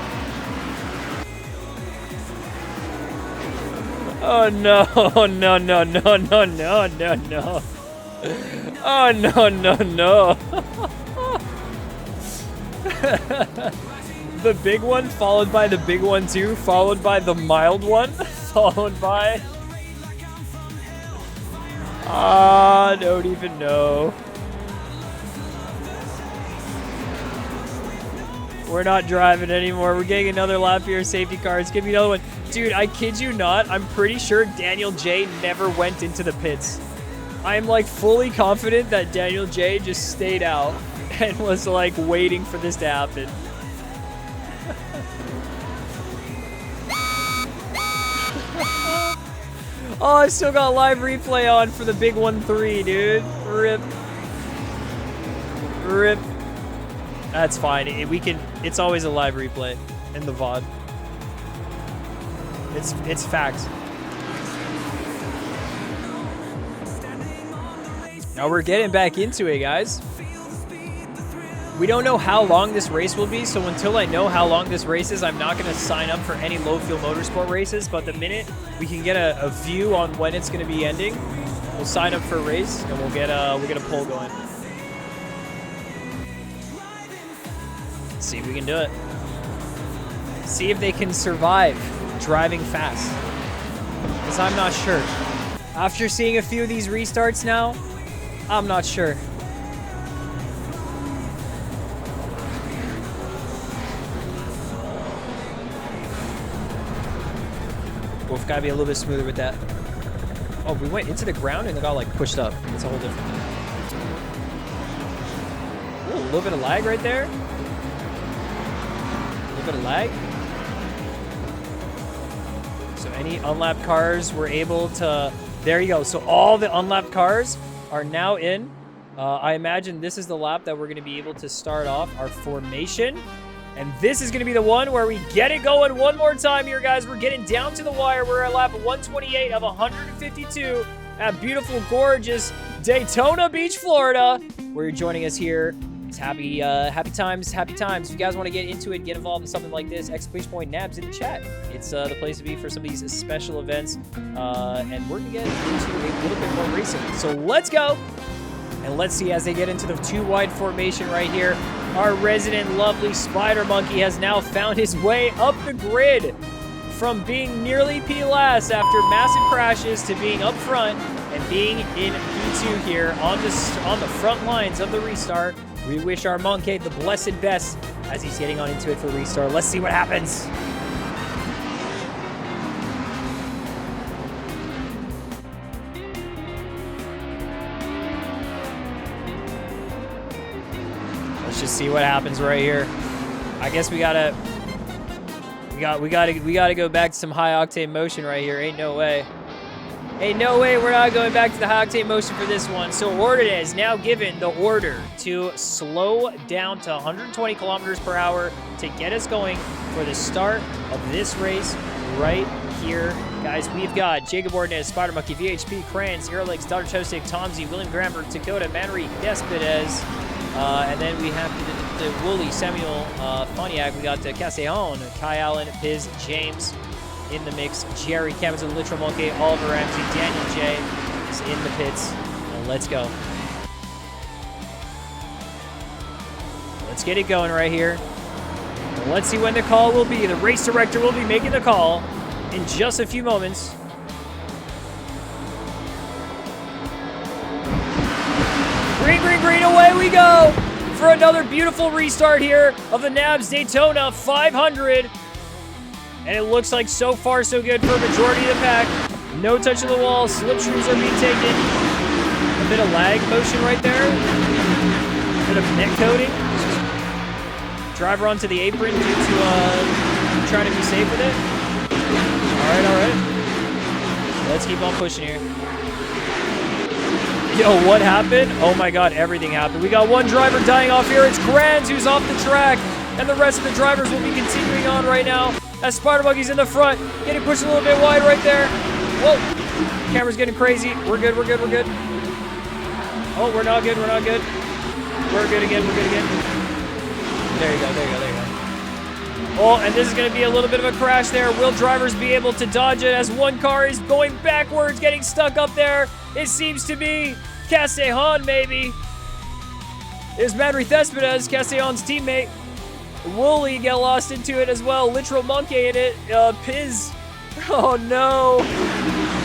Oh no, no, no, no, no, no, no, no. Oh no, no, no. The big one, followed by the big one too, followed by the mild one, followed by... I don't even know. We're not driving anymore. We're getting another lap here. Safety cars. Give me another one. Dude, I kid you not. I'm pretty sure Daniel J never went into the pits. I'm like fully confident that Daniel J just stayed out and was like waiting for this to happen. Oh, I still got live replay on for the big 1-3, dude. Rip. Rip. That's fine. It's always a live replay in the VOD. It's facts. Now we're getting back into it, guys. We don't know how long this race will be, so until I know how long this race is, I'm not going to sign up for any low-fuel motorsport races, but the minute we can get a view on when it's going to be ending, we'll sign up for a race, and we'll get a poll going. See if we can do it. See if they can survive driving fast. Because I'm not sure. After seeing a few of these restarts now, I'm not sure. Wolf gotta be a little bit smoother with that. Oh, we went into the ground and it got like pushed up. It's a whole different. Ooh, a little bit of lag right there. A little bit of lag. So any unlapped cars were able to... There you go. So all the unlapped cars are now in. I imagine this is the lap that we're going to be able to start off our formation. And this is going to be the one where we get it going one more time here, guys. We're getting down to the wire. We're at lap 128 of 152 at beautiful, gorgeous Daytona Beach, Florida, where you're joining us here It's happy times, happy times. If you guys want to get into it, get involved in something like this, !nabs in the chat. It's the place to be for some of these special events. And we're going to get into a little bit more racing. So let's go. And let's see as they get into the 2-wide formation right here. Our resident lovely Spider Monkey has now found his way up the grid from being nearly P last after massive crashes to being up front and being in P2 here on the front lines of the restart. We wish our Monkey the blessed best as he's getting on into it for restart. Let's see what happens. Let's just see what happens right here. I guess we gotta go back to some high octane motion right here. Ain't no way. Ain't no way we're not going back to the high octane motion for this one. So Ordinez is now given the order to slow down to 120 kilometers per hour to get us going for the start of this race right here. Guys, we've got Jacob Ordinez, Spider Monkey, VHP, Kranz, Aerolex, Dr. Tosik, Tomsy, William Gramberg, Dakota, Manry, Despedez, and then we have the Wooly, Samuel, Foniak. We got Castellon, Kai Allen, Piz, James in the mix, Jerry, Cameron, Literal Monkey, Oliver Ramsey, Daniel J is in the pits. And let's go. Let's get it going right here. And let's see when the call will be. The race director will be making the call in just a few moments. Green, green, green, away we go for another beautiful restart here of the Nabs Daytona 500. And it looks like so far so good for a majority of the pack. No touch of the wall, slipstreams are being taken. A bit of lag motion right there. A bit of neck coating. Driver onto the apron due to trying to be safe with it. All right. Let's keep on pushing here. Yo, what happened? Oh my God, everything happened. We got one driver dying off here. It's Kranz who's off the track. And the rest of the drivers will be continuing on right now as Spider Monkey's in the front, getting pushed a little bit wide right there. Whoa, camera's getting crazy. We're good. Oh, we're not good. We're good again. There you go. Oh, and this is going to be a little bit of a crash there. Will drivers be able to dodge it as one car is going backwards, getting stuck up there? It seems to be Castellon, maybe. There's Madry Thespedez, Castellon's teammate. Wooly get lost into it as well. Literal Monkey in it. Piz. Oh no.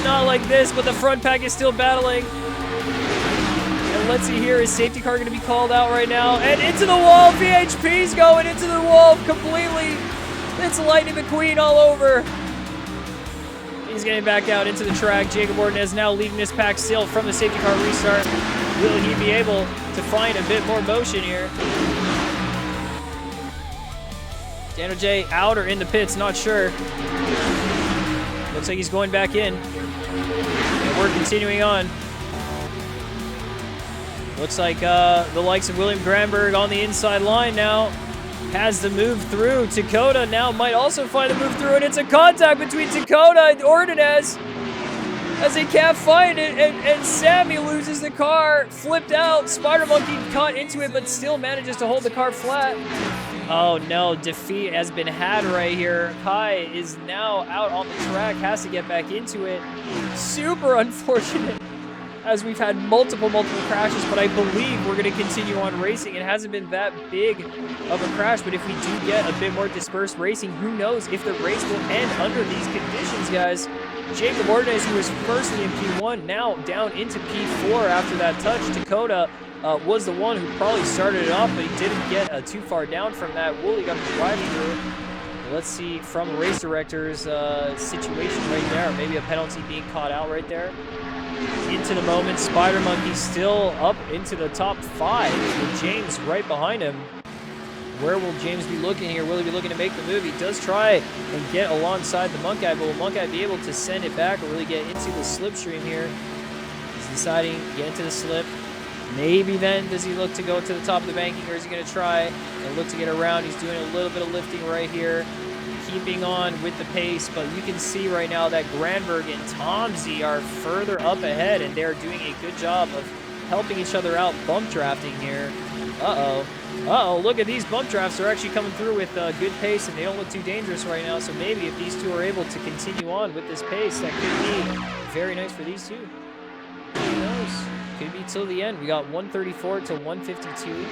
Not like this, but the front pack is still battling. And let's see here. Is safety car going to be called out right now? And into the wall. VHP's going into the wall completely. It's Lightning McQueen all over. He's getting back out into the track. Jacob Ordinez now leading this pack still from the safety car restart. Will he be able to find a bit more motion here? Daniel J out or in the pits, not sure. Looks like he's going back in. And we're continuing on. Looks like the likes of William Gramberg on the inside line now has the move through. Dakota now might also find the move through, and it's a contact between Dakota and Ordinez as they can't find it, and Sammy loses the car, flipped out. Spider Monkey caught into it, but still manages to hold the car flat. Oh no, defeat has been had right here. Kai is now out on the track, has to get back into it. Super unfortunate as we've had multiple crashes, but I believe we're going to continue on racing. It hasn't been that big of a crash, but if we do get a bit more dispersed racing, who knows if the race will end under these conditions, guys. Jacob Ordinez, who was firstly in P1, now down into P4 after that touch. Dakota was the one who probably started it off, but he didn't get too far down from that. Wooly got the drive through. Let's see from race director's situation right there. Maybe a penalty being caught out right there. Into the moment, Spider Monkey still up into the top 5 with James right behind him. Where will James be looking here? Will he be looking to make the move? He does try and get alongside the Monkey, but will Monkey be able to send it back or really get into the slipstream here? He's deciding to get into the slip. Maybe then does he look to go to the top of the banking, or is he going to try and look to get around? He's doing a little bit of lifting right here, keeping on with the pace, but you can see right now that Granberg and Tomsy are further up ahead, and they're doing a good job of helping each other out, bump drafting here. Uh-oh. Uh-oh, look at these bump drafts. They're actually coming through with good pace, and they don't look too dangerous right now. So maybe if these two are able to continue on with this pace, that could be very nice for these two. Who knows? Could be till the end. We got 134 to 152.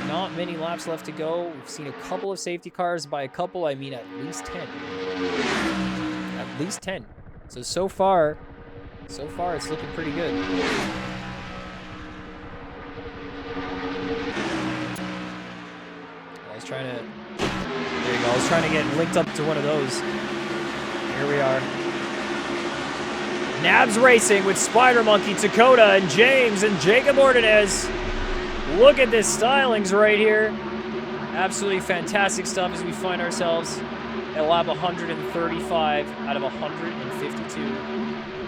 Not many laps left to go. We've seen a couple of safety cars. By a couple, I mean at least 10. At least 10. So far, it's looking pretty good. There you go. I was trying to get linked up to one of those. Here we are. Nabs Racing with Spider Monkey, Dakota, and James, and Jacob Ordonez. Look at this stylings right here. Absolutely fantastic stuff as we find ourselves at lap 135 out of 152.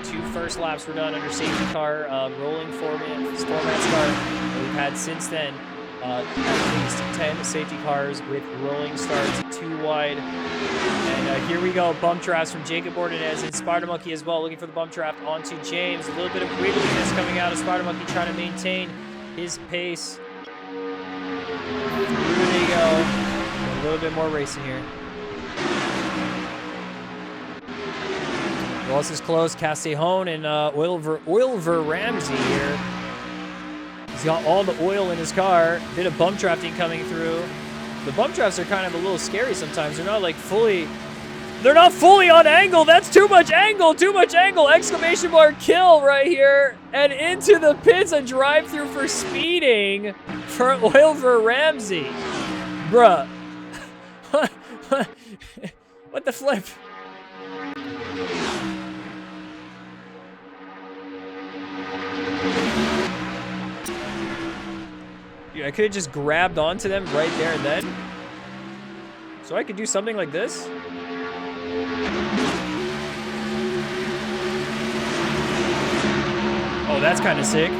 2 first laps were done under safety car, rolling formats car that we've had since then. At least 10 safety cars with rolling starts, 2 wide. And here we go, bump drafts from Jacob Ordonez and Spider Monkey as well, looking for the bump draft onto James. A little bit of wiggliness coming out of Spider Monkey, trying to maintain his pace. There you go. A little bit more racing here. Who else is close? Castellon and Oilver Ramsey here. He's got all the oil in his car. Bit of bump drafting coming through. The bump drafts are kind of a little scary sometimes. They're not like fully... They're not fully on angle. That's too much angle. Too much angle. Exclamation mark kill right here. And into the pits, a drive-through for speeding for Oilver Ramsey. Bruh. What the flip? Dude, I could have just grabbed onto them right there and then. So I could do something like this. Oh, that's kind of sick.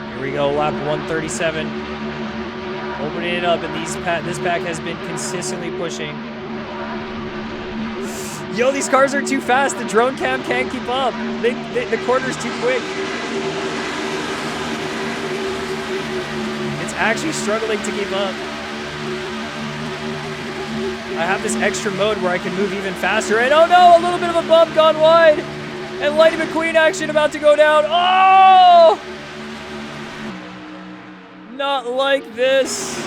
Here we go, lap 137. Opening it up, and this pack has been consistently pushing. Yo, these cars are too fast. The drone cam can't keep up. The corner's too quick. It's actually struggling to keep up. I have this extra mode where I can move even faster. And oh no, a little bit of a bump gone wide. And Lightning McQueen action about to go down. Oh! Not like this.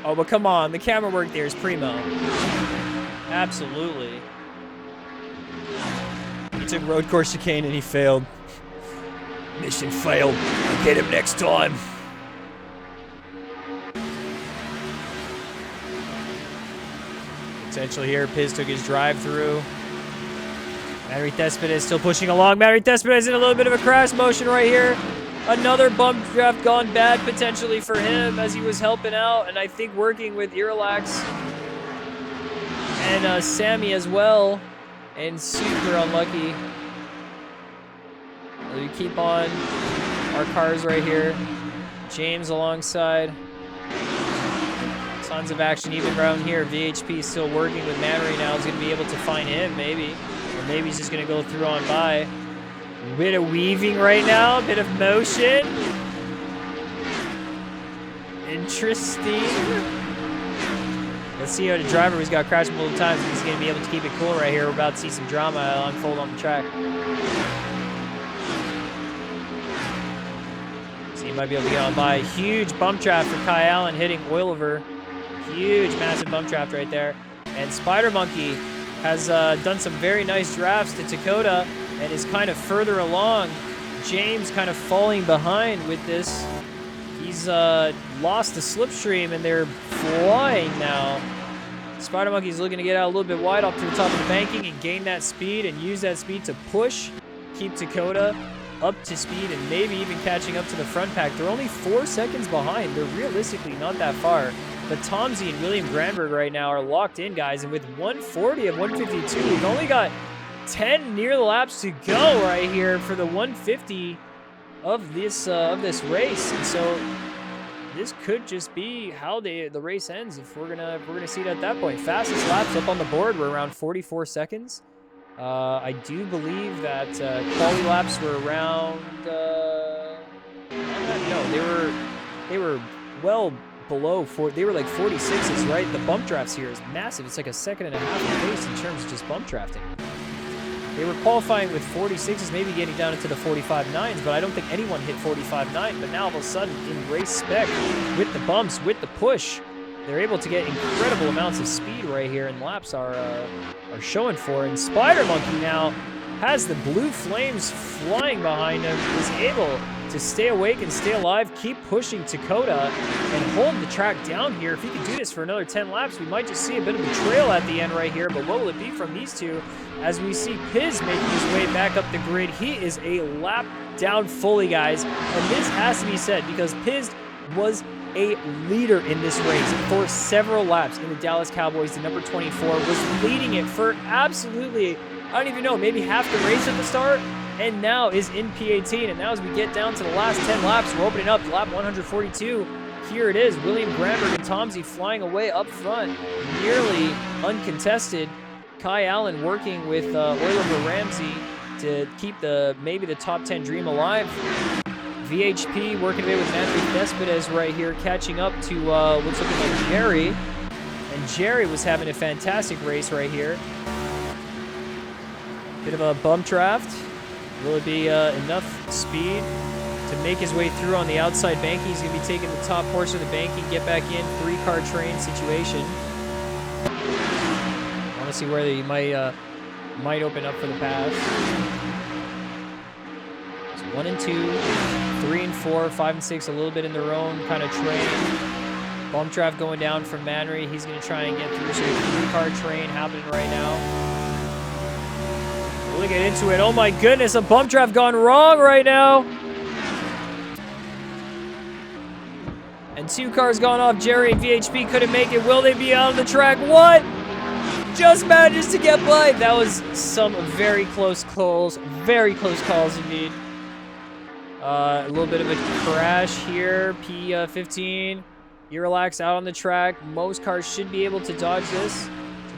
Oh, but come on. The camera work there is primo. Absolutely. He took road course chicane and he failed. Mission failed. I'll get him next time. Potential here. Piz took his drive through. Maverick Cespedes still pushing along. Maverick Cespedes in a little bit of a crash motion right here. Another bump draft gone bad potentially for him as he was helping out, and I think working with Irlax and Sammy as well, and super unlucky. We keep on our cars right here. James alongside. Tons of action even around here. VHP is still working with Mannery now. He's going to be able to find him maybe. Or maybe he's just going to go through on by. A bit of weaving right now. A bit of motion. Interesting. Let's see how the driver who's got crashed multiple times. He's going to be able to keep it cool right here. We're about to see some drama unfold on the track. So he might be able to get on by. Huge bump draft for Kai Allen hitting Oiliver. Huge, massive bump draft right there. And Spider Monkey has done some very nice drafts to Dakota and is kind of further along. James kind of falling behind with this. He's lost the slipstream and they're flying now. Spider Monkey's looking to get out a little bit wide off to the top of the banking and gain that speed and use that speed to push, keep Dakota up to speed and maybe even catching up to the front pack. They're only 4 seconds behind. They're realistically not that far. But Tomsy and William Granberg right now are locked in, guys. And with 140 of 152, we've only got 10 near the laps to go right here for the 150 of this race. And so this could just be how the race ends if we're gonna see it at that point. Fastest laps up on the board were around 44 seconds. I do believe that quali laps were around. No, they were well below 4. They were like 46s, right? The bump drafts here is massive. It's like a second and a half pace in terms of just bump drafting. They were qualifying with 46s, maybe getting down into the 45.9s, but I don't think anyone hit 45.9. But now all of a sudden, in race spec, with the bumps, with the push, they're able to get incredible amounts of speed right here, and laps are showing for. And Spider Monkey now has the blue flames flying behind him, is able to stay awake and stay alive, keep pushing Dakota, and hold the track down here. If he can do this for another 10 laps, we might just see a bit of betrayal at the end right here, but what will it be from these two? As we see Piz making his way back up the grid, he is a lap down fully, guys, and this has to be said because Piz was a leader in this race for several laps in the Dallas Cowboys. The number 24 was leading it for absolutely, I don't even know, maybe half the race at the start, and now is in P18. And now as we get down to the last 10 laps, we're opening up lap 142. Here it is, William Granberg and Tomsey flying away up front, nearly uncontested. Kai Allen working with Oliver Ramsey to keep maybe the top 10 dream alive. VHP working away with Matthew Cespedes right here, catching up to what's looking like Jerry. And Jerry was having a fantastic race right here. Bit of a bump draft. Will it be enough speed to make his way through on the outside banking? He's going to be taking the top portion of the banking, get back in, 3-car train situation. Want to see where he might open up for the pass. So 1 and 2, 3 and 4, 5 and 6, a little bit in their own kind of train. Bump draft going down from Manry. He's going to try and get through. So 3-car train happening right now. We'll get into it. Oh my goodness, a bump draft gone wrong right now. And 2 cars gone off. Jerry and VHP couldn't make it. Will they be out on the track? What? Just manages to get by. That was some very close calls. Very close calls indeed. A little bit of a crash here. P15. Eurolax out on the track. Most cars should be able to dodge this.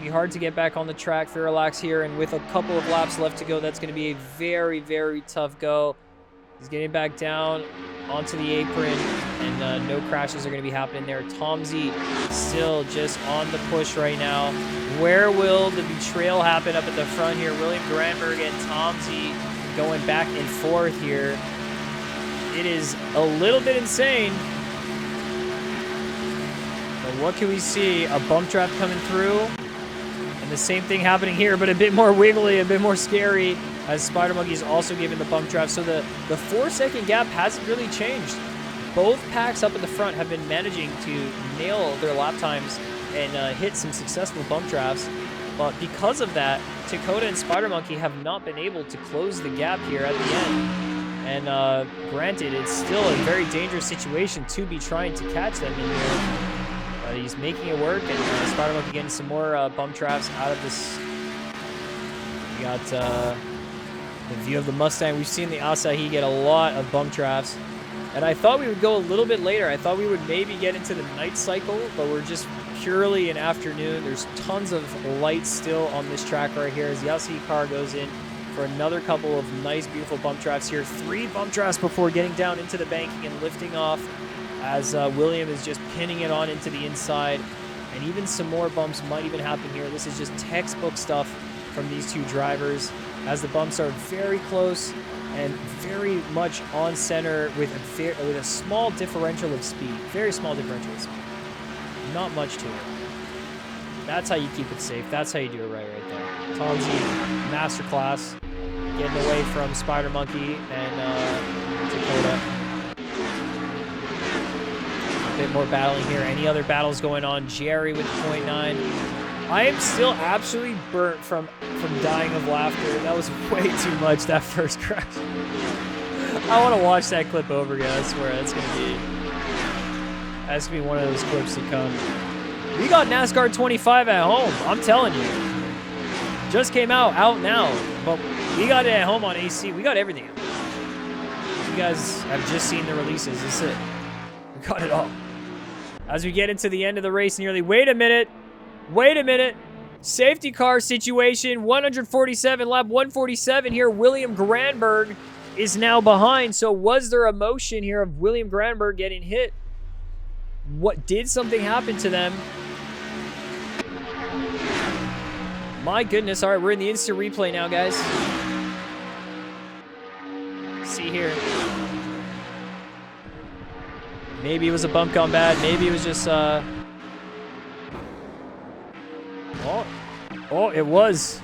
Be hard to get back on the track for Relax here, and with a couple of laps left to go, that's going to be a very, very tough go. He's getting back down onto the apron, and no crashes are going to be happening there. Tomsey still just on the push right now. Where will the betrayal happen up at the front here? William Granberg and Tomsey going back and forth here. It is a little bit insane. But what can we see? A bump draft coming through. The same thing happening here, but a bit more wiggly, a bit more scary, as Spider Monkey is also giving the bump draft. So the 4-second gap hasn't really changed. Both packs up at the front have been managing to nail their lap times and hit some successful bump drafts. But because of that, Dakota and Spider Monkey have not been able to close the gap here at the end. And granted, it's still a very dangerous situation to be trying to catch them in here. He's making it work, and Spider Monkey getting some more bump drafts out of this. We got the view of the Mustang. We've seen the Asahi get a lot of bump drafts, and I thought we would go a little bit later. I thought we would maybe get into the night cycle, but we're just purely an afternoon. There's tons of light still on this track right here as the Asahi car goes in for another couple of nice, beautiful bump drafts here. 3 bump drafts before getting down into the banking and lifting off, as William is just pinning it on into the inside. And even some more bumps might even happen here. This is just textbook stuff from these two drivers, as the bumps are very close and very much on center with a small differential of speed. Very small differential of speed. Not much to it. That's how you keep it safe. That's how you do it right there. Tomsey, masterclass, getting away from Spider Monkey and Dakota. Bit more battling here. Any other battles going on? Jerry with 0.9. I am still absolutely burnt from dying of laughter. That was way too much, that first crash. I want to watch that clip over again. I swear that's gonna be one of those clips to come. We got NASCAR 25 at home. I'm telling you. Just came out now, but we got it at home on AC. We got everything. You guys have just seen the releases. That's it. We got it all. As we get into the end of the race nearly, wait a minute. Safety car situation, 147, lap 147 here. William Granberg is now behind. So was there a motion here of William Granberg getting hit? What, did something happen to them? My goodness. All right, we're in the instant replay now, guys. See here. Maybe it was a bump gone bad. Maybe it was just, Oh, it was.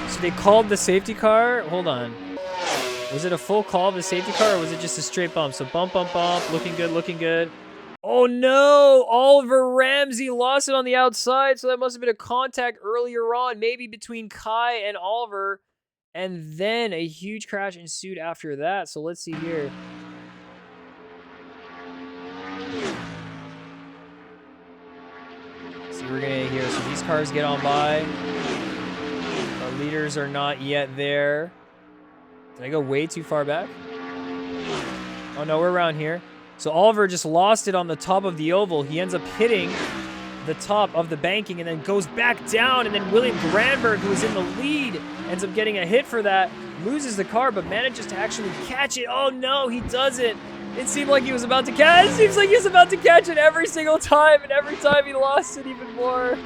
So they called the safety car? Hold on. Was it a full call of the safety car, or was it just a straight bump? So bump, bump, bump. Looking good, looking good. Oh, no. Oliver Ramsey lost it on the outside, so that must have been a contact earlier on, maybe between Kai and Oliver. And then a huge crash ensued after that. So let's see here. See, we're gonna hear. So these cars get on by. Our leaders are not yet there. Did I go way too far back? Oh no, we're around here. So Oliver just lost it on the top of the oval. He ends up hitting the top of the banking and then goes back down. And then William Granberg, who was in the lead, ends up getting a hit for that. Loses the car, but manages to actually catch it. Oh no, he doesn't. It seemed like he was about to catch it. It seems like he was about to catch it every single time, and every time he lost it even more.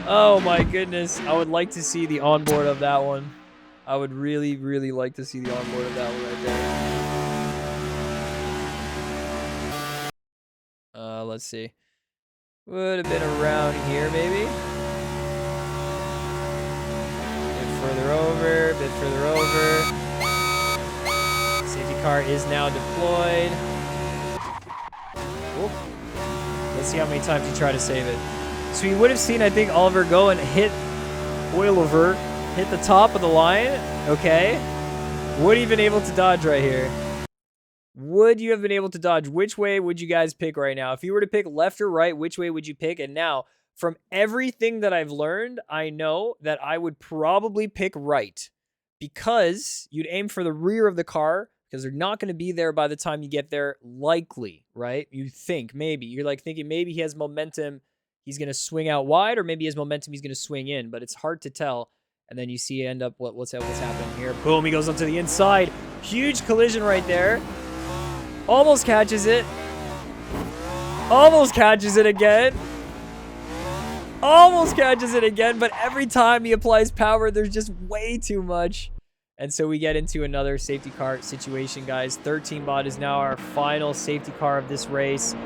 Oh my goodness. I would like to see the onboard of that one. I would really, really like to see the onboard of that one right there. Let's see. Would have been around here, maybe. A bit further over, a bit further over. Safety car is now deployed. Oop. Let's see how many times you try to save it. So you would have seen, I think, Oliver go and hit Oiliver, hit the top of the line. Okay. Would he have been able to dodge right here? Would you have been able to dodge? Which way would you guys pick right now? If you were to pick left or right, which way would you pick? And now, from everything that I've learned, I know that I would probably pick right. Because you'd aim for the rear of the car, because they're not going to be there by the time you get there, likely, right? You think, maybe. You're like thinking maybe he has momentum, he's going to swing out wide, or maybe he has momentum, he's going to swing in, but it's hard to tell. And then you see end up, what's happening here? Boom, he goes onto the inside. Huge collision right there. Almost catches it. Almost catches it again. Almost catches it again, but every time he applies power, there's just way too much. And so we get into another safety car situation, guys. 13 bot is now our final safety car of this race,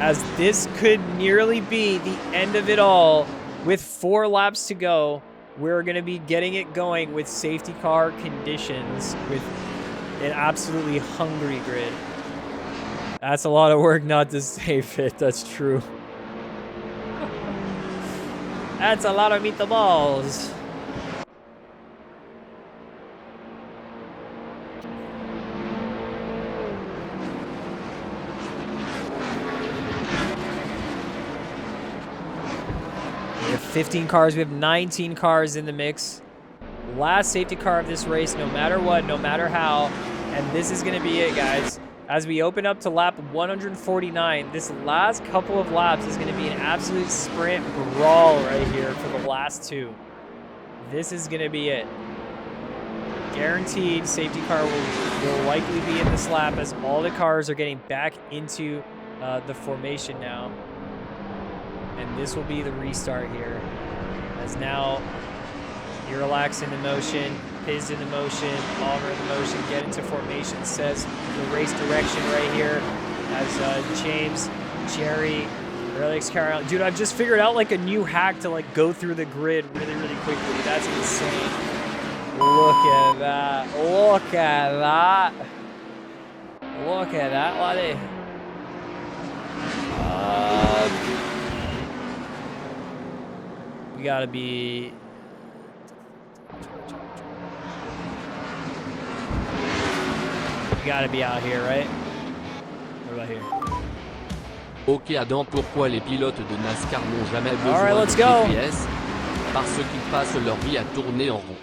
as this could nearly be the end of it all. With 4 laps to go, we're going to be getting it going with safety car conditions with an absolutely hungry grid. That's a lot of work not to save it. That's true. That's a lot of meatballs. We have 15 cars. We have 19 cars in the mix. Last safety car of this race, no matter what, no matter how. And this is going to be it, guys. As we open up to lap 149, this last couple of laps is going to be an absolute sprint brawl right here for the last 2. This is going to be it. Guaranteed safety car will likely be in this lap, as all the cars are getting back into the formation now. And this will be the restart here. As now, Irrelax in the motion, Piz in the motion, Oliver in the motion, get into formation, says the race direction right here. As James, Jerry, Irrelax carry on. Dude, I've just figured out like a new hack to like go through the grid really, really quickly. That's insane. Look at that. Look at that. Look at that, laddie. We gotta be... We gotta be out here, right? What about here? Ok Adam, pourquoi les pilotes de NASCAR n'ont jamais besoin Alright, let's de go. GPS? Parce qu'ils passent leur vie à tourner en rond.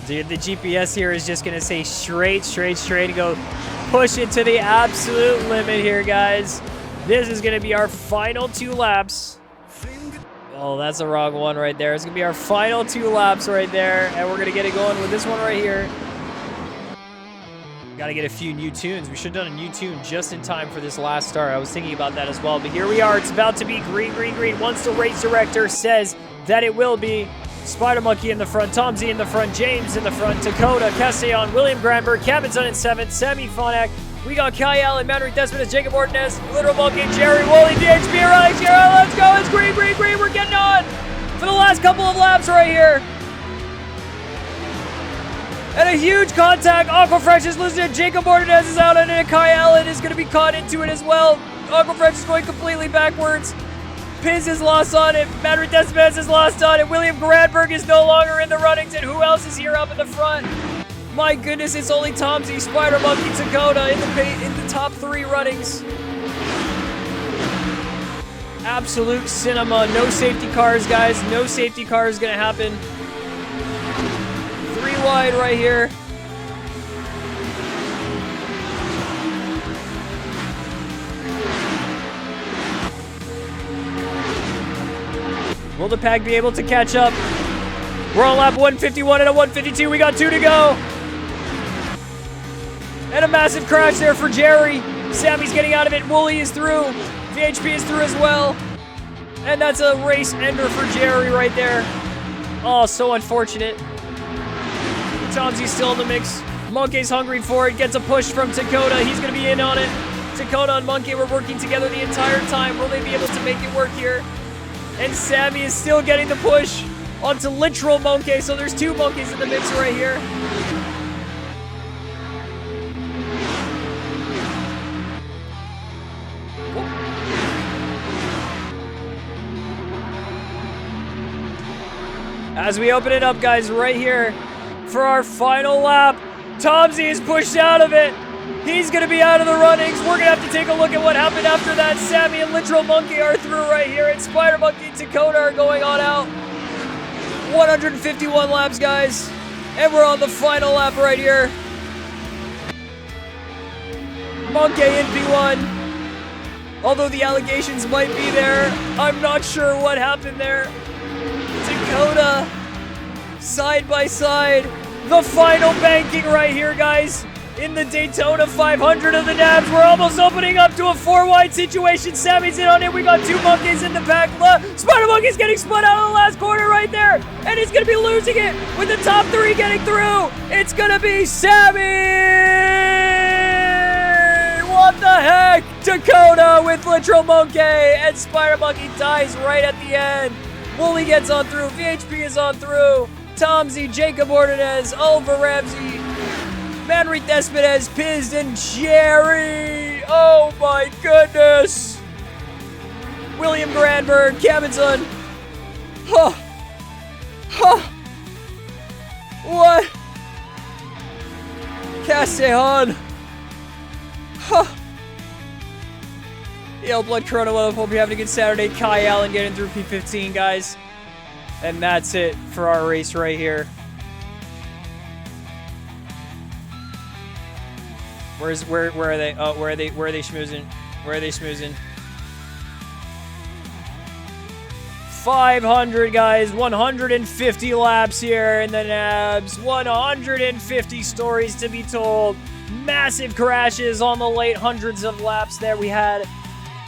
Dude, the GPS here is just gonna say straight, and go push it to the absolute limit here, guys. This is going to be our final 2 laps. Oh, that's the wrong one right there. It's going to be our final 2 laps right there. And we're going to get it going with this one right here. Got to get a few new tunes. We should have done a new tune just in time for this last start. I was thinking about that as well. But here we are. It's about to be green, green, green. Once the race director says that it will be. Spider Monkey in the front, Tom Z in the front, James in the front, Dakota, Castellon, William Granberg, Cabinson in 7th, Sammy Fonak. We got Kai Allen, Manrique Despotas, Jacob Ordonez, Literal Monkey, Jerry Woolley, DHB, Riley, Jerry. Let's go. It's green, green, green. We're getting on for the last couple of laps right here. And a huge contact. Aquafresh is losing it. Jacob Ordonez is out on it. Kai Allen is going to be caught into it as well. Aquafresh is going completely backwards. Piz is lost on it. Manrique Despotas is lost on it. William Granberg is no longer in the runnings. And who else is here up in the front? My goodness, it's only Tom Z, Spider Monkey, Dakota in the top 3 runnings. Absolute cinema. No safety cars, guys. No safety cars going to happen. 3 wide right here. Will the pack be able to catch up? We're on lap 151 and a 152. We got 2 to go. And a massive crash there for Jerry. Sammy's getting out of it. Wooly is through. VHP is through as well. And that's a race ender for Jerry right there. Oh, so unfortunate. Tomsy's still in the mix. Monkey's hungry for it. Gets a push from Dakota. He's going to be in on it. Dakota and Monkey were working together the entire time. Will they be able to make it work here? And Sammy is still getting the push onto literal Monkey. So there's 2 Monkeys in the mix right here. As we open it up, guys, right here for our final lap. Tomsy is pushed out of it. He's going to be out of the runnings. We're going to have to take a look at what happened after that. Sammy and Literal Monkey are through right here, and Spider Monkey and Dakota are going on out. 151 laps, guys, and we're on the final lap right here. Monkey in P1. Although the allegations might be there, I'm not sure what happened there. Dakota, side by side. The final banking right here, guys. In the Daytona 500 of the nabs. We're almost opening up to a 4-wide situation. Sammy's in on it. We got 2 Monkeys in the pack. Spider Monkey's getting spun out of the last corner right there. And he's going to be losing it with the top 3 getting through. It's going to be Sammy. What the heck? Dakota with Literal Monkey. And Spider Monkey dies right at the end. Wooly gets on through. VHP is on through. Tomsy, Jacob Ordonez, Oliver Ramsey, Manrique Despotas, Piz, and Jerry. Oh my goodness. William Granberg, Cabinson. Huh. Huh. What? Castellon. Huh. Yo, Blood Corona, well, hope you're having a good Saturday. Kai Allen getting through P15, guys. And that's it for our race right here. Where are they? Oh, where are they schmoozing? Where are they schmoozing? 500, guys. 150 laps here in the nabs. 150 stories to be told. Massive crashes on the late hundreds of laps there. We had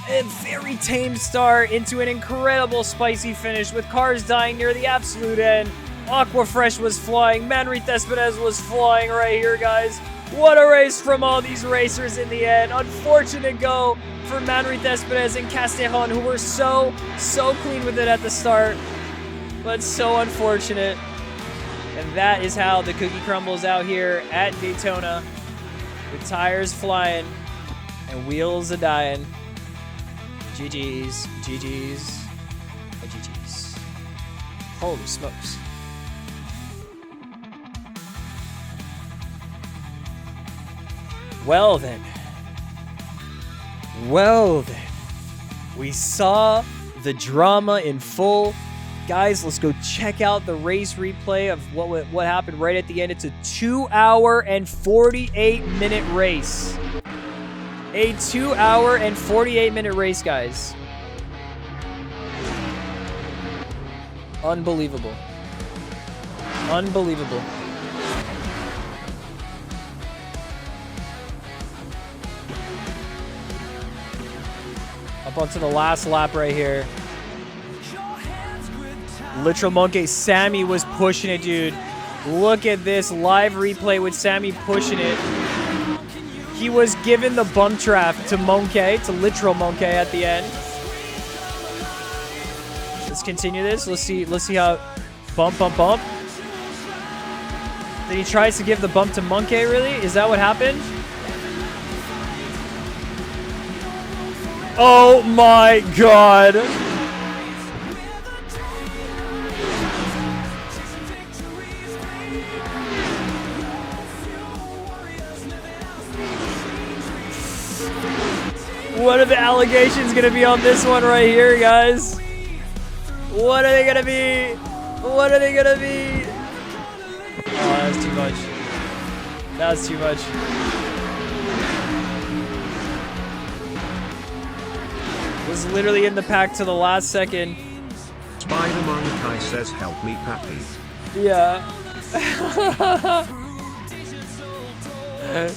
a very tame start into an incredible spicy finish with cars dying near the absolute end. Aquafresh was flying. Manrique Despotas was flying right here, guys. What a race from all these racers in the end. Unfortunate go for Manrique Despotas and Castellon, who were so clean with it at the start. But so unfortunate. And that is how the cookie crumbles out here at Daytona. With tires flying and wheels a-dying. GG's, GG's, and GG's. Holy smokes. Well then. We saw the drama in full. Guys, let's go check out the race replay of what happened right at the end. It's a 2-hour and 48-minute race. A 2 hour and 48-minute race, guys. Unbelievable. Unbelievable. Up onto the last lap right here. Literal Monkey. Sammy was pushing it, dude. Look at this live replay with Sammy pushing it. He was given the bump draft to Monkey, to Literal Monkey at the end. Let's continue this. Let's see how bump. Then he tries to give the bump to Monkey, really? Is that what happened? Oh my god. What are the allegations gonna be on this one right here, guys? What are they gonna be? What are they gonna be? Oh, that's too much. That's too much. Was literally in the pack to the last second. Spider-Monkey says, help me, Pappy. Yeah.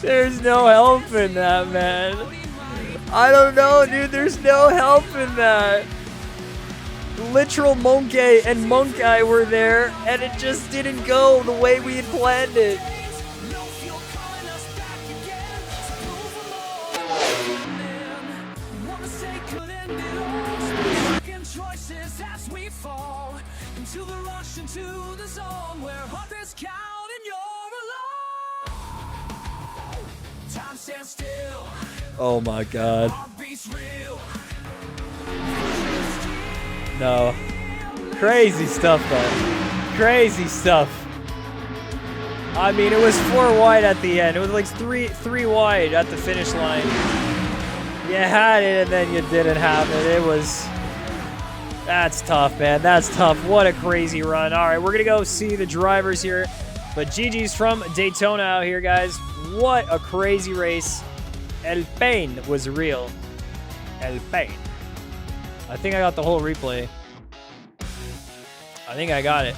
There's no help in that, man. I don't know, dude. There's no help in that. Literal Monkey and Monkey were there, and it just didn't go the way we had planned it. Oh my god. No. Crazy stuff, though. Crazy stuff. I mean, it was 4 wide at the end. It was like three wide at the finish line. You had it, and then you didn't have it. It was... That's tough, man. That's tough. What a crazy run. All right, we're going to go see the drivers here. But GG's from Daytona out here, guys. What a crazy race. El pain was real. El pain. I think I got the whole replay. I think I got it.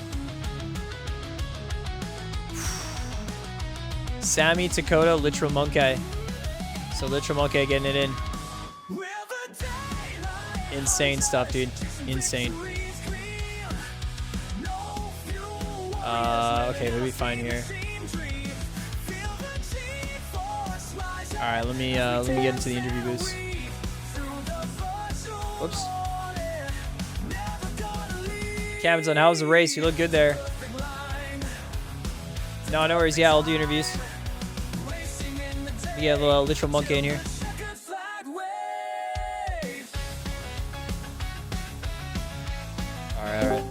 Sammy, Dakota, Literal Monkey. So Literal Monkey getting it in. Insane stuff, dude. Insane. Okay, we'll be fine here. All right, let me get into the interview booth. Whoops. Cabinson, how was the race? You look good there. No worries. Yeah, I'll do interviews. We get a little Literal Monkey in here. All right.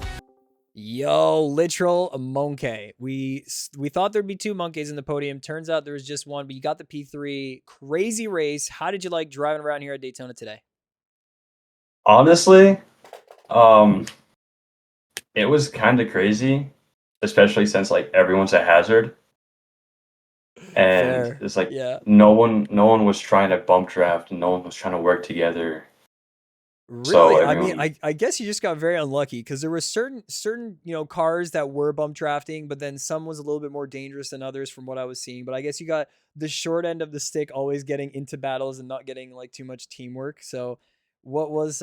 Yo, Literal Monkey. We thought there'd be 2 monkeys in the podium. Turns out there was just one, but you got the P3. Crazy race. How did you like driving around here at Daytona today? Honestly, it was kind of crazy, especially since like everyone's a hazard, and Fair. it's like Yeah. no one was trying to bump draft, and no one was trying to work together. Really? So I mean, everyone, I guess you just got very unlucky because there were certain cars that were bump drafting, but then some was a little bit more dangerous than others from what I was seeing. But I guess you got the short end of the stick, always getting into battles and not getting like too much teamwork. So what was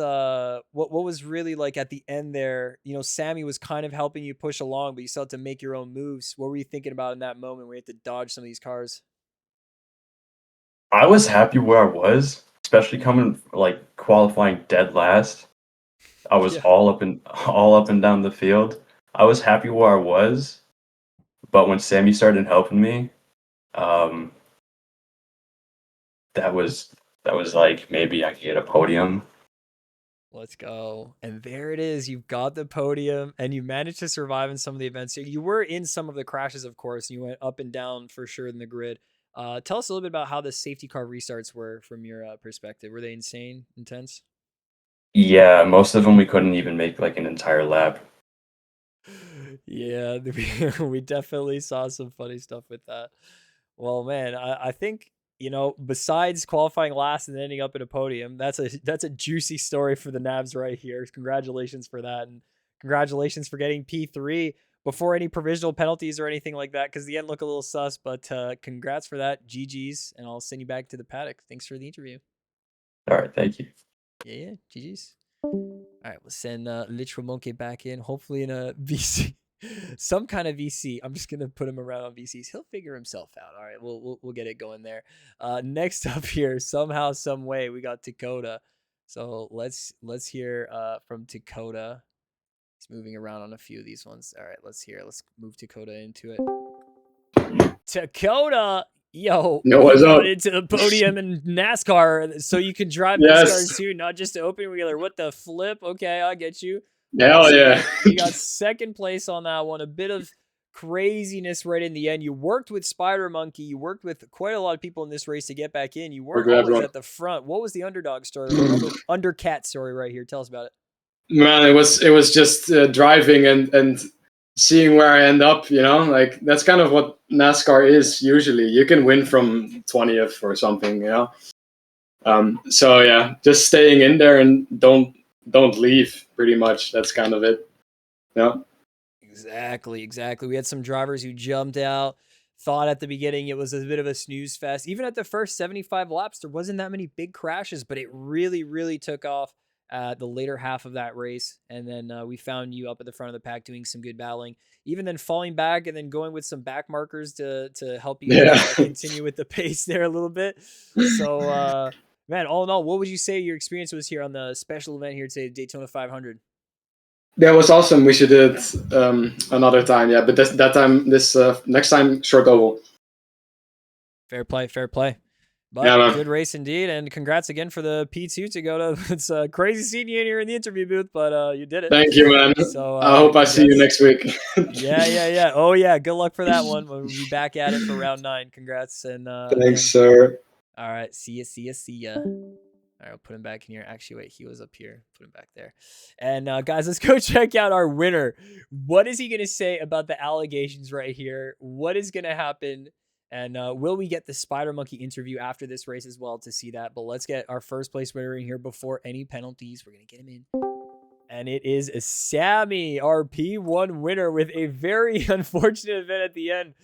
really like at the end there? You know, Sammy was kind of helping you push along, but you still had to make your own moves. What were you thinking about in that moment where you had to dodge some of these cars? I was happy where I was, especially coming like qualifying dead last. I was Yeah. all up and down the field. I was happy where I was, but when Sammy started helping me, that was like maybe I could get a podium. Let's go. And there it is. You've got the podium and you managed to survive in some of the events. You were in some of the crashes, of course. You went up and down for sure in the grid. Tell us a little bit about how the safety car restarts were from your perspective. Were they insane, intense? Yeah, most of them we couldn't even make like an entire lap. Yeah, we definitely saw some funny stuff with that. Well, man, I think, you know, besides qualifying last and ending up in a podium, that's a juicy story for the Nabs right here. Congratulations for that, and congratulations for getting P3 before any provisional penalties or anything like that, because the end looked a little sus. But congrats for that, GG's, and I'll send you back to the paddock. Thanks for the interview. All right, thank you. Yeah, GG's. All right, we'll send Literal Monkey back in, hopefully in a VC. Some kind of VC. I'm just gonna put him around on VCs. He'll figure himself out. All right, we'll get it going there. Next up here, somehow, some way, we got Dakota. So let's hear from Dakota. He's moving around on a few of these ones. All right, let's move Dakota into it. Dakota, yo, Yo, what's you got up? into the podium in NASCAR, so you can drive Yes. NASCAR too, not just the open wheeler. What the flip? Okay, I get you. Hell So yeah. you got second place on that one. A bit of craziness right in the end. You worked with Spider Monkey. You worked with quite a lot of people in this race to get back in. You weren't Worked with always everyone. at the front. What was the underdog story? Undercat story right here. Tell us about it. Man, it was just driving and seeing where I end up, you know? Like, that's kind of what NASCAR is usually. You can win from 20th or something, you know? So yeah, just staying in there and don't leave, pretty much. That's kind of it. Yeah. Exactly. We had some drivers who jumped out, thought at the beginning it was a bit of a snooze fest. Even at the first 75 laps, there wasn't that many big crashes, but it really, really took off at the later half of that race. And then we found you up at the front of the pack doing some good battling, even then falling back and then going with some back markers to help you continue with the pace there a little bit. So, man, all in all, what would you say your experience was here on the special event here today, Daytona 500? That was awesome. We should do it another time, yeah. But next time, short oval. Fair play. But Yeah, man. good race indeed, and congrats again for the P2 to go to. It's crazy seeing you in here in the interview booth, but you did it. Thank you, man. So I hope I see you next week. Yeah. Oh yeah, good luck for that one. We'll be back at it for round 9. Congrats and Thanks, again. sir. All right, see ya. All right, I'll put him back in here. Actually, wait, he was up here. Put him back there. And guys, let's go check out our winner. What is he gonna say about the allegations right here? What is gonna happen? And will we get the Spider Monkey interview after this race as well to see that? But let's get our first place winner in here before any penalties. We're going to get him in. And it is Sammy, our P1 winner with a very unfortunate event at the end.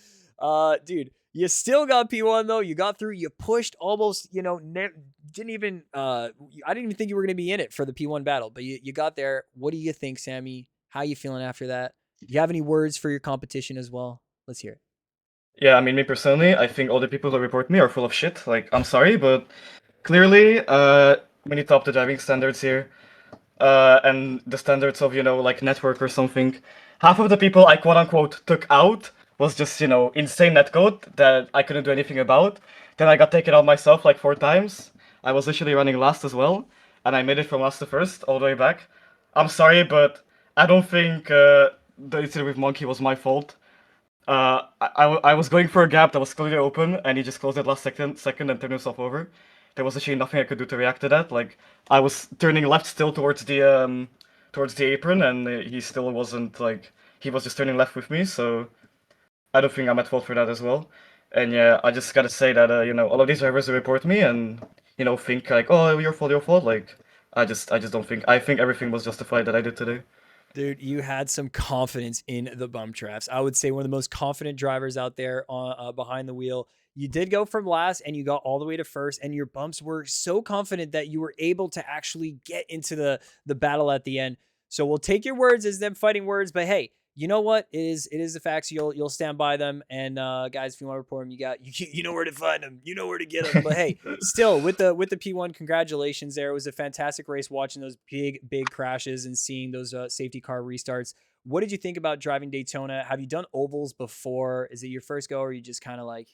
Dude, you still got P1 though. You got through. You pushed almost, you know, didn't even, I didn't even think you were going to be in it for the P1 battle. But you got there. What do you think, Sammy? How you feeling after that? Do you have any words for your competition as well? Let's hear it. Yeah, I mean, me personally, I think all the people that report me are full of shit. Like, I'm sorry, but clearly, we need to up the driving standards here. And the standards of, you know, like network or something. Half of the people I quote-unquote took out was just, you know, insane netcode that I couldn't do anything about. Then I got taken out myself like 4 times. I was literally running last as well. And I made it from last to first, all the way back. I'm sorry, but I don't think the incident with Monkey was my fault. I was going for a gap that was clearly open, and he just closed it last second and turned himself over. There was actually nothing I could do to react to that. Like, I was turning left still towards the apron, and he still wasn't, like, he was just turning left with me, so I don't think I'm at fault for that as well. And yeah, I just gotta say that, you know, all of these drivers who report me and, you know, think like, oh, your fault, like, I just don't think, I think everything was justified that I did today. Dude, you had some confidence in the bump traps. I would say one of the most confident drivers out there behind the wheel. You did go from last and you got all the way to first, and your bumps were so confident that you were able to actually get into the battle at the end. So we'll take your words as them fighting words, but hey, you know what? It is the facts. You'll stand by them. And guys, if you want to report them, you know where to find them. You know where to get them. But hey, still with the P1, congratulations there. It was a fantastic race watching those big crashes and seeing those safety car restarts. What did you think about driving Daytona? Have you done ovals before? Is it your first go, or are you just kind of like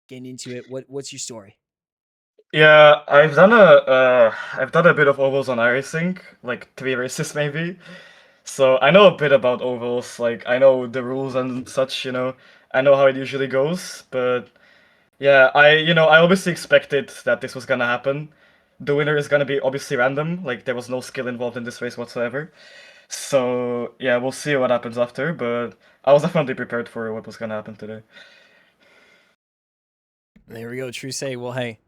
getting into it? What's your story? Yeah, I've done a bit of ovals on iRacing, like 3 races maybe. So I know a bit about ovals, like I know the rules and such, you know. I know how it usually goes, but yeah, I obviously expected that this was gonna happen. The winner is gonna be obviously random, like there was no skill involved in this race whatsoever. So yeah, we'll see what happens after, but I was definitely prepared for what was gonna happen today. There we go. True say. Well, hey,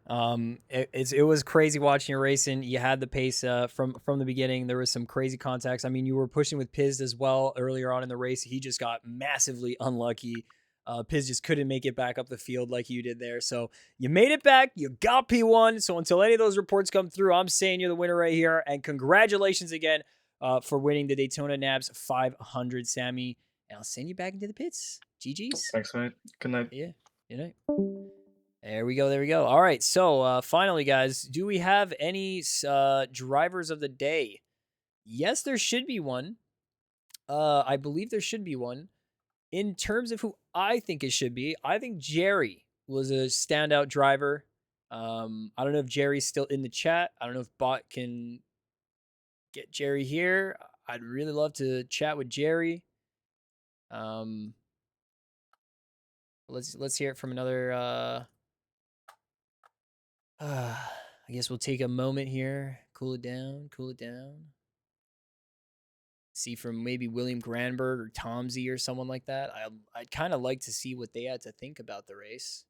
it was crazy watching you racing. You had the pace from the beginning. There was some crazy contacts. I mean, you were pushing with Piz as well earlier on in the race. He just got massively unlucky. Piz just couldn't make it back up the field like you did there. So you made it back. You got P1. So until any of those reports come through, I'm saying you're the winner right here. And congratulations again for winning the Daytona Nabs 500, Sammy. And I'll send you back into the pits. GG's. Thanks, mate. Good night. Yeah. Good night. There we go. There we go. All right. So finally, guys, do we have any drivers of the day? Yes, there should be one. I believe there should be one. In terms of who I think it should be, I think Jerry was a standout driver. I don't know if Jerry's still in the chat. I don't know if Bot can get Jerry here. I'd really love to chat with Jerry. Let's hear it from another. I guess we'll take a moment here, cool it down. See from maybe William Granberg or Tomsy or someone like that. I'd kind of like to see what they had to think about the race.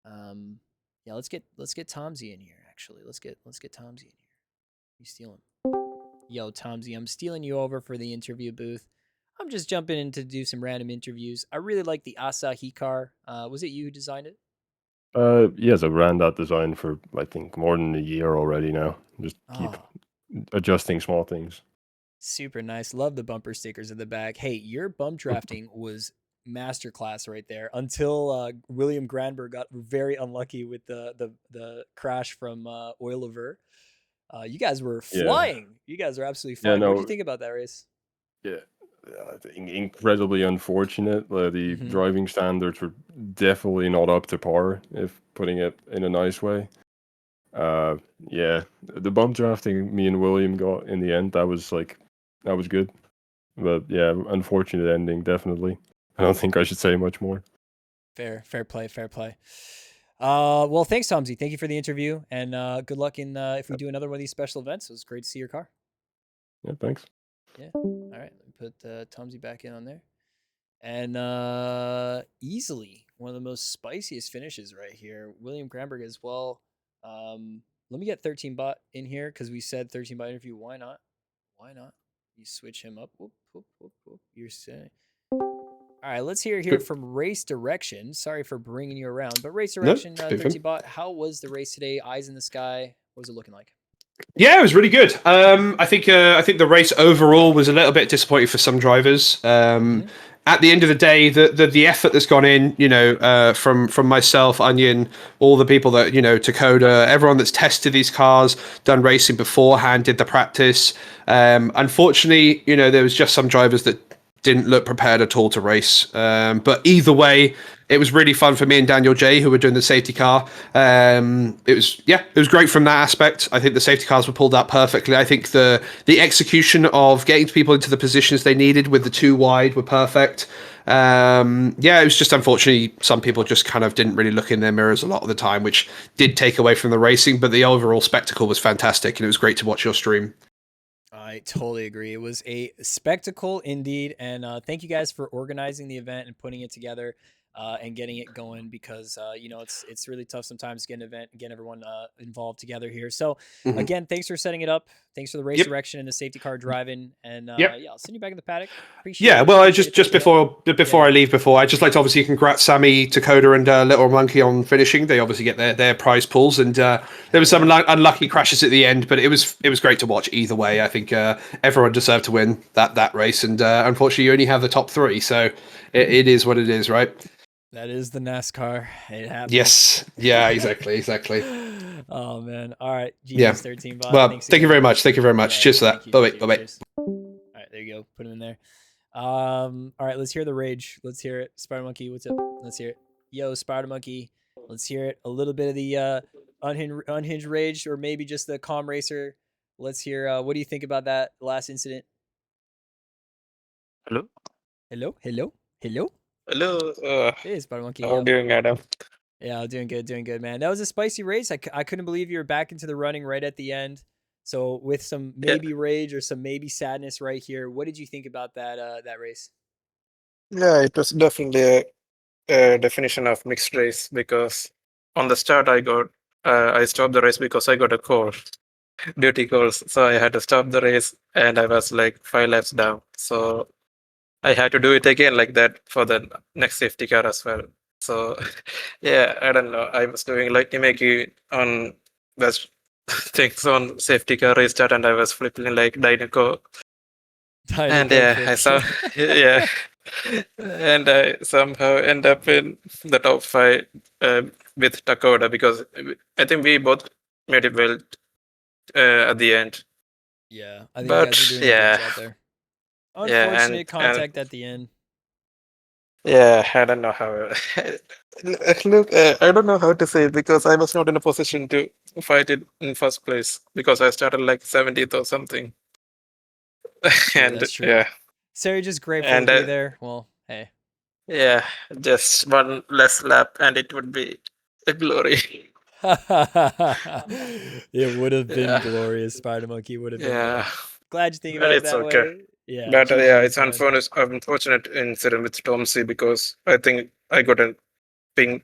Yeah, let's get Tomsy in here. Actually, let's get Tomsy in here. You stealing? Yo, Tomsy, I'm stealing you over for the interview booth. I'm just jumping in to do some random interviews. I really like the Asahi car. Was it you who designed it? Yes, I ran that design for I think more than a year already now. Just keep adjusting small things. Super nice. Love the bumper stickers in the back. Hey, your bump drafting was masterclass right there until William Granberg got very unlucky with the crash from Oiliver. You guys were flying. Yeah. You guys are absolutely flying. What do you think about that race? Yeah, incredibly unfortunate. The driving standards were definitely not up to par, if putting it in a nice way. Yeah, the bump drafting me and William got in the end, that was good. But yeah, unfortunate ending, definitely. I don't think I should say much more. Fair play. Well, thanks, Tomsy. Thank you for the interview, and good luck in if we do another one of these special events. It was great to see your car. Yeah, thanks. Yeah. All right. Let me put Tomsy back in on there. And easily one of the most spiciest finishes right here. William Granberg as well. Let me get 13 bot in here because we said 13 bot interview. Why not? You switch him up. Whoop. You're saying. All right, let's hear from Race Direction. Sorry for bringing you around, but Race Direction, 13 bot. How was the race today? Eyes in the sky. What was it looking like? Yeah, it was really good. I think the race overall was a little bit disappointing for some drivers. At the end of the day, the effort that's gone in, from myself, Onion, all the people that, Dakota, everyone that's tested these cars, done racing beforehand, did the practice. Unfortunately, there was just some drivers that didn't look prepared at all to race. But either way, it was really fun for me and Daniel J, who were doing the safety car. It was great from that aspect. I think the safety cars were pulled out perfectly. I think the execution of getting people into the positions they needed with the two wide were perfect. It was just unfortunately some people just kind of didn't really look in their mirrors a lot of the time, which did take away from the racing, but the overall spectacle was fantastic and it was great to watch your stream. I totally agree. It was a spectacle indeed. And thank you guys for organizing the event and putting it together and getting it going because, it's really tough sometimes to get an event and get everyone involved together here. So again, thanks for setting it up. Thanks for the race direction and the safety car driving. And I'll send you back in the paddock. Appreciate it. Well, I just before I leave, I'd just like to obviously congrats Sammy, Dakota, and Little Monkey on finishing. They obviously get their prize pools, and there was some unlucky crashes at the end, but it was great to watch either way. I think everyone deserved to win that race, and unfortunately, you only have the top three, so it is what it is, right? That is the NASCAR. It happens. Yes. Yeah. Exactly. Oh man. All right. GS 13 bot. Well, thank you very much. Yeah, cheers for that. Bye. All right. There you go. Put him in there. All right. Let's hear the rage. Let's hear it. Spider Monkey. What's up? Let's hear it. Yo, Spider Monkey. Let's hear it. A little bit of the unhinged rage, or maybe just the calm racer. Let's hear. What do you think about that last incident? Hello. Hey, Spider Monkey. How are you doing, Adam? Yeah, doing good, man. That was a spicy race. I couldn't believe you were back into the running right at the end. So with some maybe rage or some maybe sadness right here, what did you think about that race? Yeah, it was definitely definition of mixed race because on the start I stopped the race because I got a call, duty calls, so I had to stop the race and I was like 5 laps down. So I had to do it again like that for the next safety car as well. So yeah, I don't know. I was doing like Nimeki on the things on safety car restart and I was flipping like Dinoco. And yeah, I saw yeah. And I somehow end up in the top 5 with Dakota because I think we both made it well at the end. Yeah, I think you guys are doing a good job there. Unfortunate contact at the end. Yeah, I don't know how. Look, I don't know how to say it because I was not in a position to fight it in first place because I started like 70th or something. And that's true. yeah. So you're just grateful to be there. Well, hey. Yeah, just one less lap and it would be a glory. It would have been glorious. Spider Monkey would have been. Yeah. Glad you think about it that way. Yeah. But yeah, it's unfortunate incident with Tom C because I think I got a ping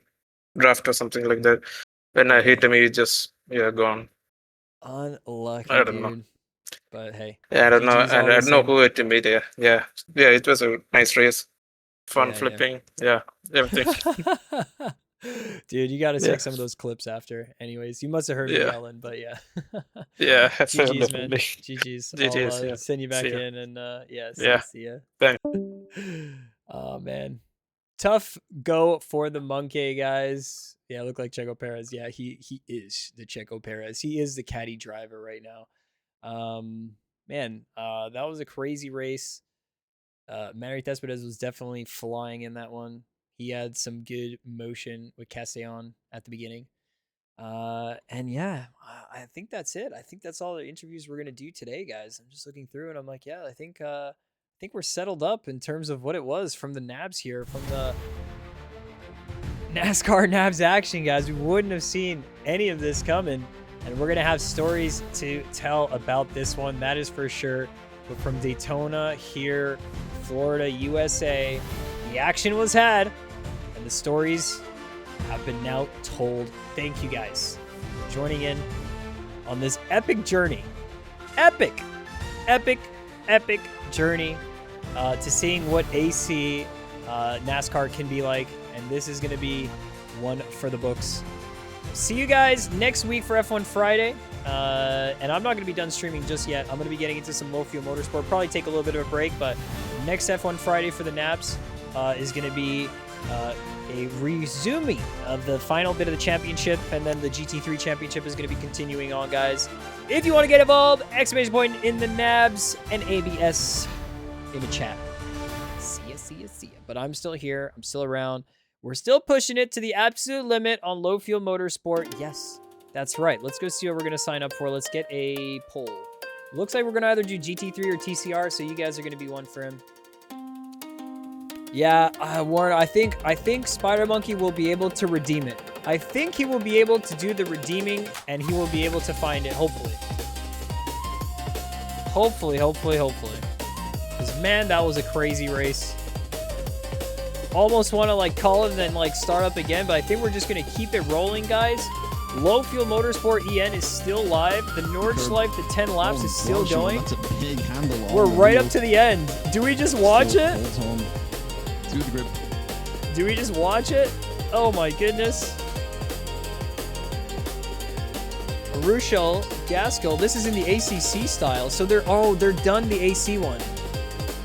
draft or something like that. When I hit him, he just gone. Unlucky, I don't know. But hey. Yeah, I don't know. And I don't know who hit me there. Yeah. Yeah, it was a nice race. Fun flipping. Yeah, everything. Dude, you got to check some of those clips after. Anyways, you must have heard me yelling, but yeah. Yeah, GG's, man. definitely. GG's. GG's, I'll send you back See ya. in and see ya. Thanks. Oh, man. Tough go for the Monkey, guys. Yeah, look like Checo Perez. Yeah, he is the Checo Perez. He is the caddy driver right now. Man, that was a crazy race. Manny Cespedes was definitely flying in that one. He had some good motion with Castellon at the beginning. And yeah, I think that's it. I think that's all the interviews we're gonna do today, guys. I'm just looking through and I'm like, yeah, I think we're settled up in terms of what it was from the nabs here, from the NASCAR nabs action, guys. We wouldn't have seen any of this coming, and we're gonna have stories to tell about this one, that is for sure. But from Daytona here, Florida, USA, the action was had, and the stories have been now told. Thank you guys for joining in on this epic journey. Epic journey to seeing what AC NASCAR can be like. And this is going to be one for the books. See you guys next week for F1 Friday. And I'm not going to be done streaming just yet. I'm going to be getting into some low fuel motorsport. Probably take a little bit of a break, but next F1 Friday for the nabs is going to be a resuming of the final bit of the championship, and then the GT3 championship is going to be continuing on, guys. If you want to get involved, exclamation point in the nabs and ABS in the chat. See ya. But I'm still here. I'm still around. We're still pushing it to the absolute limit on low fuel motorsport. Yes, that's right. Let's go see what we're going to sign up for. Let's get a poll. Looks like we're going to either do GT3 or TCR, so you guys are going to be one for him. Yeah, Warren, I think Spider Monkey will be able to redeem it. I think he will be able to do the redeeming, and he will be able to find it, hopefully. Hopefully. Because, man, that was a crazy race. Almost want to, like, call it and then, like, start up again, but I think we're just going to keep it rolling, guys. Low Fuel Motorsport EN is still live. The Nordschleife, the 10 laps is still going. That's a big handle. We're right up to the end. Do we just watch it? To the grip. Do we just watch it? Oh my goodness. Ruschel, Gaskell, this is in the ACC style. So they're done the AC one.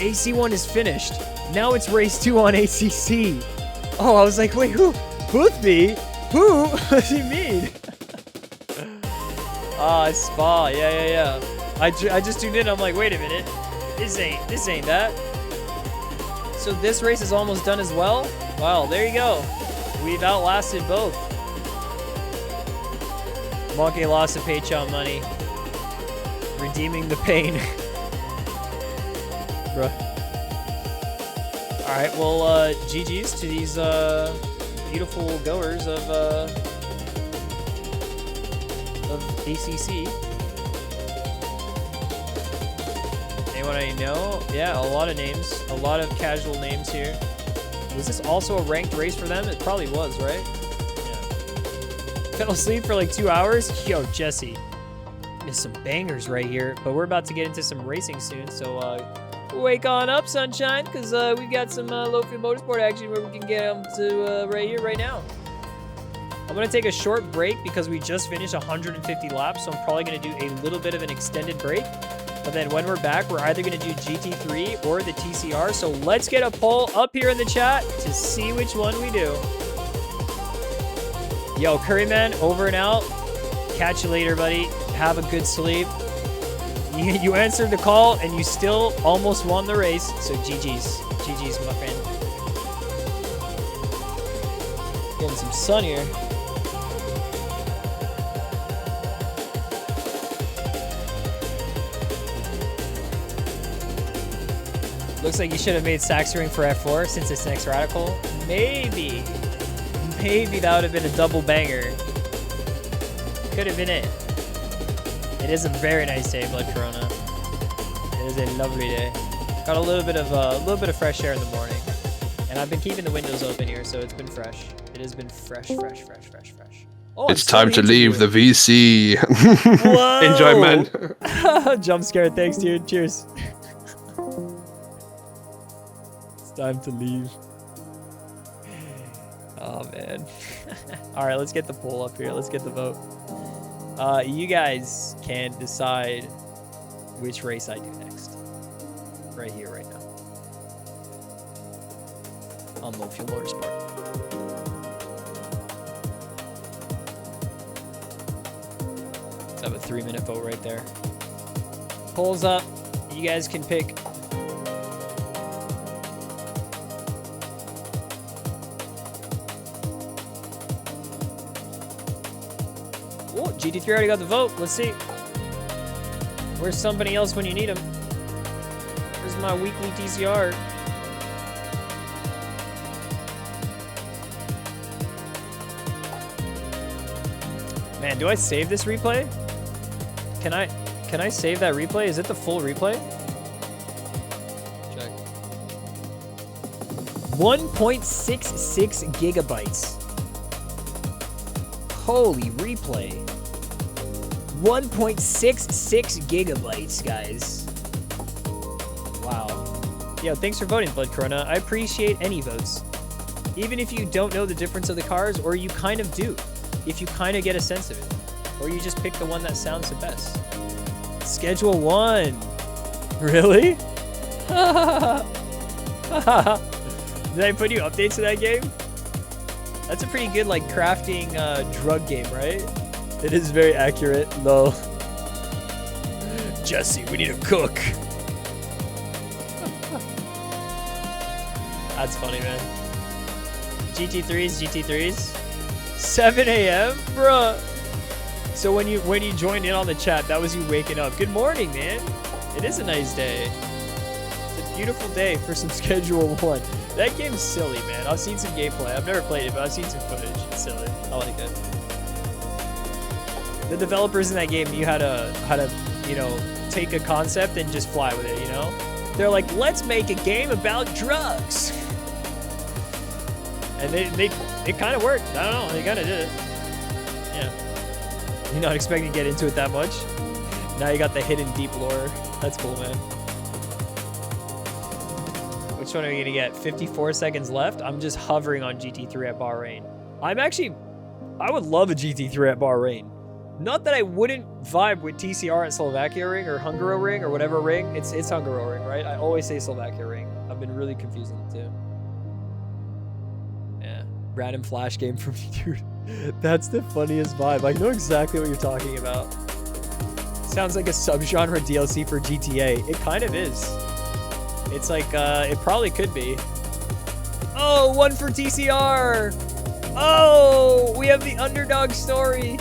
AC one is finished. Now it's race 2 on ACC. Oh, I was like, wait, who? Boothby? Who? What does he mean? Spa. Yeah. I just tuned in. I'm like, wait a minute. This ain't that. So this race is almost done as well? Wow, there you go. We've outlasted both. Monkey lost the Patreon money. Redeeming the pain. Bruh. Alright, well, GG's to these beautiful goers of ACC. Anyone I know? Yeah, a lot of names. A lot of casual names here. Was this also a ranked race for them? It probably was, right? Yeah. Fell asleep for like 2 hours? Yo, Jesse. There's some bangers right here, but we're about to get into some racing soon, so wake on up, sunshine, because we got some low-fuel motorsport action where we can get them to right here, right now. I'm going to take a short break because we just finished 150 laps, so I'm probably going to do a little bit of an extended break. But then when we're back, we're either going to do GT3 or the TCR, so let's get a poll up here in the chat to see which one we do. Yo, Curryman, over and out. Catch you later, buddy. Have a good sleep. You answered the call, and you still almost won the race, so GG's. GG's, my friend. Getting some sun here. Looks like you should have made Saxering for F4 since it's next radical. Maybe. Maybe that would have been a double banger. Could have been it. It is a very nice day, Blood Corona. It is a lovely day. Got a little bit of fresh air in the morning, and I've been keeping the windows open here, so it's been fresh. It has been fresh. Oh, it's time to leave the VC. Enjoy, man. Jump scare. Thanks, dude. Cheers. It's time to leave. Oh man. All right, let's get the poll up here. Let's get the vote. You guys can decide which race I do next. Right here, right now. On Low Fuel Motorsport. Let's have a 3-minute vote right there. Polls up. You guys can pick. Oh, GT3 already got the vote. Let's see. Where's somebody else when you need them? Where's my weekly TCR? Man, do I save this replay? Can I save that replay? Is it the full replay? Check. 1.66 gigabytes. Holy replay. 1.66 gigabytes, guys. Wow. Yo, thanks for voting, Blood Corona. I appreciate any votes. Even if you don't know the difference of the cars, or you kind of do. If you kind of get a sense of it. Or you just pick the one that sounds the best. Schedule 1. Really? Did I put new updates to that game? That's a pretty good, like, crafting drug game, right? It is very accurate. No. Jesse, we need to cook. That's funny, man. GT3s. 7 a.m.? Bruh. So when you joined in on the chat, that was you waking up. Good morning, man. It is a nice day. It's a beautiful day for some Schedule 1. That game's silly, man. I've seen some gameplay. I've never played it, but I've seen some footage. It's silly. I like it. The developers in that game knew how to, you know, take a concept and just fly with it, you know? They're like, let's make a game about drugs. And it kind of worked. I don't know. They kind of did it. Yeah. You're not expecting to get into it that much. Now you got the hidden deep lore. That's cool, man. Which one are you gonna get? 54 seconds left? I'm just hovering on GT3 at Bahrain. I would love a GT3 at Bahrain. Not that I wouldn't vibe with TCR at Slovakia Ring or Hungaroring or whatever ring. It's Hungaroring, right? I always say Slovakia Ring. I've been really confusing the two. Yeah. Random flash game from dude. That's the funniest vibe. I know exactly what you're talking about. Sounds like a subgenre DLC for GTA. It kind of is. It's like, it probably could be. Oh, one for TCR. Oh, we have the underdog story.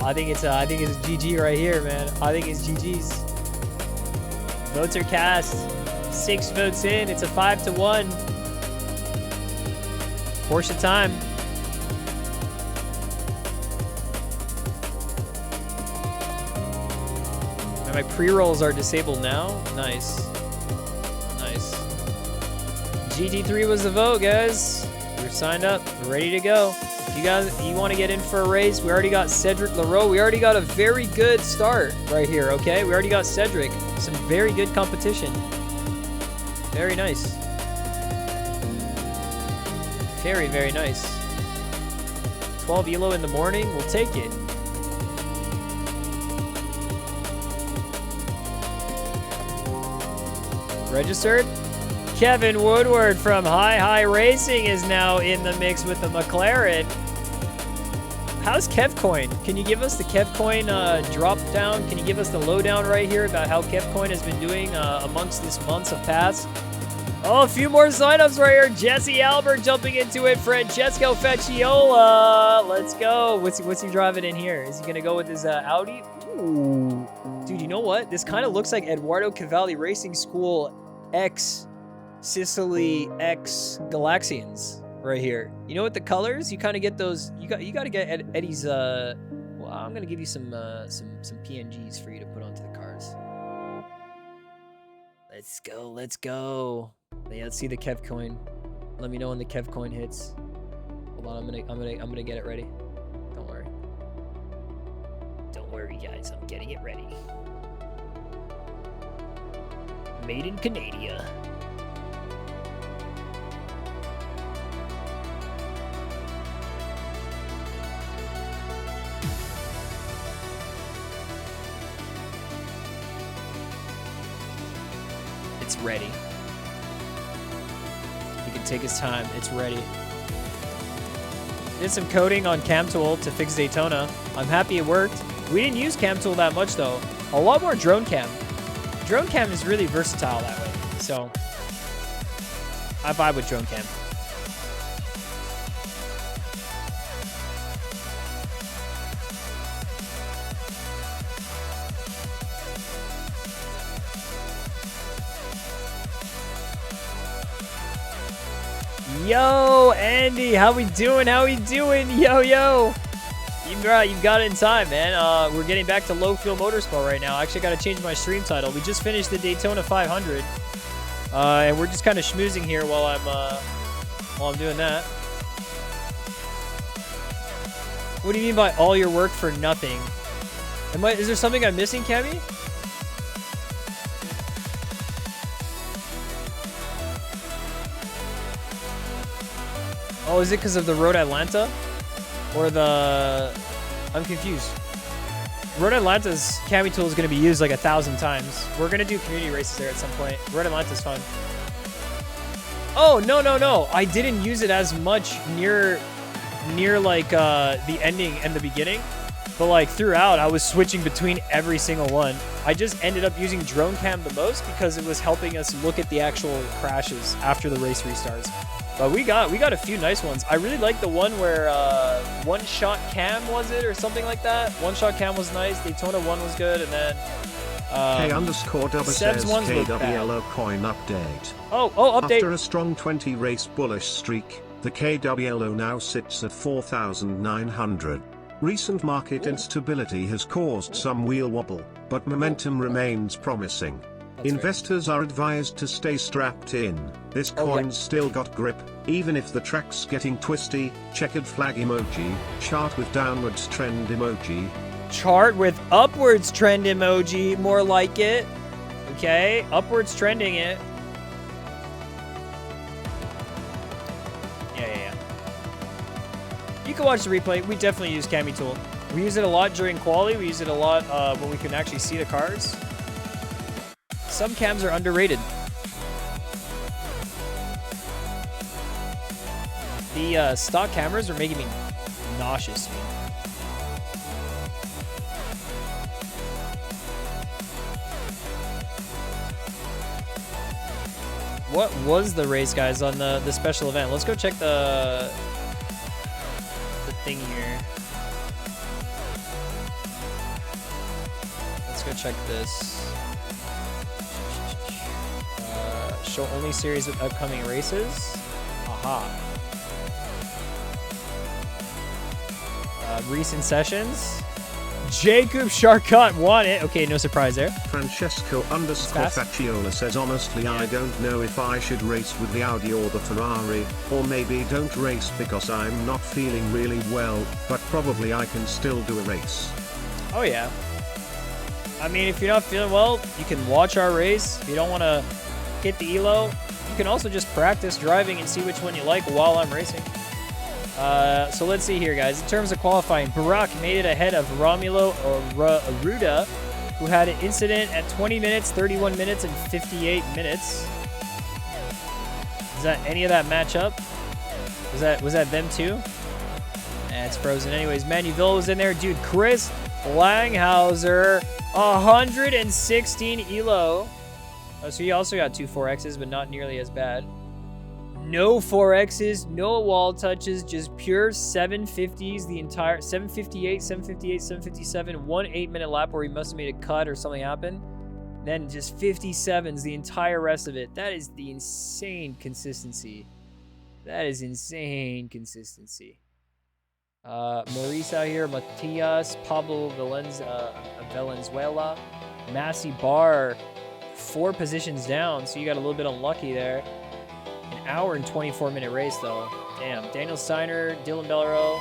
I think it's GG right here, man. I think it's GG's. Votes are cast. 6 votes in. It's a 5-1. Porsche time. And my pre-rolls are disabled now. Nice. Nice. GT3 was the vote, guys. We're signed up, we're ready to go. If you want to get in for a race, we already got Cedric Leroux. We already got a very good start right here, okay? We already got Cedric. Some very good competition. Very nice. Very, very nice. 12 ELO in the morning, we'll take it. Registered? Kevin Woodward from Hi Racing is now in the mix with the McLaren. How's KevCoin? Can you give us the KevCoin drop down? Can you give us the lowdown right here about how KevCoin has been doing amongst these months of past? Oh, a few more signups right here. Jesse Albert jumping into it. Francesco Facchiola. Let's go. What's he driving in here? Is he going to go with his Audi? Ooh. Dude, you know what? This kind of looks like Eduardo Cavalli Racing School X Sicily X Galaxians right here. You know what the colors? You kind of get those. You got to get Eddie's. Well, I'm gonna give you some PNGs for you to put onto the cars. Let's go. Let's go. Yeah, let's see the Kev coin. Let me know when the Kev coin hits. Hold on, I'm gonna get it ready. Don't worry. Don't worry, guys. I'm getting it ready. Made in Canada. It's ready. He can take his time. It's ready. Did some coding on CamTool to fix Daytona. I'm happy it worked. We didn't use CamTool that much though. A lot more drone cam. Drone cam is really versatile that way. So I vibe with drone cam. Yo, Andy, how we doing? How we doing? Yo, yo. You got it in time, man. We're getting back to low fuel motorsport right now. I actually got to change my stream title. We just finished the Daytona 500, and we're just kind of schmoozing here while I'm doing that. What do you mean by all your work for nothing? Is there something I'm missing, Cammy? Oh, is it because of the Road Atlanta? Or the... I'm confused. Road Atlanta's Cammy tool is going to be used like 1,000 times. We're going to do community races there at some point. Road Atlanta's fun. Oh, no. I didn't use it as much near like the ending and the beginning. But like throughout, I was switching between every single one. I just ended up using drone cam the most because it was helping us look at the actual crashes after the race restarts. But we got a few nice ones. I really like the one where one shot cam was it or something like that. One shot cam was nice. Daytona 1 was good, and then K_Dubba says KWLO coin update. Oh, update. After a strong 20 race bullish streak, the KWLO now sits at 4,900. Recent market instability has caused some wheel wobble, but momentum remains promising. Investors are advised to stay strapped in. This coin's still got grip, even if the track's getting twisty. Checkered flag emoji, chart with downwards trend emoji. Chart with upwards trend emoji, more like it. Okay, upwards trending it. Yeah. You can watch the replay. We definitely use Cammy Tool. We use it a lot during quali. We use it a lot when we can actually see the cars. Some cams are underrated. The stock cameras are making me nauseous, man. What was the race, guys, on the special event? Let's go check the thing here. Let's go check this. Show only series of upcoming races. Aha. Recent sessions. Jacob Charcot won it. Okay, no surprise there. Francesco _ Facciola says, honestly, I don't know if I should race with the Audi or the Ferrari, or maybe don't race because I'm not feeling really well, but probably I can still do a race. Oh, yeah. I mean, if you're not feeling well, you can watch our race. If you don't want to hit the elo, you can also just practice driving and see which one you like while I'm racing. So let's see here, guys. In terms of qualifying, Barak made it ahead of Romulo Aruda, who had an incident at 20 minutes, 31 minutes, and 58 minutes. Is that any of that match up? Was that them too? It's frozen. Anyways, Manuville was in there. Dude, Chris Langhauser, 116 elo. Oh, so he also got 2 4Xs, but not nearly as bad. No 4Xs, no wall touches, just pure 750s the entire 758, 758, 757, 1 8-minute lap where he must have made a cut or something happened. Then just 57s the entire rest of it. That is the insane consistency. That is insane consistency. Maurice out here, Matias, Pablo Valenzuela, Massey Barr, 4 positions down, so you got a little bit unlucky there. An hour and 24-minute race, though. Damn. Daniel Steiner, Dylan Bellero,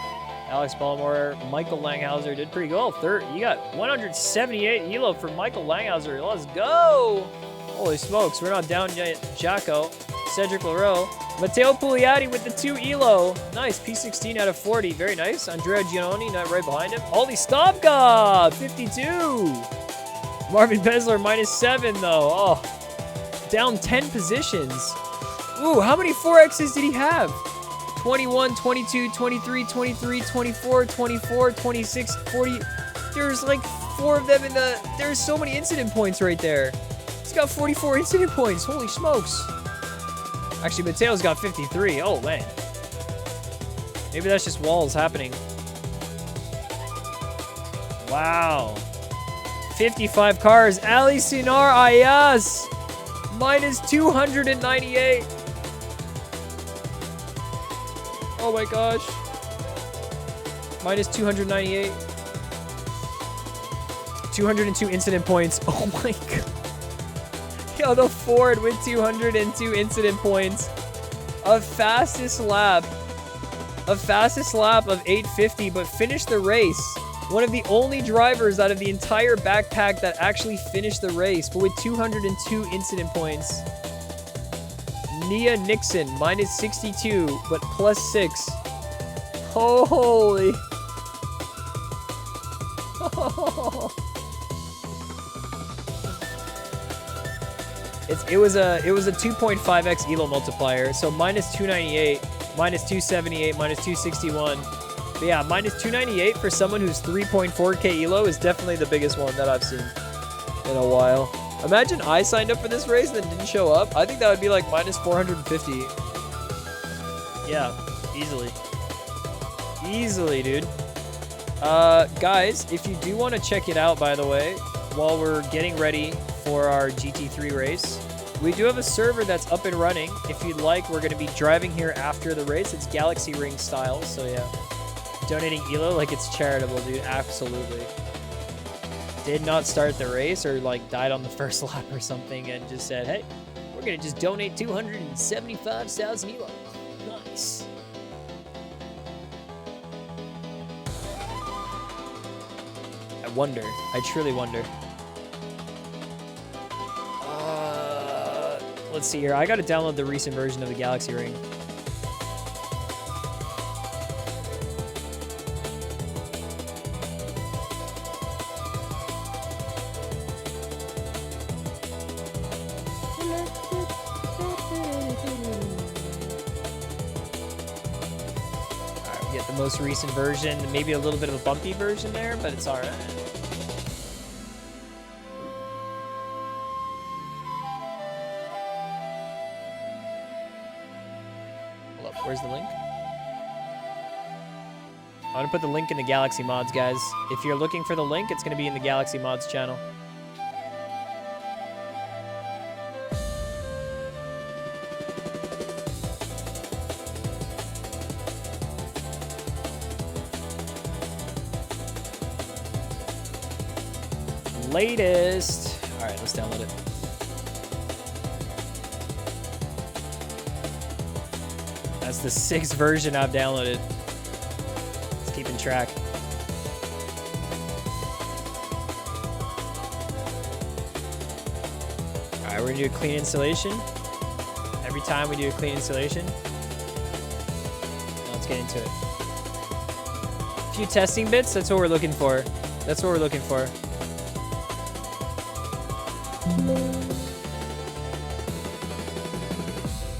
Alex Ballamore, Michael Langhauser did pretty well. Third, you got 178 elo for Michael Langhauser. Let's go! Holy smokes, we're not down yet. Jacko, Cedric Leroux, Matteo Pugliatti with the 2 elo. Nice, P16 out of 40. Very nice. Andrea Giannoni, not right behind him. Aldi Stopka, 52. Marvin Besler, -7, though. Oh, down 10 positions. Ooh, how many 4Xs did he have? 21, 22, 23, 23, 24, 24, 26, 40. There's like 4 of them in the... There's so many incident points right there. He's got 44 incident points. Holy smokes. Actually, Mateo's got 53. Oh, man. Maybe that's just walls happening. Wow. 55 cars. Ali Sinar Ayas. -298. Oh my gosh. -298. 202 incident points. Oh my god. Yo, the Ford with 202 incident points. A fastest lap of 850, but finished the race. One of the only drivers out of the entire backpack that actually finished the race, but with 202 incident points. Nia Nixon, -62, but +6. Holy. It was a 2.5x elo multiplier, so -298, -278, -261. But yeah, -298 for someone who's 3.4k elo is definitely the biggest one that I've seen in a while. Imagine I signed up for this race and then didn't show up. I think that would be like -450. Yeah, easily. Easily, dude. Guys, if you do want to check it out, by the way, while we're getting ready for our GT3 race, we do have a server that's up and running. If you'd like, we're going to be driving here after the race. It's Galaxy Ring style, so yeah. Donating elo like it's charitable, dude. Absolutely. Did not start the race or like died on the first lap or something and just said, hey, we're going to just donate 275,000 elo. Nice. I wonder. I truly wonder. Let's see here. I got to download the recent version of the Galaxy Ring. Get the most recent version. Maybe a little bit of a bumpy version there, but it's all right. Where's the link? I'm going to put the link in the Galaxy Mods, guys. If you're looking for the link, it's going to be in the Galaxy Mods channel. latest. All right, let's download it. That's the 6th version I've downloaded. It's keeping track. All right, we're gonna do a clean installation. Every time we do a clean installation. Now let's get into it. A few testing bits, that's what we're looking for. That's what we're looking for.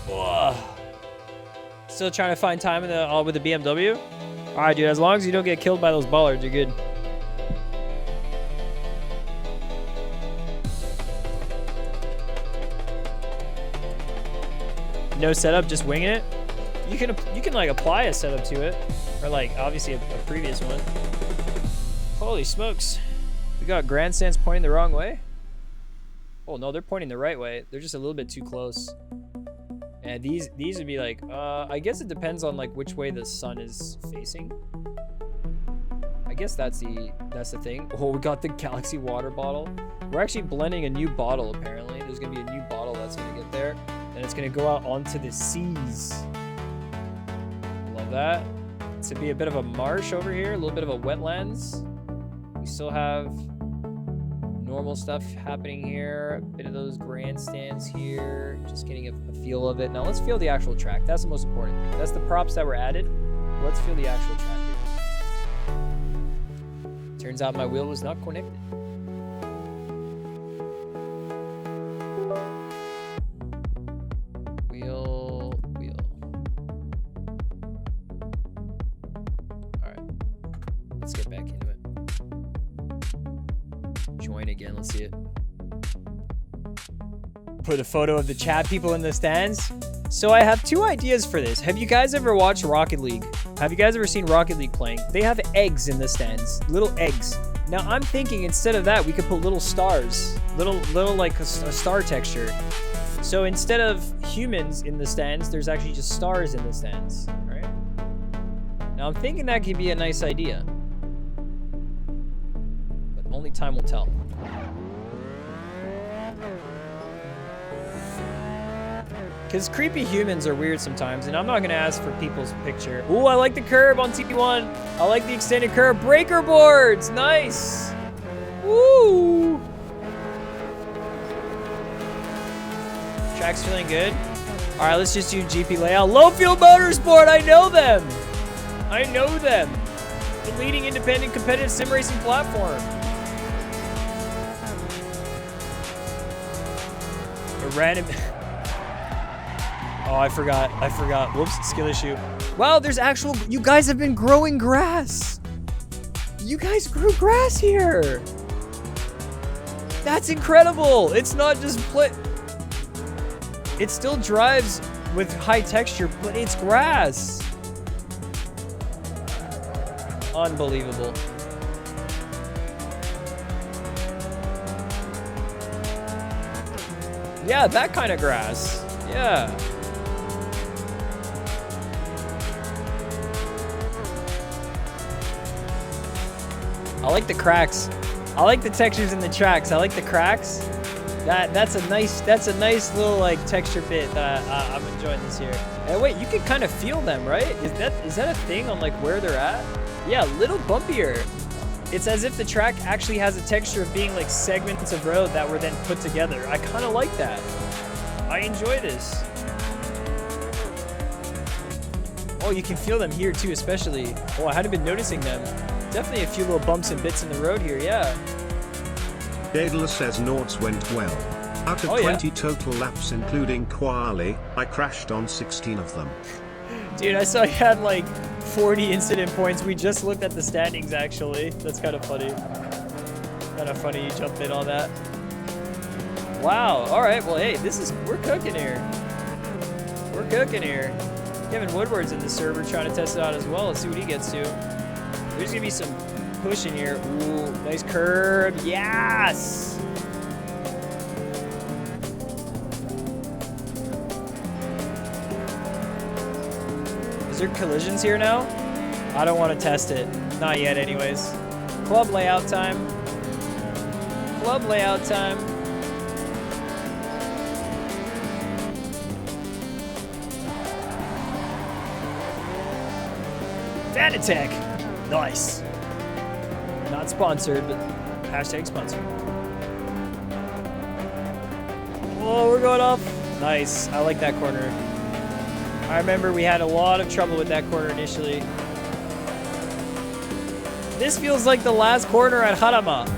Whoa. Still trying to find time in the with the BMW. All right, dude. As long as you don't get killed by those bollards, you're good. No setup, just winging it. You can like apply a setup to it, or like obviously a previous one. Holy smokes! We got grandstands pointing the wrong way. Oh no, they're pointing the right way. They're just a little bit too close. And these would be like, I guess it depends on like which way the sun is facing. I guess that's the thing. Oh, we got the Galaxy water bottle. We're actually blending a new bottle apparently. There's gonna be a new bottle that's gonna get there, and it's gonna go out onto the seas. Love that. It's gonna be a bit of a marsh over here, a little bit of a wetlands. We still have normal stuff happening here, a bit of those grandstands here, just getting a feel of it. Now let's feel the actual track. That's the most important thing. That's the props that were added. Let's feel the actual track here. Turns out my wheel was not connected. Wheel. Alright. Let's get back into it. Join again, let's see it. Put a photo of the chat people in the stands. So I have 2 ideas for this. Have you guys ever watched Rocket League? Have you guys ever seen Rocket League playing? They have eggs in the stands, little eggs. Now I'm thinking instead of that, we could put little stars, little like a star texture. So instead of humans in the stands, there's actually just stars in the stands, right? Now I'm thinking that could be a nice idea. But only time will tell. Because creepy humans are weird sometimes, and I'm not going to ask for people's picture. Ooh, I like the curb on TP1. I like the extended curb. Breaker boards! Nice! Woo! Track's feeling good. All right, let's just do GP layout. Low Field Motorsport, I know them! I know them. The leading independent competitive sim racing platform. A random... Oh, I forgot. Whoops, skill issue. Wow, there's actual... You guys have been growing grass. You guys grew grass here. That's incredible. It's not just it still drives with high texture, but it's grass. Unbelievable. Yeah, that kind of grass. Yeah. I like the cracks. I like the textures in the tracks. I like the cracks. That's a nice little like texture bit that I'm enjoying this year. And wait, you can kind of feel them, right? Is that a thing on like where they're at? Yeah, a little bumpier. It's as if the track actually has a texture of being like segments of road that were then put together. I kind of like that. I enjoy this. Oh, you can feel them here too, especially. Oh, I hadn't been noticing them. Definitely a few little bumps and bits in the road here, yeah. Daedalus says Nords went well. Out of 20 total laps including quali, I crashed on 16 of them. Dude, I saw you had like 40 incident points. We just looked at the standings actually. That's kind of funny. Kind of funny you jumped in on that. Wow, alright, well hey, we're cooking here. We're cooking here. Kevin Woodward's in the server trying to test it out as well. Let's see what he gets to. There's gonna be some push in here. Ooh, nice curb. Yes! Is there collisions here now? I don't want to test it. Not yet anyways. Club layout time. Club layout time. Fan attack. Nice. Not sponsored, but hashtag sponsored. Oh, we're going off. Nice. I like that corner. I remember we had a lot of trouble with that corner initially. This feels like the last corner at Harama.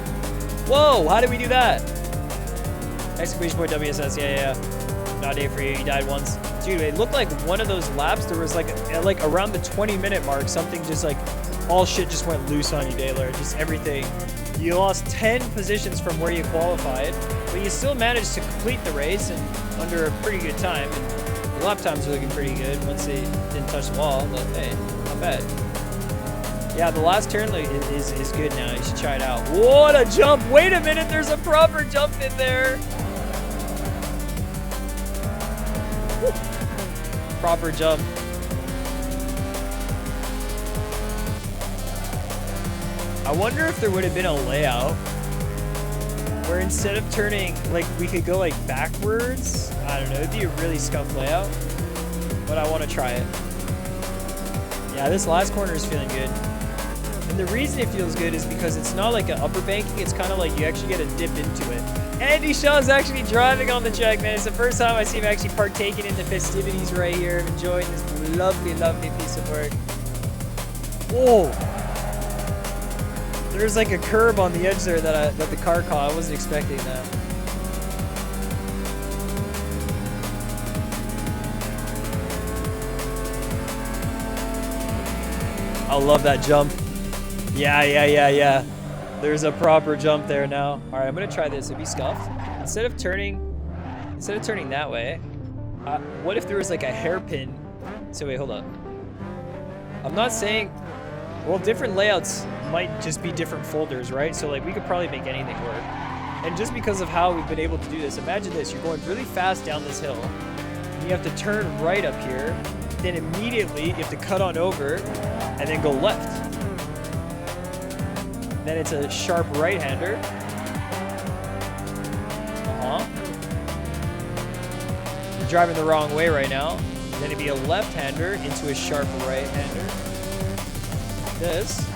Whoa, how did we do that? Exclamation point WSS, yeah. Not day for you, you died once. Dude, it looked like one of those laps, there was like around the 20-minute mark, something just like, all shit just went loose on you, Daylor. Just everything. You lost 10 positions from where you qualified, but you still managed to complete the race and under a pretty good time. And the lap times were looking pretty good once they didn't touch the wall, but hey, not bad. Yeah, the last turn is good now. You should try it out. What a jump! Wait a minute, there's a proper jump in there. Woo. Proper jump. I wonder if there would have been a layout where instead of turning, like, we could go like backwards. I don't know, it'd be a really scuffed layout, but I want to try it. Yeah, this last corner is feeling good. And the reason it feels good is because it's not like an upper banking, it's kind of like you actually get a dip into it. Andy Shaw's actually driving on the track, man. It's the first time I see him actually partaking in the festivities right here, enjoying this lovely, lovely piece of work. Whoa! There's like a curb on the edge there that the car caught. I wasn't expecting that. I love that jump. Yeah. There's a proper jump there now. All right, I'm gonna try this. It'd be scuffed. Instead of turning that way, what if there was like a hairpin? So wait, hold up. I'm not saying, well, different layouts might just be different folders, right? So like we could probably make anything work. And just because of how we've been able to do this, imagine this, you're going really fast down this hill. And you have to turn right up here. Then immediately you have to cut on over and then go left. Then it's a sharp right-hander. You're driving the wrong way right now. Then it'd be a left-hander into a sharp right-hander. This.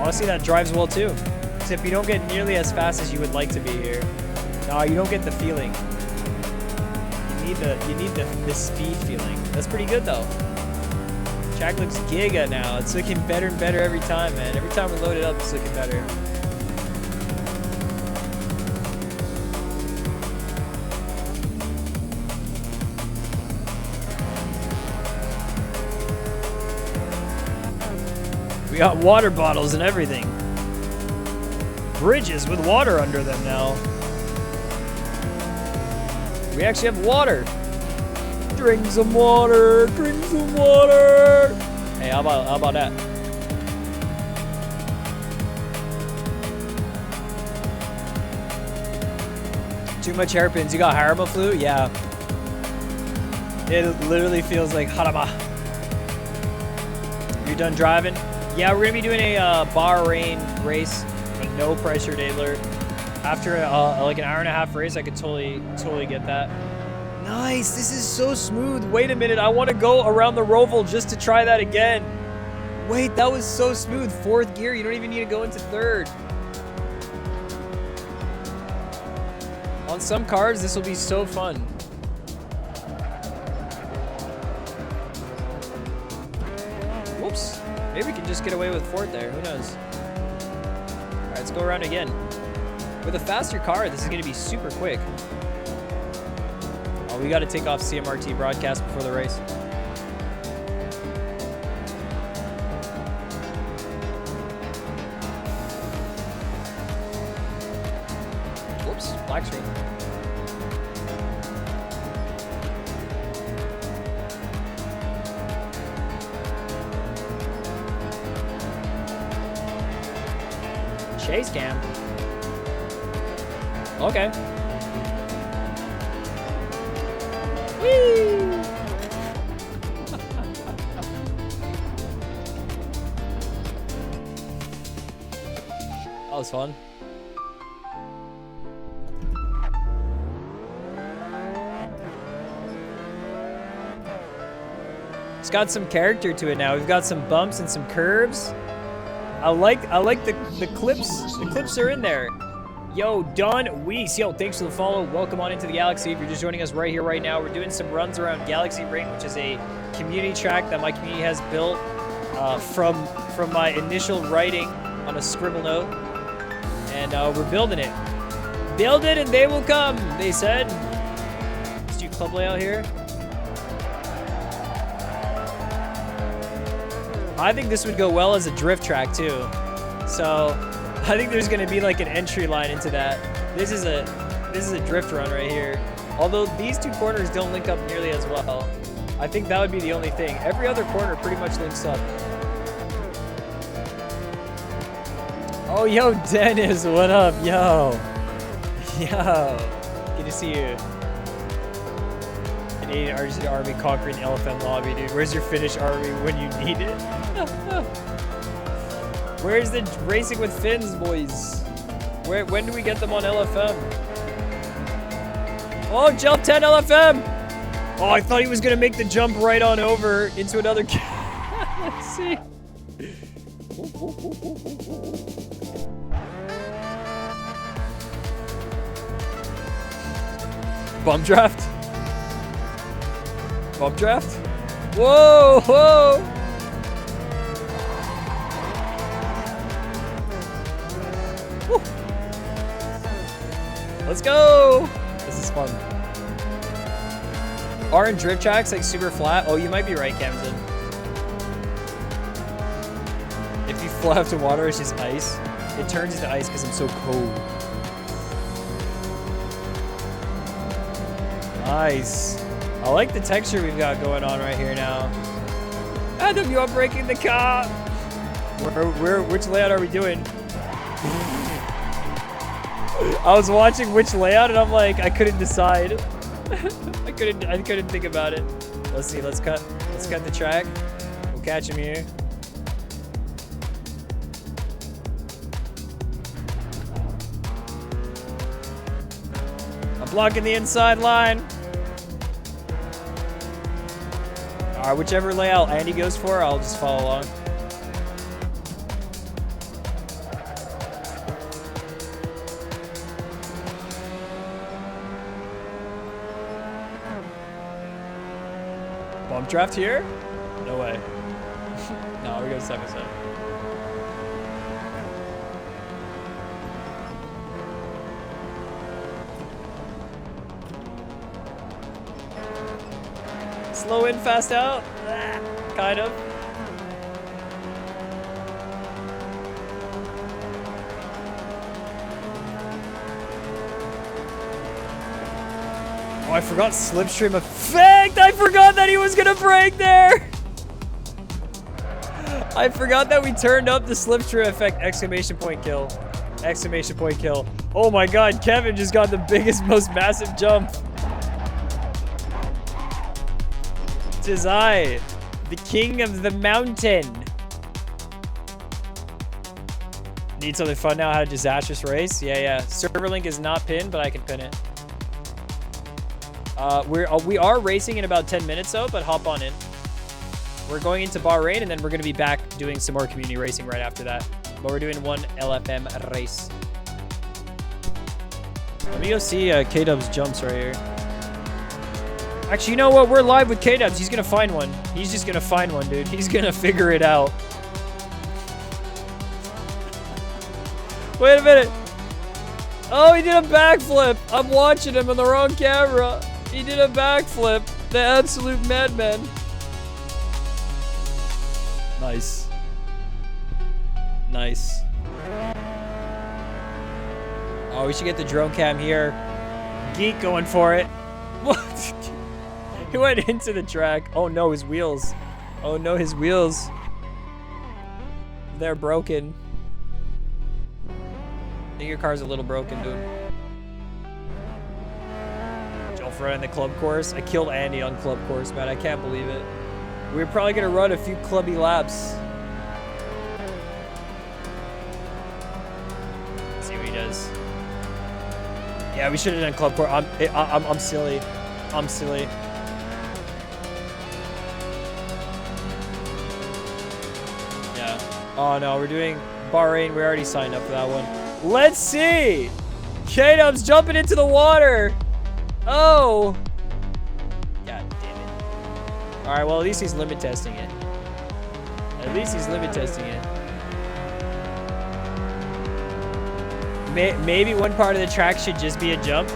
Honestly, that drives well too. Except you don't get nearly as fast as you would like to be here. No, you don't get the feeling. You need the speed feeling. That's pretty good though. Track looks giga now. It's looking better and better every time, man. Every time we load it up, it's looking better. We got water bottles and everything. Bridges with water under them now. We actually have water. Drink some water, drink some water. Hey, how about that? Too much hairpins. You got Harama flu? Yeah. It literally feels like Harama. You're done driving? Yeah, we're gonna be doing a Bahrain race. Like no pressure, Daylor. After like an hour and a half race, I could totally get that. Nice, this is so smooth. Wait a minute, I want to go around the Roval just to try that again. Wait, that was so smooth. Fourth gear, you don't even need to go into third. On some cars, this will be so fun. Whoops. Maybe we can just get away with fourth there. Who knows? All right, let's go around again. With a faster car, this is going to be super quick. Oh, we got to take off CMRT broadcast before the race. Whoops, black screen. Chase cam. Okay. Whee! That was fun. It's got some character to it now. We've got some bumps and some curves. I like the clips. The clips are in there. Yo, Don Weiss. Yo, thanks for the follow. Welcome on into the Galaxy. If you're just joining us right here, right now, we're doing some runs around Galaxy Ring, which is a community track that my community has built from my initial writing on a scribble note. And we're building it. Build it and they will come, they said. Let's do club layout here. I think this would go well as a drift track too. So I think there's gonna be like an entry line into that. This is a drift run right here. Although these two corners don't link up nearly as well. I think that would be the only thing. Every other corner pretty much links up. Oh, yo, Dennis, what up? Yo. Good to see you. Canadian Argentina Army conquering the LFM lobby, dude. Where's your Finnish army when you need it? Where's the racing with Finns, boys? When do we get them on LFM? Oh, jump 10 LFM! Oh, I thought he was gonna make the jump right on over into another. Let's see. Bump draft? Bump draft? Whoa, whoa! Woo. Let's go! This is fun. Aren't drift tracks like super flat? Oh, you might be right, Camden. If you fall out to water, it's just ice. It turns into ice because I'm so cold. Nice. I like the texture we've got going on right here now. Adam, you are breaking the car. Which layout are we doing? I was watching which layout and I'm like, I couldn't decide. I couldn't think about it. Let's see. Let's cut the track. We'll catch him here. I'm blocking the inside line. Alright, whichever layout Andy goes for, I'll just follow along. Bump draft here? No way. No, we go 7-7. Slow in, fast out? Kind of. Oh, I forgot slipstream effect! I forgot that he was gonna break there! I forgot that we turned up the slipstream effect! Exclamation point kill. Exclamation point kill. Oh my god, Kevin just got the biggest, most massive jump. Tis I, the king of the mountain. Need something fun now? How to disastrous race? Yeah. Server link is not pinned, but I can pin it. We are racing in about 10 minutes though, but hop on in. We're going into Bahrain and then we're gonna be back doing some more community racing right after that. But we're doing one LFM race. Let me go see K-Dub's jumps right here. Actually, you know what? We're live with K-Dubs. He's gonna find one. He's just gonna find one, dude. He's gonna figure it out. Wait a minute. Oh, he did a backflip. I'm watching him on the wrong camera. He did a backflip. The absolute madman. Nice. Nice. Oh, we should get the drone cam here. Geek going for it. What? He went into the track. Oh no, his wheels. Oh no, his wheels. They're broken. I think your car's a little broken, dude. Jump right in the club course. I killed Andy on club course, man. I can't believe it. We're probably gonna run a few clubby laps. Yeah, we should have done club court. I'm silly. I'm silly. Yeah. Oh no, we're doing Bahrain. We already signed up for that one. Let's see. K-Dub's jumping into the water. Oh. God damn it. All right. Well, at least he's limit testing it. At least he's limit testing it. Maybe one part of the track should just be a jump.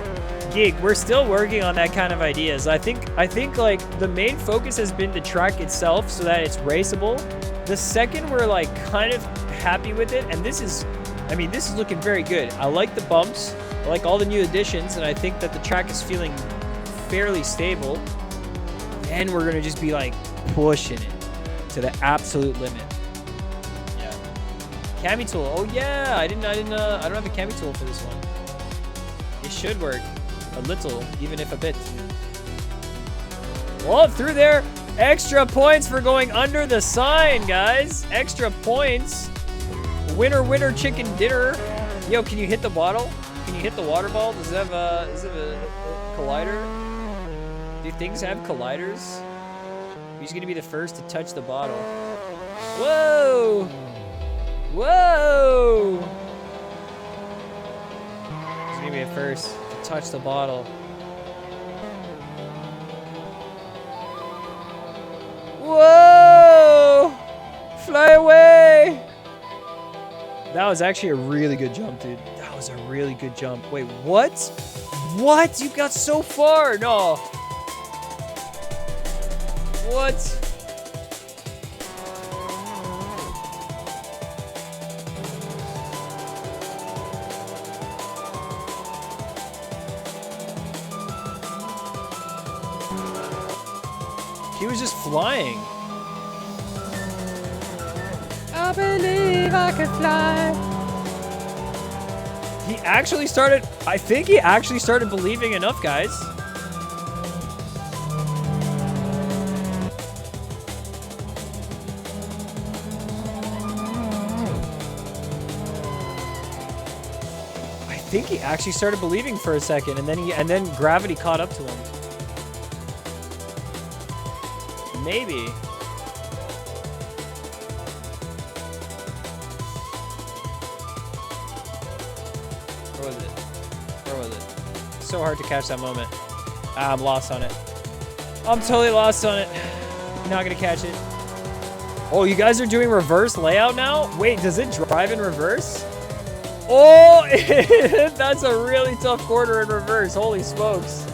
Geek, we're still working on that kind of ideas. I think like the main focus has been the track itself so that it's raceable. The second we're like kind of happy with it, and this is looking very good. I like the bumps. I like all the new additions, and I think that the track is feeling fairly stable. And we're gonna just be like pushing it to the absolute limit. Cami tool. Oh yeah, I don't have the cami tool for this one. It should work a little, even if a bit. Well, through there. Extra points for going under the sign, guys. Extra points. Winner, winner, chicken dinner. Yo, can you hit the bottle? Can you hit the water ball? Does it have a collider? Do things have colliders? Who's gonna be the first to touch the bottle? Whoa! Whoa! He's gonna be the first to touch the bottle. Whoa! Fly away! That was actually a really good jump, dude. That was a really good jump. Wait, what? What? You got so far? No. What? He was just flying. I believe I can fly. He actually started, I think he actually started believing enough, guys. I think he actually started believing for a second, and then gravity caught up to him. Maybe. Where was it? Where was it? So hard to catch that moment. Ah, I'm lost on it. I'm totally lost on it. Not gonna catch it. Oh, you guys are doing reverse layout now? Wait, does it drive in reverse? Oh, that's a really tough corner in reverse. Holy smokes.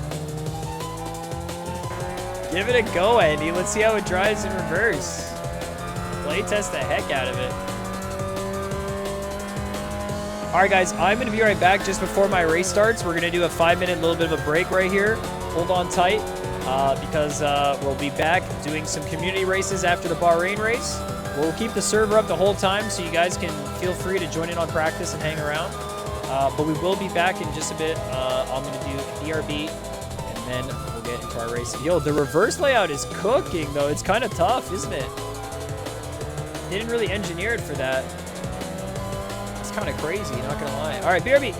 Give it a go, Andy. Let's see how it drives in reverse. Play test the heck out of it. All right, guys, I'm going to be right back just before my race starts. We're going to do a 5-minute little bit of a break right here. Hold on tight because we'll be back doing some community races after the Bahrain race. We'll keep the server up the whole time so you guys can feel free to join in on practice and hang around. But we will be back in just a bit. I'm going to do DRB and then we'll get into our race. Yo, the reverse layout is cooking, though. It's kind of tough, isn't it? Didn't really engineer it for that. It's kind of crazy, not gonna lie. All right, BRB.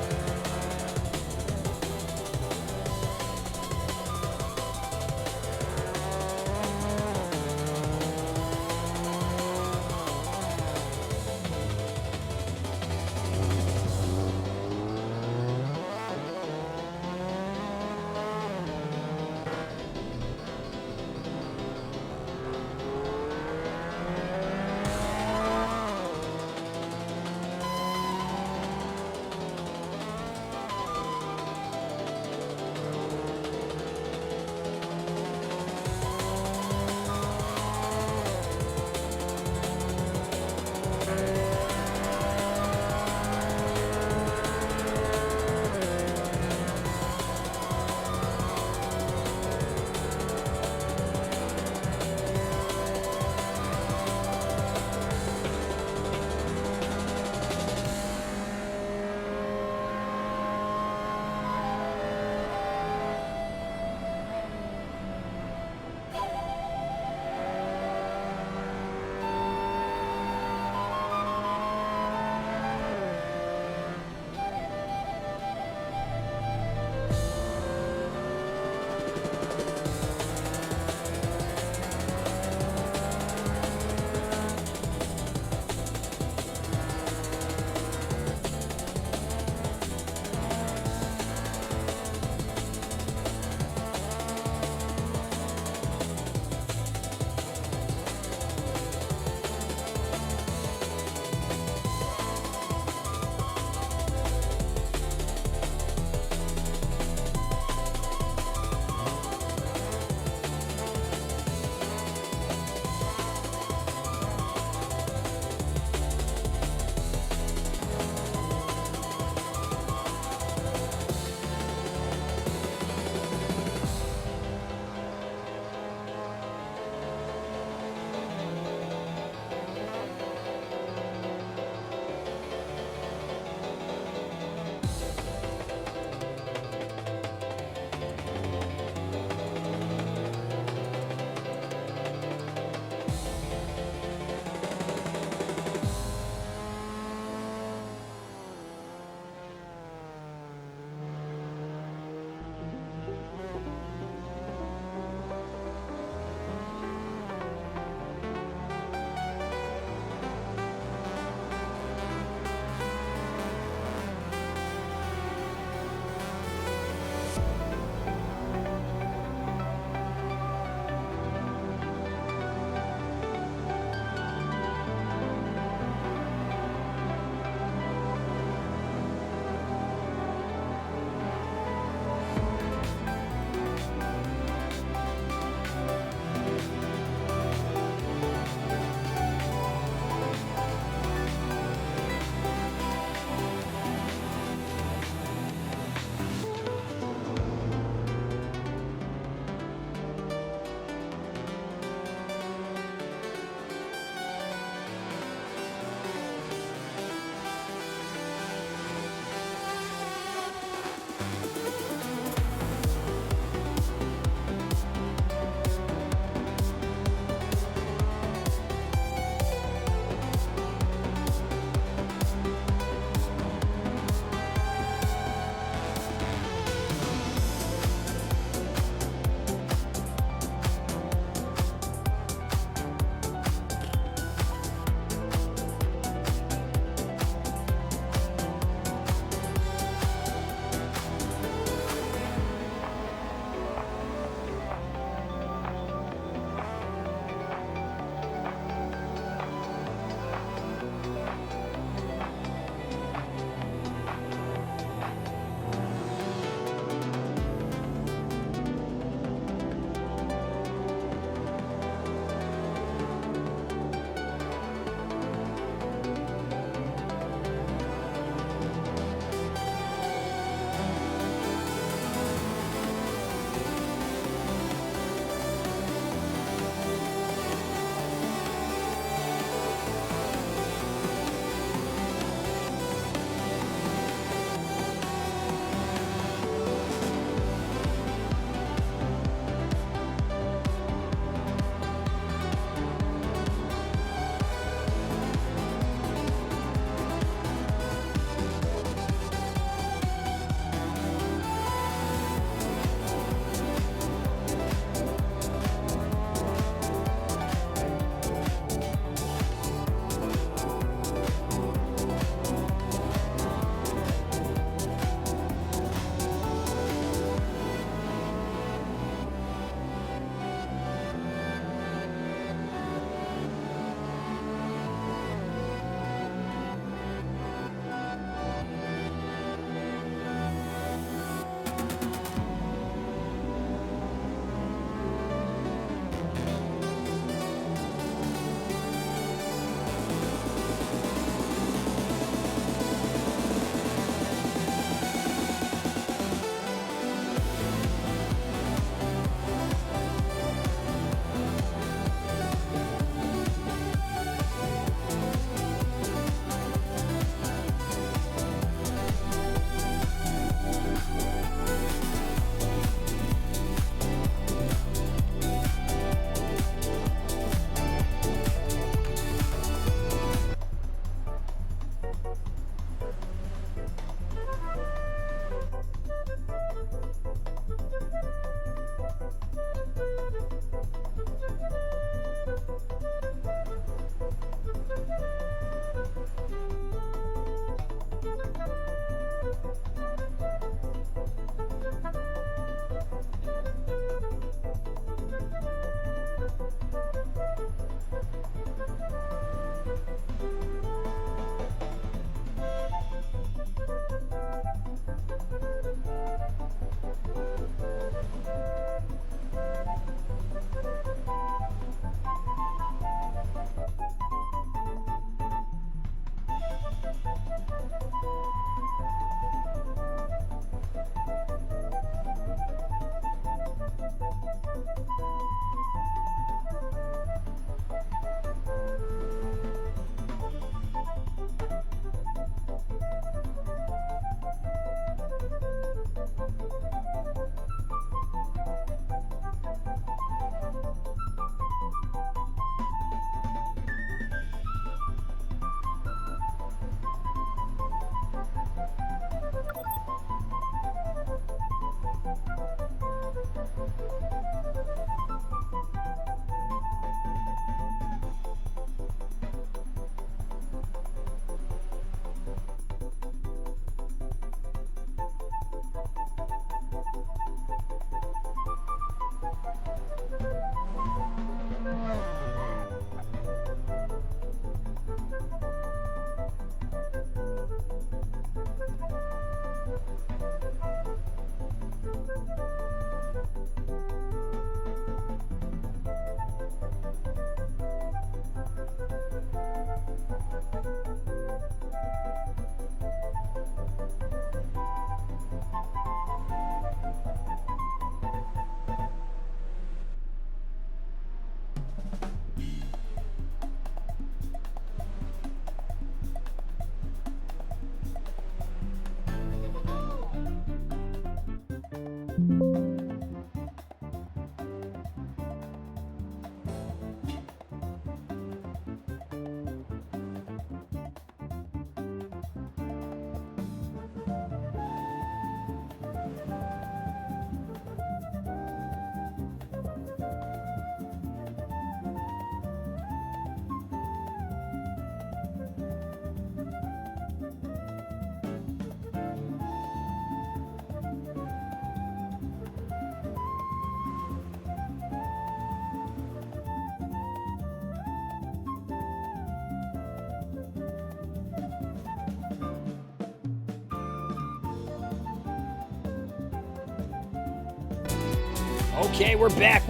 Okay, we're back.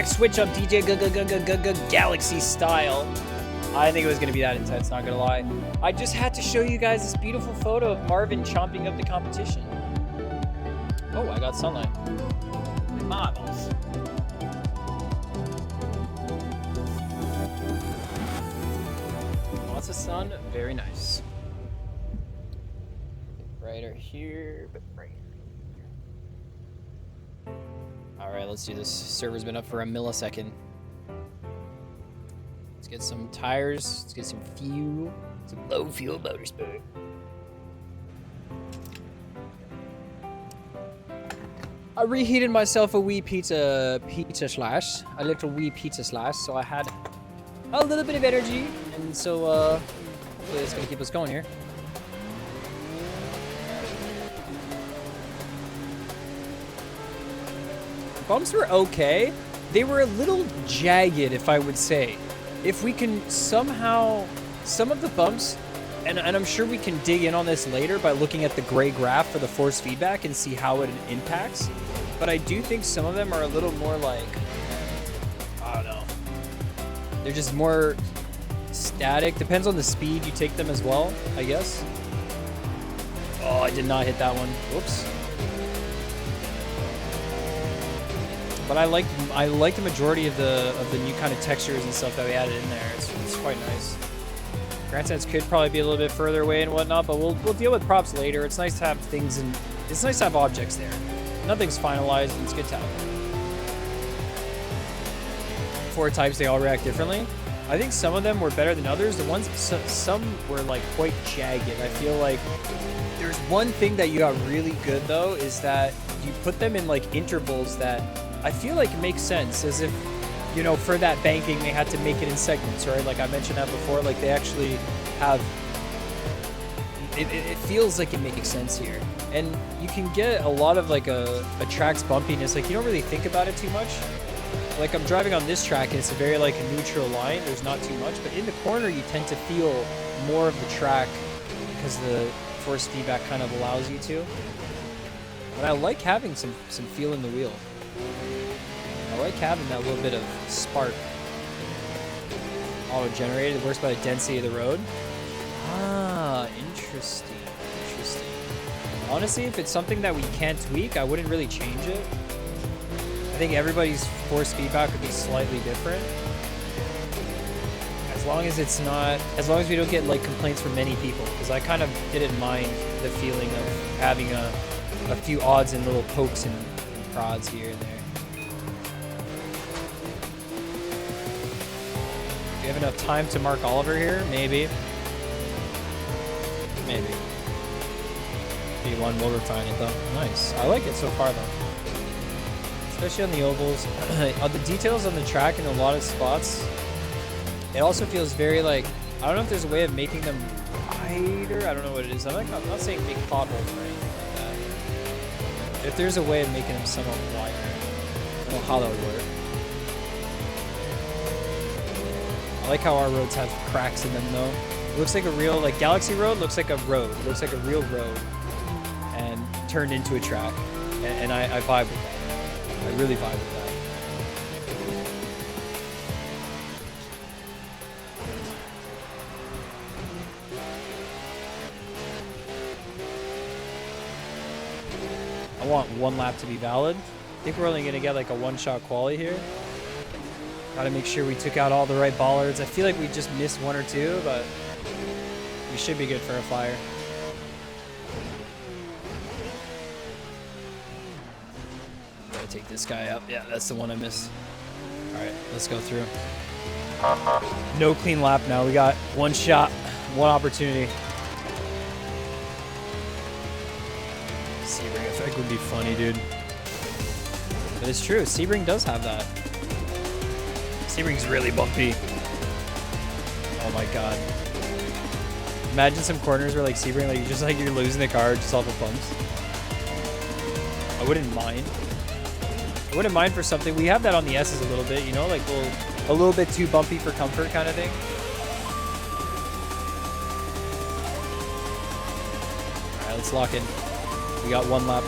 Switch up DJ Galaxy style. I think it was gonna be that intense, not gonna lie. I just had to show you guys this beautiful photo of Marvin chomping up the competition. Oh, I got sunlight. Marvels. Lots of sun, very nice. Brighter here, but brighter. Alright, let's do this. Server's been up for a millisecond. Let's get some tires. Let's get some fuel. Some low fuel motorsport. I reheated myself a wee pizza slash. A little wee pizza slash. So I had a little bit of energy. And so, hopefully it's going to keep us going here. Bumps were okay. They were a little jagged, if I would say. If we can somehow, some of the bumps, and I'm sure we can dig in on this later by looking at the gray graph for the force feedback and see how it impacts. But I do think some of them are a little more like, I don't know. They're just more static. Depends on the speed you take them as well, I guess. Oh, I did not hit that one. Whoops. But I like the majority of the new kind of textures and stuff that we added in there. It's quite nice. Grandstands could probably be a little bit further away and whatnot, but we'll deal with props later. It's nice to have things and it's nice to have objects there. Nothing's finalized and it's good to have. 4 types, they all react differently. I think some of them were better than others. The ones, some were like quite jagged. I feel like there's one thing that you got really good though, is that you put them in like intervals that I feel like it makes sense, as if, you know, for that banking, they had to make it in segments, right? Like I mentioned that before, like they actually have, it feels like it makes sense here. And you can get a lot of like a track's bumpiness, like you don't really think about it too much. Like I'm driving on this track and it's a very like a neutral line, there's not too much, but in the corner you tend to feel more of the track because the force feedback kind of allows you to. But I like having some feel in the wheel. I like having that little bit of spark. Auto-generated, works by the density of the road. Ah, interesting. Honestly, if it's something that we can't tweak, I wouldn't really change it. I think everybody's force feedback would be slightly different. As long as it's not, as long as we don't get like complaints from many people, because I kind of didn't mind the feeling of having a few odds and little pokes and prods here and there. Do you have enough time to mark Oliver here? Maybe. Maybe. B1 will refine it though. Nice. I like it so far though. Especially on the ovals. The details on the track in a lot of spots. It also feels very like, I don't know if there's a way of making them wider. I don't know what it is. I'm not saying big potholes or anything like that. If there's a way of making them somewhat wider, I don't know how that would work. I like how our roads have cracks in them though. It looks like a real, like Galaxy Road looks like a road. It looks like a real road and turned into a track. And I vibe with that. I really vibe with that. want one lap to be valid. I think we're only going to get like a one-shot quali here. Got to make sure we took out all the right bollards. I feel like we just missed one or two, but we should be good for a flyer. Gotta take this guy up. Yeah, that's the one I missed. All right, let's go through. No clean lap now. We got one shot, one opportunity. Sebring effect would be funny, dude. But it's true. Sebring does have that. Sebring's really bumpy. Oh my god. Imagine some corners where like Sebring, like you're losing the car just off the pumps. I wouldn't mind. I wouldn't mind for something. We have that on the S's a little bit, you know, like a little bit too bumpy for comfort kind of thing. All right, let's lock in. We got one lap.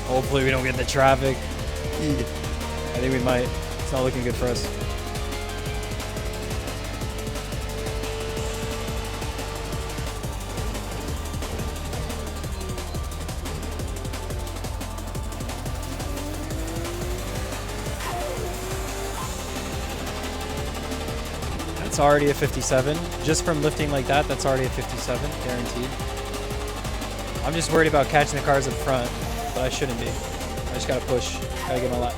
Hopefully we don't get in the traffic. I think we might. It's not looking good for us. That's already a 57. Just from lifting like that, that's already a 57, guaranteed. I'm just worried about catching the cars up front, but I shouldn't be. I just gotta push. Gotta get my lap.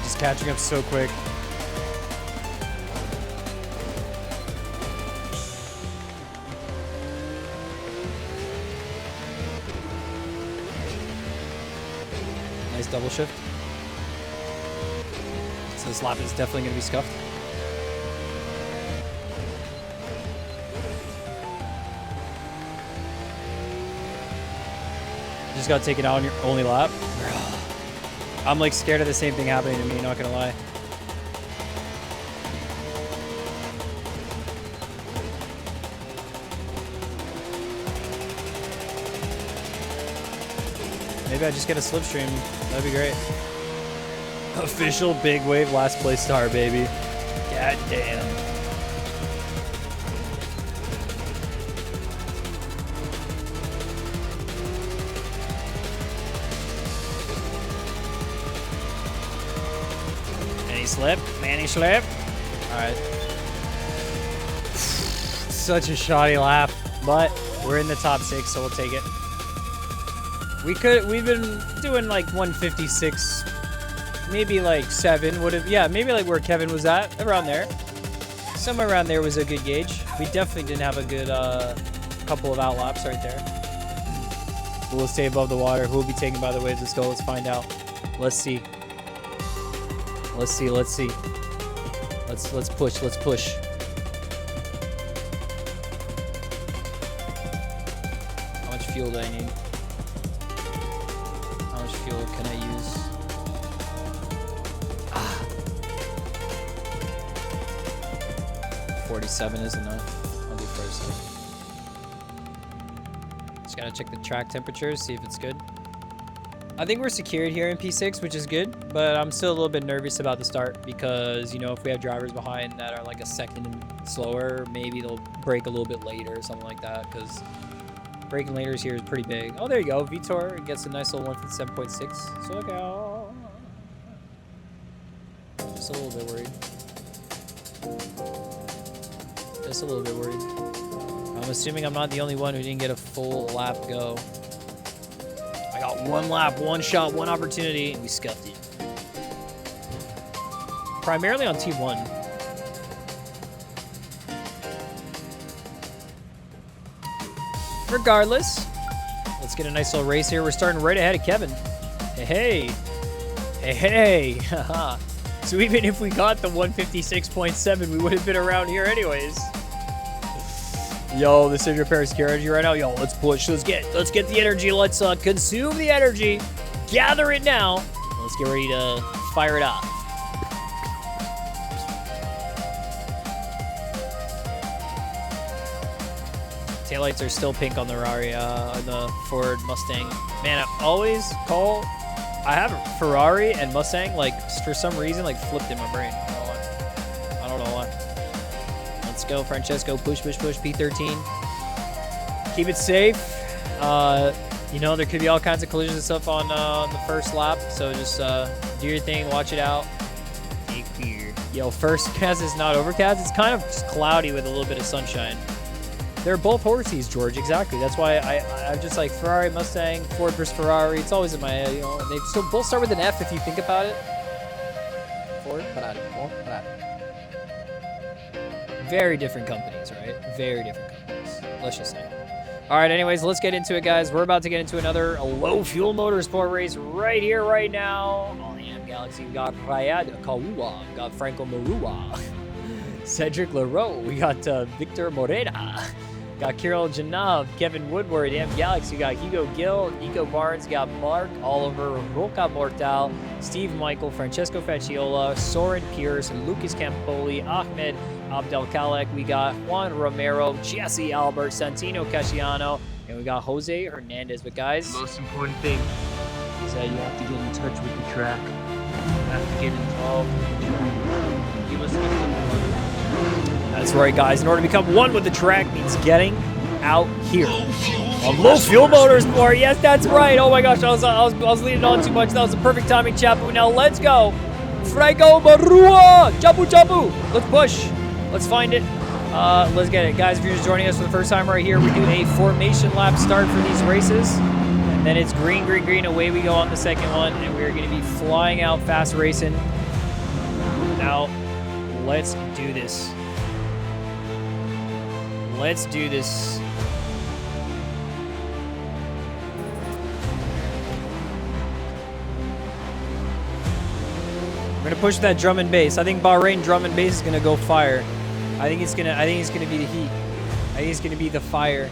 Just catching up so quick. Nice double shift. So this lap is definitely going to be scuffed. Just got taken out on your only lap. I'm like scared of the same thing happening to me, not gonna lie. Maybe I just get a slipstream. That'd be great. Official big wave last place star, baby. God damn. Slip, Manny slip. All right. Such a shoddy lap, but we're in the top 6, so we'll take it. We've been doing like 156, maybe like 7 would have, yeah, maybe like where Kevin was at, around there. Somewhere around there was a good gauge. We definitely didn't have a good couple of outlaps right there. We'll stay above the water. Who will be taken by the waves? Let's go. Let's find out. Let's see. Let's see. Let's see. Let's push. Let's push. How much fuel do I need? How much fuel can I use? 47 is enough. I'll do 47. Just gotta check the track temperatures, see if it's good. I think we're secured here in P6, which is good, but I'm still a little bit nervous about the start because, you know, if we have drivers behind that are like a second slower, maybe they'll brake a little bit later or something like that, because braking later here is pretty big. Oh, there you go. Vitor gets a nice little 157.6. So look out. Just a little bit worried. Just a little bit worried. I'm assuming I'm not the only one who didn't get a full lap go. I got one lap, one shot, one opportunity, and we scuffed it. Primarily on T1. Regardless, let's get a nice little race here. We're starting right ahead of Kevin. Hey, hey. Hey, hey. So even if we got the 156.7, we would have been around here anyways. Yo, the Cinder Paris care energy right now. Yo, let's push. Let's get the energy. Let's consume the energy. Gather it now. Let's get ready to fire it up. Taillights are still pink on the Ferrari, on the Ford Mustang. Man, I have Ferrari and Mustang, like, for some reason, like, flipped in my brain. I don't know why. Let's go, Francesco. Push, push, push. P13. Keep it safe. You know, there could be all kinds of collisions and stuff on the first lap, so just do your thing, watch it out. Take care. Yo, first cast is not overcast. It's kind of just cloudy with a little bit of sunshine. They're both horses, George. Exactly. That's why I'm just like Ferrari, Mustang, Ford versus Ferrari. It's always in my head, you know. And they still both start with an F if you think about it. Ford, Ferrari, Ford, Ferrari. Very different companies, right? Very different companies. Let's just say. All right. Anyways, let's get into it, guys. We're about to get into another low fuel motorsport race right here, right now. On the AM Galaxy, we got Rayad Kawua, we got Franco Marua, Cedric Leroux, we got Victor Morena. Got Kirill Janov, Kevin Woodward, AM Galaxy. We got Hugo Gill, Nico Barnes. Got Mark Oliver, Roca Mortal, Steve Michael, Francesco Facciola, Soren Pierce, Lucas Campoli, Ahmed Abdelkalek. We got Juan Romero, Jesse Albert, Santino Casciano, and we got Jose Hernandez. But guys, the most important thing is that you have to get in touch with the track. You have to get involved with the track. You must become one. That's right, guys. In order to become one with the track means getting out here on Low Fuel Motorsport. Yes, that's right. Oh my gosh, I was leaning on too much. That was the perfect timing, Chapu. Now let's go, Franco Marua, Chapu Chapu. Let's push. Let's find it. Let's get it, guys. If you're just joining us for the first time right here, we do a formation lap start for these races, and then it's green, green, green. Away we go on the second one, and we're going to be flying out fast racing. Now, let's do this. Let's do this. We're gonna push that drum and bass. I think Bahrain drum and bass is gonna go fire. I think it's gonna be the heat. I think it's gonna be the fire.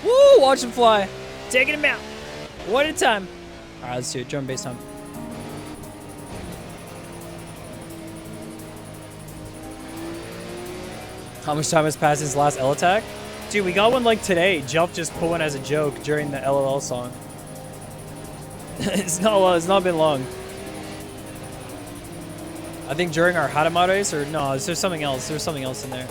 Woo! Watch him fly. Taking him out. One at a time. All right, let's do it. Drum bass time. How much time has passed since last L attack? Dude, we got one like today. Jelf just put one as a joke during the LOL song. It's not been long. I think during our Hadamar race, or no, there's something else. There's something else in there.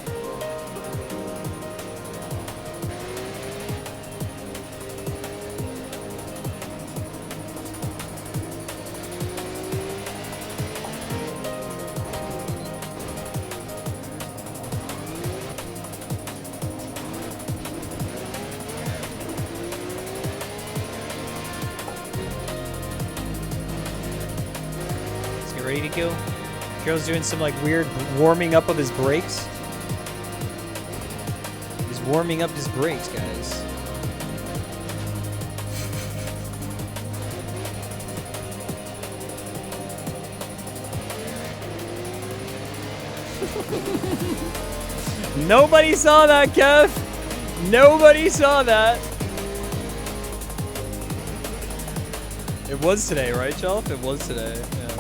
Ready to go? Kirill's doing some like weird warming up of his brakes. He's warming up his brakes, guys. Nobody saw that, Kev. Nobody saw that. It was today, right, Shelf? It was today. Yeah.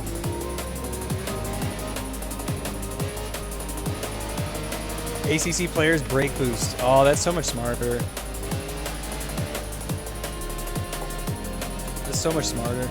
ACC players brake boost. Oh, that's so much smarter. That's so much smarter.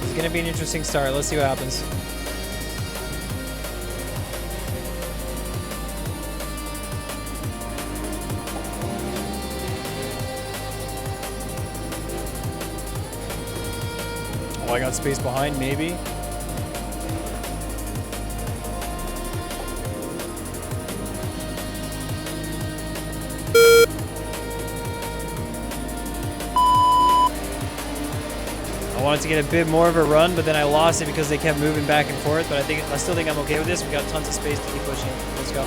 It's gonna be an interesting start. Let's see what happens. I got space behind, maybe. I wanted to get a bit more of a run, but then I lost it because they kept moving back and forth. But I still think I'm okay with this. We got tons of space to keep pushing. Let's go.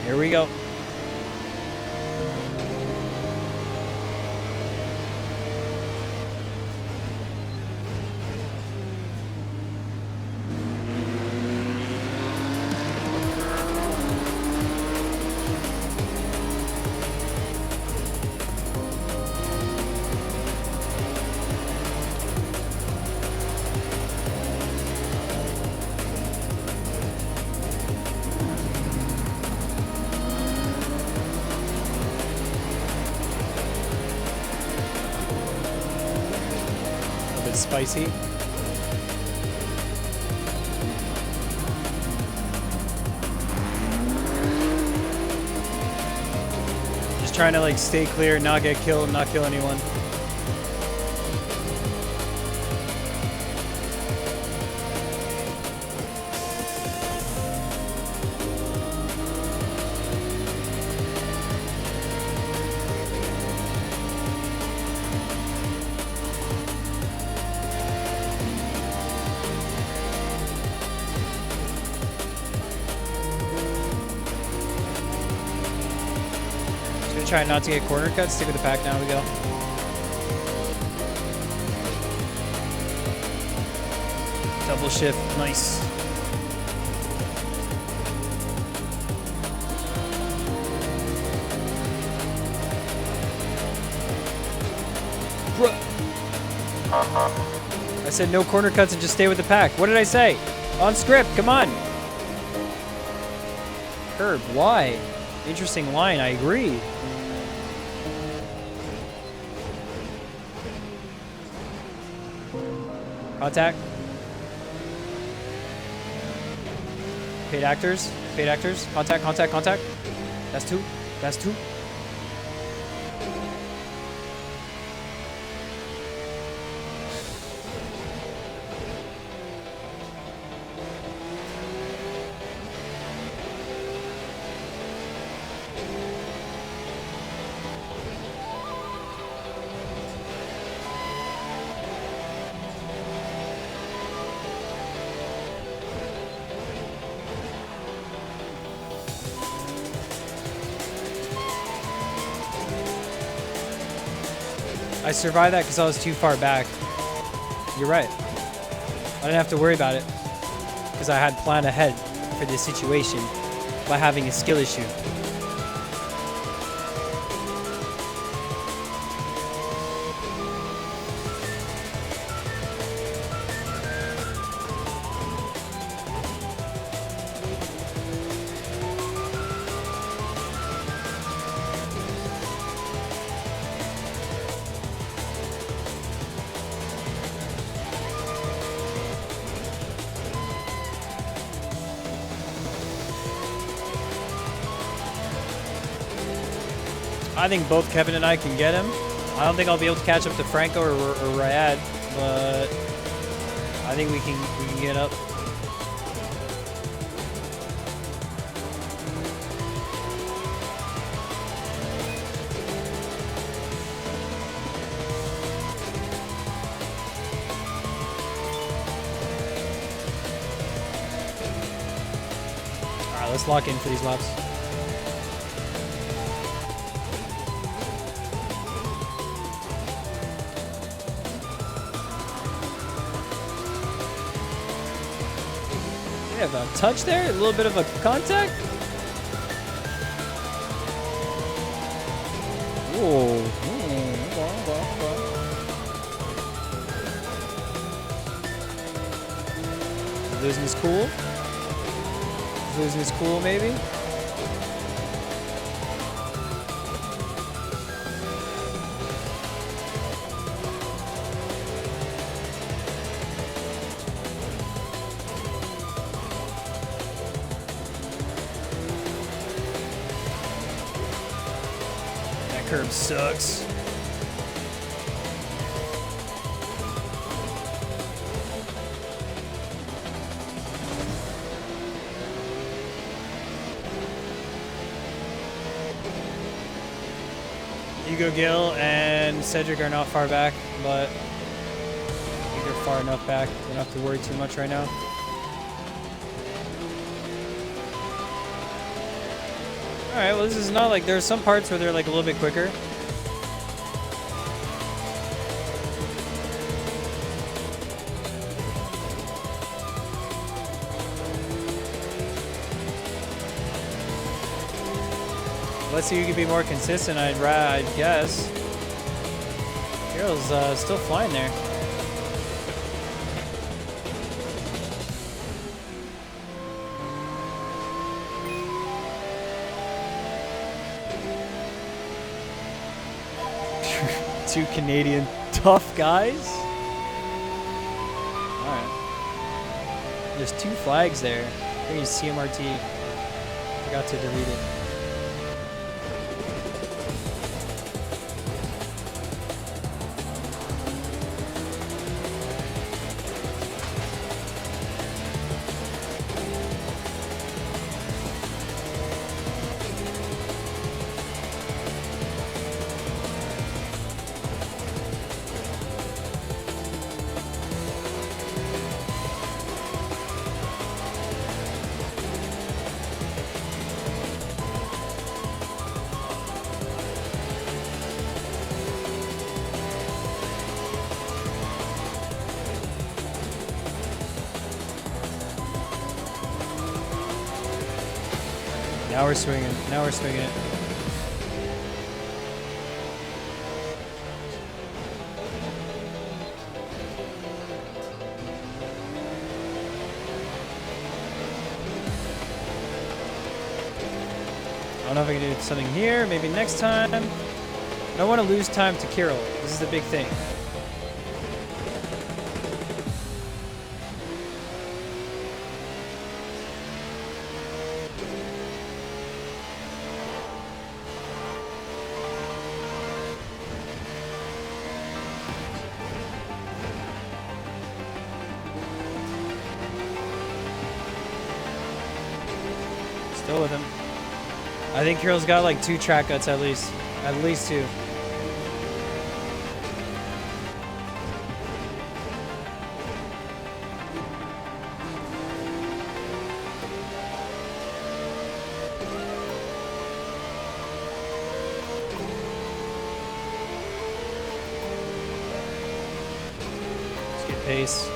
Here we go. Spicy. Just trying to like stay clear, not get killed, not kill anyone. Try not to get corner cuts. Stick with the pack now. We go. Double shift. Nice. Bruh. I said no corner cuts and just stay with the pack. What did I say? On script. Come on. Curb. Why? Interesting line. I agree. Contact. Paid actors. Paid actors. Contact, contact, contact. That's two. That's two. I survived that because I was too far back. You're right. I didn't have to worry about it because I had planned ahead for this situation by having a skill issue. I think both Kevin and I can get him. I don't think I'll be able to catch up to Franco or Ryad, but I think we can get up. All right, let's lock in for these laps. Have a touch there, a little bit of a contact. Whoa. Losing his cool. Losing his cool, maybe. curb sucks. Hugo Gill and Cedric are not far back, but I think they're far enough back. We don't have to worry too much right now. Alright, well this is not like, there's some parts where they're like a little bit quicker. Let's see who can be more consistent, I'd guess. Hero's still flying there. Two Canadian tough guys? Alright. There's 2 flags there. I think it's CMRT. Forgot to delete it. Now we're swinging. Now we're swinging it. I don't know if I can do something here. Maybe next time. I don't want to lose time to Kirill. This is the big thing. Still with him. I think Kirill's got like 2 track cuts at least. At least 2. Let's get pace.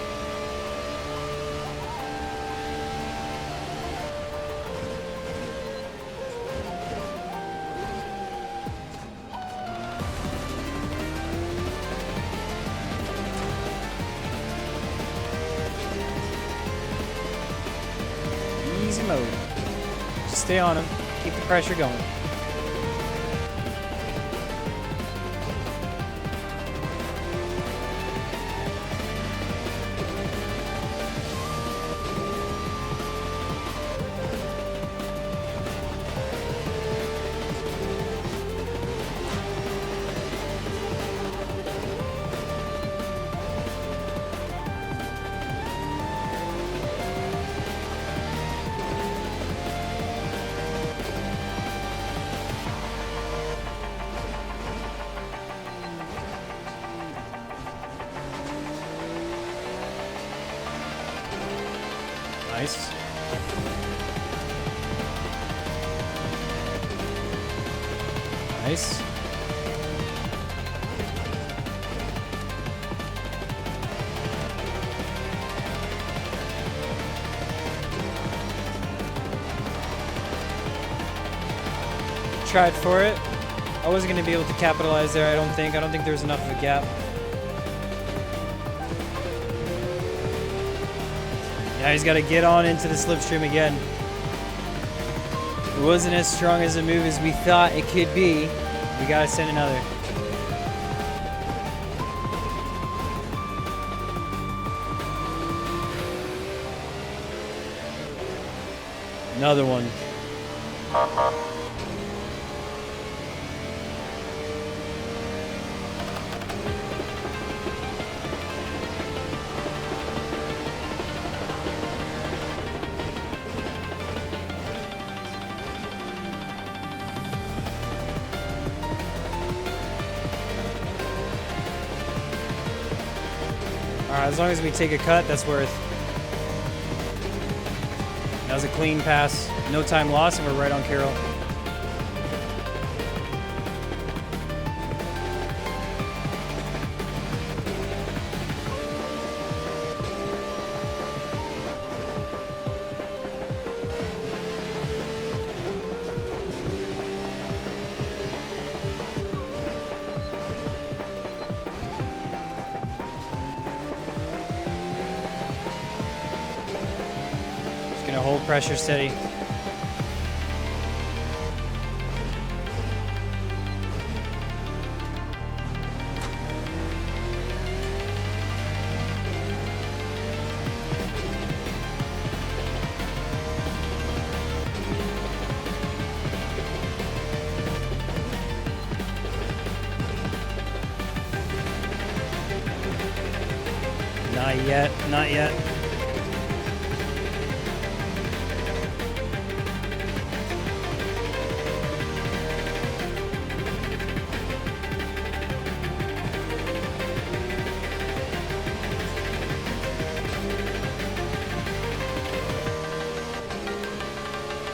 Easy mode. Just stay on him. Keep the pressure going. Nice. Nice. Tried for it. I wasn't going to be able to capitalize there, I don't think. I don't think there's enough of a gap. Now he's got to get on into the slipstream again. It wasn't as strong as a move as we thought it could be. We got to send another. Another one. Alright, as long as we take a cut, that's worth. That was a clean pass. No time lost, and we're right on Carroll. Hold pressure steady. Not yet, not yet.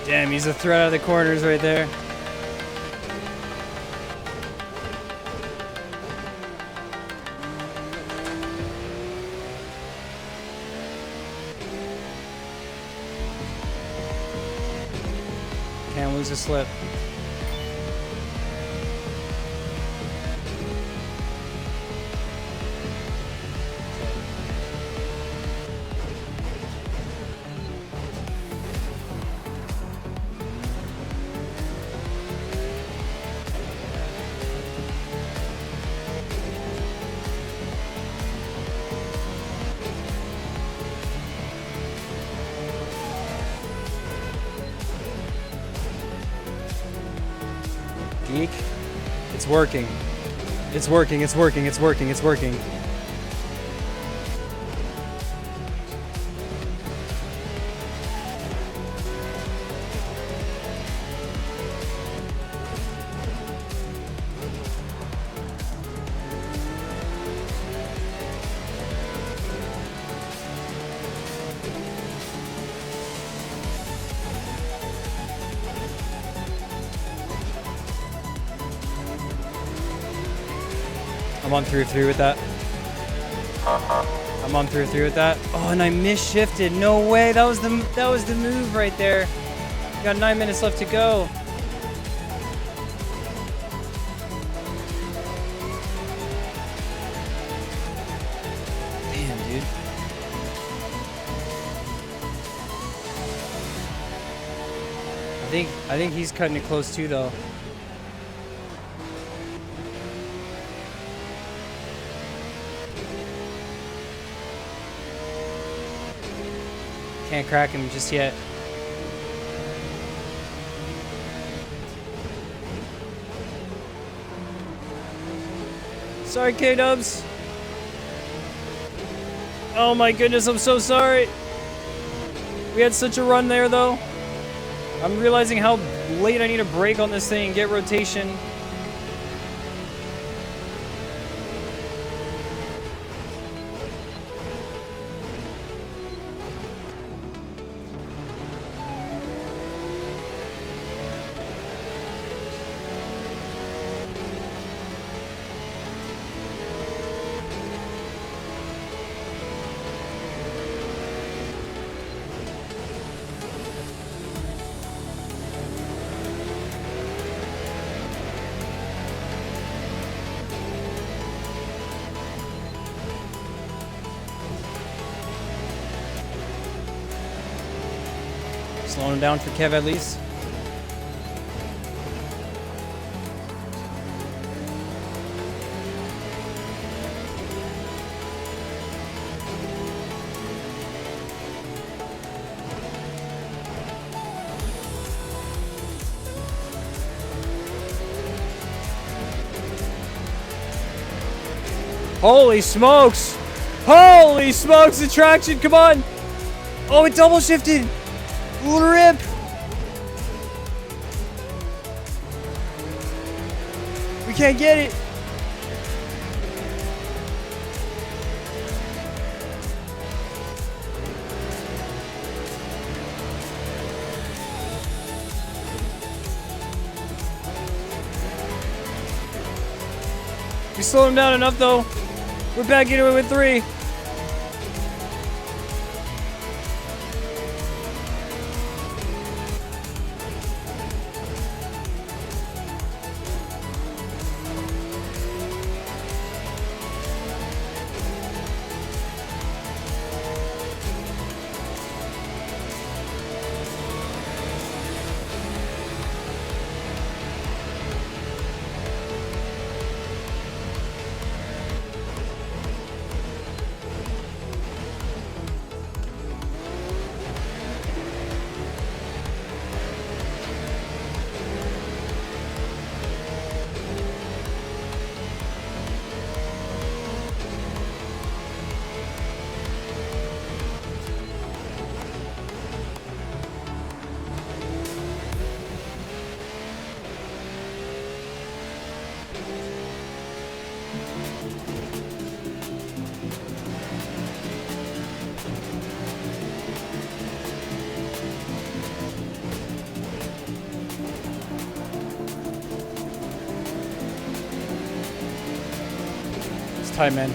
Damn, he's a threat out of the corners right there. Can't lose a slip. Geek. It's working. It's working, it's working, it's working, it's working. I'm on 3-3 with that. I'm on 3-3 with that. Oh, and I misshifted. No way. That was the move right there. We got 9 minutes left to go. Damn, dude. I think he's cutting it close too, though. Can't crack him just yet. Sorry, K-Dubs. Oh my goodness, I'm so sorry. We had such a run there, though. I'm realizing how late I need to brake on this thing and get rotation. Slowing him down for Kev at least. Holy smokes! Holy smokes, the traction, come on! Oh, it double shifted! Rip! We can't get it! We slowed him down enough, though. We're back into it with 3. Tight, man.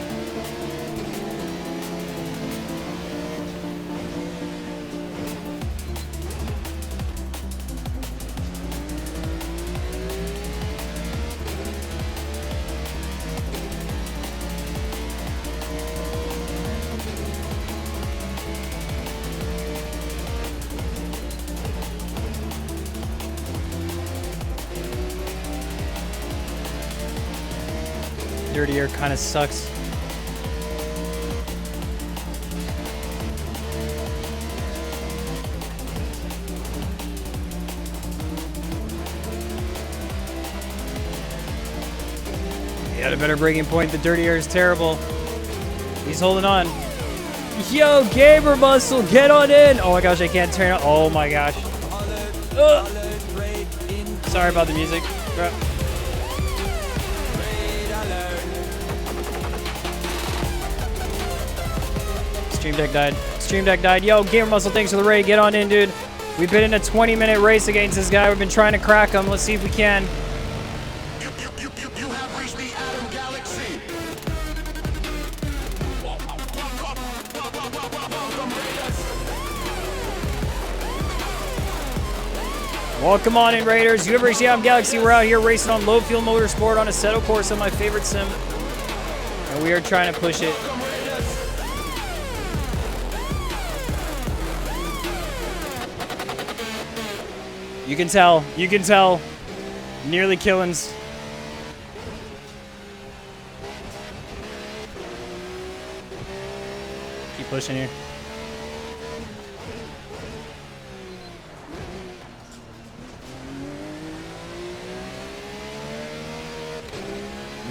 Dirty air kind of sucks. He had a better breaking point. The dirty air is terrible. He's holding on. Yo, gamer muscle, get on in. Oh my gosh, I can't turn it. Oh my gosh. Ugh. Sorry about the music. Crap. Stream Deck died. Stream Deck died. Yo, gamer muscle, thanks for the raid. Get on in, dude. We've been in a 20-minute race against this guy. We've been trying to crack him. Let's see if we can. Welcome on in, Raiders. You ever reached the Galaxy? We're out here racing on low fuel motorsport on a Assetto Corsa, my favorite sim. And we are trying to push it. You can tell. You can tell. Nearly killings. Keep pushing here.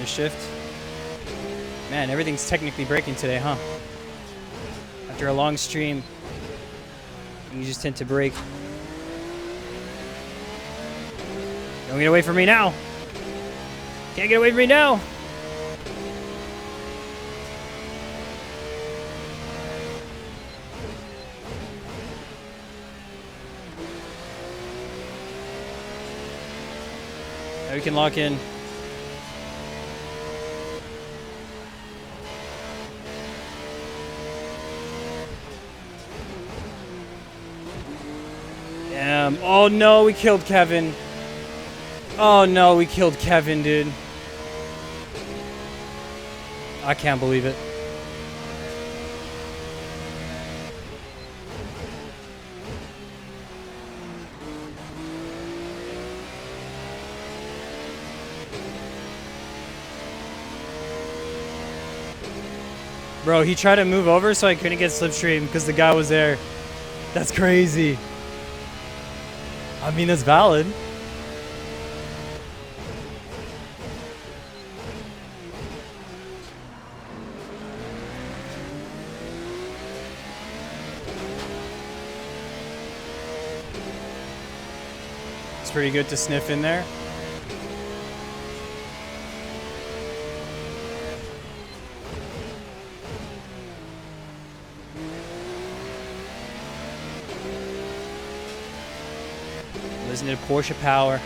Shift. Man, everything's technically breaking today, huh? After a long stream, you just tend to break. Don't get away from me now! Can't get away from me now! Now we can lock in. Oh no, we killed Kevin. Oh no, we killed Kevin, dude. I can't believe it. Bro, he tried to move over so I couldn't get slipstream because the guy was there. That's crazy. I mean, that's valid. It's pretty good to sniff in there. Listen to Porsche power.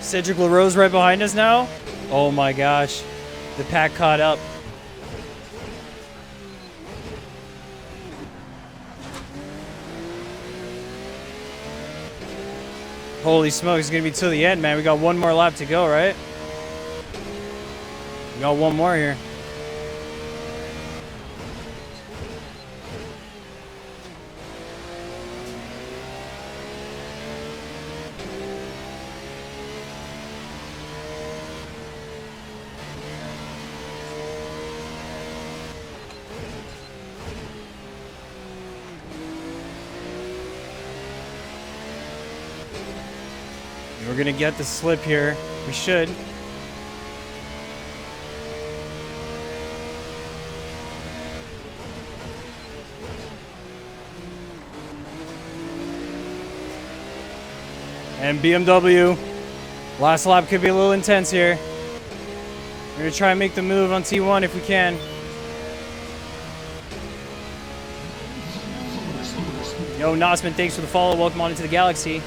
Cedric LaRose right behind us now. Oh my gosh. The pack caught up. Holy smokes, it's gonna be till the end, man. We got one more lap to go, right? We got one more here. We're gonna get the slip here. We should. And BMW. Last lap could be a little intense here. We're gonna try and make the move on T1 if we can. Yo, Nosman, thanks for the follow. Welcome on into the galaxy.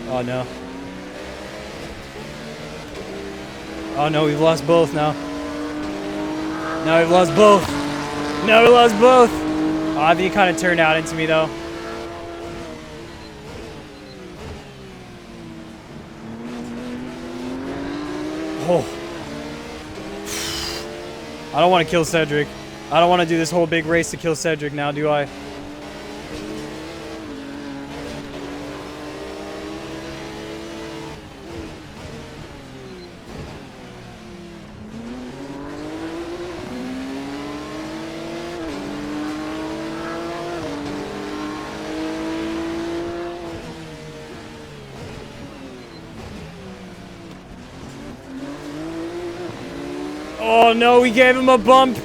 Oh no. Oh no, we've lost both now. Now we've lost both. Now we lost both. Oh, I think it kind of turned out into me though. Oh. I don't want to kill Cedric. I don't want to do this whole big race to kill Cedric now, do I? Oh no, we gave him a bump.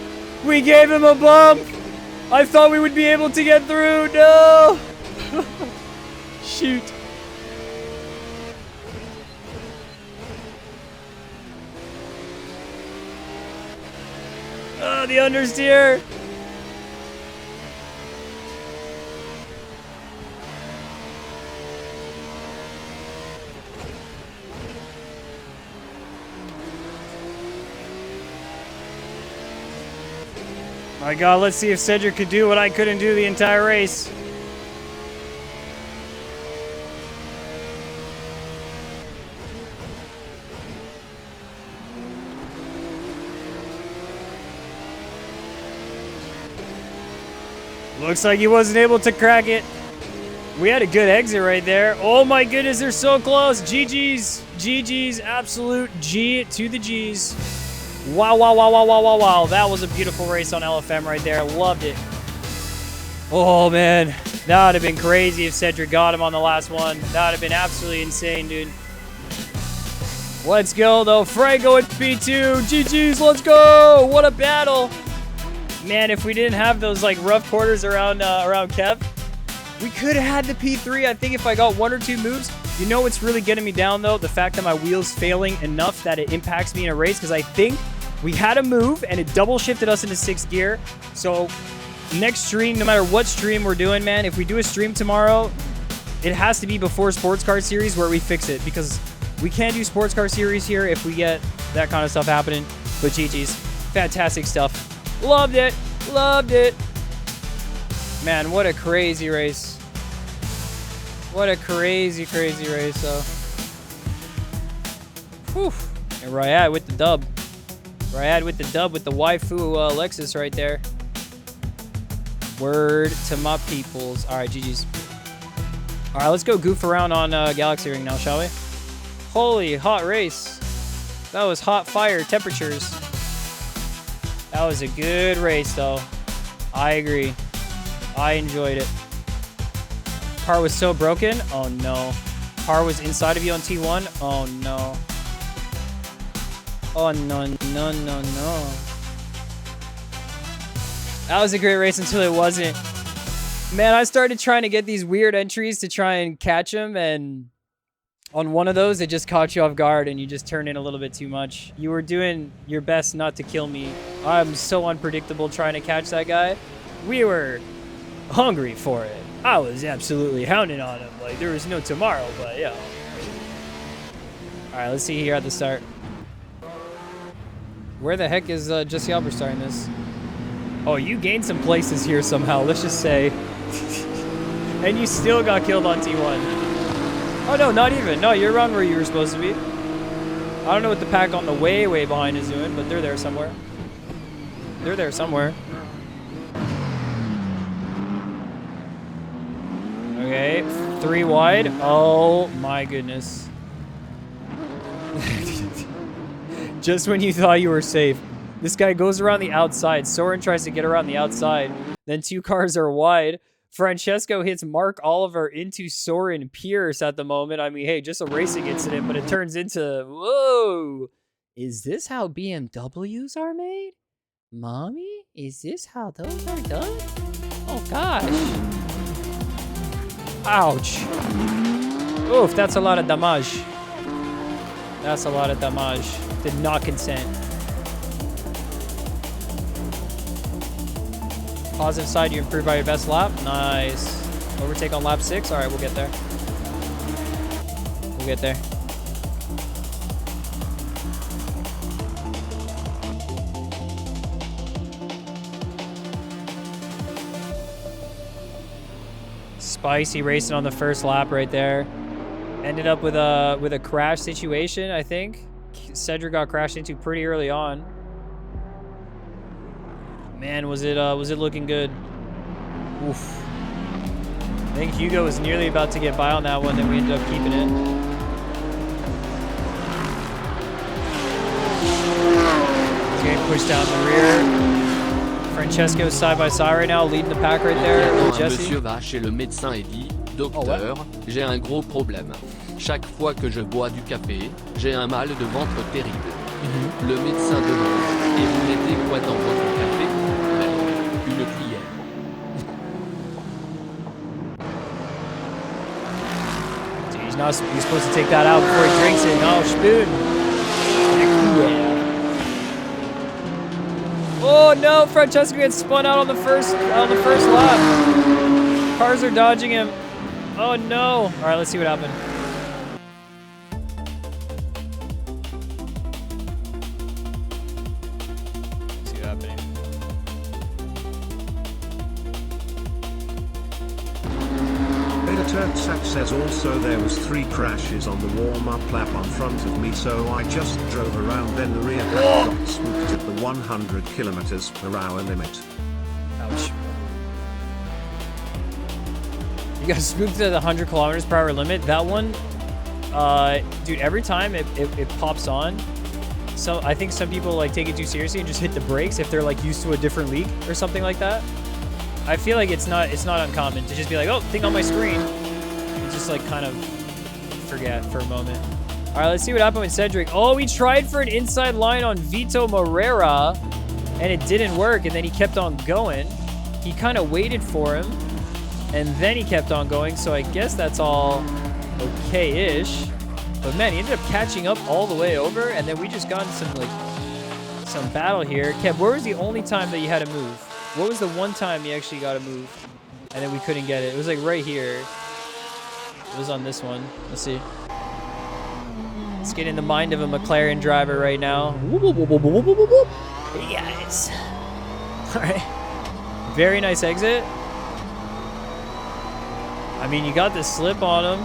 We gave him a bump. I thought we would be able to get through. No. Shoot. Oh, the understeer. My God, let's see if Cedric could do what I couldn't do the entire race. Looks like he wasn't able to crack it. We had a good exit right there. Oh my goodness, they're so close. GG's. GG's. Absolute G to the G's. Wow, wow, wow, wow, wow, wow, wow. That was a beautiful race on LFM right there. Loved it. Oh, man. That would have been crazy if Cedric got him on the last one. That would have been absolutely insane, dude. Let's go, though. Franco at P2. GG's, let's go. What a battle. Man, if we didn't have those, like, rough quarters around Kev, we could have had the P3. I think if I got one or two moves. You know what's really getting me down, though? The fact that my wheel's failing enough that it impacts me in a race, because I think we had a move and it double shifted us into 6th gear. So next stream, no matter what stream we're doing, man, if we do a stream tomorrow, it has to be before Sports Car Series where we fix it, because we can't do Sports Car Series here if we get that kind of stuff happening. But GG's. Fantastic stuff. Loved it. Loved it. Man, what a crazy race. What a crazy, crazy race, though. Whew. And Ryad with the dub. Ryad with the dub with the waifu Lexus right there. Word to my peoples. All right, GG's. All right, let's go goof around on Galaxy Ring now, shall we? Holy, hot race. That was hot fire temperatures. That was a good race, though. I agree. I enjoyed it. Car was so broken. Oh no. Car was inside of you on T1. Oh no. Oh no, no, no, no. That was a great race until it wasn't. Man, I started trying to get these weird entries to try and catch them, and on one of those, it just caught you off guard and you just turned in a little bit too much. You were doing your best not to kill me. I'm so unpredictable trying to catch that guy. We were hungry for it. I was absolutely hounding on him like there was no tomorrow, but yeah. All right, let's see here at the start. Where the heck is Jesse Albert starting this? Oh, you gained some places here somehow, let's just say. And you still got killed on T1. Oh, no, not even. No, you're around where you were supposed to be. I don't know what the pack on the way behind is doing, but they're there somewhere. They're there somewhere. Okay, 3 wide. Oh, my goodness. Just when you thought you were safe. This guy goes around the outside. Soren tries to get around the outside. Then 2 cars are wide. Francesco hits Mark Oliver into Soren Pierce at the moment. I mean, hey, just a racing incident, but it turns into, whoa. Is this how BMWs are made? Mommy? Is this how those are done? Oh, gosh. Ouch. Oof, that's a lot of damage. That's a lot of damage. Did not consent. Positive side, you improve by your best lap. Nice. Overtake on lap 6. All right, we'll get there. We'll get there. Spicy racing on the first lap right there. Ended up with a crash situation, I think. Cedric got crashed into pretty early on. Man, was it looking good? Oof. I think Hugo was nearly about to get by on that one, then we ended up keeping it. He's getting pushed down the rear. Francesco's side by side right now, leading the pack right there. Jesse. Monsieur va chez le médecin et dit docteur, j'ai un gros problème. Chaque fois que je bois du café, j'ai un mal de ventre terrible. Le médecin demande et vous mettez quoi dans votre café? Une cuillère. He's supposed to take that out before he drinks it. No, spoon. Oh no, Francesco gets spun out on the first lap. Cars are dodging him. Oh no. All right, let's see what happened. Let's see what happened. Beta Turksack says also there was 3 crashes on the warm-up lap on front of me, so I just drove around, then the rear pack got spooked at the 100 km/h limit. Ouch. You got spooked at the 100 km/h limit. That one, dude, every time it pops on, so I think some people like take it too seriously and just hit the brakes if they're like used to a different league or something like that. I feel like it's not uncommon to just be like, oh, thing on my screen, and just like kind of forget for a moment. All right, let's see what happened with Cedric. Oh, we tried for an inside line on Vito Moreira, and it didn't work, and then he kept on going. He kind of waited for him, and then he kept on going, so I guess that's all okay-ish. But man, he ended up catching up all the way over, and then we just got in some battle here. Kev, where was the only time that you had to move? What was the one time you actually got to move, and then we couldn't get it? It was like right here. It was on this one. Let's see. Let's get in the mind of a McLaren driver right now. Hey guys. All right. Very nice exit. I mean, you got the slip on him.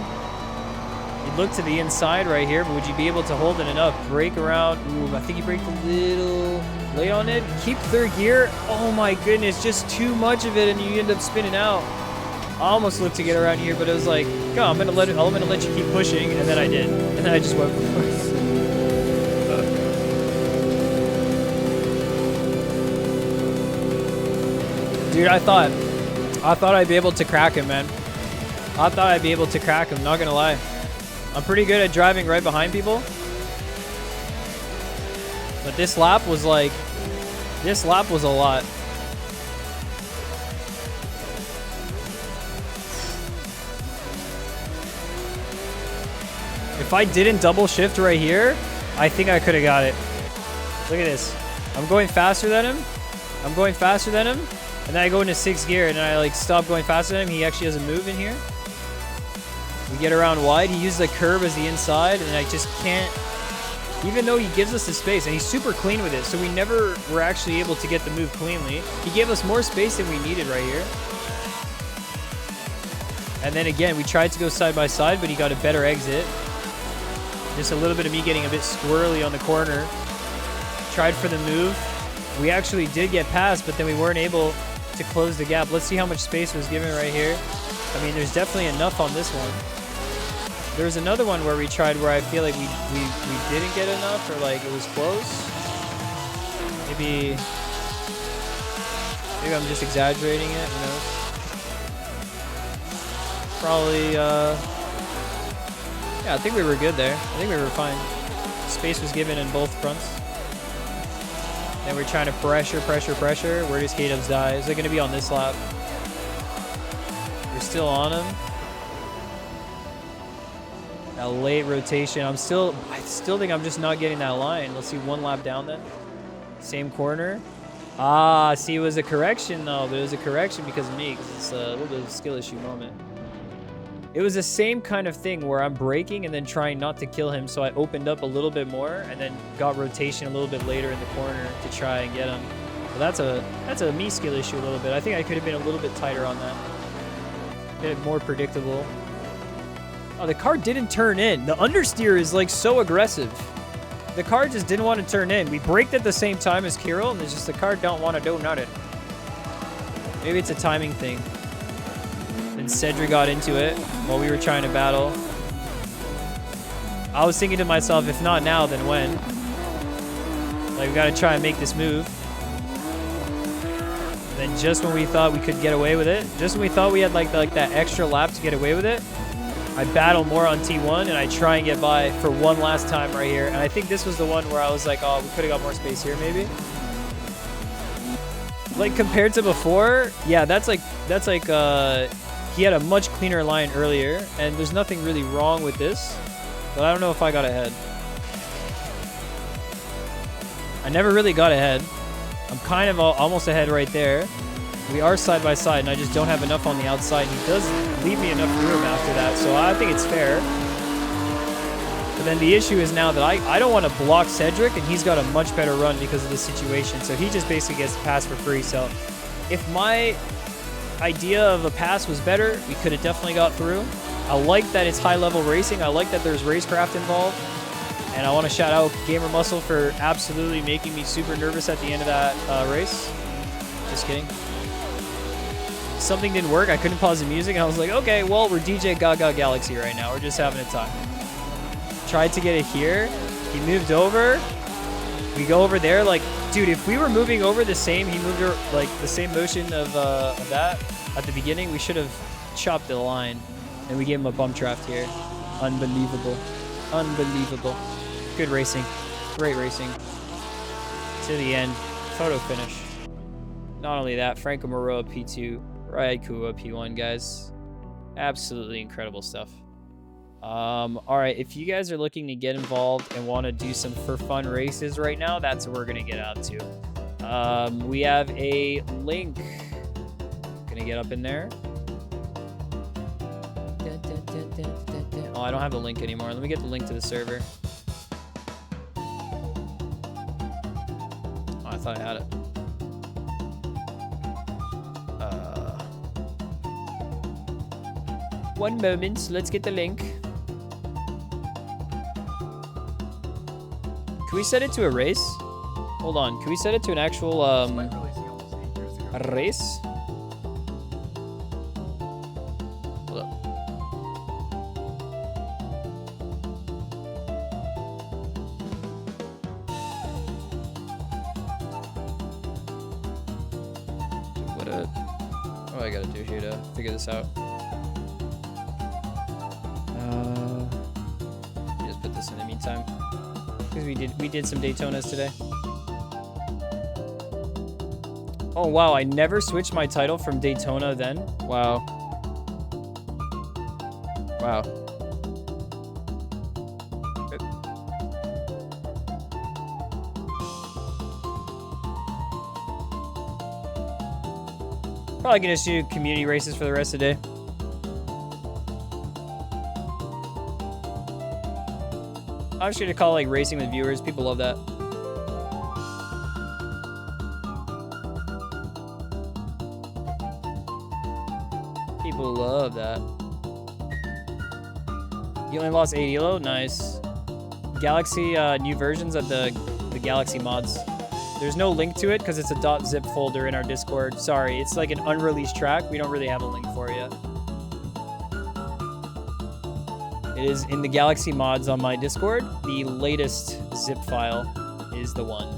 You look to the inside right here, but would you be able to hold it enough? Brake around. Ooh, I think you braked a little late on it. Keep third gear. Oh my goodness, just too much of it, and you end up spinning out. I almost looked to get around here, but it was like, go, I'm gonna let you keep pushing, and then I did, and then I just went for it. Dude, I thought I'd be able to crack him, man. I thought I'd be able to crack him, not gonna lie. I'm pretty good at driving right behind people. But this lap was like, this lap was a lot. If I didn't double shift right here, I think I could have got it. Look at this. I'm going faster than him. I'm going faster than him. And then I go into 6th gear, and then I like stop going faster than him. He actually doesn't move in here. We get around wide. He uses the curb as the inside, and I just can't. Even though he gives us the space, and he's super clean with it, so we never were actually able to get the move cleanly. He gave us more space than we needed right here. And then again, we tried to go side by side, but he got a better exit. Just a little bit of me getting a bit squirrely on the corner. Tried for the move. We actually did get past, but then we weren't able to close the gap. Let's see how much space was given right here. I mean, there's definitely enough on this one. There's another one where we tried where I feel like we didn't get enough, or like it was close. Maybe I'm just exaggerating it, who knows? Probably, yeah, I think we were good there. I think we were fine. Space was given in both fronts. Then we're trying to pressure. Where does K-Dubs die? Is it going to be on this lap? We're still on him. That late rotation. I still think I'm just not getting that line. Let's see, 1 lap down then. Same corner. Ah, see, it was a correction though, but it was a correction because of me, because it's a little bit of a skill issue moment. It was the same kind of thing where I'm braking and then trying not to kill him, so I opened up a little bit more and then got rotation a little bit later in the corner to try and get him. But that's a me skill issue a little bit. I think I could have been a little bit tighter on that. A bit more predictable. Oh, the car didn't turn in. The understeer is like so aggressive. The car just didn't want to turn in. We braked at the same time as Kirill, and it's just the car don't want to do nothing. Maybe it's a timing thing. Then Cedric got into it while we were trying to battle. I was thinking to myself, if not now, then when? Like, we got to try and make this move. Then just when we thought we could get away with it, just when we thought we had like that extra lap to get away with it, I battle more on T1 and I try and get by for one last time right here. And I think this was the one where I was like, oh, we could have got more space here maybe. Like compared to before, yeah, that's like he had a much cleaner line earlier, and there's nothing really wrong with this, but I don't know if I got ahead. I never really got ahead. I'm kind of almost ahead right there. We are side by side, and I just don't have enough on the outside. He does leave me enough room after that, so I think it's fair. But then the issue is now that I don't want to block Cedric, and he's got a much better run because of the situation, so he just basically gets to pass for free. So if my idea of a pass was better, we could have definitely got through. I like that it's high-level racing. I like that there's racecraft involved. And I want to shout out Gamer Muscle for absolutely making me super nervous at the end of that race. Just kidding. Something didn't work. I couldn't pause the music. And I was like, okay, well, we're DJ Gaga Galaxy right now. We're just having a time. Tried to get it here. He moved over. We go over there. Like, dude, if we were moving over the same, he moved like the same motion of that at the beginning, we should have chopped the line. And we gave him a bump draft here. Unbelievable. Unbelievable. Good racing. Great racing. To the end. Photo finish. Not only that, Franco Maroa P2, Raikua P1, guys. Absolutely incredible stuff. Alright, if you guys are looking to get involved and want to do some for fun races right now, that's what we're going to get out to. We have a link. Gonna get up in there. Oh, I don't have the link anymore. Let me get the link to the server. Oh, I thought I had it. One moment. Let's get the link. Can we set it to a race? Hold on. Can we set it to an actual a race? Hold up. What do I gotta do here to figure this out? Just put this in the meantime. Because we did some Daytonas today. Oh wow, I never switched my title from Daytona then. Wow. Wow. Probably gonna just do community races for the rest of the day. I'm just gonna call it like racing with viewers. People love that. People love that. You only lost 8 elo? Nice. Galaxy new versions of the Galaxy mods. There's no link to it because it's a .zip folder in our Discord. Sorry, it's like an unreleased track. We don't really have a link for it yet. It is in the Galaxy mods on my Discord. The latest zip file is the one.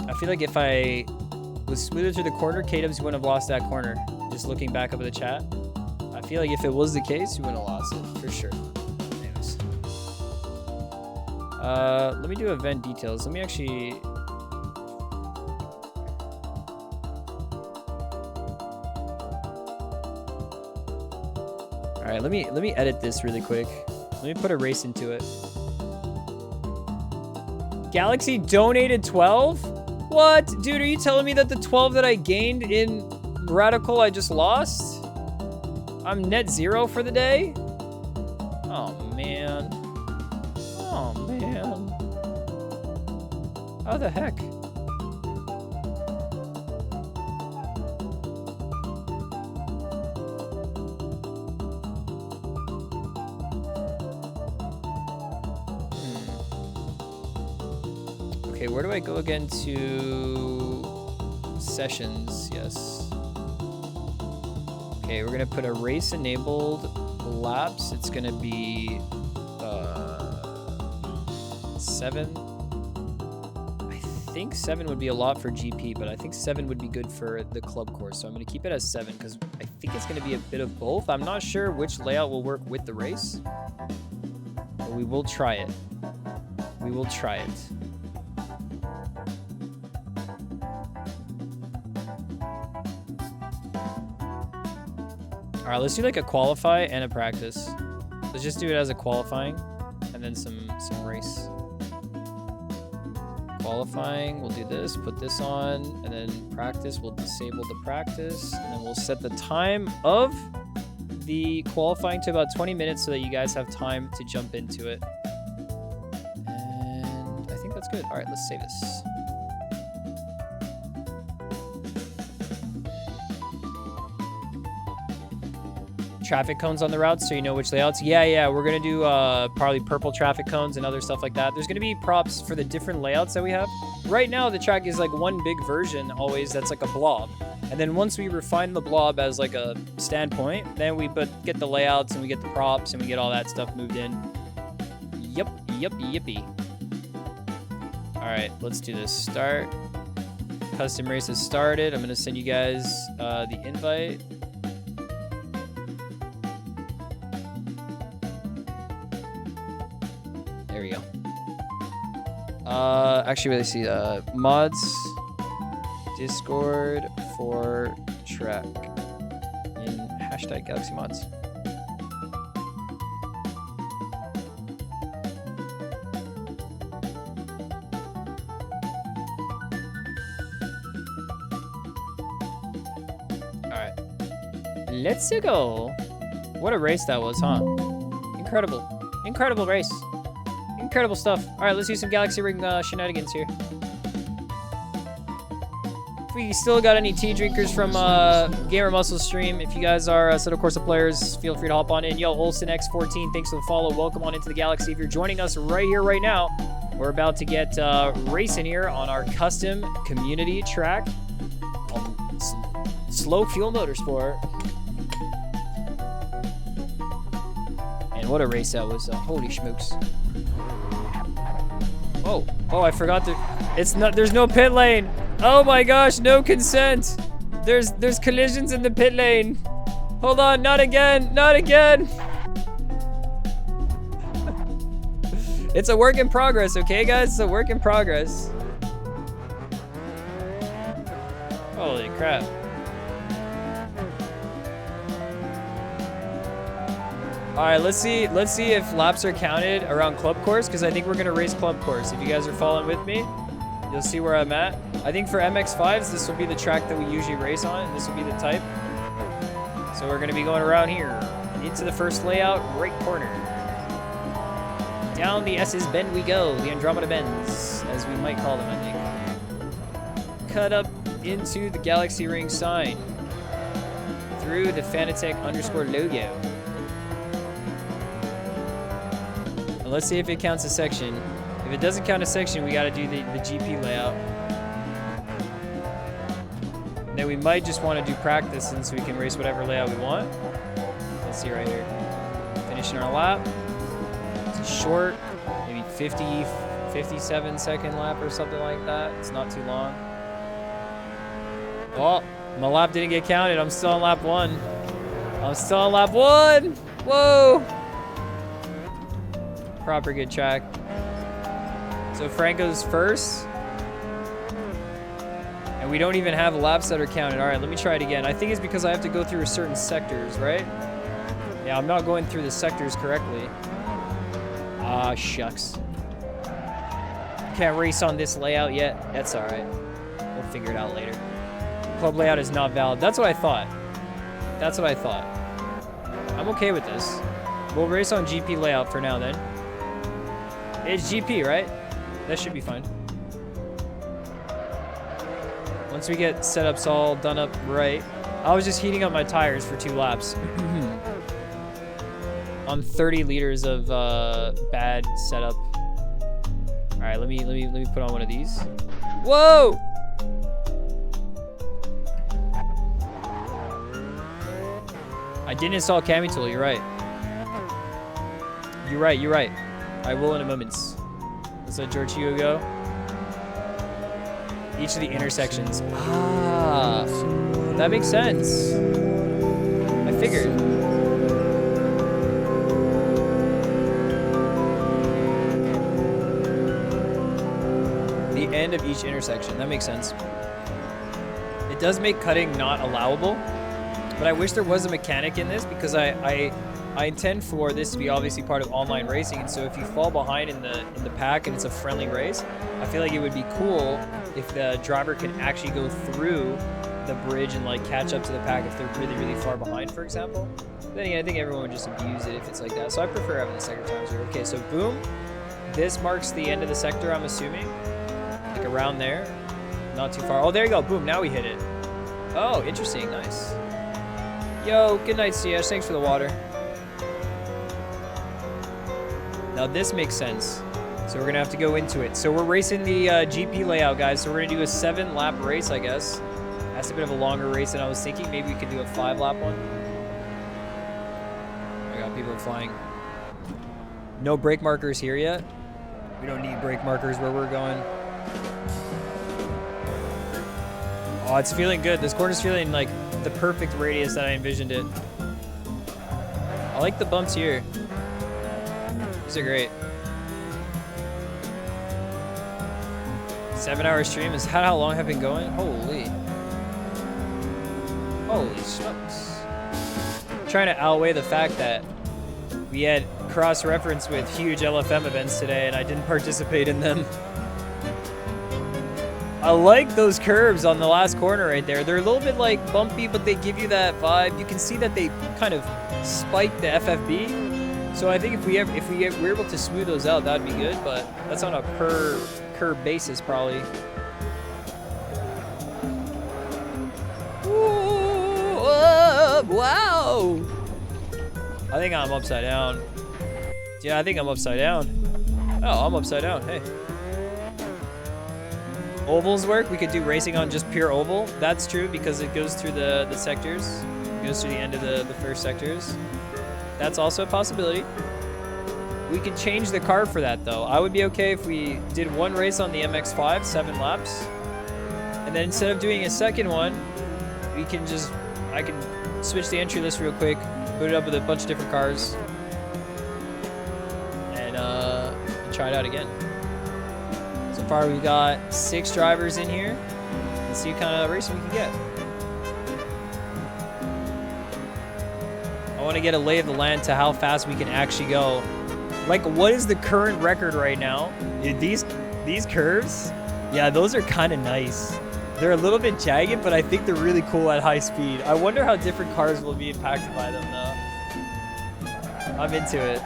I feel like if I was smoother through the corner, K-Dubs wouldn't have lost that corner. Just looking back up at the chat. I feel like if it was the case, you wouldn't have lost it, for sure. Anyways. Let me do event details. Let me actually... Alright, let me edit this really quick. Let me put a race into it. Galaxy donated 12? What? Dude, are you telling me that the 12 that I gained in Radical I just lost? I'm net 0 for the day? Oh, man. Oh, man. How the heck? Okay, where do I go again to sessions? Yes. Okay, we're gonna put a race enabled laps. It's gonna be 7. I think 7 would be a lot for GP, but I think 7 would be good for the club course. So I'm gonna keep it as 7 because I think it's gonna be a bit of both. I'm not sure which layout will work with the race, but we will try it. We will try it. All right, let's do like a qualify and a practice. Let's just do it as a qualifying and then some race. Qualifying, we'll do this, put this on, and then practice, we'll disable the practice, and then we'll set the time of the qualifying to about 20 minutes so that you guys have time to jump into it. And I think that's good. All right, let's save this. Traffic cones on the routes so you know which layouts. Yeah, we're gonna do probably purple traffic cones and other stuff like that. There's gonna be props for the different layouts that we have. Right now the track is like one big version always that's like a blob, and then once we refine the blob as like a standpoint, then we get the layouts and we get the props and we get all that stuff moved in. Yippee. All right, let's do this. Start. Custom race has started. I'm gonna send you guys the invite. There we go. Actually, let's see. Mods, Discord for track in hashtag Galaxy Mods. All right, let's go. What a race that was, huh? Incredible race. Incredible stuff. All right, let's do some Galaxy Ring shenanigans here. If we still got any tea drinkers from Gamer Muscle stream, if you guys are Settle Corsa players, feel free to hop on in. Yo, Olsen X14, thanks for the follow. Welcome on into the Galaxy. If you're joining us right here, right now, we're about to get racing here on our custom community track on Slow Fuel Motorsport. And what a race that was. Holy schmooks. Oh, I forgot there's no pit lane. Oh my gosh, no consent. There's collisions in the pit lane. Hold on, not again. It's a work in progress, okay guys? It's a work in progress. Holy crap. All right, let's see if laps are counted around club course, because I think we're gonna race club course. If you guys are following with me, you'll see where I'm at. I think for MX-5s, this will be the track that we usually race on, and this will be the type. So we're gonna be going around here into the first layout, right corner. Down the S's bend we go, the Andromeda bends, as we might call them, I think. Cut up into the Galaxy Ring sign. Through the Fanatec _ logo. And let's see if it counts a section. If it doesn't count a section, we gotta do the GP layout. And then we might just want to do practice, and so we can race whatever layout we want. Let's see right here. Finishing our lap. It's a short, maybe 57-second lap or something like that. It's not too long. Oh, my lap didn't get counted. I'm still on lap 1. I'm still on lap 1. Whoa. Proper good track. So Franco's first. And we don't even have laps that are counted. All right, let me try it again. I think it's because I have to go through certain sectors, right? Yeah, I'm not going through the sectors correctly. Ah, shucks. Can't race on this layout yet. That's all right. We'll figure it out later. Club layout is not valid. That's what I thought. That's what I thought. I'm okay with this. We'll race on GP layout for now then. It's GP, right? That should be fine. Once we get setups all done up right. I was just heating up my tires for 2 laps. On 30 liters of bad setup. All right, let me put on one of these. Whoa! I didn't install Cami Tool, you're right. You're right. I will in a moment. Let's let George Hugo go. Each of the intersections. Ah, that makes sense. I figured. The end of each intersection, that makes sense. It does make cutting not allowable. But I wish there was a mechanic in this, because I intend for this to be obviously part of online racing, and so if you fall behind in the pack and it's a friendly race, I feel like it would be cool if the driver can actually go through the bridge and like catch up to the pack if they're really far behind, for example. Then again, I think everyone would just abuse it if it's like that. So I prefer having the sector times here. Okay, so boom. This marks the end of the sector, I'm assuming. Like around there. Not too far. Oh, there you go. Boom. Now we hit it. Oh, interesting. Nice. Yo, good night, CS. Thanks for the water. Now this makes sense. So we're gonna have to go into it. So we're racing the GP layout, guys. So we're gonna do a 7-lap race, I guess. That's a bit of a longer race than I was thinking. Maybe we could do a 5-lap one. I got people flying. No brake markers here yet. We don't need brake markers where we're going. Oh, it's feeling good. This corner's feeling like the perfect radius that I envisioned it. I like the bumps here. These are great. 7-hour stream. Is that how long I've been going? Holy smokes. I'm trying to outweigh the fact that we had cross-reference with huge LFM events today and I didn't participate in them. I like those curves on the last corner right there. They're a little bit like bumpy, but they give you that vibe. You can see that they kind of spike the FFB. So I think if we're able to smooth those out, that'd be good. But that's on a per curve basis, probably. Ooh, wow! I think I'm upside down. Yeah, I think I'm upside down. Oh, I'm upside down. Hey. Ovals work. We could do racing on just pure oval. That's true because it goes through the sectors. It goes through the end of the first sectors. That's also a possibility. We could change the car for that though. I would be okay if we did one race on the MX-5, 7 laps. And then instead of doing a second one, we can just, I can switch the entry list real quick, put it up with a bunch of different cars, and try it out again. So far we've got 6 drivers in here. Let's see what kind of racing we can get. I want to get a lay of the land to how fast we can actually go. Like, what is the current record right now? These curves, yeah, those are kind of nice. They're a little bit jagged, but I think they're really cool at high speed. I wonder how different cars will be impacted by them, though. I'm into it.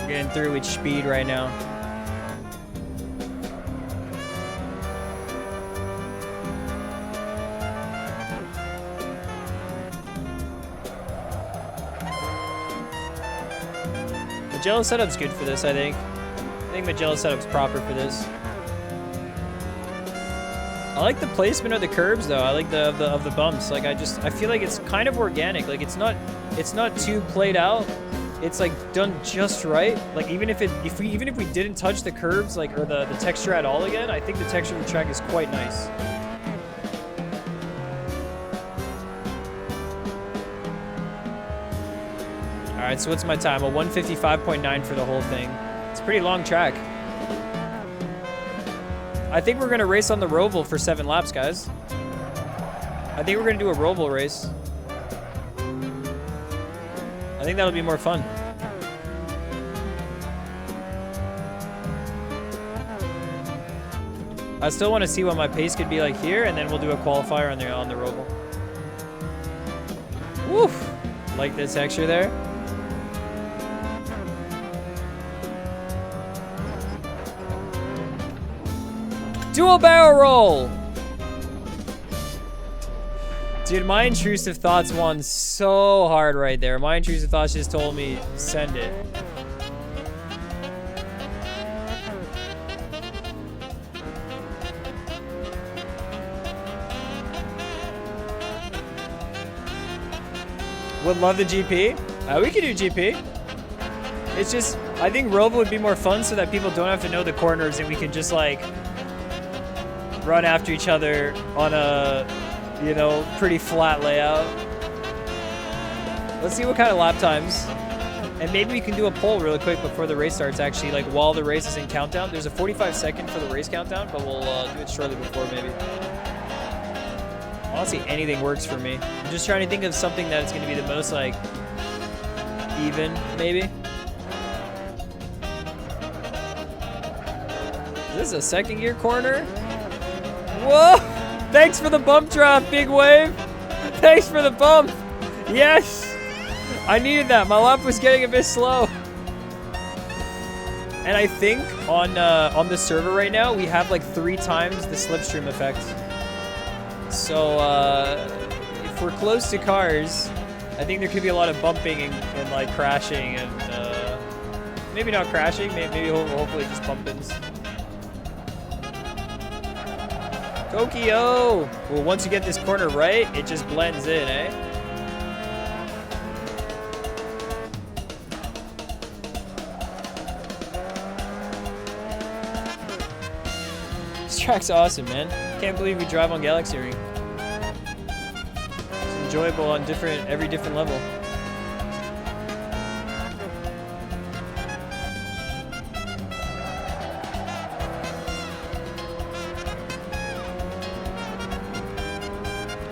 We're getting through with speed right now. Magello setup's good for this, I think. I think Magello setup's proper for this. I like the placement of the curbs though. I like the bumps. Like I feel like it's kind of organic. Like it's not too played out. It's like done just right. Like even if we didn't touch the curbs like or the texture at all again, I think the texture of the track is quite nice. All right, so what's my time? A 155.9 for the whole thing. It's a pretty long track. I think we're gonna race on the Roval for 7 laps, guys. I think we're gonna do a Roval race. I think that'll be more fun. I still want to see what my pace could be like here, and then we'll do a qualifier on the Roval. Woof! Like the texture there. Dual barrel roll! Dude, my intrusive thoughts won so hard right there. My intrusive thoughts just told me, send it. Would love the GP. We could do GP. It's just, I think Roval would be more fun so that people don't have to know the corners and we can just like run after each other on a, you know, pretty flat layout. Let's see what kind of lap times. And maybe we can do a poll really quick before the race starts, actually, like while the race is in countdown. There's a 45-second for the race countdown, but we'll do it shortly before maybe. Honestly, anything works for me. I'm just trying to think of something that's going to be the most, like, even, maybe. Is this a second gear corner? Whoa! Thanks for the bump drop, Big Wave! Thanks for the bump! Yes! I needed that. My lap was getting a bit slow. And I think on the server right now, we have like 3 times the slipstream effect. So if we're close to cars, I think there could be a lot of bumping and like crashing and maybe not crashing, maybe hopefully just bump-ins. Tokyo! Well, once you get this corner right, it just blends in, eh? This track's awesome, man. Can't believe we drive on Galaxy Ring. It's enjoyable on every different level.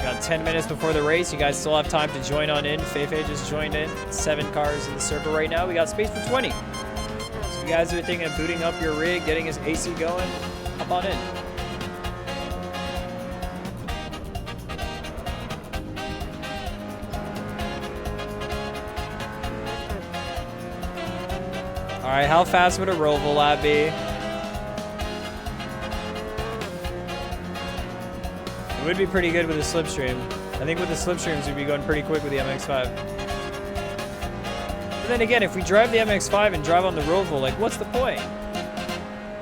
Got 10 minutes before the race. You guys still have time to join on in. Feifei just joined in. 7 cars in the server right now. We got space for 20. So if you guys are thinking of booting up your rig, getting his AC going, hop on in. All right, how fast would a Roval lap be? It would be pretty good with a slipstream. I think with the slipstreams, we'd be going pretty quick with the MX-5. But then again, if we drive the MX-5 and drive on the Roval, like, what's the point?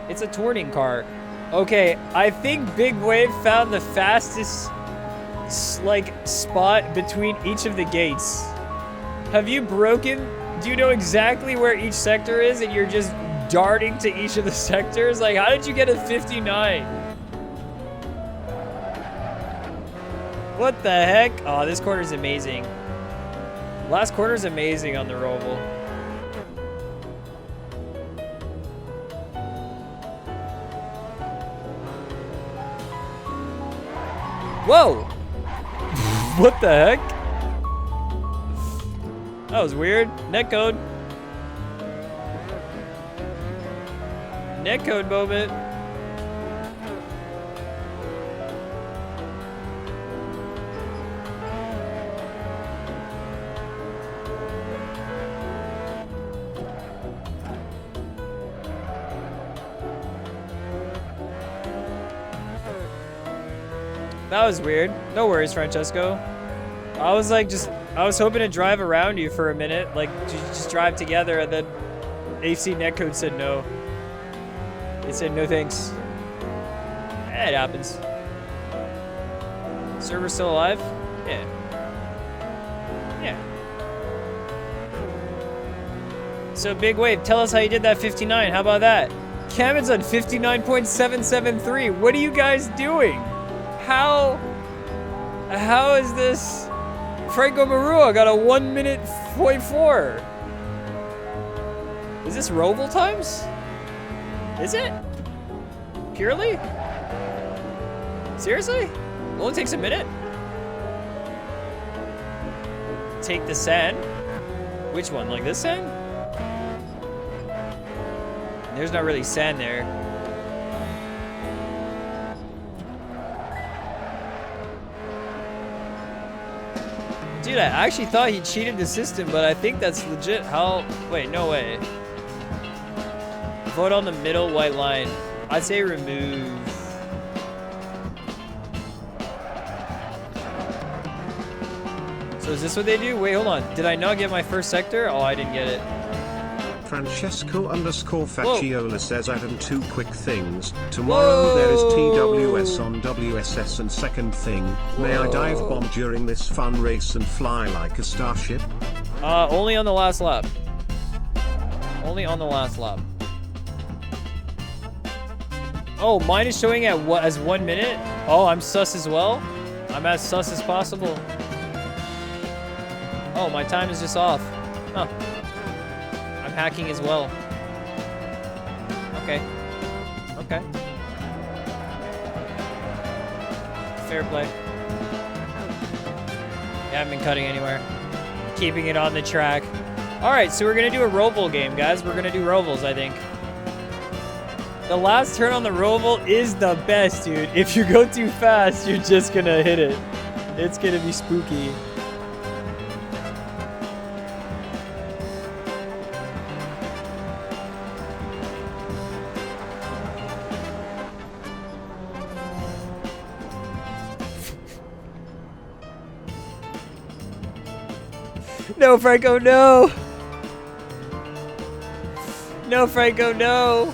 It's a touring car. Okay, I think Big Wave found the fastest, like, spot between each of the gates. Have you broken? Do you know exactly where each sector is and you're just darting to each of the sectors? Like, how did you get a 59? What the heck? Oh, this corner's amazing. Last corner's amazing on the Roval. Whoa! What the heck? That was weird. Netcode. Netcode moment. That was weird. No worries, Francesco. I was like, I was hoping to drive around you for a minute, like just drive together, and then AC Netcode said no. It said no thanks. It happens. Server still alive? Yeah. Yeah. So Big Wave, tell us how you did that 59. How about that? Cameron's on 59.773. What are you guys doing? How is this? Franco Marua got a 1 minute 0.4. Is this Roval times? Is it? Purely? Seriously? It only takes a minute? Take the sand? Which one? Like this sand? There's not really sand there. Dude, I actually thought he cheated the system, but I think that's legit. How? Wait, no way. Vote on the middle white line. I'd say remove. So is this what they do? Wait, hold on. Did I not get my first sector? Oh, I didn't get it. Francesco_Facciola says Adam, two quick things. Tomorrow there is TWS on WSS, and second thing, may I dive bomb during this fun race and fly like a starship? Only on the last lap. Only on the last lap. Oh, mine is showing at what, as 1 minute? Oh, I'm sus as well? I'm as sus as possible. Oh, my time is just off. Huh. I'm hacking as well. Okay. Okay. Fair play. Yeah, I haven't been cutting anywhere. Keeping it on the track. Alright, so we're gonna do a Roval game, guys. We're gonna do Rovals, I think. The last turn on the Roval is the best, dude. If you go too fast, you're just gonna hit it. It's gonna be spooky. No, Franco, no! No, Franco, no!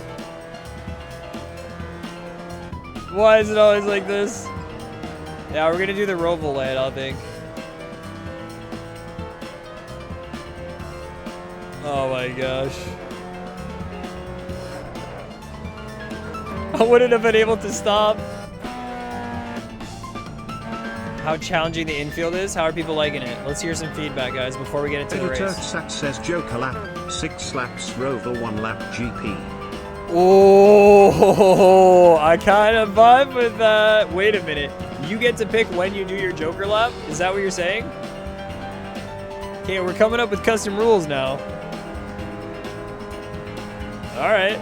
Why is it always like this? Yeah, we're gonna do the Roval lane, I think. Oh my gosh. I wouldn't have been able to stop. How challenging the infield is? How are people liking it? Let's hear some feedback, guys, before we get into the race. Turksat says Joker lap, 6 laps Roval, 1 lap GP. Oh, I kind of vibe with that. Wait a minute. You get to pick when you do your Joker lap? Is that what you're saying? Okay, we're coming up with custom rules now. All right.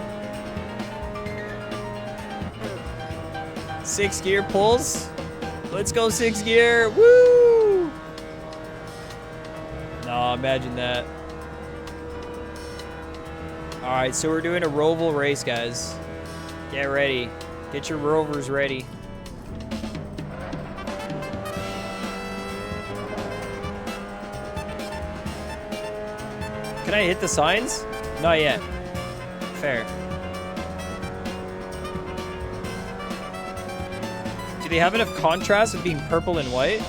6 gear pulls. Let's go 6 gear. Woo! No, imagine that. All right, so we're doing a Roval race, guys. Get ready. Get your rovers ready. Can I hit the signs? Not yet. Fair. Do they have enough contrast with being purple and white?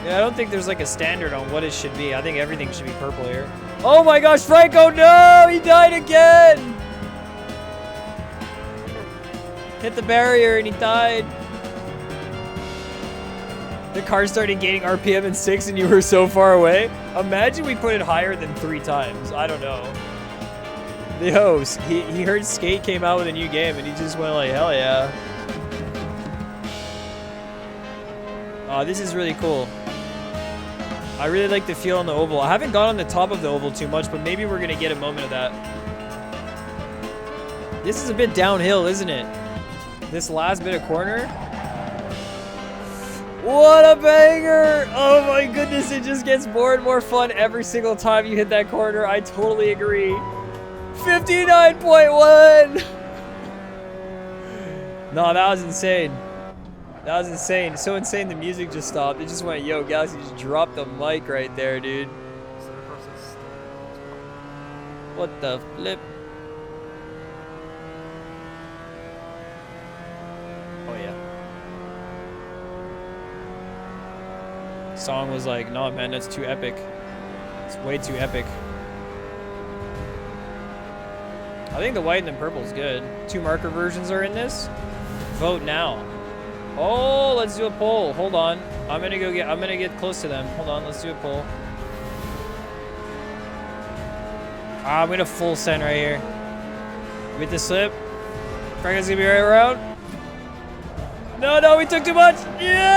Yeah, I don't think there's like a standard on what it should be. I think everything should be purple here. Oh my gosh, Franco, no! He died again! Hit the barrier and he died. The car started gaining RPM in 6 and you were so far away. Imagine we put it higher than 3 times. I don't know. The host, he heard Skate came out with a new game and he just went like, hell yeah. Oh, this is really cool. I really like the feel on the oval. I haven't gone on the top of the oval too much, but maybe we're gonna get a moment of that. This is a bit downhill, isn't it? This last bit of corner. What a banger! Oh my goodness, it just gets more and more fun every single time you hit that corner. I totally agree. 59.1! No, that was insane. That was insane. So insane the music just stopped. It just went, yo, Galaxy just dropped the mic right there, dude. What the flip? Oh yeah. Song was like, no man, that's too epic. It's way too epic. I think the white and the purple is good. 2 marker versions are in this. Vote now. Oh, let's do a poll. Hold on. I'm gonna get close to them. Hold on, let's do a poll. I'm gonna full send right here. With the slip. Franklin's gonna be right around. No, we took too much. Yeah!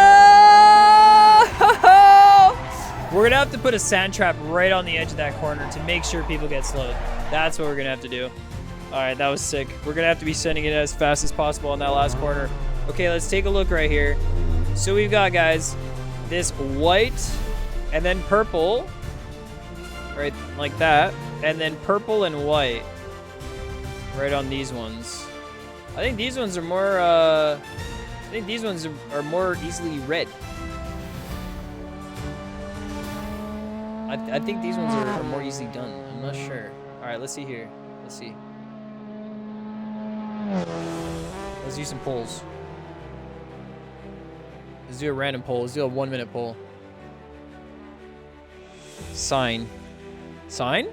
We're gonna have to put a sand trap right on the edge of that corner to make sure people get slowed. That's what we're gonna have to do. All right, that was sick. We're gonna have to be sending it as fast as possible on that last corner. Okay, let's take a look right here. So we've got, guys, this white and then purple, right like that, and then purple and white right on these ones. I think these ones are more, I think these ones are more easily read. I think these ones are more easily done. I'm not sure. All right, let's see here. Let's see. Let's do some polls. Let's do a random poll. Let's do a 1-minute poll. Sign. Sign?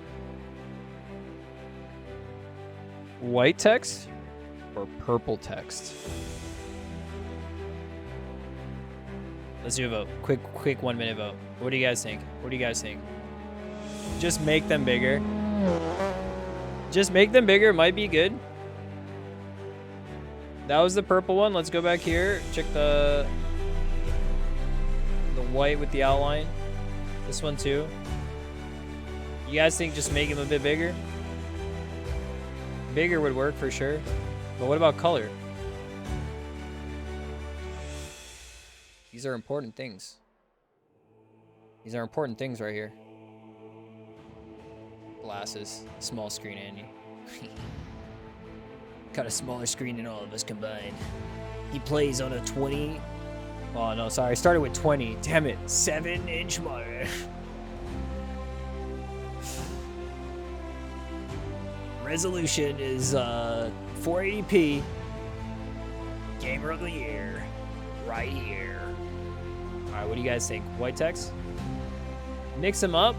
White text or purple text? Let's do a vote. Quick 1-minute vote. What do you guys think? What do you guys think? Just make them bigger. Just make them bigger. Might be good. That was the purple one. Let's go back here. Check the white with the outline. This one too. You guys think just make him a bit bigger? Bigger would work for sure. But what about color? These are important things. These are important things right here. Glasses. Small screen, Andy. Got a smaller screen than all of us combined. He plays on a 20. Oh no, sorry. I started with 20. Damn it. 7-inch monitor. Resolution is 480p. Gamer of the year. Right here. Alright, what do you guys think? White text? Mix them up.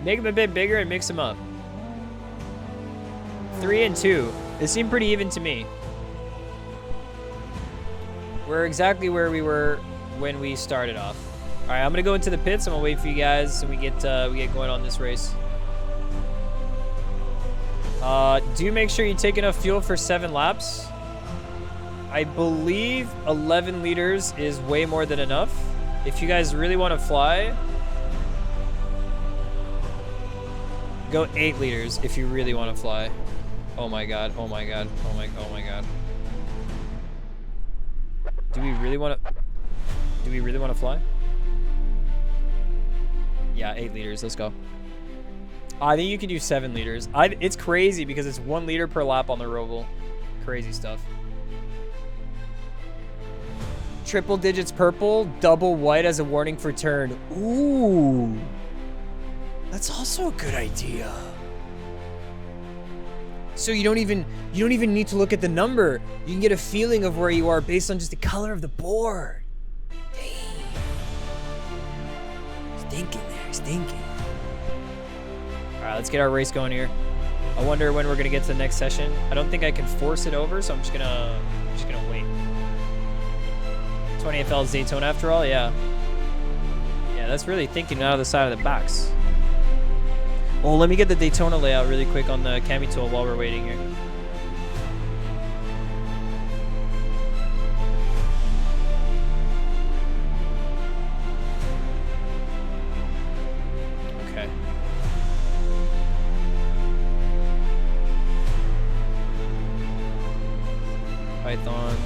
Make them a bit bigger and mix them up. 3 and 2. It seemed pretty even to me. We're exactly where we were when we started off. All right, I'm gonna go into the pits. I'm gonna wait for you guys so we get going on this race. Do make sure you take enough fuel for 7 laps. I believe 11 liters is way more than enough. If you guys really want to fly, go 8 liters if you really want to fly. Oh my god, oh my god, oh my god. Do we really want to fly? Yeah, 8 liters, let's go. I think you can do 7 liters. It's crazy because it's 1 liter per lap on the Roval. Crazy stuff. Triple digits purple, double white as a warning for turn. Ooh. That's also a good idea. So you don't even need to look at the number. You can get a feeling of where you are based on just the color of the board. Damn. He's thinking there, he's thinking. Alright, let's get our race going here. I wonder when we're gonna get to the next session. I don't think I can force it over, so I'm just gonna wait. 20FL's Daytona after all, yeah. Yeah, that's really thinking out of the side of the box. Well, let me get the Daytona layout really quick on the Cami tool while we're waiting here. Okay. Python.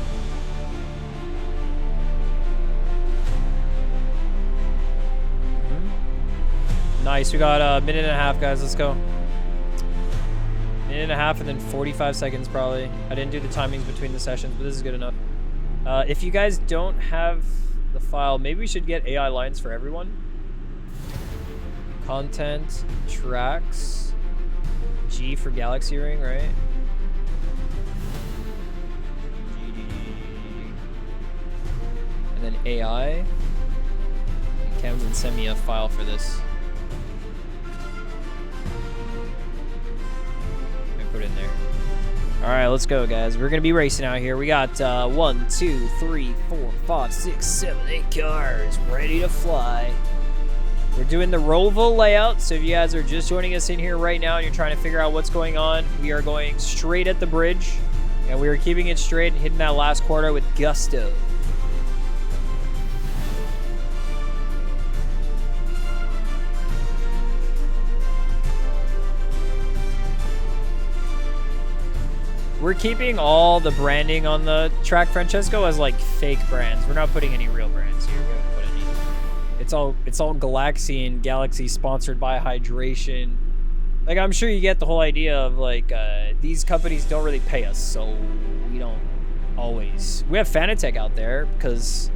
Nice, we got a minute and a half, guys. Let's go. Minute and a half and then 45 seconds probably. I didn't do the timings between the sessions, but this is good enough. If you guys don't have the file, maybe we should get AI lines for everyone. Content, tracks, G for Galaxy Ring, right? And then AI. And Cam's and send me a file for this. Put in there. All right, let's go, guys. We're gonna be racing out here. We got 1, 2, 3, 4, 5, 6, 7, 8 cars ready to fly. We're doing the Roval layout, so if you guys are just joining us in here right now and you're trying to figure out what's going on, we are going straight at the bridge, and we are keeping it straight and hitting that last quarter with gusto. We're keeping all the branding on the track, Francesco, as like fake brands. We're not putting any real brands here. We haven't put any. It's all Galaxy and Galaxy sponsored by Hydration. Like, I'm sure you get the whole idea of like these companies don't really pay us, so we don't always. We have Fanatec out there because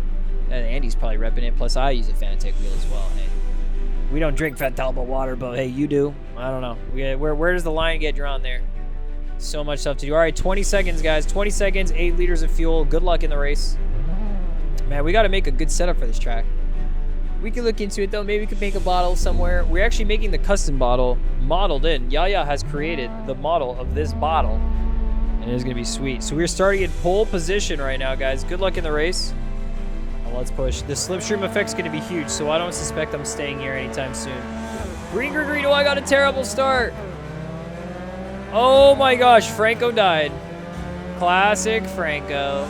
Andy's probably repping it. Plus, I use a Fanatec wheel as well. Hey, we don't drink Fantalba water, but hey, you do. I don't know. Where does the line get drawn there? So much stuff to do. All right, 20 seconds, guys. 20 seconds, 8 liters of fuel. Good luck in the race. Man, we got to make a good setup for this track. We can look into it, though. Maybe we could make a bottle somewhere. We're actually making the custom bottle modeled in. Yaya has created the model of this bottle, and it's going to be sweet. So we're starting in pole position right now, guys. Good luck in the race. Now let's push. The slipstream effect's going to be huge, so I don't suspect I'm staying here anytime soon. Green, green, green. Oh, I got a terrible start. Oh my gosh, Franco died. Classic Franco.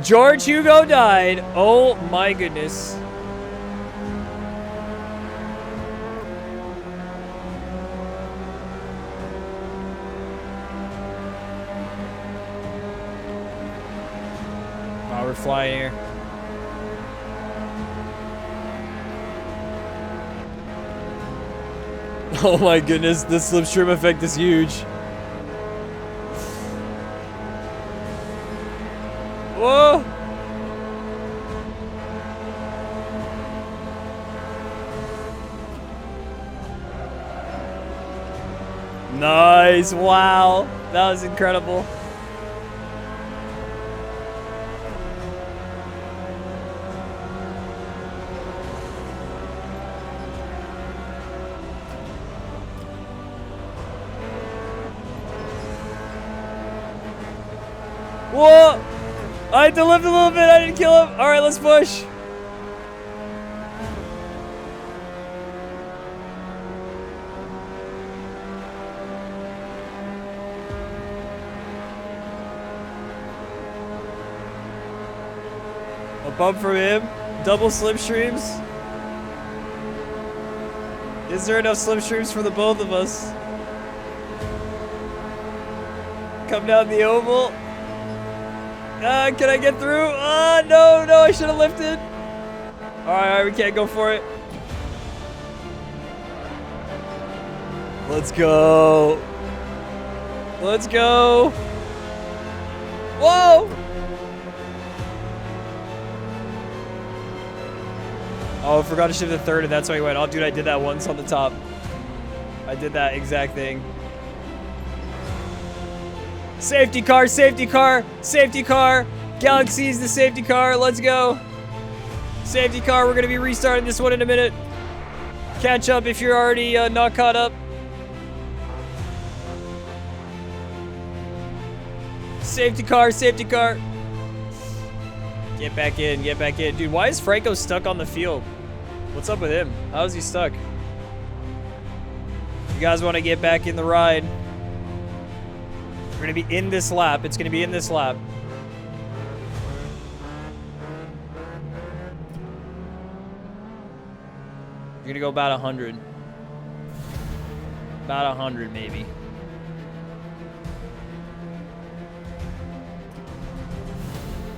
George Hugo died. Oh my goodness. We're flying here. Oh my goodness, the slipstream effect is huge. Whoa! Nice, wow. That was incredible. Whoa! I had to lift a little bit. I didn't kill him. All right, let's push. A bump from him. Double slipstreams. Is there enough slipstreams for the both of us? Come down the oval. Can I get through? No, I should have lifted. All right, we can't go for it. Let's go. Let's go. Whoa. Oh, I forgot to shift the third, and that's why he went. Oh, dude, I did that once on the top. I did that exact thing. Safety car, safety car, safety car. Galaxy's the safety car. Let's go. Safety car. We're going to be restarting this one in a minute. Catch up if you're already not caught up. Safety car, safety car. Get back in, get back in. Dude, why is Franco stuck on the field? What's up with him? How is he stuck? You guys want to get back in the ride? We're going to be in this lap. It's going to be in this lap. You're going to go about 100. About 100, maybe.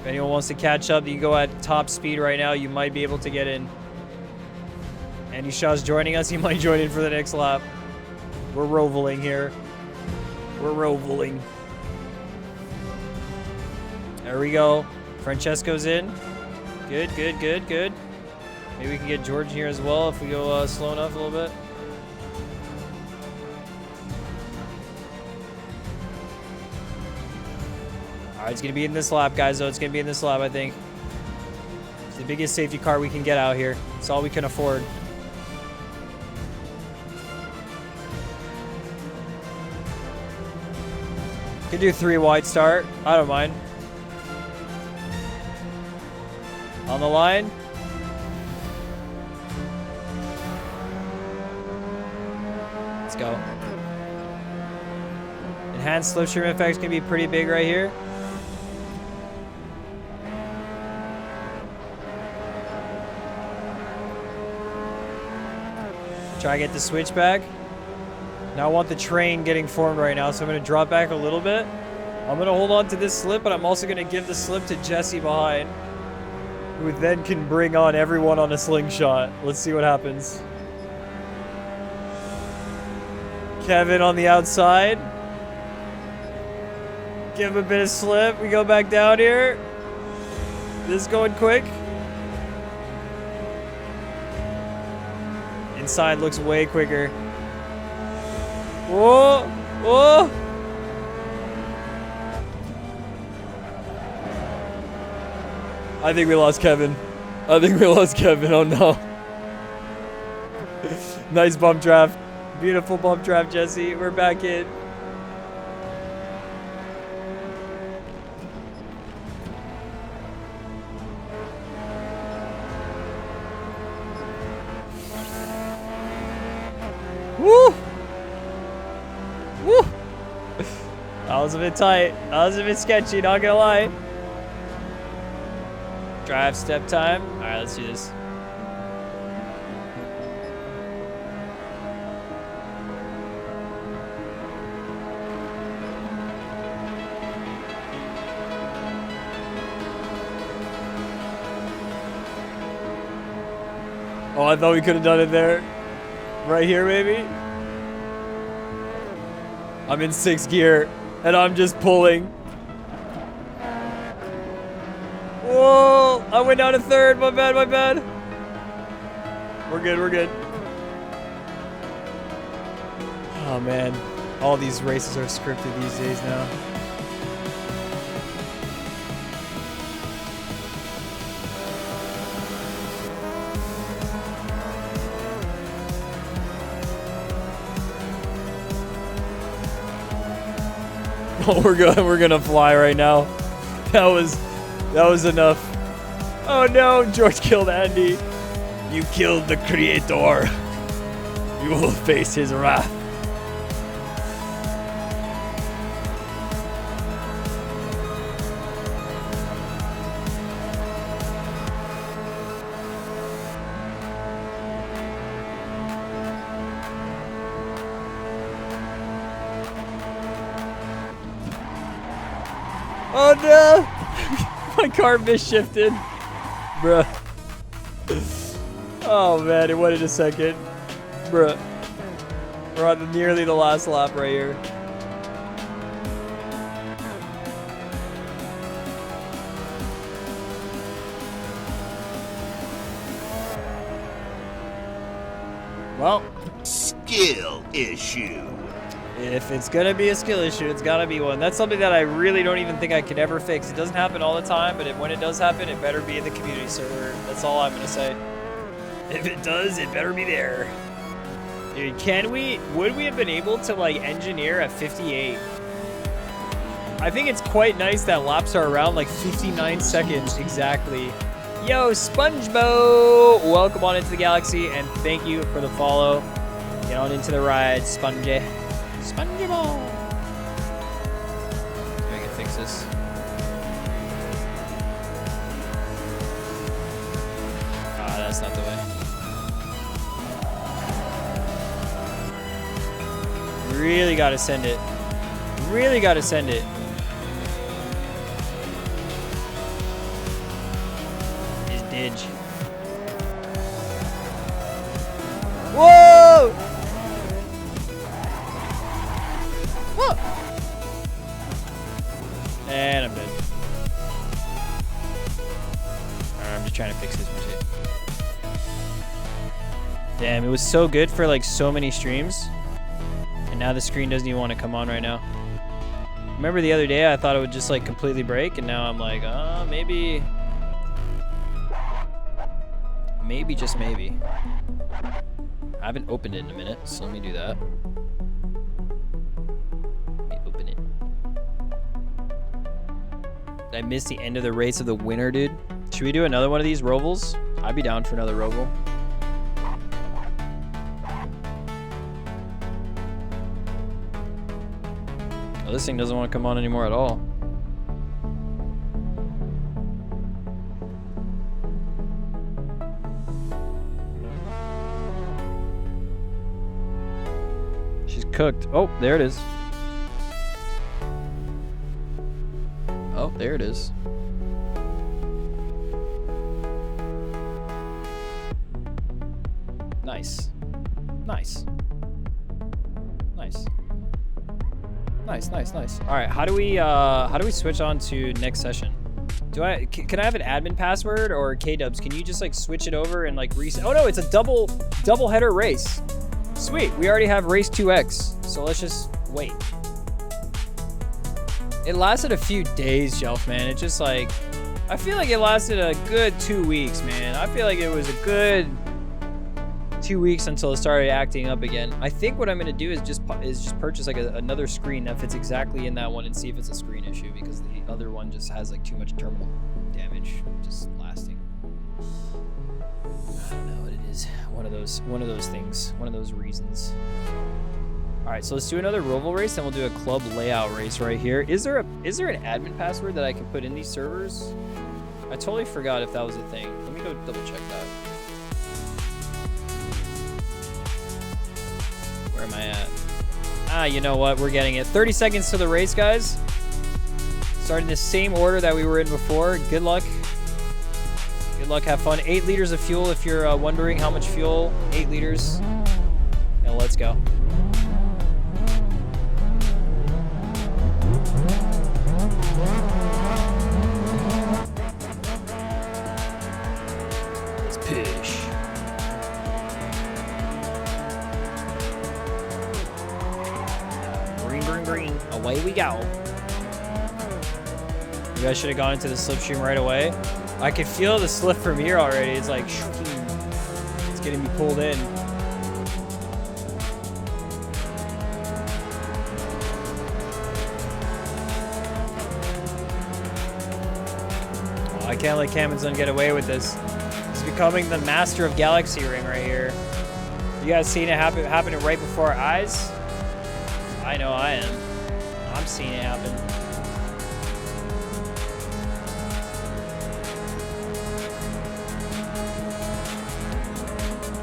If anyone wants to catch up, you can go at top speed right now. You might be able to get in. Andy Shaw's joining us. He might join in for the next lap. We're roveling here. We're roveling. There we go. Francesco's in. Good, good, good, good. Maybe we can get George here as well if we go slow enough a little bit. Alright, it's going to be in this lap, guys, though. It's going to be in this lap, I think. It's the biggest safety car we can get out here. It's all we can afford. Could do 3 wide start. I don't mind. On the line. Let's go. Enhanced slipstream effects can be pretty big right here. Try to get the switch back. Now I want the train getting formed right now, so I'm going to drop back a little bit. I'm going to hold on to this slip, but I'm also going to give the slip to Jesse behind, who then can bring on everyone on a slingshot. Let's see what happens. Kevin on the outside. Give him a bit of slip. We go back down here. This is going quick. Inside looks way quicker. Whoa! Whoa! I think we lost Kevin. I think we lost Kevin. Oh no. Nice bump draft. Beautiful bump draft, Jesse. We're back in. Woo! Woo! That was a bit tight. That was a bit sketchy, not gonna lie. Drive step time. Alright, let's do this. Oh, I thought we could have done it there. Right here, maybe? I'm in 6th gear, and I'm just pulling. Whoa! I went down to 3rd. My bad, my bad. We're good, we're good. Oh, man. All these races are scripted these days now. Oh, we're gonna fly right now. That was enough. Oh no, George killed Andy. You killed the creator. You will face his wrath. Oh no! My car misshifted. Bruh. Oh man, it went in a second. Bruh. We're on nearly the last lap right here. Well. Skill issue. If it's gonna be a skill issue, it's gotta be one. That's something that I really don't even think I could ever fix. It doesn't happen all the time, but when it does happen, it better be in the community server. That's all I'm gonna say. If it does, it better be there. Dude, would we have been able to like engineer at 58? I think it's quite nice that laps are around like 59 seconds exactly. Yo, SpongeBob! Welcome on into the galaxy and thank you for the follow. Get on into the ride, Spongy. SpongeBob! I can fix this. Ah, that's not the way. Really gotta send it. Really gotta send it. His didge. Whoa! Whoa! And I'm dead. Alright, I'm just trying to fix this shit. Damn, it was so good for like so many streams. And now the screen doesn't even want to come on right now. Remember the other day I thought it would just like completely break and now I'm like, maybe. Maybe, just maybe. I haven't opened it in a minute, so let me do that. Let me open it. Did I miss the end of the race of the winner, dude? Should we do another one of these rovals? I'd be down for another roval. Oh, this thing doesn't want to come on anymore at all. She's cooked. Oh, there it is. Oh, there it is. Nice. Nice. Nice. Nice, nice, nice. All right, how do we switch on to next session? Can I have an admin password or K-dubs? Can you just like switch it over and like reset? Oh no, it's a double header race. Sweet, we already have race 2X, so let's just wait. It lasted a few days, Jelf, man. It just like, I feel like it lasted a good 2 weeks, man. I feel like it was a good 2 weeks until it started acting up again. I think what I'm gonna do is just purchase like another screen that fits exactly in that one and see if it's a screen issue because the other one just has like too much terminal damage just lasting. I don't know what it is. One of those things. One of those reasons. All right, so let's do another roval race, then we'll do a club layout race right here. Is there an admin password that I can put in these servers? I totally forgot if that was a thing. Let me go double check that. Where am I at? Ah, you know what? We're getting it. 30 seconds to the race, guys. Starting the same order that we were in before. Good luck. Good luck. Have fun. 8 liters of fuel if you're wondering how much fuel. 8 liters. And let's go. Let's push. Green. Away we go. You guys should have gone into the slipstream right away. I could feel the slip from here already. It's like, it's getting me pulled in. Oh, I can't let Kamen-san get away with this. He's becoming the master of Galaxy Ring right here. You guys seen it happening right before our eyes? I know I am. I'm seeing it happen.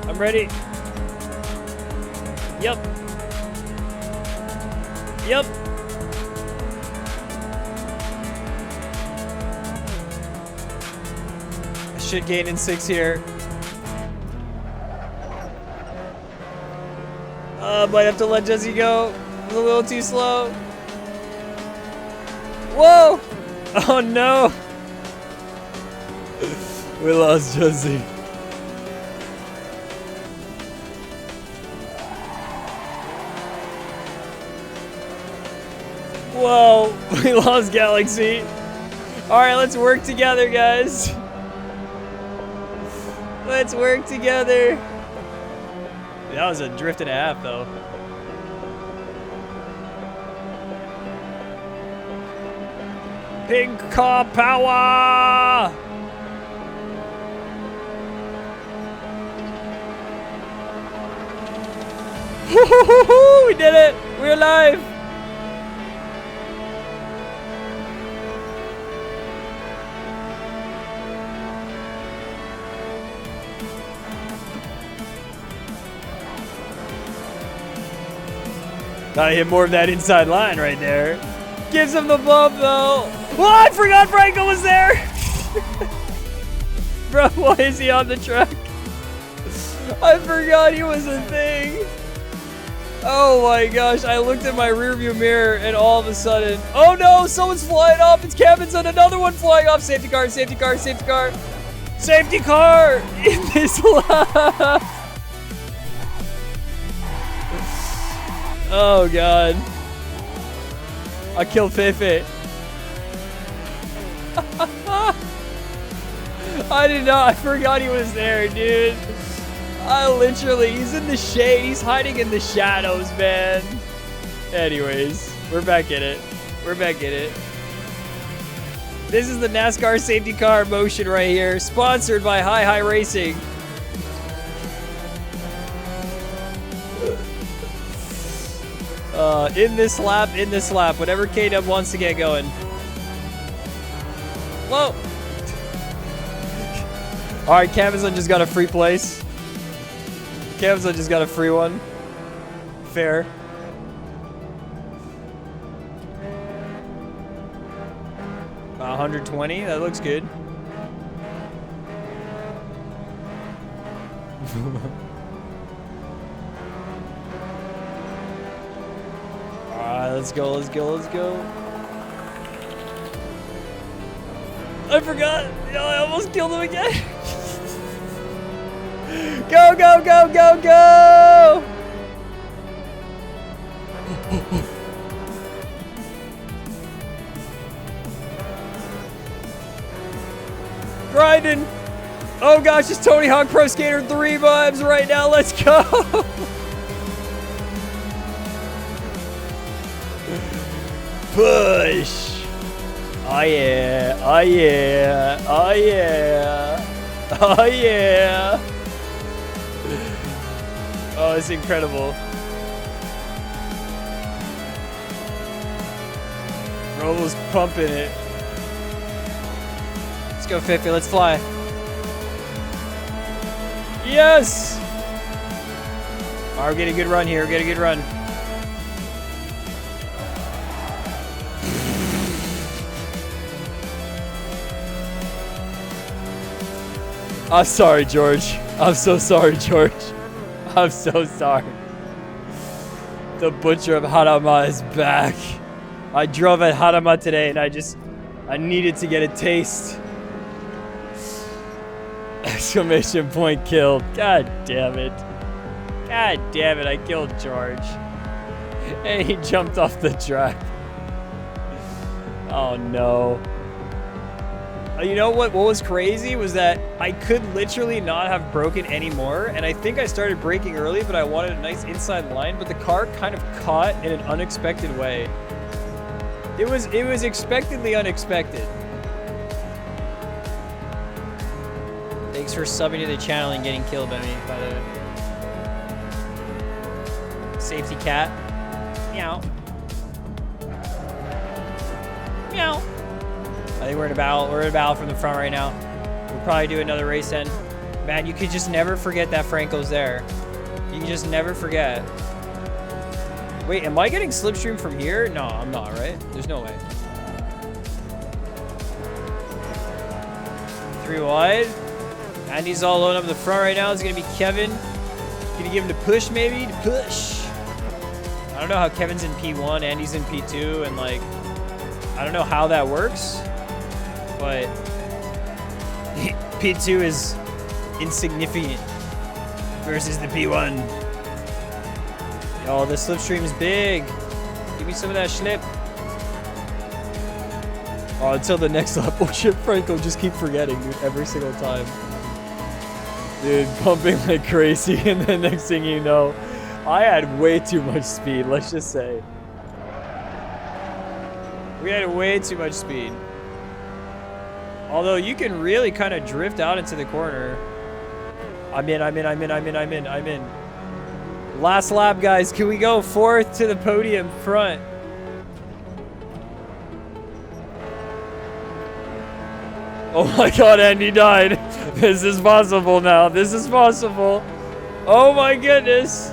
I'm ready. Yep. Yep. I should gain in 6 here. Might have to let Jesse go. It's a little too slow. Whoa! Oh no! We lost Jesse. Whoa! We lost Galaxy. Alright, let's work together, guys. Let's work together. That was a drift and a half, though. Pink car power! We did it! We're alive! Gotta hit more of that inside line right there. Gives him the bump though. Oh, I forgot Franco was there! Bro, why is he on the track? I forgot he was a thing. Oh my gosh, I looked at my rearview mirror and all of a sudden, oh no, someone's flying off. It's Kevin's and another one flying off. Safety car, safety car, safety car. Safety car in this lap. Oh god. I killed Fefe. I did not, I forgot he was there, dude. He's in the shade. He's hiding in the shadows, man. Anyways, we're back in it. We're back in it. This is the NASCAR safety car motion right here, sponsored by Hi Racing. In this lap, whatever K-Dub wants to get going. Whoa. All right, Camazon just got a free place. Camazon just got a free one. Fair. About 120, that looks good. Alright, let's go, let's go, let's go. I forgot! Yo, I almost killed him again! Go, go, go, go, go! Grinding! Oh gosh, it's Tony Hawk Pro Skater 3 vibes right now, let's go! Push! Oh yeah, oh yeah, oh yeah, oh yeah! Oh, it's incredible. Rolo's pumping it. Let's go, Fifi, let's fly. Yes! Alright, we're getting a good run here, we're getting a good run. I'm sorry, George. I'm so sorry, George. I'm so sorry. The butcher of Harama is back. I drove at Harama today and I needed to get a taste. Exclamation point killed. God damn it. God damn it, I killed George. And he jumped off the track. Oh no. You know what was crazy was that I could literally not have broken anymore, and I think I started braking early, but I wanted a nice inside line, but the car kind of caught in an unexpected way. It was expectedly unexpected. Thanks for subbing to the channel and getting killed by me, by the way. Safety cat. Meow. Meow. I think we're in a battle. We're in a battle from the front right now. We'll probably do another race then. Man, you could just never forget that Franco's there. You can just never forget. Wait, am I getting slipstream from here? No, I'm not, right? There's no way. 3 wide. Andy's all alone up in the front right now. It's gonna be Kevin. Gonna give him the push, maybe? The push. I don't know how Kevin's in P1, Andy's in P2, and like, I don't know how that works, but P2 is insignificant versus the P1. Oh, the slipstream is big. Give me some of that slip. Oh, until the next lap. Oh shit, Franco, just keep forgetting, dude, every single time. Dude, pumping like crazy, and then next thing you know, I had way too much speed, let's just say. We had way too much speed. Although you can really kind of drift out into the corner. I'm in. Last lap, guys. Can we go 4th to the podium front? Oh my god, Andy died. This is possible now. This is possible. Oh my goodness.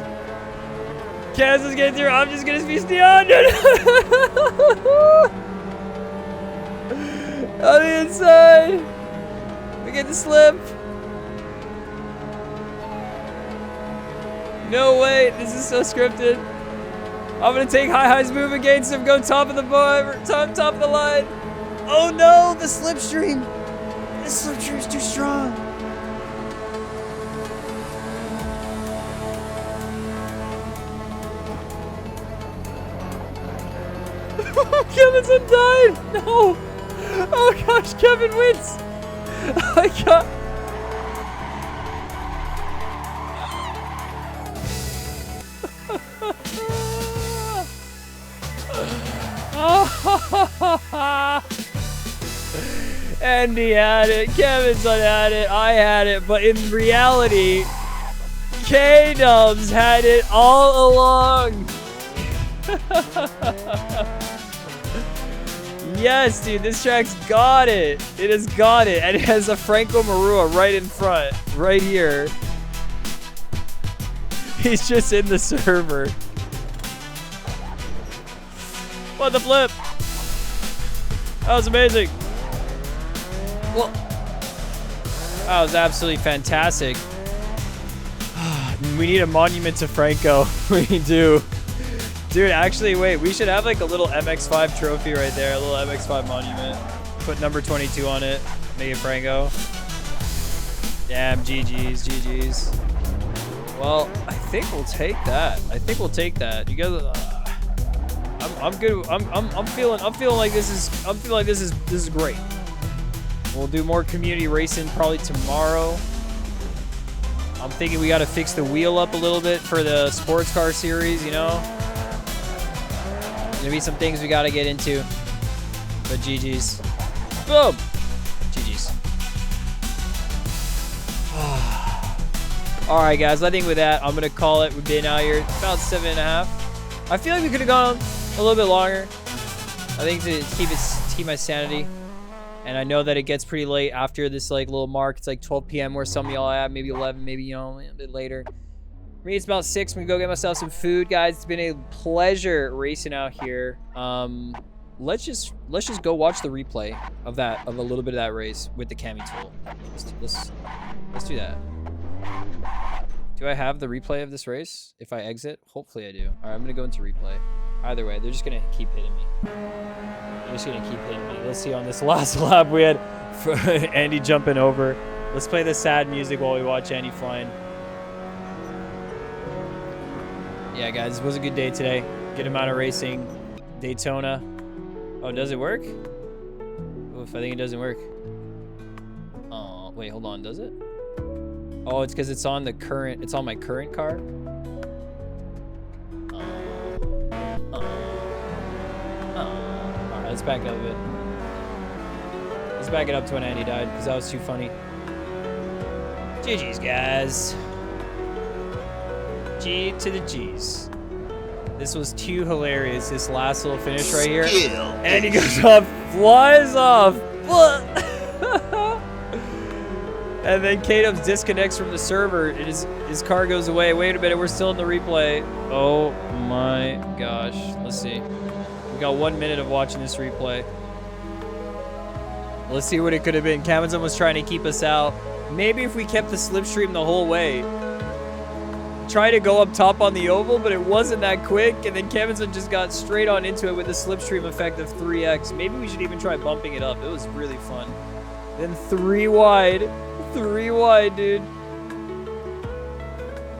Kansas getting through. I'm just gonna be beyond it. On the inside. We get the slip. No way. This is so scripted. I'm gonna take High's move against him. Go top of the bar. Top of the line. Oh no, the slipstream. The slipstream's too strong. Kevin's undied. No. Oh gosh, Kevin wins. Oh my god. Andy had it, Kevin's had it, I had it, but in reality, K-Dubs had it all along. Yes, dude, this track's got it. It has got it, and it has a Franco Marua right in front, right here. He's just in the server. What the flip? That was amazing. Well, that was absolutely fantastic. We need a monument to Franco. We do. Dude, actually, wait. We should have like a little MX-5 trophy right there. A little MX-5 monument. Put number 22 on it. Make it Franco. Damn, GG's, GG's. Well, I think we'll take that. I think we'll take that. You guys, I'm good. I'm feeling like this is great. We'll do more community racing probably tomorrow. I'm thinking we got to fix the wheel up a little bit for the sports car series, you know. There's gonna be some things we got to get into. But GG's. Boom. GG's. All right, guys. I think with that, I'm gonna call it. We've been out here about 7.5. I feel like we could have gone a little bit longer. I think to keep my sanity. And I know that it gets pretty late after this like little mark. It's like 12 p.m. where some of y'all at, maybe 11, maybe, you know, a bit later. For me, it's about 6. I'm gonna go get myself some food, guys. It's been a pleasure racing out here. Let's just go watch the replay of a little bit of that race with the cami tool. Let's do that. Do I have the replay of this race? If I exit, hopefully I do. All right, I'm gonna go into replay. Either way, they're just gonna keep hitting me. They're just gonna keep hitting me. Let's see on this last lap we had Andy jumping over. Let's play the sad music while we watch Andy flying. Yeah, guys, it was a good day today. Good amount of racing. Daytona. Oh, does it work? Oof, I think it doesn't work. Oh, wait, hold on, does it? Oh, it's because it's on the current. It's on my current car. Alright, let's back it up a bit. Let's back it up to when Andy died, because that was too funny. GG's, guys. G to the G's. This was too hilarious, this last little finish right here. And he goes up, flies off. And then K-Dubs disconnects from the server, and his car goes away. Wait a minute, we're still in the replay. Oh my gosh. Let's see. We got 1 minute of watching this replay. Let's see what it could have been. Camazon was trying to keep us out. Maybe if we kept the slipstream the whole way. Try to go up top on the oval, but it wasn't that quick, and then Camazon just got straight on into it with the slipstream effect of 3x. Maybe we should even try bumping it up. It was really fun. Then 3 wide. 3 wide, dude.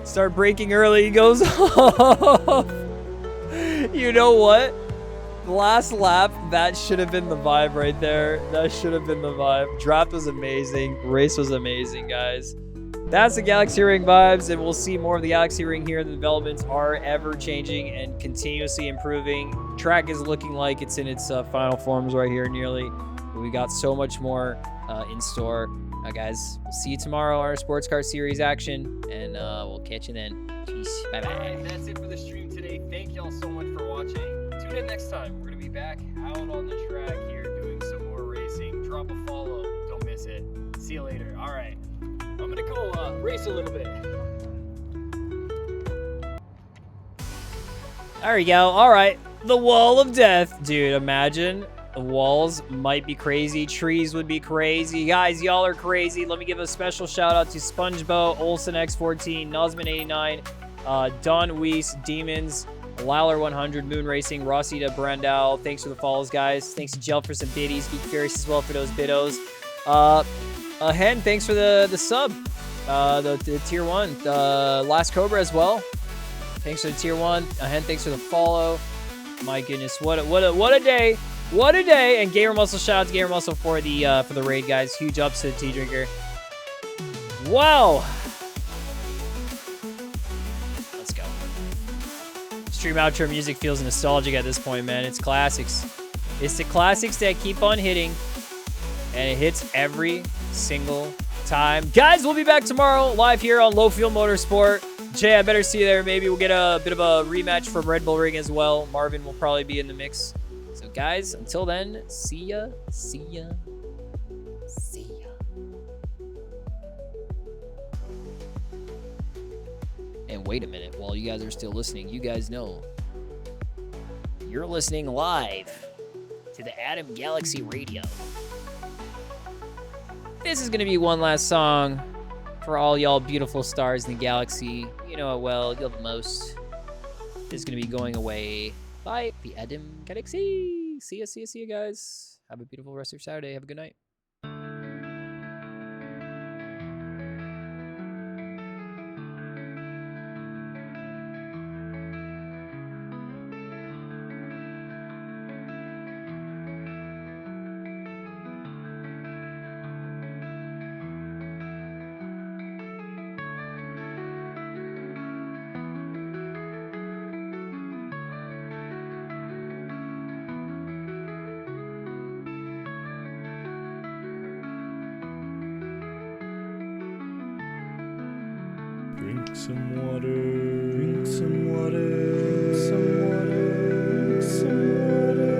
Start braking early. He goes off. You know what? Last lap, that should have been the vibe right there. That should have been the vibe. Draft was amazing. Race was amazing, guys. That's the Galaxy Ring vibes, and we'll see more of the Galaxy Ring here. The developments are ever changing and continuously improving. Track is looking like it's in its final forms right here, nearly. We got so much more in store. Guys, we'll see you tomorrow on our sports car series action, and we'll catch you then. Peace. Bye-bye. Alright, that's it for the stream today. Thank y'all so much for watching. Tune in next time. We're going to be back out on the track here doing some more racing. Drop a follow. Don't miss it. See you later. Alright. I'm going to go race a little bit. There we go. All right. The wall of death. Dude, imagine. The walls might be crazy. Trees would be crazy. Guys, y'all are crazy. Let me give a special shout out to SpongeBob, Olsen X14, Nuzman89, Don Weiss, Demons, Lalor100, Moon Racing, Rossita Brandau. Thanks for the follows, guys. Thanks to Gel for some biddies. Geek Furious as well for those biddos. Hen, thanks for the sub. The tier 1. Last Cobra as well. Thanks for the tier 1. Hen, thanks for the follow. My goodness, what a day. What a day! And Gamer Muscle, shout out to Gamer Muscle for the raid, guys. Huge ups to the Tea Drinker. Wow! Let's go. Stream outro music feels nostalgic at this point, man. It's classics. It's the classics that keep on hitting, and it hits every single time. Guys, we'll be back tomorrow, live here on Low Fuel Motorsport. Jay, I better see you there. Maybe we'll get a bit of a rematch from Red Bull Ring as well. Marvin will probably be in the mix. So guys, until then, see ya, see ya, see ya. And wait a minute, while you guys are still listening, you guys know you're listening live to the Adam Galaxy Radio. This is gonna be one last song for all y'all beautiful stars in the galaxy. You know it well, you're the most. This is gonna be going away. Bye, the Adam Galaxy. See ya, guys. Have a beautiful rest of your Saturday. Have a good night. Drink some water. Drink some water. Drink some water. Drink some water.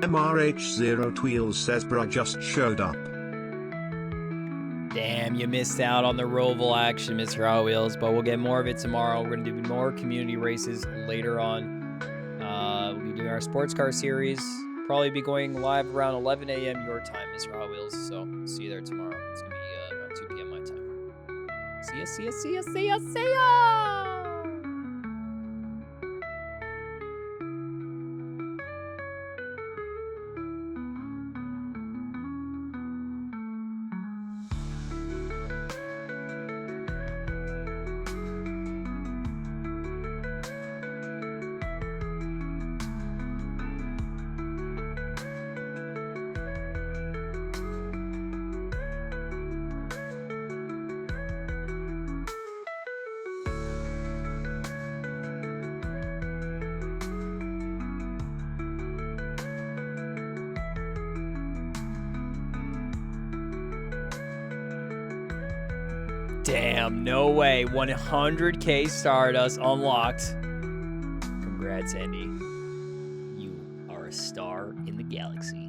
MRH0 Tweels says bruh just showed up. Damn, you missed out on the Roval action, Mr. Hot Wheels, but we'll get more of it tomorrow. We're going to do more community races later on. We'll be doing our sports car series. Probably be going live around 11 a.m. your time, Mr. Hot Wheels. So see you there tomorrow. It's going to be around 2 p.m. my time. See ya, see ya, see ya, see ya, see ya! Damn, no way. 100k Stardust unlocked. Congrats, Andy. You are a star in the galaxy.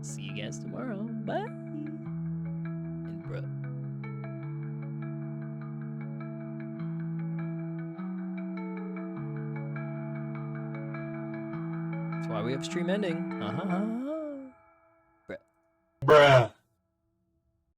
See you guys tomorrow. Bye. And bro. That's why we have stream ending. Bruh. Bruh.